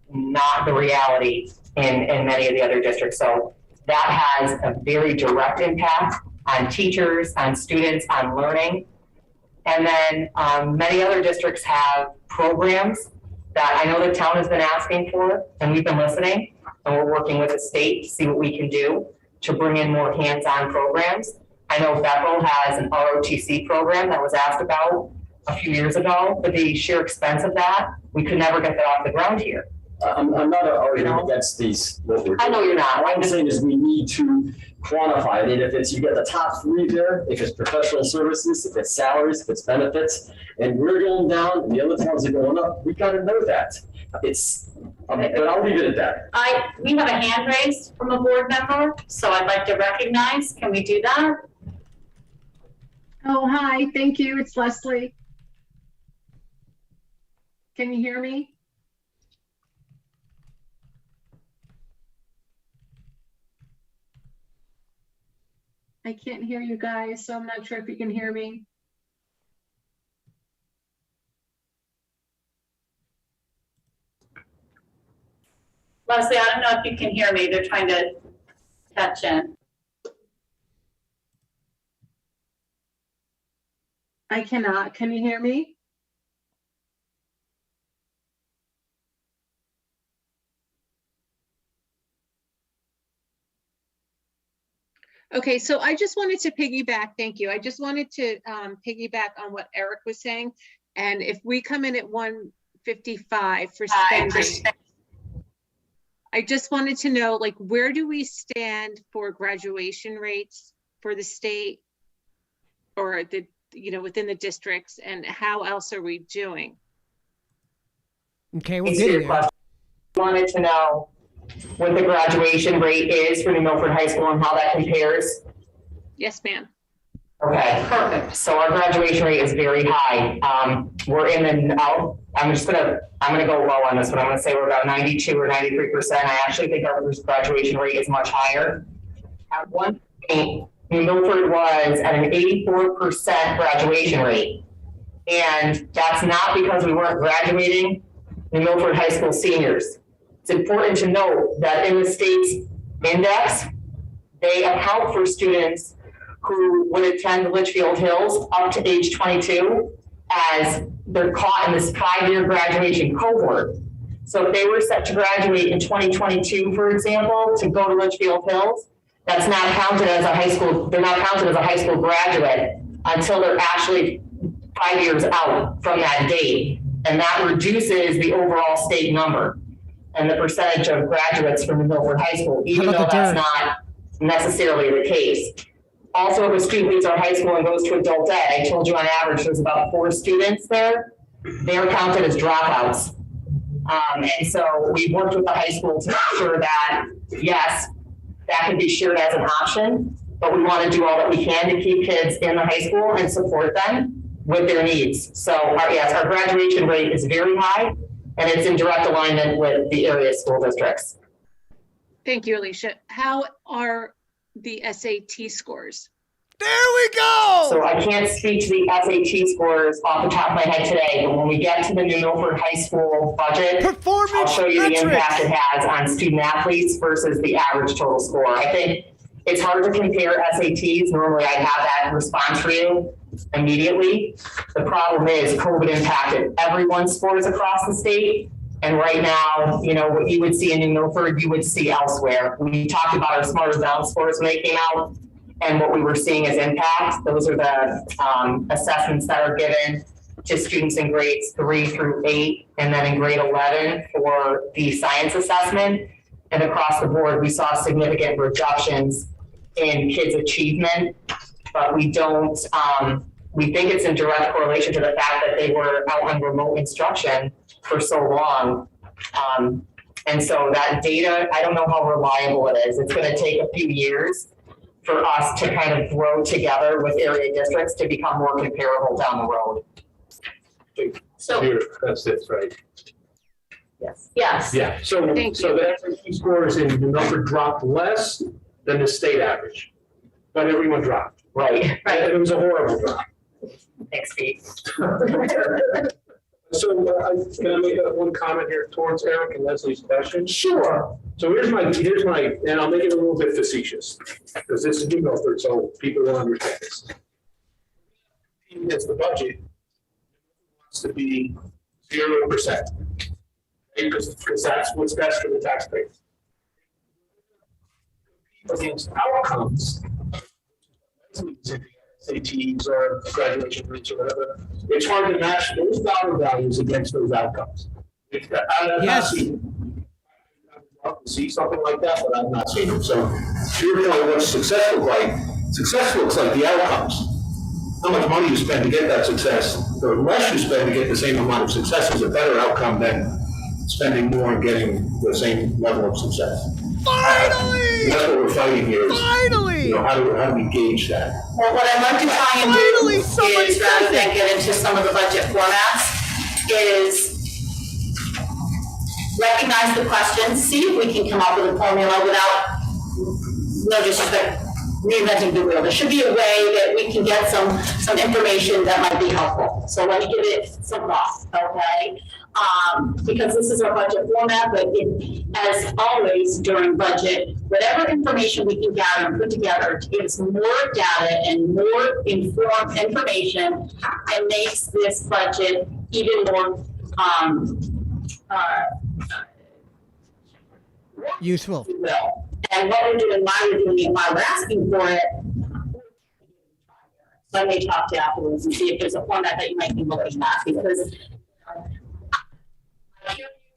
F: not the reality in many of the other districts. So that has a very direct impact on teachers, on students, on learning. And then many other districts have programs that I know the town has been asking for, and we've been listening, and we're working with the state to see what we can do to bring in more hands-on programs. I know Bethel has an ROTC program that was asked about a few years ago, but the sheer expense of that, we could never get that off the ground here.
H: I'm not arguing against these.
F: I know you're not.
H: What I'm saying is we need to quantify it. If it's, you get the top 3 there, if it's professional services, if it's salaries, if it's benefits, and we're going down and the other towns are going up, we gotta know that. But I'll leave it at that.
D: We have a hand raised from a board member, so I'd like to recognize. Can we do that?
I: Oh, hi, thank you, it's Leslie. Can you hear me? I can't hear you guys, so I'm not sure if you can hear me.
D: Leslie, I don't know if you can hear me. They're trying to catch in.
I: I cannot. Can you hear me? Okay, so I just wanted to piggyback, thank you. I just wanted to piggyback on what Eric was saying. And if we come in at 155 for spending, I just wanted to know, like, where do we stand for graduation rates for the state or the, within the districts, and how else are we doing?
A: Okay, we're getting there.
F: Wanted to know what the graduation rate is for New Milford High School and how that compares.
I: Yes, ma'am.
F: Okay, perfect. So our graduation rate is very high. We're in the, I'm gonna go low on this one. I'm gonna say we're about 92 or 93%. I actually think our graduation rate is much higher. At one point, New Milford was at an 84% graduation rate. And that's not because we weren't graduating New Milford High School seniors. It's important to note that in the state's index, they account for students who would attend Litchfield Hills up to age 22 as they're caught in this 5-year graduation cohort. So if they were set to graduate in 2022, for example, to go to Litchfield Hills, that's not counted as a high school, they're not counted as a high school graduate until they're actually 5 years out from that date. And that reduces the overall state number and the percentage of graduates from the Milford High School, even though that's not necessarily the case. Also, if a student leaves our high school and goes to adult ed, I told you on average there's about 4 students there. They're counted as dropouts. And so we worked with the high school to make sure that, yes, that can be shared as an option, but we want to do all that we can to keep kids in the high school and support them with their needs. So our graduation rate is very high, and it's in direct alignment with the area school districts.
I: Thank you, Alicia. How are the SAT scores?
A: There we go!
F: So I can't speak to the SAT scores off the top of my head today, but when we get to the New Milford High School budget, I'll show you the impact it has on student athletes versus the average total score. I think it's hard to compare SATs. Normally I'd have that response for you immediately. The problem is COVID impacted everyone's scores across the state. And right now, you know, what you would see in New Milford, you would see elsewhere. We talked about our Smarter Down scores when they came out, and what we were seeing as impact. Those are the assessments that are given to students in grades 3 through 8, and then in grade 11 for the science assessment. And across the board, we saw significant reductions in kids' achievement, but we don't, we think it's in direct correlation to the fact that they were out on remote instruction for so long. And so that data, I don't know how reliable it is. It's going to take a few years for us to kind of grow together with area districts to become more comparable down the road.
J: So
K: That's it, right?
F: Yes.
J: yes,
K: Yeah, so
I: Thank
K: the SAT scores in New Milford dropped less than the state average, but everyone dropped.
F: Right.
K: It was a horrible drop.
F: Thanks, Pete.
K: So can I make one comment here towards Eric and Leslie's question?
F: Sure.
K: So here's my, and I'll make it a little bit facetious, because this is New Milford, so people will understand this. As the budget wants to be 0%, because that's what's best for the taxpayers. Against outcomes, SATs or graduation rates or whatever, it's hard to match those dollar values against those outcomes.
A: Yes.
K: See something like that, but I've not seen it. So to your point, what's success look like? Success looks like the outcomes. How much money you spend to get that success, the less you spend to get the same amount of success is a better outcome than spending more and getting the same level of success.
A: Finally!
K: That's what we're fighting here.
A: Finally!
K: You know, how do we gauge that?
J: well, what I'd like to try and
A: Finally,
J: do
A: somebody
J: is, rather
A: says
J: than
A: it.
J: get into some of the budget formats, is recognize the questions, see if we can come up with a formula without, no disrespect, reinventing the wheel. There should be a way that we can get some information that might be helpful. So let me give it some thought, okay? Because this is our budget format, but as always during budget, whatever information we can gather and put together to give us more data and more informed information and makes this budget even more
A: Useful.
J: will. And what we're doing, why we're doing it, why we're asking for it. Let me talk to you afterwards and see if there's a format that you might be looking at, because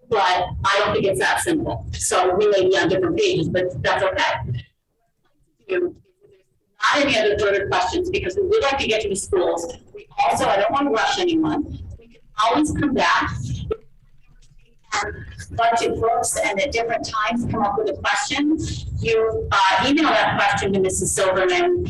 J: but I don't think it's that simple. So we may be on different pages, but that's okay. Not any other further questions, because we would like to get to the schools. We also, I don't want to rush anyone. We can always come back. Budget books and at different times come up with a question. You email that question to Mrs. Silverman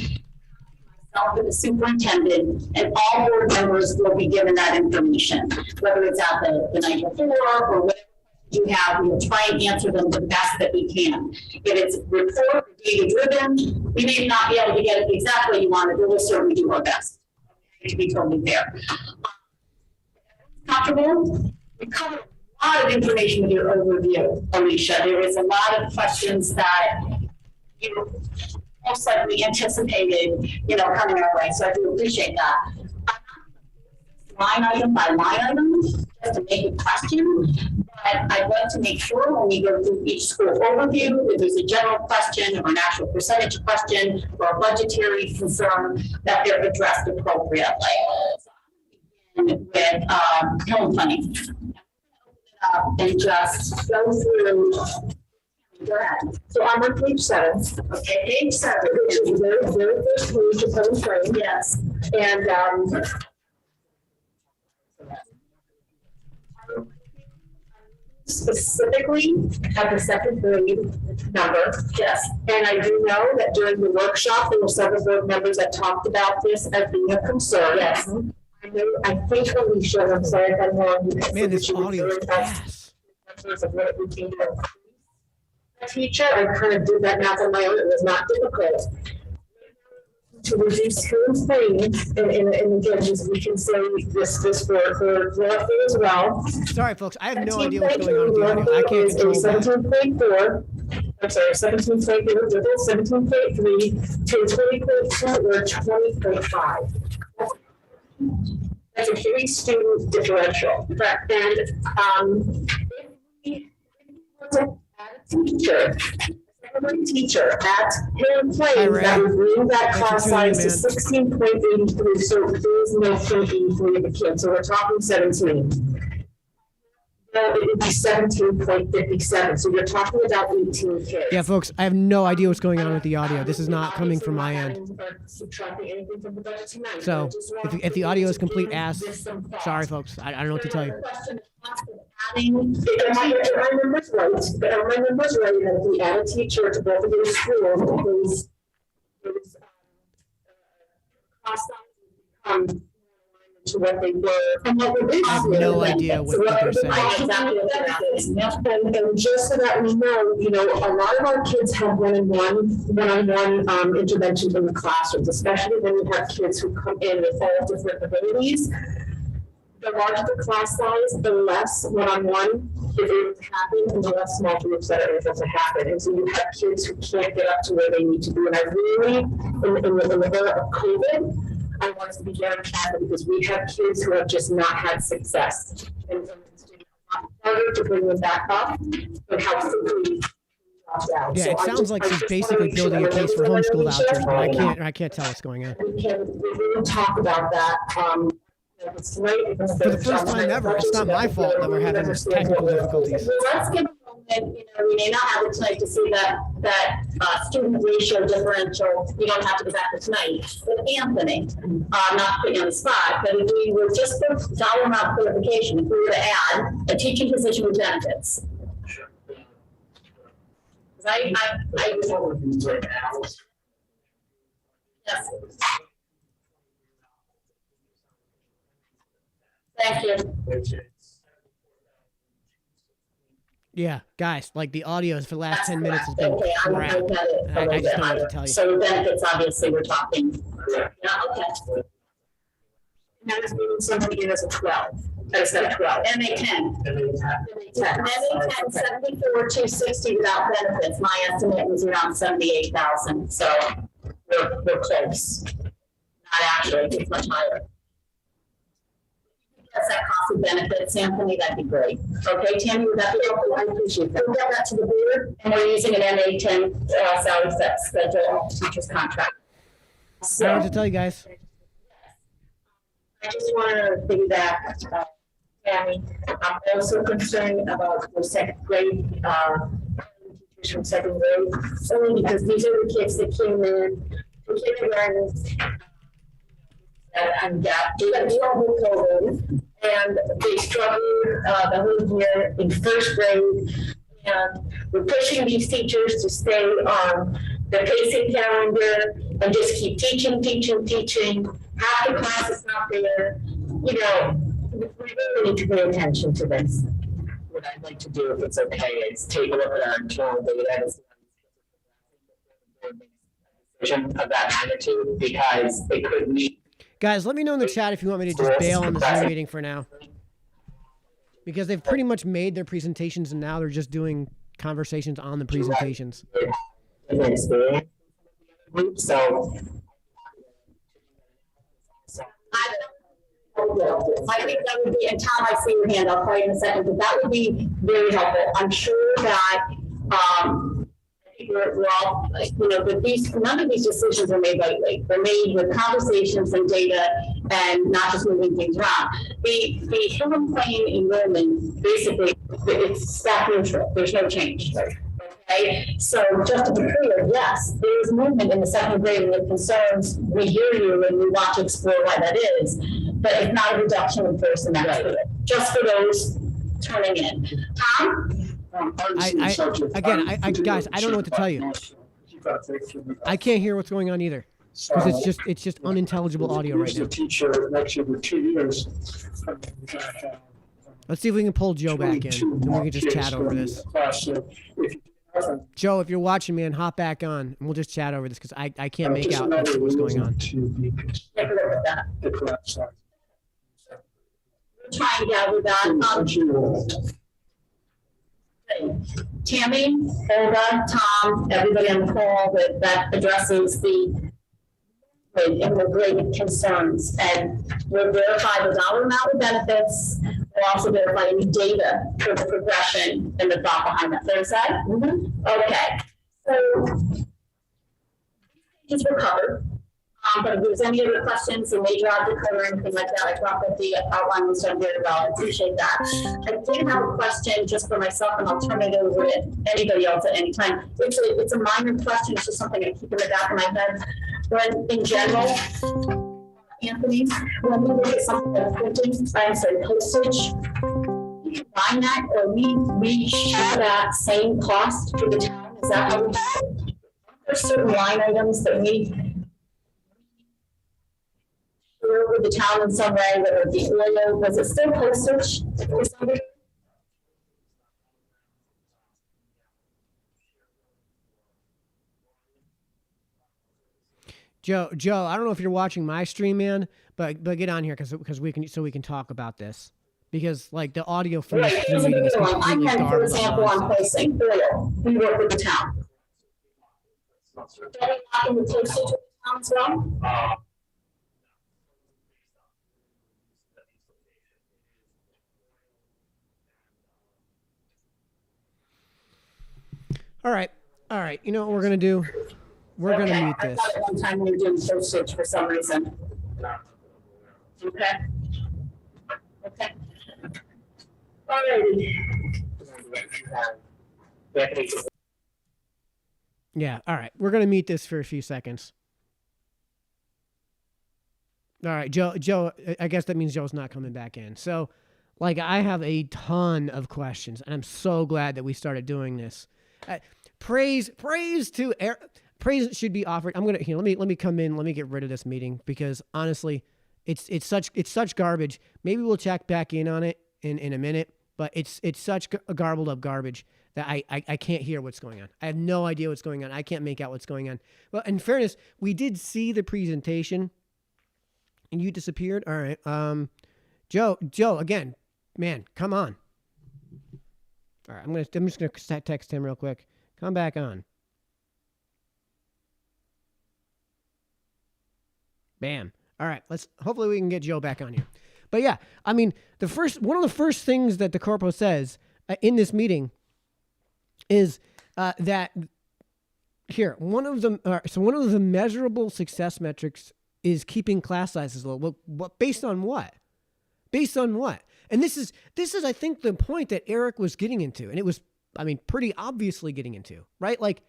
M: with the superintendent, and all board members will be given that information, whether it's at the night before or whatever you have. We will try and answer them the best that we can. If it's report or data driven, we may not be able to get it the exact way you want it, but we'll certainly do our best, okay, to be totally fair. Comfortable? We covered a lot of information with your overview, Alicia. There was a lot of questions that you most likely anticipated, coming our way. So I do appreciate that. Line item by line item, just to make a question. But I'd like to make sure when we go through each school overview, if there's a general question or an actual percentage question or a budgetary concern, that they're addressed appropriately. With home planning. And just go through. Go ahead. So I'm on page 7. Okay, page 7, which is the very, very first page of home planning. Yes. And specifically at the second grade number. Yes. And I do know that during the workshop, there were several board members that talked about this as being a concern. Yes. I think Alicia, I'm sorry if I'm wrong.
A: Man, this audio is fast.
G: Teacher, I kind of did that math on my own. It was not difficult to reduce home planning, and again, we can say this for Dorothy as well.
A: Sorry, folks, I have no idea what's going on with the audio. I can't control that.
G: 17.4. I'm sorry, 17.4, 17.3 to 20.2 or 20.5. That's a 3-student differential. Correct. And if we teacher at Hidden Plains that would bring that class size to 16.83, so there's no 0.83 of the kids. So we're talking 17. It would be 17.57. So you're talking about 18 kids.
A: Yeah, folks, I have no idea what's going on with the audio. This is not coming from my end. So if the audio is complete ass, sorry, folks. I don't know what to tell you.
G: If my number's right, that we add a teacher to both of your schools, because class size to what they were.
A: I have no idea what they're saying.
G: And just so that we know, a lot of our kids have one-on-one interventions in the classrooms, especially when we have kids who come in with all different abilities. The larger the class size, the less one-on-one is able to happen, and the less small groups that are able to happen. And so you have kids who can't get up to where they need to be. And I really, in the era of COVID, I want us to be very careful because we have kids who have just not had success. And it's harder to bring them back up and how quickly
A: yeah, so it sounds like she's basically building a case for homeschool vouchers, but I can't tell what's going on.
G: We will talk about that. It's late.
A: For the first time ever, it's not my fault that we're having technical difficulties.
M: Let's give a moment. We may not have it tonight to see that student ratio differential. We don't have to go back to tonight. But Anthony, not putting you on the spot, but if we were just for dollar amount clarification, if we were to add a teaching position with benefits. I yes. Thank you.
A: Yeah, guys, like the audio for the last 10 minutes has been
M: okay,
A: crap. I just don't know what to tell you.
M: So benefits, obviously, we're talking. Yeah, okay.
G: Now it's moving somebody in as a 12. That's not 12.
M: MA10. MA10, 74,260 without benefits. My estimate was around 78,000. So we're close. Not actually, it's much higher. That's that cost of benefits, Anthony, that'd be great. Okay, Tammy, would that be helpful? I appreciate that. We'll get that to the board, and we're using an MA10 salary set schedule teacher's contract.
A: So, I don't have to tell you guys.
G: I just want to piggyback, Tammy. I'm also concerned about the second grade teachers from second grade, only because these are the kids that came in from kindergarten and got COVID, and they struggled the whole year in first grade. And we're pushing these teachers to stay on the pacing calendar
M: and just keep teaching. Half the class is not there, we really need to pay attention to this. What I'd like to do, if it's okay, is take a look at our internal data of that magnitude, because it could meet.
A: Guys, let me know in the chat if you want me to just bail on the Zoom meeting for now. Because they've pretty much made their presentations and now they're just doing conversations on the presentations.
M: So I think that would be, and Tom, I see your hand, I'll call you in a second, but that would be very helpful. I'm sure that, I think we're all, that none of these decisions are made lightly. They're made with conversations and data and not just moving things around. The Hill Plain enrollment, basically, it's staff neutral. There's no change. Okay, so just to be clear, yes, there is movement in the second grade with concerns. We hear you and we want to explore why that is, but it's not a reduction in first semester, just for those turning in. Tom?
A: Guys, I don't know what to tell you. I can't hear what's going on either, because it's just unintelligible audio right now.
E: Teacher next year for 2 years.
A: Let's see if we can pull Joe back in, and we can just chat over this. Joe, if you're watching, man, hop back on, and we'll just chat over this, because I can't make out what's going on.
M: Trying to gather that. Tammy, Olga, Tom, everybody on the call that addresses the great concerns, and we'll verify the dollar amount of benefits. We'll also verify any data for the progression and the thought behind that. Fair to say? Mm-hmm. Okay. So these were covered. But if there's any other questions, a major object code or anything like that, I thought that the outline was done very well. I appreciate that. I did have a question just for myself, and I'll turn it over to anybody else at any time. It's a minor question. It's just something I keep in the back of my head. But in general, Anthony, when we look at something like printing, postage, we combine that, or we share that same cost for the town. Is that how we do it? There's certain line items that we with the town in some way, whether it be oil, was it still postage for somebody?
A: Joe, I don't know if you're watching my stream, man, but get on here because we can talk about this, because like the audio from the Zoom meeting is completely garbled.
M: For example, on placing oil, we work with the town. Are we locking the postage with the town as well?
A: All right. You know what we're gonna do? We're gonna meet this.
M: I thought at one time we were doing postage for some reason. Okay. All right.
A: Yeah. All right. We're gonna meet this for a few seconds. All right, Joe. I guess that means Joe's not coming back in. So, like, I have a ton of questions, and I'm so glad that we started doing this. Praise to praise should be offered. I'm gonna let me come in. Let me get rid of this meeting, because honestly, it's such garbage. Maybe we'll check back in on it in a minute, but it's such garbled up garbage that I can't hear what's going on. I have no idea what's going on. I can't make out what's going on. Well, in fairness, we did see the presentation, and you disappeared. All right, Joe again, man, come on. All right, I'm just gonna text him real quick. Come back on. Bam. All right, hopefully we can get Joe back on here. But yeah, I mean, one of the first things that the corpo says in this meeting is that here, one of the measurable success metrics is keeping class sizes low. What based on what? Based on what? And this is I think the point that Eric was getting into, and it was, I mean, pretty obviously getting into, right? Like,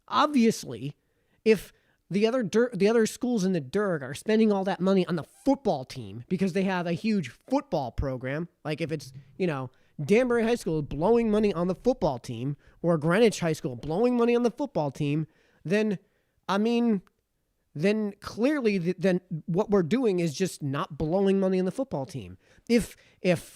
A: obviously, if the other schools in the Derg are spending all that money on the football team because they have a huge football program, like if it's, Danbury High School blowing money on the football team, or Greenwich High School blowing money on the football team, then, I mean, then clearly then what we're doing is just not blowing money on the football team. If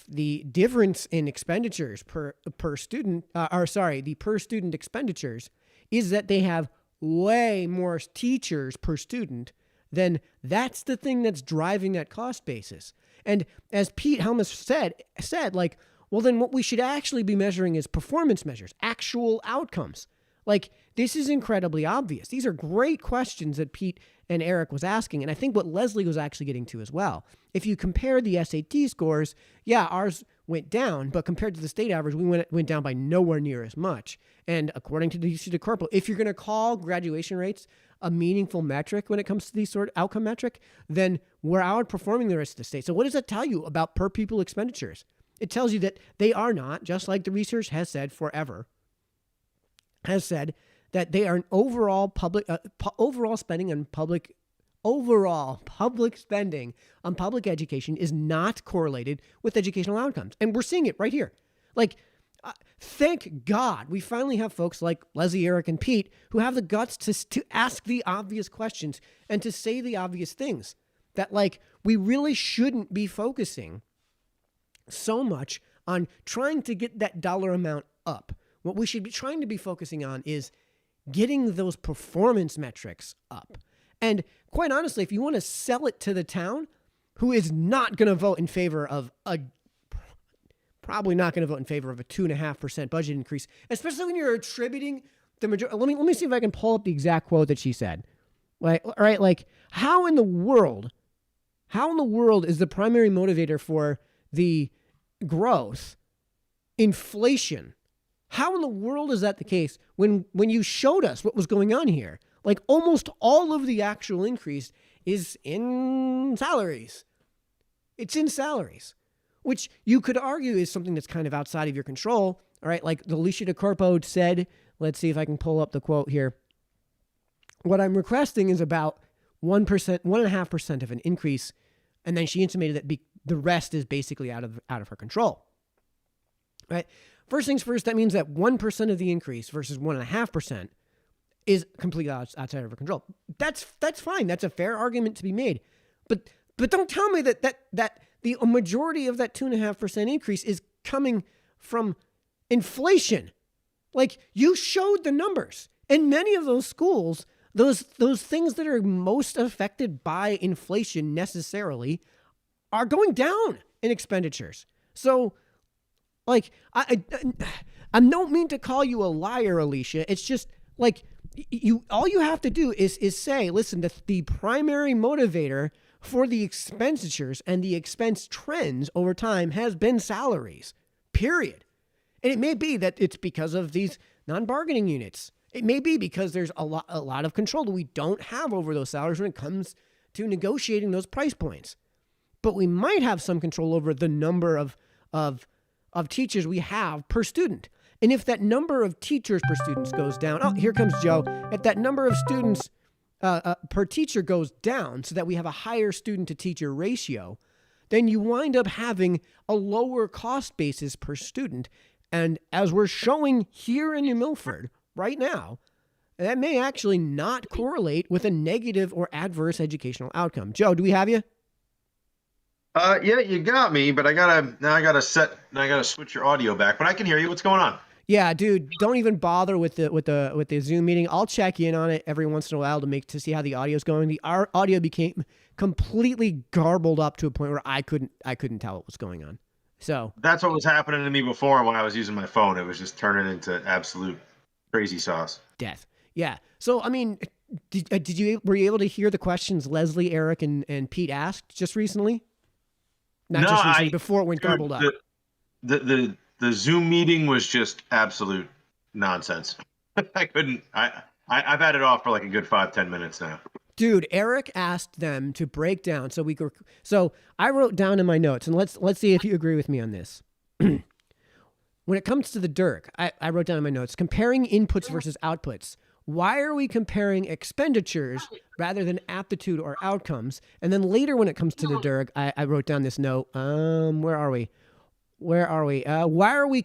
A: the difference in expenditures per student, the per student expenditures is that they have way more teachers per student, then that's the thing that's driving that cost basis. And as Pete Helmus said, like, well, then what we should actually be measuring is performance measures, actual outcomes. Like, this is incredibly obvious. These are great questions that Pete and Eric was asking, and I think what Leslie was actually getting to as well. If you compare the SAT scores, yeah, ours went down, but compared to the state average, we went down by nowhere near as much. And according to the UC DeCorpo, if you're going to call graduation rates a meaningful metric when it comes to these sort of outcome metric, then we're outperforming the rest of the state. So what does that tell you about per pupil expenditures? It tells you that they are not, just like the research has said forever, has said that they are an overall spending on public education is not correlated with educational outcomes. And we're seeing it right here. Like, thank God we finally have folks like Leslie, Eric, and Pete who have the guts to ask the obvious questions and to say the obvious things that, like, we really shouldn't be focusing so much on trying to get that dollar amount up. What we should be trying to be focusing on is getting those performance metrics up. And quite honestly, if you want to sell it to the town, who is not going to vote in favor of probably not going to vote in favor of a 2.5% budget increase, especially when you're attributing the majority. Let me see if I can pull up the exact quote that she said. Like, all right, like, how in the world is the primary motivator for the growth inflation? How in the world is that the case when you showed us what was going on here? Like, almost all of the actual increase is in salaries. It's in salaries, which you could argue is something that's kind of outside of your control. All right, like the Alicia DeCorpo said, let's see if I can pull up the quote here. What I'm requesting is about 1%, 1.5% of an increase. And then she intimated that the rest is basically out of her control. Right? First things first, that means that 1% of the increase versus 1.5% is completely outside of her control. That's fine. That's a fair argument to be made. But don't tell me that the majority of that 2.5% increase is coming from inflation. Like, you showed the numbers. And many of those schools, those things that are most affected by inflation necessarily are going down in expenditures. So, like, I don't mean to call you a liar, Alicia. It's just like all you have to do is say, listen, the primary motivator for the expenditures and the expense trends over time has been salaries, period. And it may be that it's because of these non-bargaining units. It may be because there's a lot of control that we don't have over those salaries when it comes to negotiating those price points. But we might have some control over the number of teachers we have per student. And if that number of teachers per student goes down, oh, here comes Joe. If that number of students per teacher goes down so that we have a higher student to teacher ratio, then you wind up having a lower cost basis per student. And as we're showing here in New Milford right now, that may actually not correlate with a negative or adverse educational outcome. Joe, do we have you?
C: Yeah, you got me, but I gotta switch your audio back. But I can hear you. What's going on?
A: Yeah, dude, don't even bother with the Zoom meeting. I'll check in on it every once in a while to see how the audio's going. The audio became completely garbled up to a point where I couldn't tell what was going on. So
C: that's what was happening to me before when I was using my phone. It was just turning into absolute crazy sauce.
A: Death. Yeah. So I mean, were you able to hear the questions Leslie, Eric, and Pete asked just recently? Just recently, before it went garbled up.
C: The Zoom meeting was just absolute nonsense. I couldn't. I've had it off for like a good 5-10 minutes now.
A: Dude, Eric asked them to break down. So I wrote down in my notes, and let's see if you agree with me on this. When it comes to the DIRC, I wrote down in my notes, comparing inputs versus outputs. Why are we comparing expenditures rather than aptitude or outcomes? And then later when it comes to the DIRC, I wrote down this note. Where are we? Why are we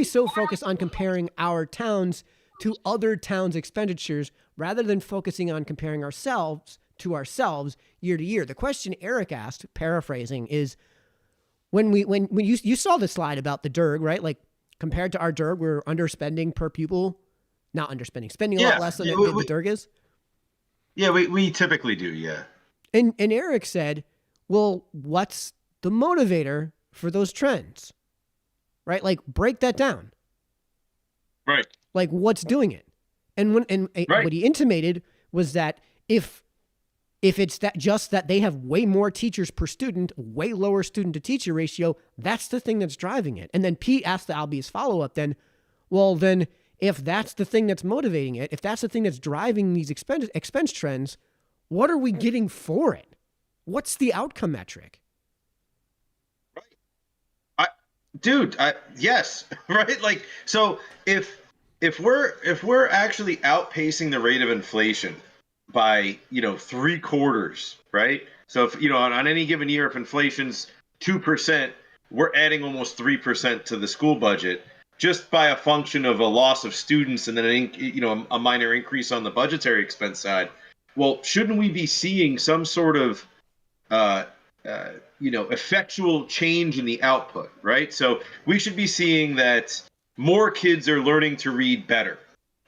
A: so focused on comparing our towns to other towns' expenditures rather than focusing on comparing ourselves to ourselves year to year. The question Eric asked, paraphrasing, is when you saw the slide about the DIRG, right? Like compared to our DIRG, we're underspending per pupil, not underspending, spending a lot less than the DIRG is.
C: Yeah, we typically do, yeah.
A: And Eric said, well, what's the motivator for those trends? Right? Like break that down.
C: Right.
A: Like what's doing it? And what he intimated was that if it's that they have way more teachers per student, way lower student to teacher ratio, that's the thing that's driving it. And then Pete asked the obvious follow-up then, well, then if that's the thing that's motivating it, if that's the thing that's driving these expense trends, what are we getting for it? What's the outcome metric?
C: Yes, right? Like, so if we're actually outpacing the rate of inflation by, 3/4, right? So if, on any given year, if inflation's 2%, we're adding almost 3% to the school budget just by a function of a loss of students and then a minor increase on the budgetary expense side. Well, shouldn't we be seeing some sort of effectual change in the output, right? So we should be seeing that more kids are learning to read better,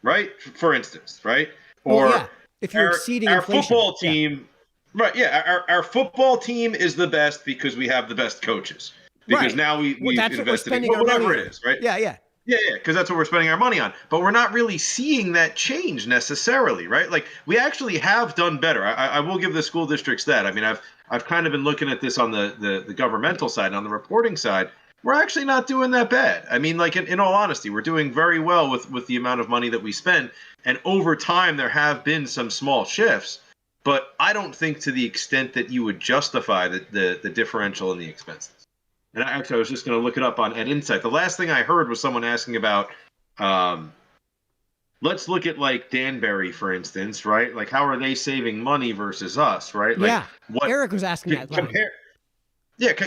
C: right? For instance, right? Or
A: if you're exceeding
C: our
A: inflation.
C: Football team, right? Yeah, our football team is the best because we have the best coaches. Because now we've invested in whatever it is, right?
A: Yeah.
C: Because that's what we're spending our money on. But we're not really seeing that change necessarily, right? Like we actually have done better. I will give the school districts that. I mean, I've kind of been looking at this on the governmental side, on the reporting side. We're actually not doing that bad. I mean, like in all honesty, we're doing very well with the amount of money that we spend. And over time, there have been some small shifts, but I don't think to the extent that you would justify the differential in the expenses. And I was just going to look it up at Insight. The last thing I heard was someone asking about, let's look at like Danbury, for instance, right? Like how are they saving money versus us, right? Like,
A: Eric was asking that.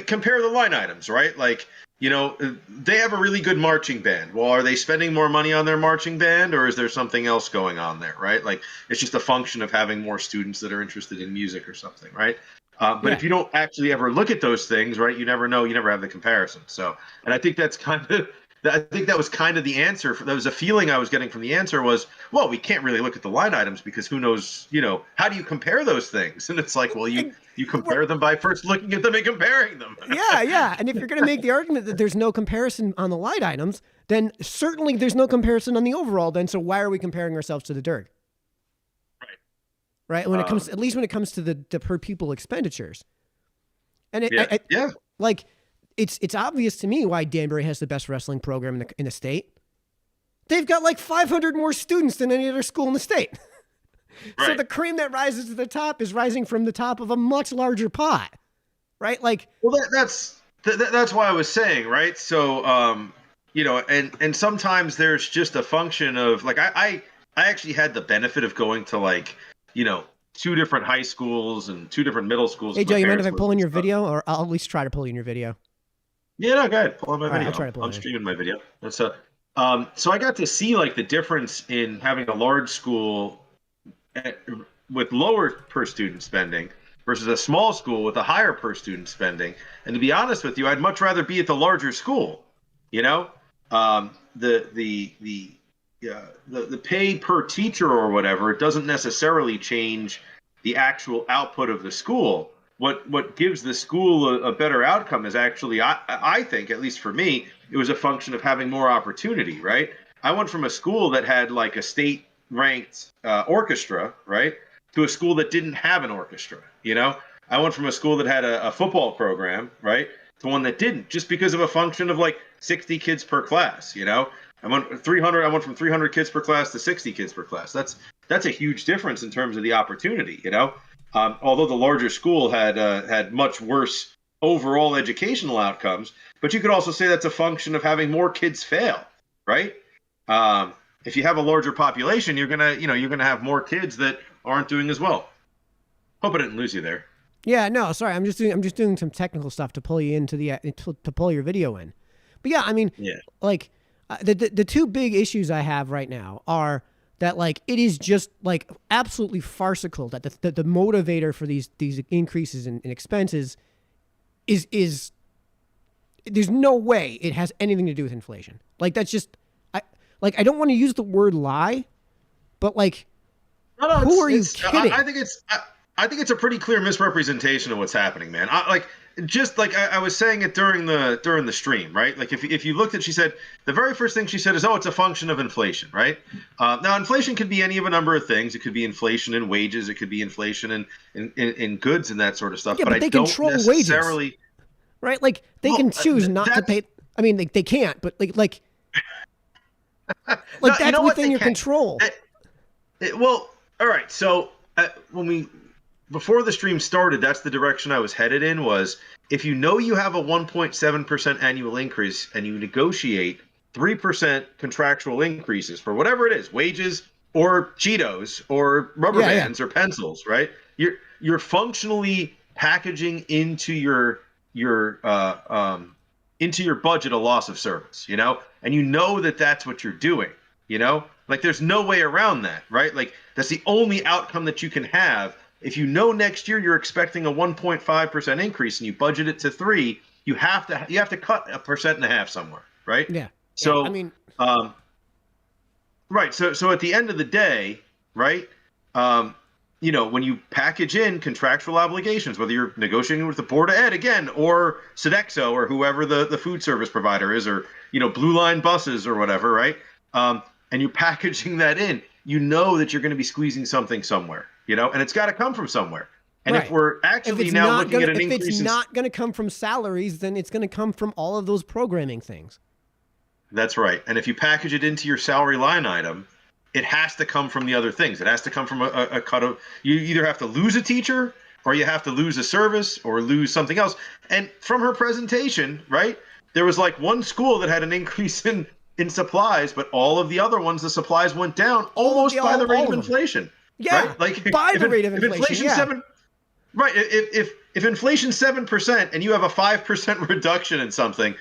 C: Compare the line items, right? Like, they have a really good marching band. Well, are they spending more money on their marching band or is there something else going on there, right? Like it's just a function of having more students that are interested in music or something, right? But if you don't actually ever look at those things, right, you never know, you never have the comparison. So, and I think that was kind of the answer. That was a feeling I was getting from the answer was, well, we can't really look at the line items because who knows, how do you compare those things? And it's like, well, you compare them by first looking at them and comparing them.
A: Yeah. And if you're going to make the argument that there's no comparison on the line items, then certainly there's no comparison on the overall then. So why are we comparing ourselves to the DIRG? Right. When it comes, at least when it comes to the per pupil expenditures. And like it's obvious to me why Danbury has the best wrestling program in the state. They've got like 500 more students than any other school in the state. Right. So the cream that rises to the top is rising from the top of a much larger pot. Right. Like,
C: well, that's why I was saying, right. So, and sometimes there's just a function of like, I actually had the benefit of going to like, 2 different high schools and 2 different middle schools.
A: Hey, Joe, you mind if I pull in your video, or I'll at least try to pull in your video?
C: Yeah, no, go ahead. Pull in my video.
A: I'll try to pull
C: I'm streaming my video. So I got to see like the difference in having a large school with lower per student spending versus a small school with a higher per student spending. And to be honest with you, I'd much rather be at the larger school. The pay per teacher or whatever, it doesn't necessarily change the actual output of the school. What gives the school a better outcome is actually, I think, at least for me, it was a function of having more opportunity, right? I went from a school that had like a state ranked orchestra, right, to a school that didn't have an orchestra. I went from a school that had a football program, right, to one that didn't, just because of a function of like 60 kids per class. I went from 300 kids per class to 60 kids per class. That's a huge difference in terms of the opportunity, although the larger school had much worse overall educational outcomes, but you could also say that's a function of having more kids fail, right? If you have a larger population, you're gonna have more kids that aren't doing as well. Hope I didn't lose you there.
A: Yeah, no, sorry. I'm just doing some technical stuff to pull you into to pull your video in. But yeah, I mean, like the two big issues I have right now are that like it is just like absolutely farcical that the motivator for these increases in expenses is there's no way it has anything to do with inflation. Like that's just I don't want to use the word lie, but like who are you kidding?
C: I think it's a pretty clear misrepresentation of what's happening, man. I was saying it during the stream, right? Like if you looked at, she said the very first thing she said is, oh, it's a function of inflation, right? Now inflation could be any of a number of things. It could be inflation in wages. It could be inflation in goods and that sort of stuff.
A: Yeah, but they control wages, right? Like they can choose not to pay. I mean, they can't, but like that's
C: you know
A: within your control.
C: Well, all right. So before the stream started, that's the direction I was headed in, was if you know you have a 1.7% annual increase and you negotiate 3% contractual increases for whatever it is, wages or Cheetos or rubber bands or pencils, right? You're functionally packaging into your budget a loss of service, you know? And you know that that's what you're doing, you know? Like there's no way around that, right? Like that's the only outcome that you can have. If you know next year you're expecting a 1.5% increase and you budget it to 3%, you have to cut 1.5% somewhere, right?
A: Yeah.
C: So
A: I mean,
C: right. So at the end of the day, right? You know, when you package in contractual obligations, whether you're negotiating with the Board of Ed again, or Sodexo, or whoever the food service provider is, or Blue Line buses or whatever, right? And you're packaging that in, you know that you're going to be squeezing something somewhere. And it's got to come from somewhere. And
A: right.
C: If we're actually now looking at an increase,
A: if it's not going to come from salaries, then it's going to come from all of those programming things.
C: That's right. And if you package it into your salary line item, it has to come from the other things. It has to come from a cut of. You either have to lose a teacher, or you have to lose a service, or lose something else. And from her presentation, right, there was like one school that had an increase in supplies, but all of the other ones, the supplies went down almost by the rate of inflation.
A: Yeah,
C: right? Like
A: by the rate of inflation. Yeah.
C: Right. If inflation's 7% and you have a 5% reduction in something,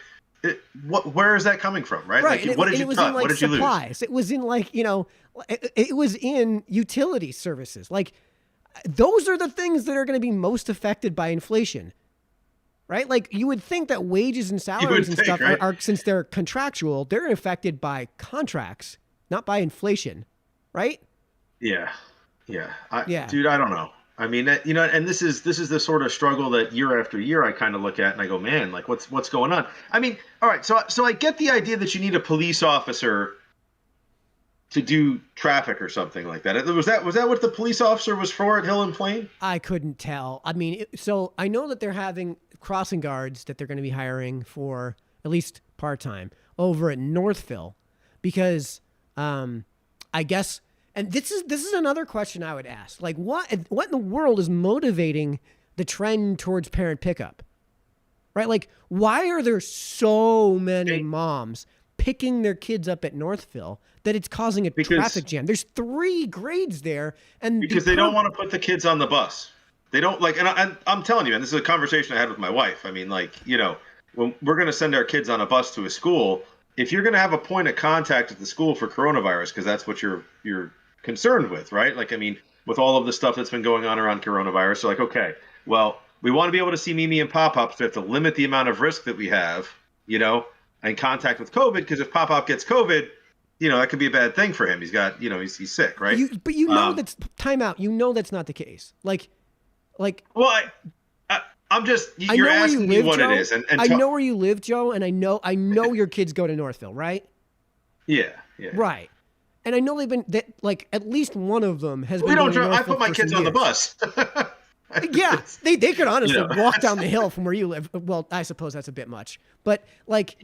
C: where is that coming from? Right.
A: Right.
C: Like, what did you cut? What did you lose?
A: It was in it was in utility services. Like those are the things that are going to be most affected by inflation. Right. Like you would think that wages and salaries and stuff are, since they're contractual, they're affected by contracts, not by inflation. Right.
C: Yeah. Dude, I don't know. I mean, and this is the sort of struggle that year after year I kind of look at and I go, man, like what's going on? I mean, all right, so I get the idea that you need a police officer to do traffic or something like that. Was that what the police officer was for at Hill and Plain?
A: I couldn't tell. I mean, so I know that they're having crossing guards that they're going to be hiring for at least part-time over at Northville because I guess. And this is another question I would ask. Like, what in the world is motivating the trend towards parent pickup? Right? Like, why are there so many moms picking their kids up at Northville that it's causing a traffic jam? There's 3 grades there, and
C: because they don't want to put the kids on the bus. They don't like, and I'm telling you, and this is a conversation I had with my wife. I mean, like, when we're going to send our kids on a bus to a school, if you're going to have a point of contact at the school for coronavirus, because that's what you're concerned with, right? Like, I mean, with all of the stuff that's been going on around coronavirus, so like, okay, well, we want to be able to see Mimi and Pop-Up, so we have to limit the amount of risk that we have, and contact with COVID, because if Pop-Up gets COVID, that could be a bad thing for him. He's got, he's sick, right?
A: But that's time out. That's not the case. Like.
C: Well, I'm just, you're asking me what
A: Joe.
C: It is. And
A: I know where you live, Joe, and I know your kids go to Northville, right?
C: Yeah.
A: Right. And I know they've been at least one of them has been.
C: I put my kids on the bus.
A: Yeah, they could honestly walk down the hill from where you live. Well, I suppose that's a bit much, but that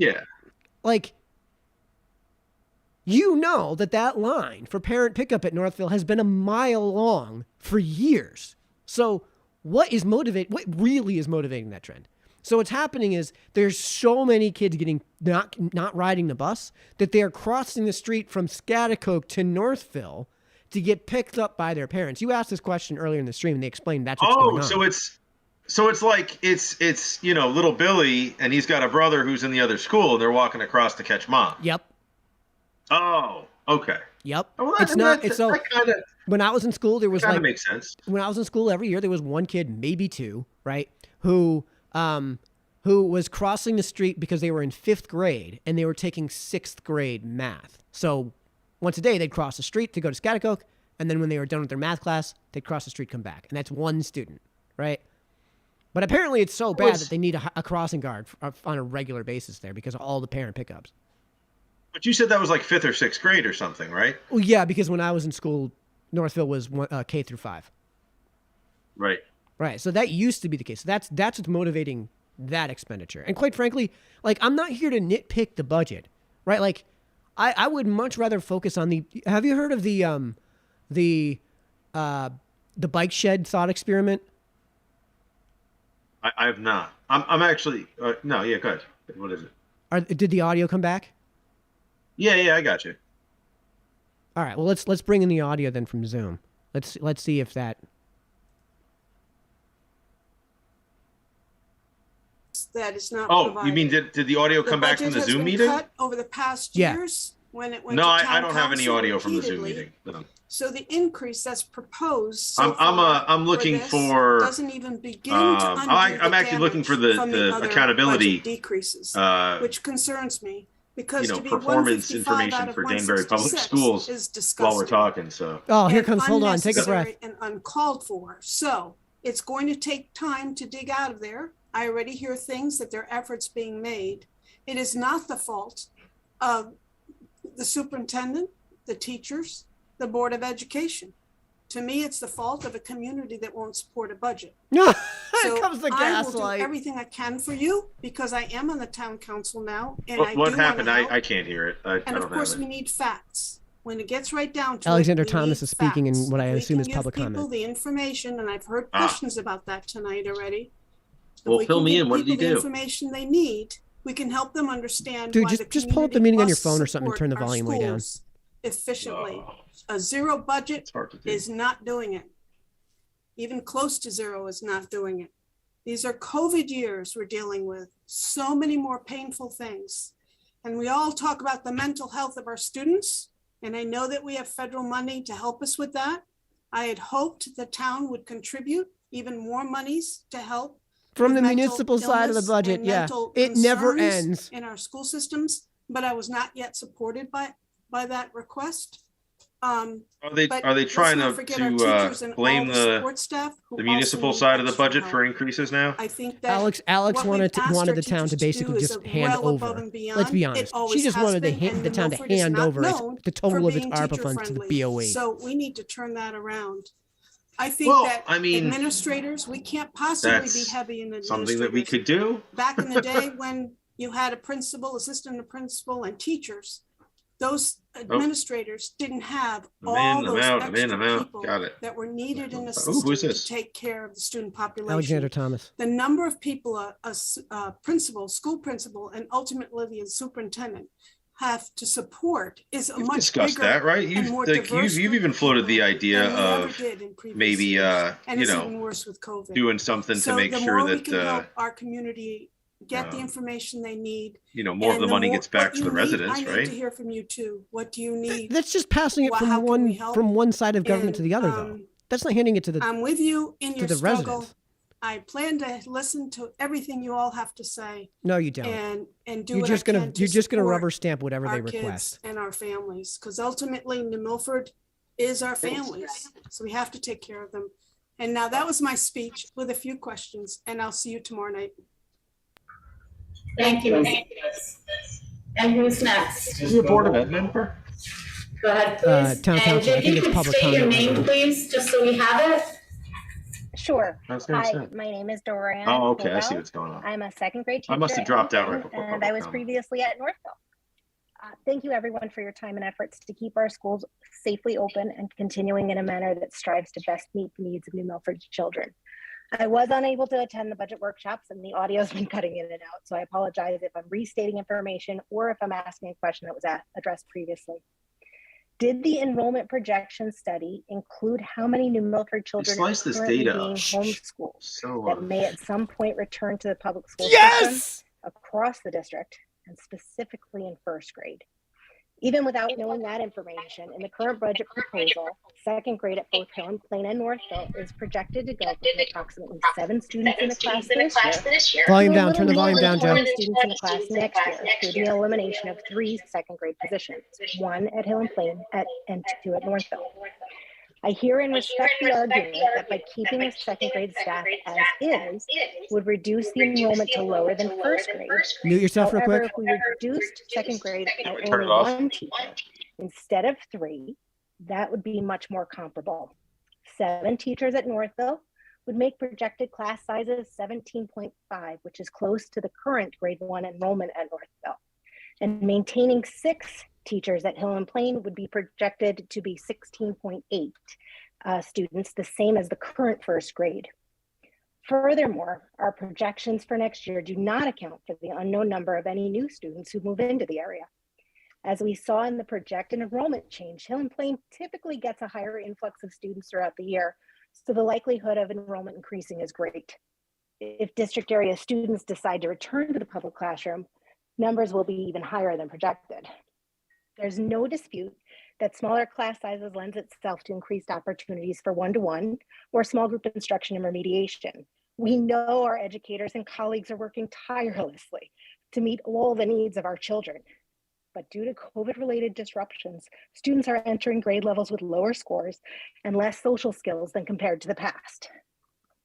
A: line for parent pickup at Northville has been a mile long for years. So what really is motivating that trend? So what's happening is there's so many kids getting not riding the bus that they are crossing the street from Schaghticoke to Northville to get picked up by their parents. You asked this question earlier in the stream, and they explained that's what's going on.
C: So it's like it's little Billy, and he's got a brother who's in the other school, and they're walking across to catch mom.
A: Yep.
C: Oh, okay.
A: Yep.
C: Oh, well,
A: It's
C: I mean,
A: not.
C: that-
A: It's so.
C: that kinda-
A: When I was in school, there was
C: Kind
A: like
C: of makes sense.
A: when I was in school every year there was one kid, maybe two, right, who was crossing the street because they were in 5th grade and they were taking 6th grade math. So once a day they'd cross the street to go to Scotticoke, and then when they were done with their math class, they'd cross the street, come back, and that's one student, right? But apparently it's so bad that they need a crossing guard on a regular basis there because of all the parent pickups.
C: But you said that was like 5th or 6th grade or something, right?
A: Well, yeah, because when I was in school, Northville was K through 5.
C: Right.
A: Right. So that used to be the case. That's what's motivating that expenditure. And quite frankly, like, I'm not here to nitpick the budget, right? Like, I would much rather focus on the. Have you heard of the bike shed thought experiment?
C: I have not. I'm actually no. Yeah, go ahead. What is it?
A: Did the audio come back?
C: Yeah, I got you.
A: All right. Well, let's bring in the audio then from Zoom. Let's see if that.
N: That is not.
C: Oh,
N: provided.
C: you mean did the audio come back from the Zoom meeting?
N: Cut over the past
A: Yeah.
N: years when it went
C: No,
N: to
C: I
N: town
C: don't have any
N: council
C: audio from the Zoom
N: repeatedly.
C: meeting. No.
N: So the increase that's proposed. So
C: I'm looking
N: this
C: for.
N: doesn't even begin to undo
C: I'm
N: the
C: actually looking for
N: damage from
C: the
N: other
C: accountability
N: budget decreases,
C: which
N: concerns me. Because to be
C: performance
N: 155
C: information
N: out of
C: for Danbury Public
N: 166
C: Schools
N: is disgusting.
C: while we're talking. So.
A: Oh, here
N: and
A: comes. Hold on. Take a breath.
N: unnecessary and uncalled for. So it's going to take time to dig out of there. I already hear things that there are efforts being made. It is not the fault of the superintendent, the teachers, the Board of Education. To me, it's the fault of a community that won't support a budget.
A: No,
N: So
A: here comes the
N: I will
A: gaslight.
N: do everything I can for you because I am on the town council now, and I
C: What
N: do
C: happened?
N: wanna help.
C: I can't hear it. I
N: And
C: don't
N: of course,
C: have
N: we
C: it.
N: need facts. When it gets right down to
A: Alexander
N: it, we
A: Thomas
N: need
A: is speaking in
N: facts.
A: what I
N: If we
A: assume
N: can
A: is
N: give
A: public
N: people
A: comment.
N: the information, and I've heard
C: Ah.
N: questions about that tonight already. If
C: Well,
N: we
C: fill
N: can
C: me
N: give
C: in. What did
N: people
C: he
N: the
C: do?
N: information they need, we can help them understand
A: Dude,
N: why
A: just pull up the meeting on your phone or something and turn the volume way down.
N: Efficiently. A zero budget
C: It's hard to do.
N: is not doing it. Even close to zero is not doing it. These are COVID years we're dealing with. So many more painful things. And we all talk about the mental health of our students. And I know that we have federal money to help us with that. I had hoped the town would contribute even more monies to help
A: From
N: with
A: the
N: mental
A: municipal side of the
N: illness
A: budget,
N: and
A: yeah.
N: mental
A: It never
N: concerns
A: ends.
N: in our school systems, but I was not yet supported by that request.
C: Are they
N: But
C: are they
N: let's
C: trying
N: not
C: to
N: forget our teachers and
C: blame
N: all
C: the
N: support staff who
C: municipal
N: also
C: side
N: need
C: of the
N: extra
C: budget
N: help.
C: for increases now?
N: I think that
A: Alex
N: what we've
A: wanted
N: asked
A: wanted
N: our
A: the town to
N: teachers do
A: basically
N: is
A: just
N: a
A: hand
N: well above
A: over.
N: and beyond.
A: Let's be
N: It
A: honest. She
N: always
A: just
N: has
A: wanted
N: been,
A: the
N: and
A: town to
N: Milford is
A: hand
N: not
A: over
N: known
A: the total
N: for
A: of its
N: being
A: ARPA funds to the
N: teacher-friendly.
A: BOE.
N: So we need to turn that around. I think
C: Well,
N: that
C: I mean,
N: administrators, we can't possibly be
C: that's
N: heavy in
C: something that we
N: administrators.
C: could do.
N: Back in the day when you had a principal, assistant principal, and teachers, those administrators didn't have
C: I'm
N: all
C: in,
N: those
C: I'm
N: extra
C: out.
N: people
C: Got it.
N: that were needed in a
C: Ooh,
N: system
C: who's
N: to
C: this?
N: take care of the student population.
A: Alexander Thomas.
N: The number of people a principal, school principal, and ultimately the superintendent have to support is a
C: We've
N: much
C: discussed
N: bigger
C: that, right?
N: and more diverse
C: You've
N: group
C: even
N: of
C: floated the
N: people
C: idea
N: than we ever
C: of
N: did in previous
C: maybe
N: years. And
C: you
N: it's
C: know,
N: even worse with COVID.
C: doing something
N: So
C: to make
N: the
C: sure
N: more we
C: that
N: can help our community get the
C: um,
N: information they need.
C: more of
N: and
C: the money
N: more-
C: gets back
N: what
C: to
N: you
C: the
N: need,
C: residents,
N: I need
C: right?
N: to hear from you too. What do you need?
A: That's just passing it
N: Well,
A: from
N: how can we help?
A: one side of government to the other, though.
N: um,
A: That's not handing it to the.
N: I'm with you in
A: to
N: your
A: the
N: struggle.
A: residents.
N: I plan to listen to everything you all have to say
A: No, you don't.
N: and do
A: You're
N: what
A: just
N: I
A: gonna
N: can to
A: you're just gonna
N: support
A: rubber stamp whatever they
N: our kids
A: request.
N: and our families, because ultimately New Milford is our families, so we have to take care of them. And now that was my speech with a few questions, and I'll see you tomorrow night.
L: Thank you. And who's next?
C: Is he a board of ed member?
L: Go ahead, please.
A: Town
L: And
A: council. I
L: if
A: think
L: you
A: it's
L: could
A: public
L: state your
A: comment
L: name,
A: right now.
L: please, just so we have it.
O: Sure.
C: I was gonna
O: Hi,
C: say.
O: my name is Dorian.
C: Oh, okay. I see
O: Hobel.
C: what's going on.
O: I'm a second grade teacher.
C: I must have
O: at
C: dropped out
O: Levin,
C: right before
O: and
C: public
O: I was
C: comment.
O: previously at Northville. Thank you everyone for your time and efforts to keep our schools safely open and continuing in a manner that strives to best meet the needs of New Milford's children. I was unable to attend the budget workshops and the audio has been cutting in and out, so I apologize if I'm restating information or if I'm asking a question that was addressed previously. Did the enrollment projection study include how many New Milford children are
C: slice this
O: currently
C: data
O: being
C: up.
O: homeschooled
C: So
O: that may at some point return to the public school
A: Yes!
O: system across the district and specifically in first grade? Even without knowing that information, in the current budget proposal, second grade at both Hill and Plain and Northville is projected to go from approximately 7 students in a class this year
A: Volume
O: to a
A: down, turn the
O: little
A: volume
O: more than
A: down, Joe.
O: 20 students in a class next year through the elimination of 3 second grade positions, 1 at Hill and Plain and 2 at Northville. I hear and respect the argument that by keeping the second grade staff as is would reduce the enrollment to lower than first grade.
A: Mute yourself real
O: However,
A: quick.
O: if we reduced second grade by
C: Turn
O: only
C: it off.
O: 1 teacher instead of 3, that would be much more comparable. 7 teachers at Northville would make projected class sizes 17.5, which is close to the current grade 1 enrollment at Northville. And maintaining 6 teachers at Hill and Plain would be projected to be 16.8 students, the same as the current first grade. Furthermore, our projections for next year do not account for the unknown number of any new students who move into the area. As we saw in the projected enrollment change, Hill and Plain typically gets a higher influx of students throughout the year, so the likelihood of enrollment increasing is great. If district area students decide to return to the public classroom, numbers will be even higher than projected. There's no dispute that smaller class sizes lends itself to increased opportunities for one-to-one or small group instruction and remediation. We know our educators and colleagues are working tirelessly to meet all the needs of our children. But due to COVID-related disruptions, students are entering grade levels with lower scores and less social skills than compared to the past.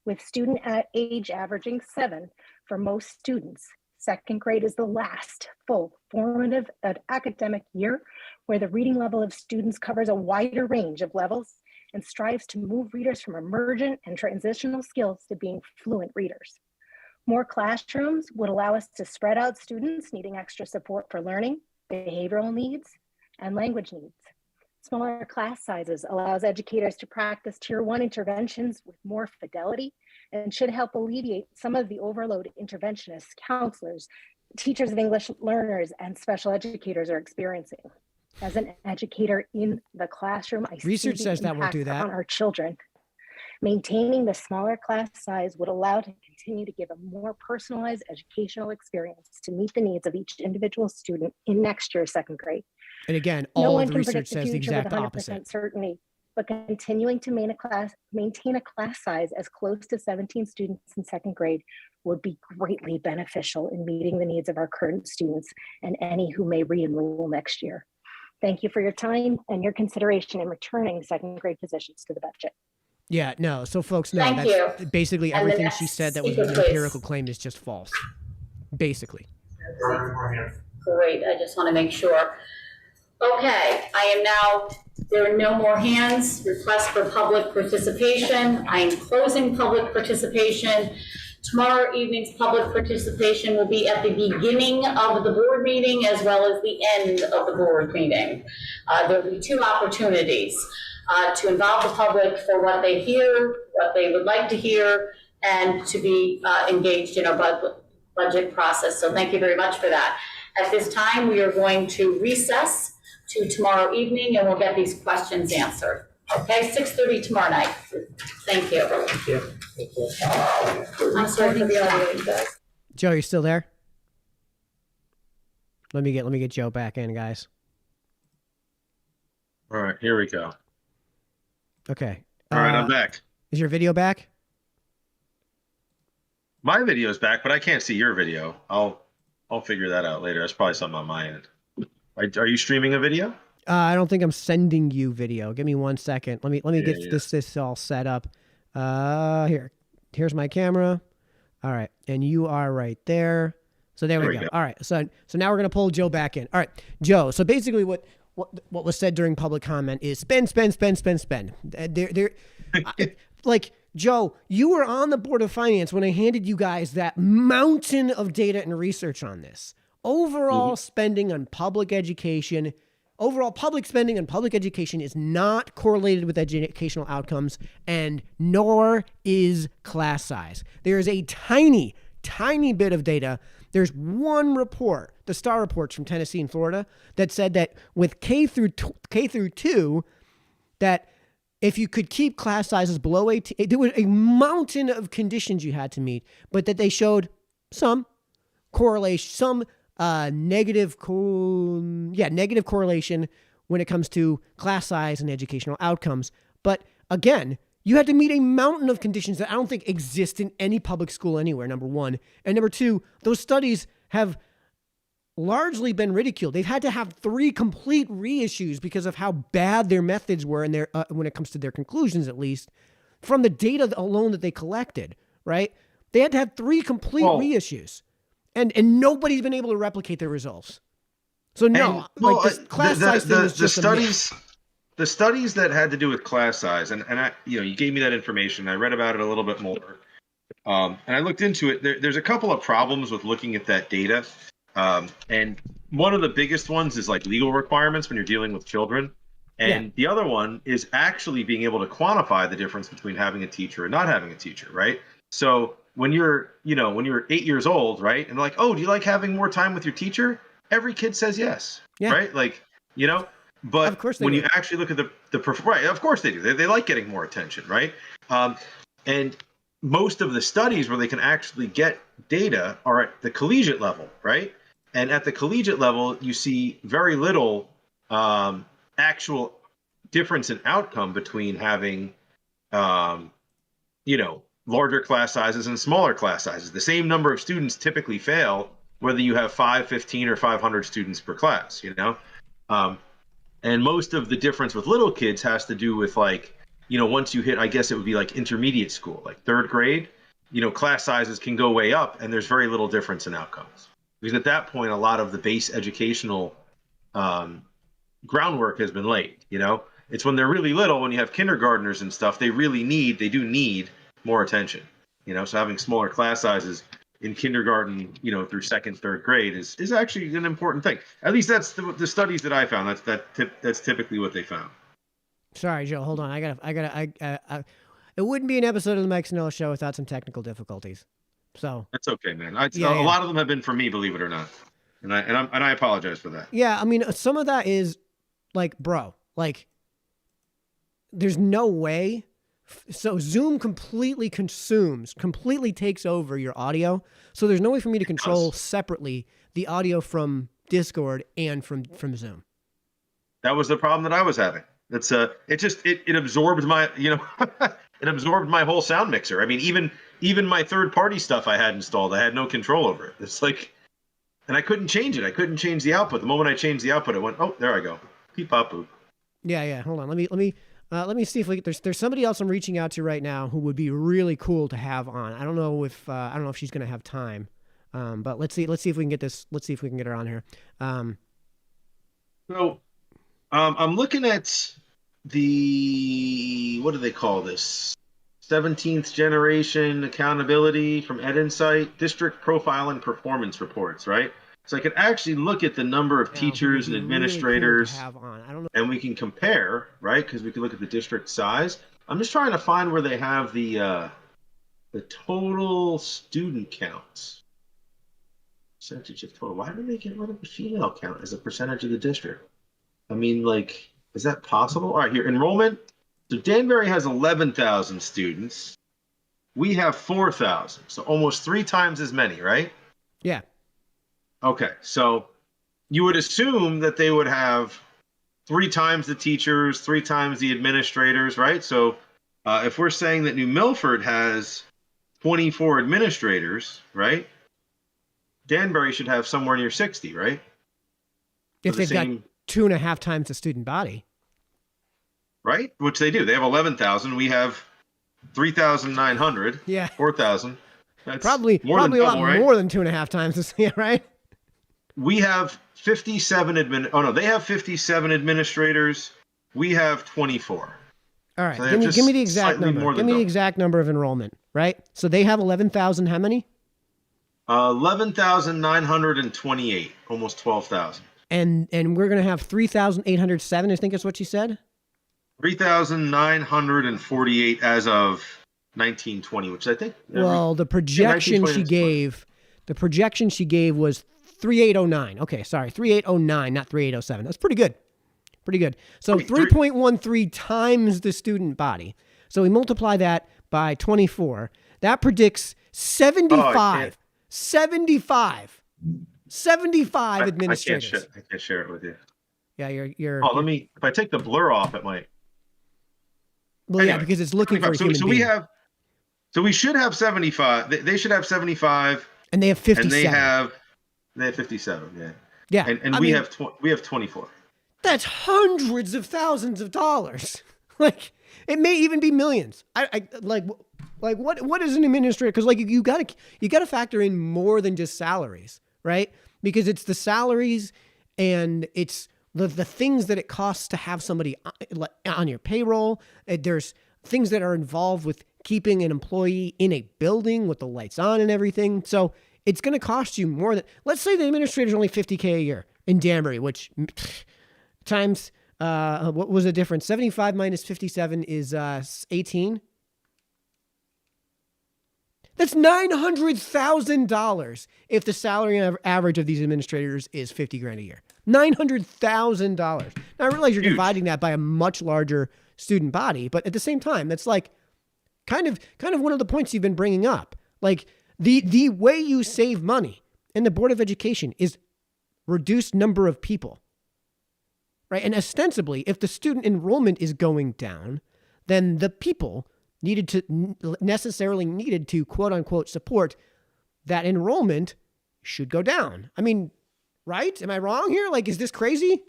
O: With student age averaging 7 for most students, second grade is the last full formative academic year where the reading level of students covers a wider range of levels and strives to move readers from emergent and transitional skills to being fluent readers. More classrooms would allow us to spread out students needing extra support for learning, behavioral needs, and language needs. Smaller class sizes allows educators to practice tier 1 interventions with more fidelity and should help alleviate some of the overload interventionists, counselors, teachers of English learners, and special educators are experiencing. As an educator in the classroom, I
A: Research
O: see the
A: says that won't do
O: impact
A: that.
O: on our children. Maintaining the smaller class size would allow to continue to give a more personalized educational experience to meet the needs of each individual student in next year's second grade.
A: And again,
O: No
A: all
O: one
A: of the
O: can
A: research
O: predict the
A: says the
O: future with
A: exact
O: 100%
A: opposite.
O: certainty, but continuing to maintain a class size as close to 17 students in second grade would be greatly beneficial in meeting the needs of our current students and any who may re-enroll next year. Thank you for your time and your consideration in returning second grade positions to the budget.
A: Yeah, no. So folks, no,
L: Thank
A: that's
L: you.
A: basically
L: And the
A: everything
L: next
A: she said that was
L: speaker,
A: an
L: please.
A: empirical claim is just false. Basically.
D: Great, I just want to make sure. Okay, I am now, there are no more hands, request for public participation. I am closing public participation. Tomorrow evening's public participation will be at the beginning of the board meeting as well as the end of the board meeting. There will be 2 opportunities to involve the public for what they hear, what they would like to hear, and to be engaged in our budget process. So thank you very much for that. At this time, we are going to recess to tomorrow evening and we'll get these questions answered. Okay, 6:30 tomorrow night. Thank you. I'm sorry for the audio, guys.
A: Joe, you still there? Let me get Joe back in, guys.
C: All right, here we go.
A: Okay.
C: All right, I'm back.
A: Is your video back?
C: My video's back, but I can't see your video. I'll figure that out later. That's probably something on my end. Are you streaming a video?
A: I don't think I'm sending you video. Give me 1 second. Let me get this all set up. Here's my camera. All right, and you are right there. So there we go. All right, so now we're gonna pull Joe back in. All right, Joe. So basically, what was said during public comment is spend. Like Joe, you were on the Board of Finance when I handed you guys that mountain of data and research on this. Overall spending on public education. Overall, public spending on public education is not correlated with educational outcomes, and nor is class size. There is a tiny bit of data. There's one report, the STAR reports from Tennessee and Florida, that said that with K through 2, that if you could keep class sizes below 18, there was a mountain of conditions you had to meet, but that they showed some correlation, some negative correlation when it comes to class size and educational outcomes. But again, you had to meet a mountain of conditions that I don't think exist in any public school anywhere, number one. And number two, those studies have largely been ridiculed. They've had to have 3 complete reissues because of how bad their methods were and their when it comes to their conclusions, at least, from the data alone that they collected, right? They had to have 3 complete reissues. And nobody's been able to replicate their results. So no, this class size thing is just
C: the studies that had to do with class size, and I, you gave me that information. I read about it a little bit more, and I looked into it. There's a couple of problems with looking at that data, and one of the biggest ones is like legal requirements when you're dealing with children, and the other one is actually being able to quantify the difference between having a teacher and not having a teacher, right? So when you're 8 years old, right, and like, oh, do you like having more time with your teacher? Every kid says yes, right? Like, but
A: of course
C: when you actually look at the right, of course they do. They like getting more attention, right? And most of the studies where they can actually get data are at the collegiate level, right? And at the collegiate level, you see very little actual difference in outcome between having, larger class sizes and smaller class sizes. The same number of students typically fail whether you have 5, 15, or 500 students per class, and most of the difference with little kids has to do with once you hit, I guess it would be like intermediate school, like 3rd grade, class sizes can go way up and there's very little difference in outcomes. Because at that point, a lot of the base educational groundwork has been laid, It's when they're really little, when you have kindergartners and stuff, they do need more attention, so having smaller class sizes in kindergarten, through 2nd, 3rd grade is actually an important thing. At least that's the studies that I found. That's typically what they found.
A: Sorry, Joe, hold on. It wouldn't be an episode of the Mike Sennello Show without some technical difficulties. So
C: that's okay, man. A lot of them have been for me, believe it or not. And I apologize for that.
A: Yeah. I mean, some of that is like, bro, there's no way. So Zoom completely takes over your audio. So there's no way for me to control separately the audio from Discord and from Zoom.
C: That was the problem that I was having. It's it absorbed my, it absorbed my whole sound mixer. I mean, even my 3rd-party stuff I had installed, I had no control over it. It's like, and I couldn't change it. I couldn't change the output. The moment I changed the output, it went, oh, there I go. Beep, pop, boop.
A: Yeah. Hold on. Let me see if there's somebody else I'm reaching out to right now who would be really cool to have on. I don't know if she's going to have time, but let's see if we can get this. Let's see if we can get her on here.
C: So, I'm looking at what do they call this? 17th generation accountability from EdInsight, district profile and performance reports, right? So I could actually look at the number of teachers and administrators,
A: really cool to have on. I don't know.
C: And we can compare, right? Because we can look at the district size. I'm just trying to find where they have the total student counts. Percentage of total. Why did they get rid of the female count as a percentage of the district? I mean, is that possible? All right, here, enrollment. So Danbury has 11,000 students. We have 4,000, so almost 3 times as many, right?
A: Yeah.
C: Okay, so you would assume that they would have 3 times the teachers, 3 times the administrators, right? So if we're saying that New Milford has 24 administrators, right? Danbury should have somewhere near 60, right?
A: If they've got 2.5 times the student body.
C: Right? Which they do. They have 11,000. We have 3,900.
A: Yeah.
C: 4,000. That's
A: probably a lot more than 2.5 times this year, right?
C: We have 57 they have 57 administrators. We have 24.
A: All right. So give me the exact number. Give me the exact number of enrollment, right? So they have 11,000 how many?
C: 11,928, almost 12,000.
A: And we're going to have 3,807, I think is what you said?
C: 3,948 as of 1920, which I think.
A: Well, the projection she gave was 3,809. Okay, sorry, 3,809, not 3,807. That's pretty good. Pretty good. So 3.13 times the student body. So we multiply that by 24. That predicts 75. 75 administrators.
C: I can't share it with you.
A: Yeah, you're.
C: Oh, if I take the blur off, it might.
A: Well,
C: Anyway,
A: yeah, because it's looking for a human
C: so
A: being.
C: we should have 75. They should have 75.
A: And they have 57.
C: And they have 57. Yeah.
A: Yeah.
C: And we have 24.
A: That's hundreds of thousands of dollars. Like, it may even be millions. I like what is an administrator? Because like you gotta factor in more than just salaries, right? Because it's the salaries and it's the things that it costs to have somebody on your payroll. There's things that are involved with keeping an employee in a building with the lights on and everything. So it's going to cost you more than, let's say the administrator is only $50K a year in Danbury, which times, what was the difference? 75 minus 57 is 18. That's $900,000 if the salary average of these administrators is $50,000 a year. $900,000. Now I realize you're dividing that by a much larger student body, but at the same time, that's like kind of one of the points you've been bringing up. Like the way you save money in the Board of Education is reduced number of people, right? And ostensibly, if the student enrollment is going down, then the people needed to quote unquote support that enrollment should go down. I mean, right? Am I wrong here? Like, is this crazy?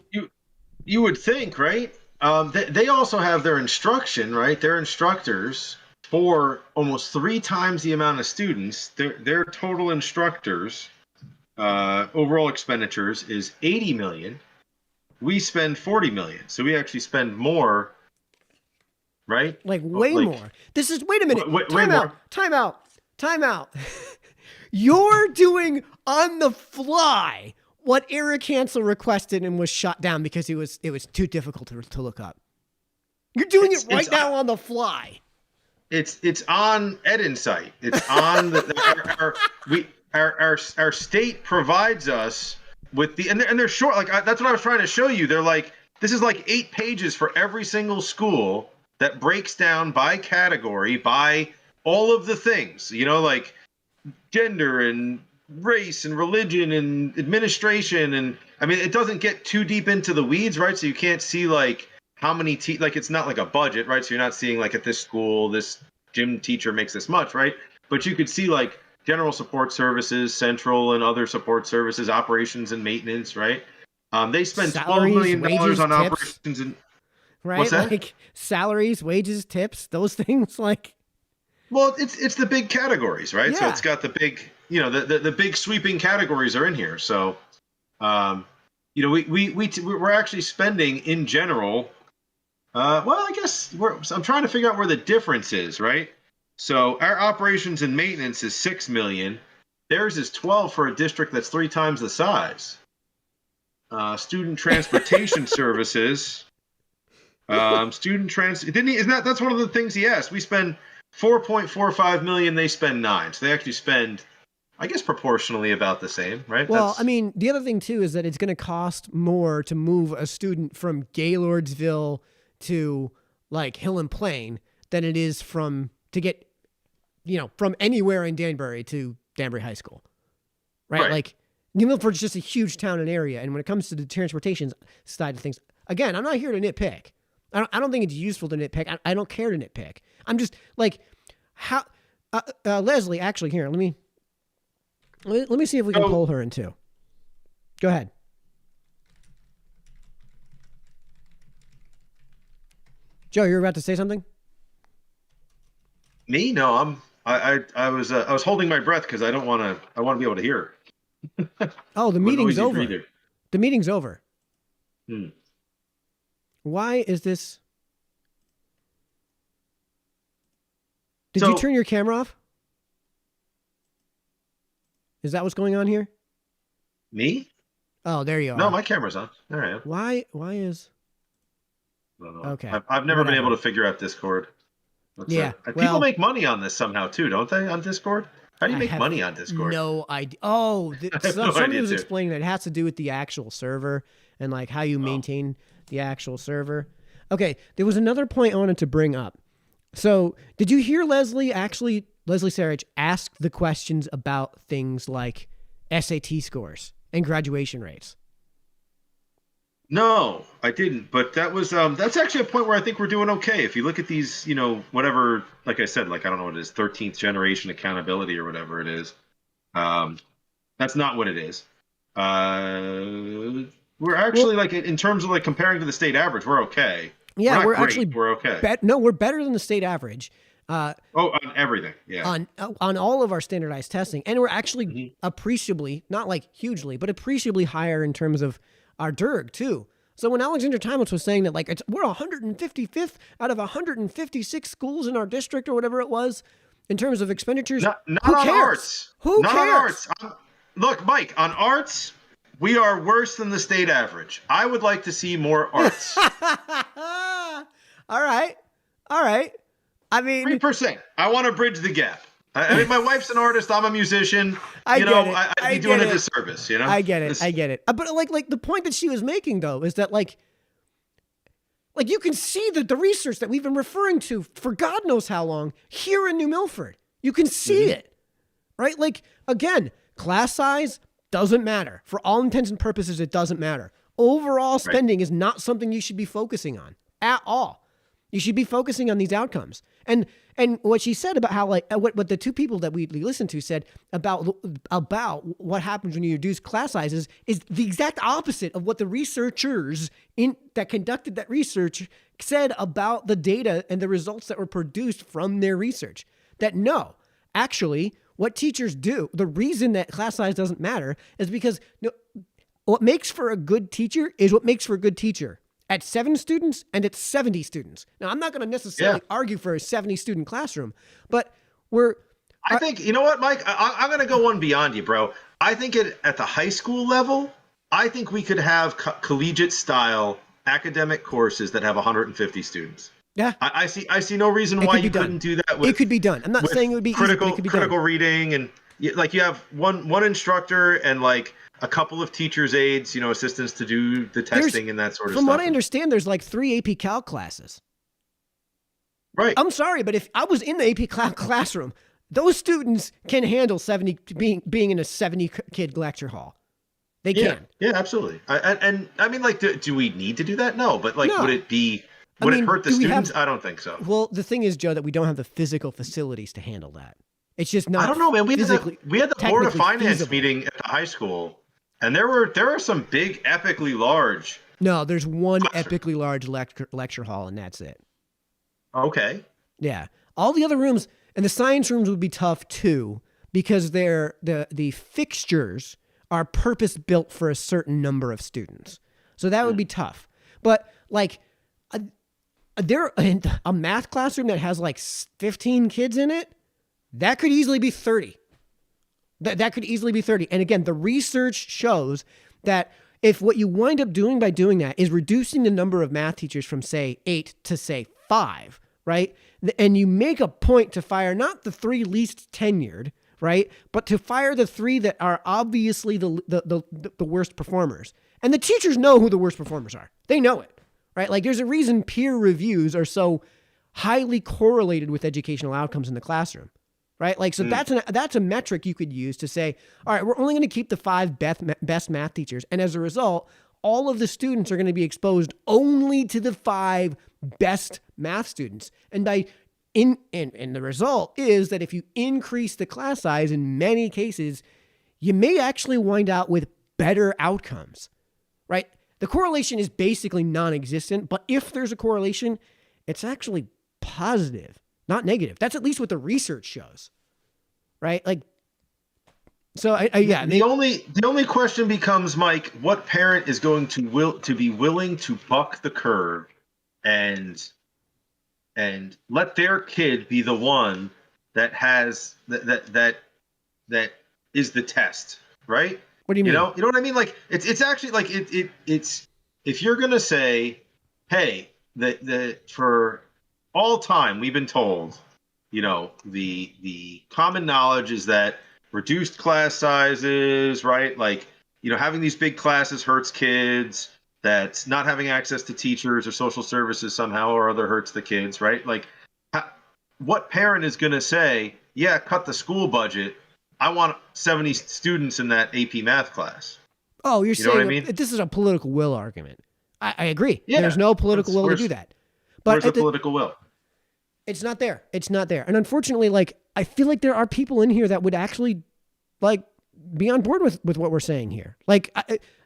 C: You would think, right? They also have their instruction, right? Their instructors for almost 3 times the amount of students. Their total instructors overall expenditures is $80 million. We spend $40 million, so we actually spend more. Right?
A: Like way more. This is, wait a minute. Time out. You're doing on the fly what Eric Hansel requested and was shot down because it was too difficult to look up. You're doing it right now on the fly.
C: It's on EdInsight. It's on our state provides us with and they're short. Like that's what I was trying to show you. They're like, this is like 8 pages for every single school that breaks down by category, by all of the things, like gender and race and religion and administration. And I mean, it doesn't get too deep into the weeds, right? So you can't see like how many, like it's not like a budget, right? So you're not seeing like at this school, this gym teacher makes this much, right? But you could see like general support services, central and other support services, operations and maintenance, right? They spend $12 million on operations and
A: right?
C: What's that?
A: Like salaries, wages, tips, those things like.
C: Well, it's the big categories, right?
A: Yeah.
C: So it's got the big, the big sweeping categories are in here. So, we're actually spending in general. Well, I guess I'm trying to figure out where the difference is, right? So our operations and maintenance is $6 million. Theirs is 12 for a district that's 3 times the size. Student transportation services. That's one of the things he asked. We spend 4.45 million, they spend 9. So they actually spend, I guess, proportionally about the same, right?
A: Well, I mean, the other thing too is that it's going to cost more to move a student from Gaylordsville to like Hill and Plain than it is from anywhere in Danbury to Danbury High School, right? Like New Milford's just a huge town and area. And when it comes to the transportation side of things, again, I'm not here to nitpick. I don't think it's useful to nitpick. I don't care to nitpick. I'm just like, how, Leslie, actually, here, let me see if we can pull her in too. Go ahead. Joe, you're about to say something?
C: Me? No, I was holding my breath because I want to be able to hear.
A: Oh, the meeting's over. The meeting's over. Why is this? Did you turn your camera off? Is that what's going on here?
C: Me?
A: Oh, there you are.
C: No, my camera's on. All right.
A: Why is?
C: I don't know.
A: Okay.
C: I've never been able to figure out Discord. People make money on this somehow too, don't they? On Discord? How do you make money on Discord?
A: No idea. Oh, somebody was explaining that it has to do with the actual server and like how you maintain the actual server. Okay, there was another point I wanted to bring up. So, did you hear Leslie Sarich ask the questions about things like SAT scores and graduation rates.
C: No, I didn't. But that was that's actually a point where I think we're doing okay. If you look at these, whatever, like I said, like I don't know what it is, 13th generation accountability or whatever it is. That's not what it is. We're actually like in terms of like comparing to the state average, we're okay.
A: Yeah, we're
C: great,
A: actually
C: we're okay.
A: we're better than the state average.
C: On everything, yeah.
A: On all of our standardized testing, and we're actually appreciably, not like hugely, but appreciably higher in terms of our DIRG too. So when Alexander Timeless was saying that like we're 155th out of 156 schools in our district or whatever it was in terms of expenditures,
C: not
A: who
C: on
A: cares?
C: arts.
A: Who
C: not
A: cares?
C: On arts. Look, Mike, on arts, we are worse than the state average. I would like to see more arts.
A: All right. I mean,
C: 3%. I want to bridge the gap. I mean, my wife's an artist. I'm a musician. I'd be doing a disservice.
A: I get it. But like the point that she was making though is that like you can see that the research that we've been referring to for God knows how long here in New Milford. You can see it, right? Like again, class size doesn't matter for all intents and purposes. It doesn't matter. Overall spending is not something you should be focusing on at all. You should be focusing on these outcomes. And what she said about how like what the two people that we listened to said about what happens when you reduce class sizes is the exact opposite of what the researchers that conducted that research said about the data and the results that were produced from their research. That no, actually, what teachers do, the reason that class size doesn't matter is because what makes for a good teacher is what makes for a good teacher. At 7 students and at 70 students. Now, I'm not going to necessarily argue for a 70-student classroom, but
C: I think, you know what, Mike? I'm going to go one beyond you, bro. I think at the high school level, I think we could have collegiate-style academic courses that have 150 students.
A: Yeah.
C: I see no reason why you couldn't do that.
A: It could be done. I'm not saying it would be
C: critical,
A: easy, but it could be
C: critical
A: done.
C: reading, and like you have one instructor and like a couple of teachers' aides, assistants to do the testing and that sort of stuff.
A: From what I understand, there's like 3 AP Calc classes.
C: Right.
A: I'm sorry, but if I was in the AP Calc classroom, those students can handle 70 being in a 70-kid lecture hall. They can.
C: Yeah, absolutely. And I mean, like, do we need to do that? No, but like,
A: No.
C: would it hurt the students? I don't think so.
A: Well, the thing is, Joe, that we don't have the physical facilities to handle that. It's just not.
C: I don't know, man. We had the board of finance
A: feasible.
C: meeting at the high school, and there are some big, epically large.
A: No, there's one epically large lecture hall, and that's it.
C: Okay.
A: Yeah, all the other rooms and the science rooms would be tough too because the fixtures are purpose built for a certain number of students, so that would be tough. But like, a math classroom that has like 15 kids in it, that could easily be 30. That could easily be 30. And again, the research shows that if what you wind up doing by doing that is reducing the number of math teachers from say 8 to say 5, right? And you make a point to fire not the 3 least tenured, right? But to fire the 3 that are obviously the worst performers. And the teachers know who the worst performers are. They know it, right? Like there's a reason peer reviews are so highly correlated with educational outcomes in the classroom. Right? Like, so that's a metric you could use to say, all right, we're only going to keep the 5 best math teachers. And as a result, all of the students are going to be exposed only to the 5 best math students. And the result is that if you increase the class size in many cases, you may actually wind out with better outcomes, right? The correlation is basically non-existent, but if there's a correlation, it's actually positive. Not negative. That's at least what the research shows, right? Like, so
C: the only question becomes, Mike, what parent is going to be willing to buck the curve and let their kid be the one that has that is the test, right?
A: What do you mean?
C: You know what I mean? Like it's actually like it's if you're gonna say, hey, that for all time, we've been told, the common knowledge is that reduced class sizes, right? Like, having these big classes hurts kids, that not having access to teachers or social services somehow or other hurts the kids, right? Like, what parent is going to say, yeah, cut the school budget. I want 70 students in that AP math class.
A: Oh, you're
C: You know what
A: saying
C: I mean?
A: this is a political will argument. I agree.
C: Yeah.
A: There's no political will to do that. But
C: Where's the political will?
A: it's not there. It's not there. And unfortunately, like, I feel like there are people in here that would actually, like, be on board with what we're saying here. Like,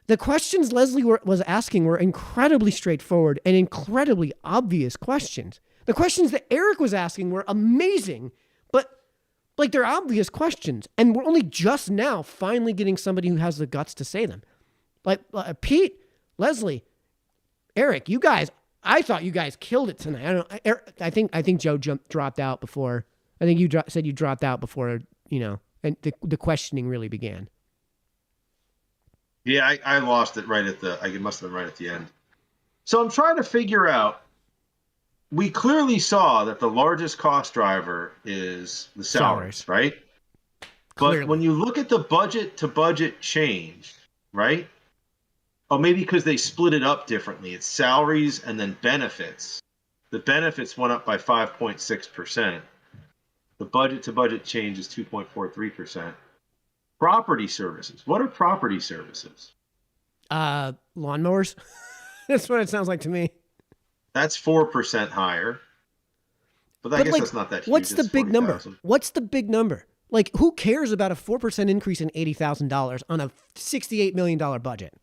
A: the questions Leslie was asking were incredibly straightforward and incredibly obvious questions. The questions that Eric was asking were amazing, but, like, they're obvious questions. And we're only just now finally getting somebody who has the guts to say them. Like, Pete, Leslie, Eric, you guys, I thought you guys killed it tonight. I think Joe dropped out before. I think you said you dropped out before, and the questioning really began.
C: Yeah, I lost it right at it must have been right at the end. So I'm trying to figure out, we clearly saw that the largest cost driver is the salaries. Right?
A: Clearly.
C: But when you look at the budget to budget change, right? Oh, maybe because they split it up differently. It's salaries and then benefits. The benefits went up by 5.6%. The budget to budget change is 2.43%. Property services. What are property services?
A: Lawnmowers. That's what it sounds like to me.
C: That's 4% higher. But I guess
A: like,
C: that's not that huge.
A: What's the
C: It's
A: big number?
C: 40,000.
A: What's the big number? Like, who cares about a 4% increase in $80,000 on a $68 million budget?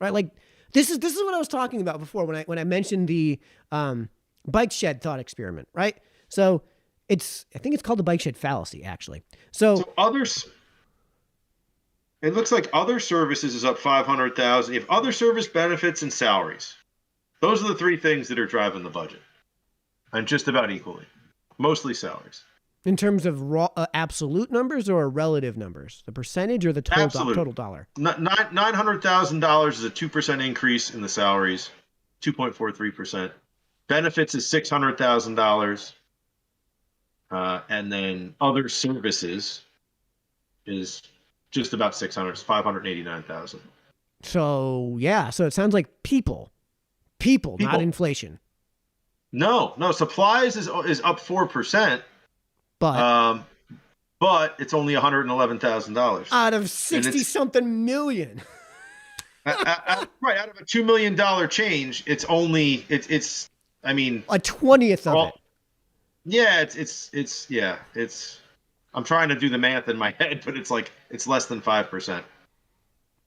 A: Right? Like, this is what I was talking about before when I mentioned the bike shed thought experiment, right? So I think it's called the bike shed fallacy, actually. So
C: others, it looks like other services is up 500,000. If other service benefits and salaries, those are the three things that are driving the budget, and just about equally, mostly salaries.
A: in terms of raw absolute numbers or relative numbers, the percentage or the total dollar?
C: $900,000 is a 2% increase in the salaries, 2.43%. Benefits is $600,000. And then other services is just about 600, 589,000.
A: So yeah, so it sounds like people, not inflation.
C: No, supplies is up 4%,
A: but
C: it's only $111,000
A: out of 60-something million.
C: Right, out of a $2 million change, it's only it's I mean
A: a 20th of it.
C: Yeah, it's I'm trying to do the math in my head, but it's less than 5%.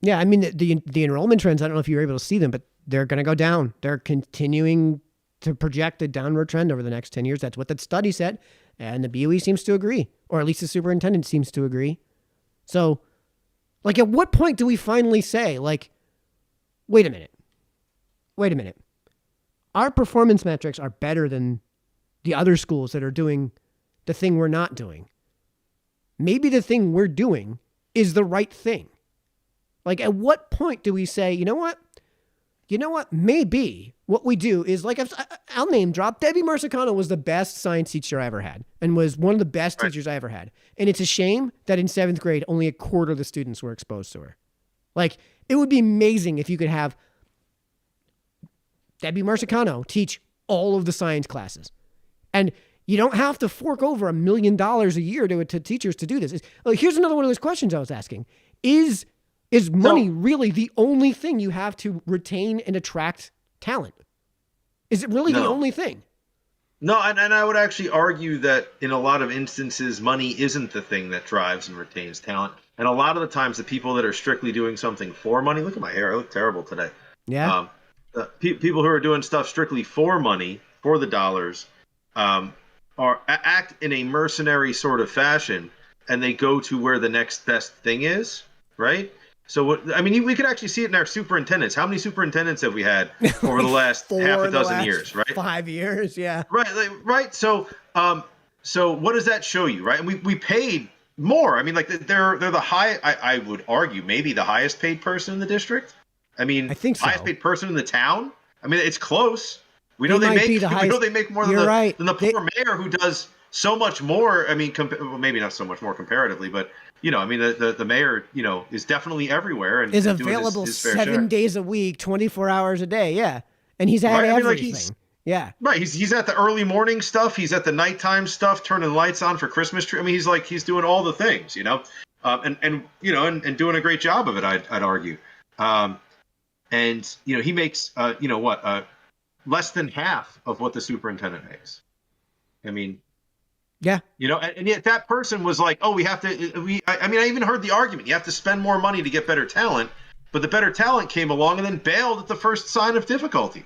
A: Yeah, I mean the enrollment trends, I don't know if you were able to see them, but they're going to go down. They're continuing to project a downward trend over the next 10 years. That's what that study said, and the BOE seems to agree, or at least the superintendent seems to agree. So, at what point do we finally say, wait a minute. Our performance metrics are better than the other schools that are doing the thing we're not doing. Maybe the thing we're doing is the right thing. At what point do we say, you know what? Maybe what we do is, I'll name drop. Debbie Marsicano was the best science teacher I ever had and was one of the best teachers I ever had. And it's a shame that in 7th grade, only a quarter of the students were exposed to her. It would be amazing if you could have Debbie Marsicano teach all of the science classes. And you don't have to fork over $1 million a year to teachers to do this. Here's another one of those questions I was asking. Is money really the only thing you have to retain and attract talent? Is it really the only thing?
C: No, and I would actually argue that in a lot of instances, money isn't the thing that drives and retains talent. And a lot of the times, the people that are strictly doing something for money, look at my hair, I look terrible today.
A: Yeah.
C: People who are doing stuff strictly for money, for the dollars, act in a mercenary sort of fashion, and they go to where the next best thing is, right? So, we could actually see it in our superintendents. How many superintendents have we had over the last half a dozen years, right?
A: 5 years, yeah.
C: Right. So what does that show you, right? And we paid more. They're the high. I would argue maybe the highest paid person in the district. I think so. Highest paid person in the town. It's close. We know they make more than the poor mayor who does so much more. Maybe not so much more comparatively, but the mayor, is definitely everywhere and
A: is available his 7 days a week, 24 hours a day. Yeah. And he's at everything. Yeah.
C: Right. He's at the early morning stuff. He's at the nighttime stuff, turning lights on for Christmas tree. He's doing all the things, and doing a great job of it. I'd argue. And he makes less than half of what the superintendent makes. I mean,
A: yeah,
C: and yet that person was like, oh, we have to. I even heard the argument. You have to spend more money to get better talent, but the better talent came along and then bailed at the first sign of difficulty.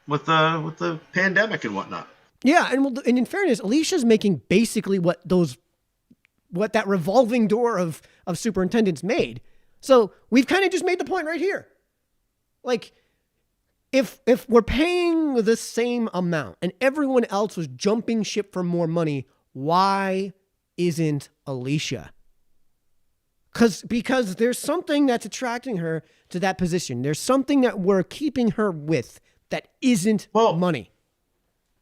C: With the pandemic and whatnot.
A: Yeah, and in fairness, Alicia's making basically what that revolving door of superintendents made. So we've kind of just made the point right here. Like, if we're paying the same amount and everyone else was jumping ship for more money, why isn't Alicia? Because there's something that's attracting her to that position. There's something that we're keeping her with that isn't money.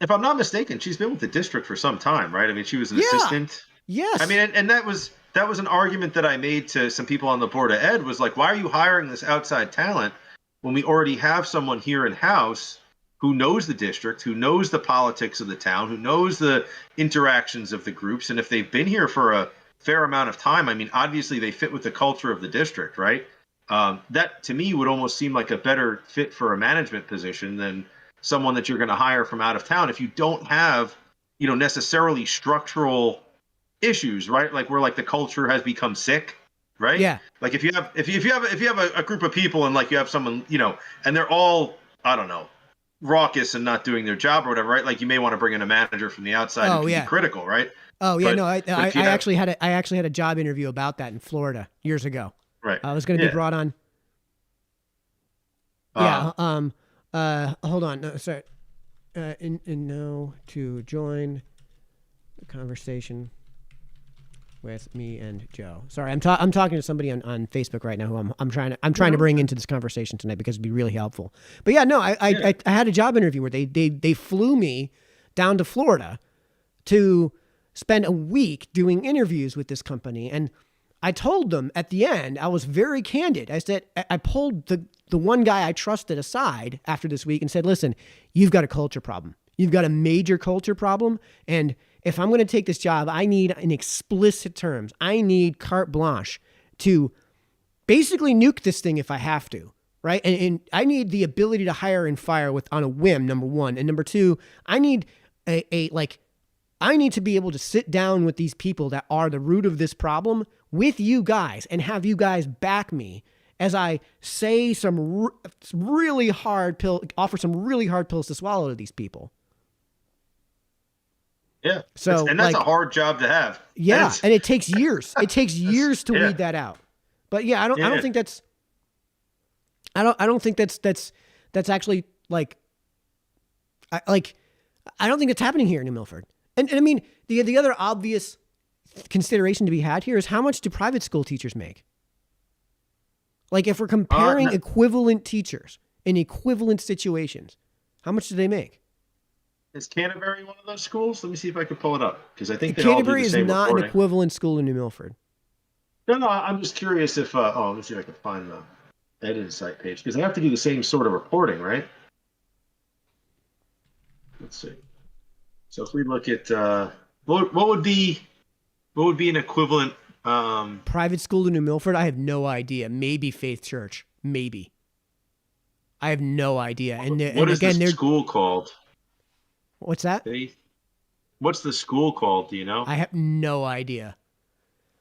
C: If I'm not mistaken, she's been with the district for some time, right? I mean, she was an assistant.
A: Yes.
C: I mean, and that was an argument that I made to some people on the board of ed, was like, why are you hiring this outside talent when we already have someone here in house who knows the district, who knows the politics of the town, who knows the interactions of the groups, and if they've been here for a fair amount of time, I mean, obviously they fit with the culture of the district, right? That to me would almost seem like a better fit for a management position than someone that you're going to hire from out of town if you don't have, necessarily structural issues, right? Like where like the culture has become sick, right?
A: Yeah.
C: Like if you have a group of people and like you have someone, and they're all, I don't know, raucous and not doing their job or whatever, right? Like you may want to bring in a manager from the outside who can be critical, right?
A: Oh yeah, I actually had a job interview about that in Florida years ago.
C: Right.
A: I was going to be brought on. Hold on. No, sorry. No to join the conversation with me and Joe. Sorry, I'm talking to somebody on Facebook right now who I'm trying to bring into this conversation tonight because it'd be really helpful. But yeah, no, I had a job interview where they flew me down to Florida to spend a week doing interviews with this company, and I told them at the end, I was very candid. I said, I pulled the one guy I trusted aside after this week and said, listen, you've got a culture problem. You've got a major culture problem. And if I'm going to take this job, I need in explicit terms, I need carte blanche to basically nuke this thing if I have to, right? And I need the ability to hire and fire on a whim, number one. And number two, I need I need to be able to sit down with these people that are the root of this problem with you guys and have you guys back me as I say some really hard offer some really hard pills to swallow to these people.
C: Yeah. So that's a hard job to have.
A: Yeah. And it takes years. It takes years to weed that out. But yeah, I don't think that's, I don't think that's actually I don't think it's happening here in New Milford. And I mean, the other obvious consideration to be had here is how much do private school teachers make? Like if we're comparing equivalent teachers in equivalent situations, how much do they make?
C: Is Canterbury one of those schools? Let me see if I can pull it up because I think
A: Canterbury is not an equivalent school in New Milford.
C: No, I'm just curious if let me see if I can find the Ed Insight page because they have to do the same sort of reporting, right? Let's see. So if we look at what would be an equivalent
A: private school in New Milford? I have no idea. Maybe Faith Church. Maybe. I have no idea.
C: What is the school called?
A: What's that?
C: Faith. What's the school called? Do you know?
A: I have no idea.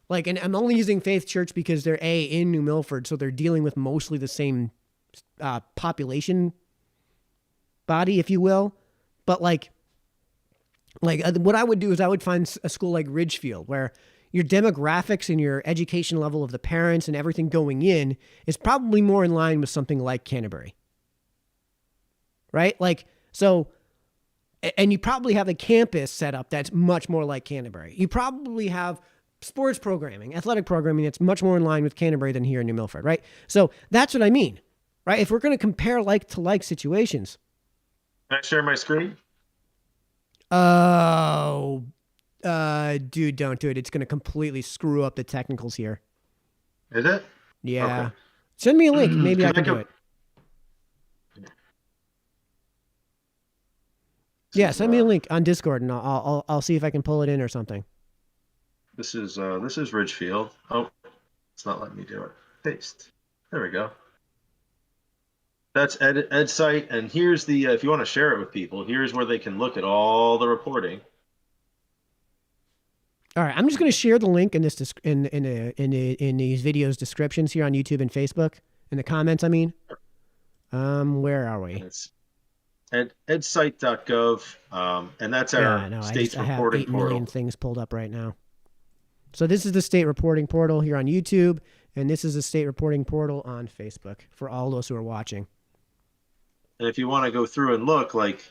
A: And I'm only using Faith Church because they're in New Milford, so they're dealing with mostly the same population body, if you will. But what I would do is I would find a school like Ridgefield where your demographics and your education level of the parents and everything going in is probably more in line with something like Canterbury. Right? And you probably have a campus set up that's much more like Canterbury. You probably have sports programming, athletic programming that's much more in line with Canterbury than here in New Milford, right? So that's what I mean, right? If we're going to compare like to like situations.
C: Can I share my screen?
A: Oh, dude, don't do it. It's going to completely screw up the technicals here.
C: Is it?
A: Yeah.
C: Okay.
A: Send me a link. Maybe I can do it. Yeah, send me a link on Discord and I'll see if I can pull it in or something.
C: This is Ridgefield. Oh, it's not letting me do it. Paste. There we go. That's Ed site, and here's the if you want to share it with people, here's where they can look at all the reporting.
A: All right, I'm just going to share the link in this in these videos descriptions here on YouTube and Facebook in the comments. I mean, where are we?
C: It's edsite.gov, and that's our state's
A: I have
C: reporting
A: 8 million
C: portal.
A: things pulled up right now. So this is the state reporting portal here on YouTube, and this is the state reporting portal on Facebook for all those who are watching.
C: And if you want to go through and look, like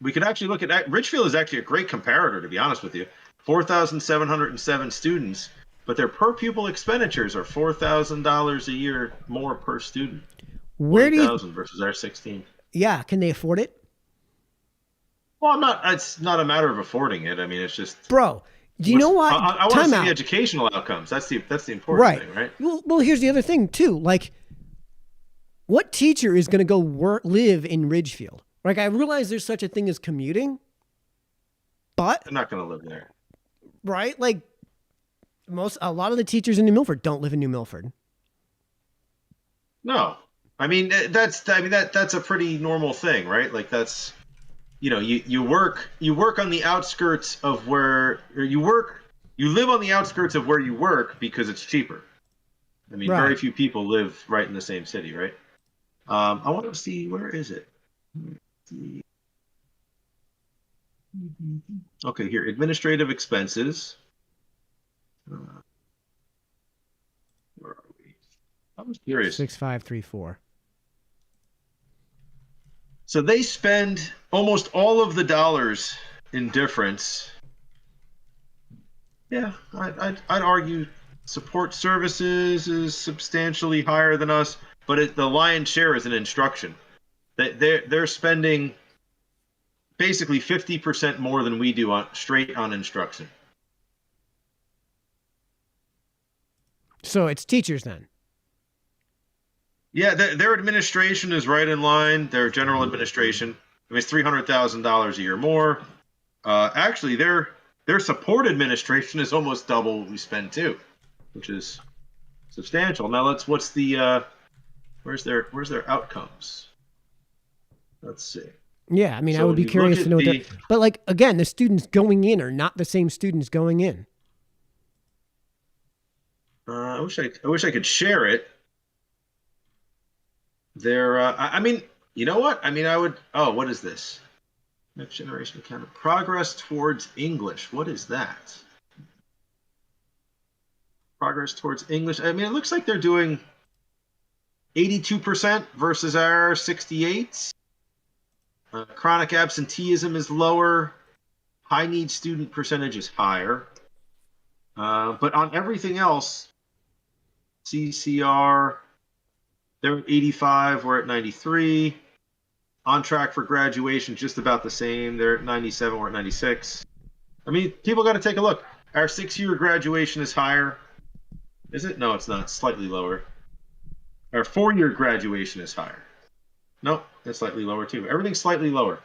C: we could actually look at Ridgefield is actually a great comparator, to be honest with you. 4,707 students, but their per pupil expenditures are $4,000 a year more per student.
A: Where do you
C: versus our 16?
A: Yeah, can they afford it?
C: Well, I'm not. It's not a matter of affording it. I mean, it's just.
A: Bro, do you know what?
C: I want to see the educational outcomes. That's the important thing, right?
A: Well, here's the other thing too. Like, what teacher is going to go live in Ridgefield? Like, I realize there's such a thing as commuting, but
C: they're not going to live there,
A: right? Like, a lot of the teachers in New Milford don't live in New Milford.
C: No, I mean that's a pretty normal thing, right? Like that's, you work on the outskirts of where you live on the outskirts of where you work because it's cheaper. I mean, very few people live right in the same city, right? I want to see, where is it? Okay, here, administrative expenses. Where are we? I was curious.
A: 6534.
C: So they spend almost all of the dollars in difference. Yeah, I'd argue support services is substantially higher than us, but the lion's share is in instruction. They're spending basically 50% more than we do straight on instruction.
A: So it's teachers then?
C: Yeah, their administration is right in line. Their general administration, I mean, it's $300,000 a year more. Actually, their support administration is almost double what we spend too, which is substantial. Now what's the where's their outcomes? Let's see.
A: Yeah, I mean, I would be curious to know what but like, again, the students going in are not the same students going in.
C: I wish I could share it. I mean, you know what? I mean, what is this? Next generation account. Progress towards English. What is that? Progress towards English. I mean, it looks like they're doing 82% versus our 68%. Chronic absenteeism is lower. High need student percentage is higher. But on everything else, CCR, they're at 85, we're at 93. On track for graduation, just about the same. They're at 97, we're at 96. I mean, people got to take a look. Our 6-year graduation is higher. Is it? No, it's not. Slightly lower. Our 4-year graduation is higher. Nope, that's slightly lower too. Everything's slightly lower.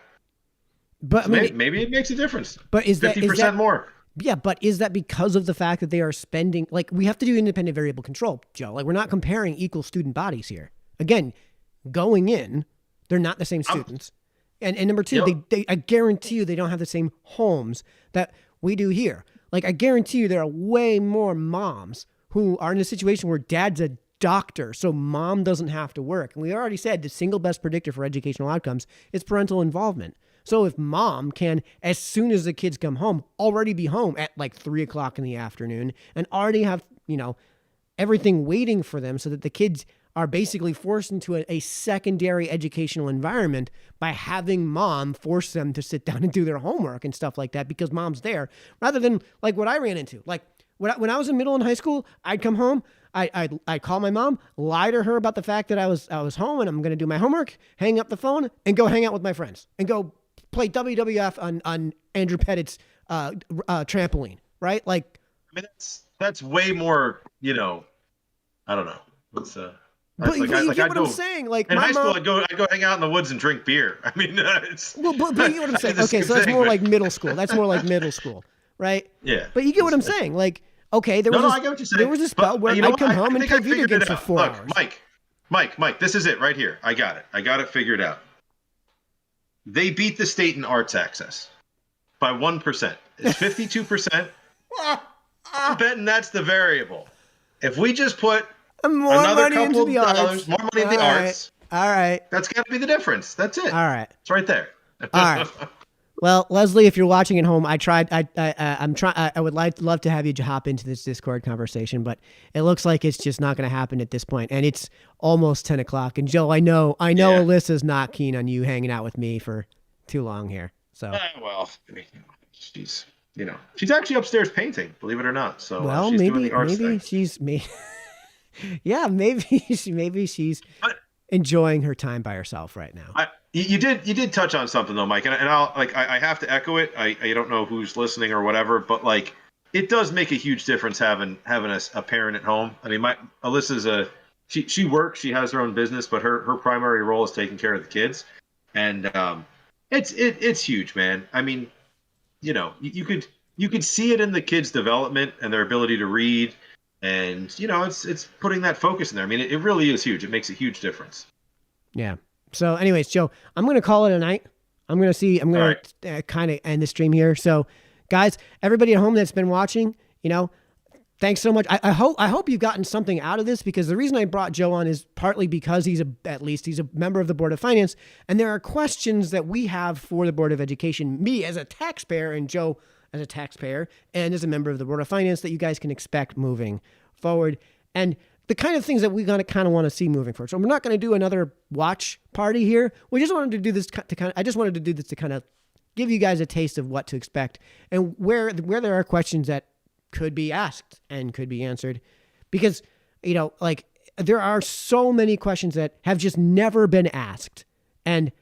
A: But
C: so maybe it makes a difference.
A: But is
C: 50% more?
A: Yeah, but is that because of the fact that they are spending, like, we have to do independent variable control, Joe. Like, we're not comparing equal student bodies here. Again, going in, they're not the same students. And number two, I guarantee you they don't have the same homes that we do here. Like, I guarantee you there are way more moms who are in a situation where dad's a doctor, so mom doesn't have to work. And we already said the single best predictor for educational outcomes is parental involvement. So if mom can, as soon as the kids come home, already be home at like 3:00 in the afternoon and already have, everything waiting for them so that the kids are basically forced into a secondary educational environment by having mom force them to sit down and do their homework and stuff like that because mom's there, rather than like what I ran into. Like when I was in middle and high school, I'd come home, I'd call my mom, lie to her about the fact that I was home and I'm going to do my homework, hang up the phone and go hang out with my friends and go play WWF on Andrew Pettit's trampoline, right? Like,
C: I mean, that's way more, I don't know. It's
A: but you get what I'm saying? Like
C: in high school, I'd go hang out in the woods and drink beer. I mean, it's
A: well, but you get what I'm saying. Okay, so that's more like middle school. That's more like middle school, right?
C: Yeah.
A: But you get what I'm saying. Like, Okay, there
C: No,
A: was
C: no, I get what you're saying.
A: there was a spell
C: But
A: where
C: you know
A: I'd
C: what?
A: come
C: I
A: home and
C: think I
A: play video
C: figured it
A: games for
C: out.
A: 4
C: Look,
A: hours.
C: Mike, this is it right here. I got it. I got it figured out. They beat the state in arts access by 1%. It's 52%. I'm betting that's the variable. If we just put
A: More
C: another
A: money
C: couple
A: into the
C: of dollars,
A: arts.
C: more money in the
A: All right.
C: arts,
A: All right.
C: that's got to be the difference. That's it.
A: All right.
C: It's right there.
A: All right. Well, Leslie, if you're watching at home, I would love to have you hop into this Discord conversation, but it looks like it's just not going to happen at this point, and it's almost 10 o'clock. And Joe, I know Alyssa's not keen on you hanging out with me for too long here. So
C: Well, she's actually upstairs painting, believe it or not. So
A: well,
C: she's doing the arts thing.
A: Maybe she's enjoying her time by herself right now.
C: You did touch on something though, Mike, and I have to echo it. I don't know who's listening or whatever, but like it does make a huge difference having a parent at home. I mean, Alyssa's she works, she has her own business, but her primary role is taking care of the kids, and it's huge, man. I mean, you could see it in the kids' development and their ability to read, and it's putting that focus in there. I mean, it really is huge. It makes a huge difference.
A: Yeah. So anyways, Joe, I'm going to call it a night. I'm going to kind of end the stream here. So guys, everybody at home that's been watching, thanks so much. I hope you've gotten something out of this, because the reason I brought Joe on is partly because he's a member of the Board of Finance, and there are questions that we have for the Board of Education, me as a taxpayer and Joe as a taxpayer and as a member of the Board of Finance, that you guys can expect moving forward. And the kind of things that we kind of want to see moving forward. So we're not going to do another watch party here. We just wanted to do this to kind of give you guys a taste of what to expect, and where there are questions that could be asked and could be answered, because there are so many questions that have just never been asked and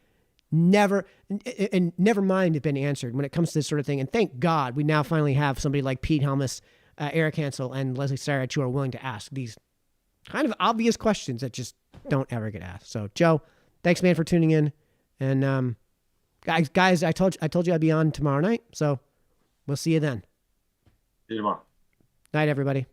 A: never mind have been answered when it comes to this sort of thing. And thank God we now finally have somebody like Pete Helmus, Eric Hansel, and Leslie Sarich who are willing to ask these kind of obvious questions that just don't ever get asked. So Joe, thanks man for tuning in. And guys, I told you I'd be on tomorrow night. So we'll see you then.
C: See you tomorrow.
A: Night, everybody.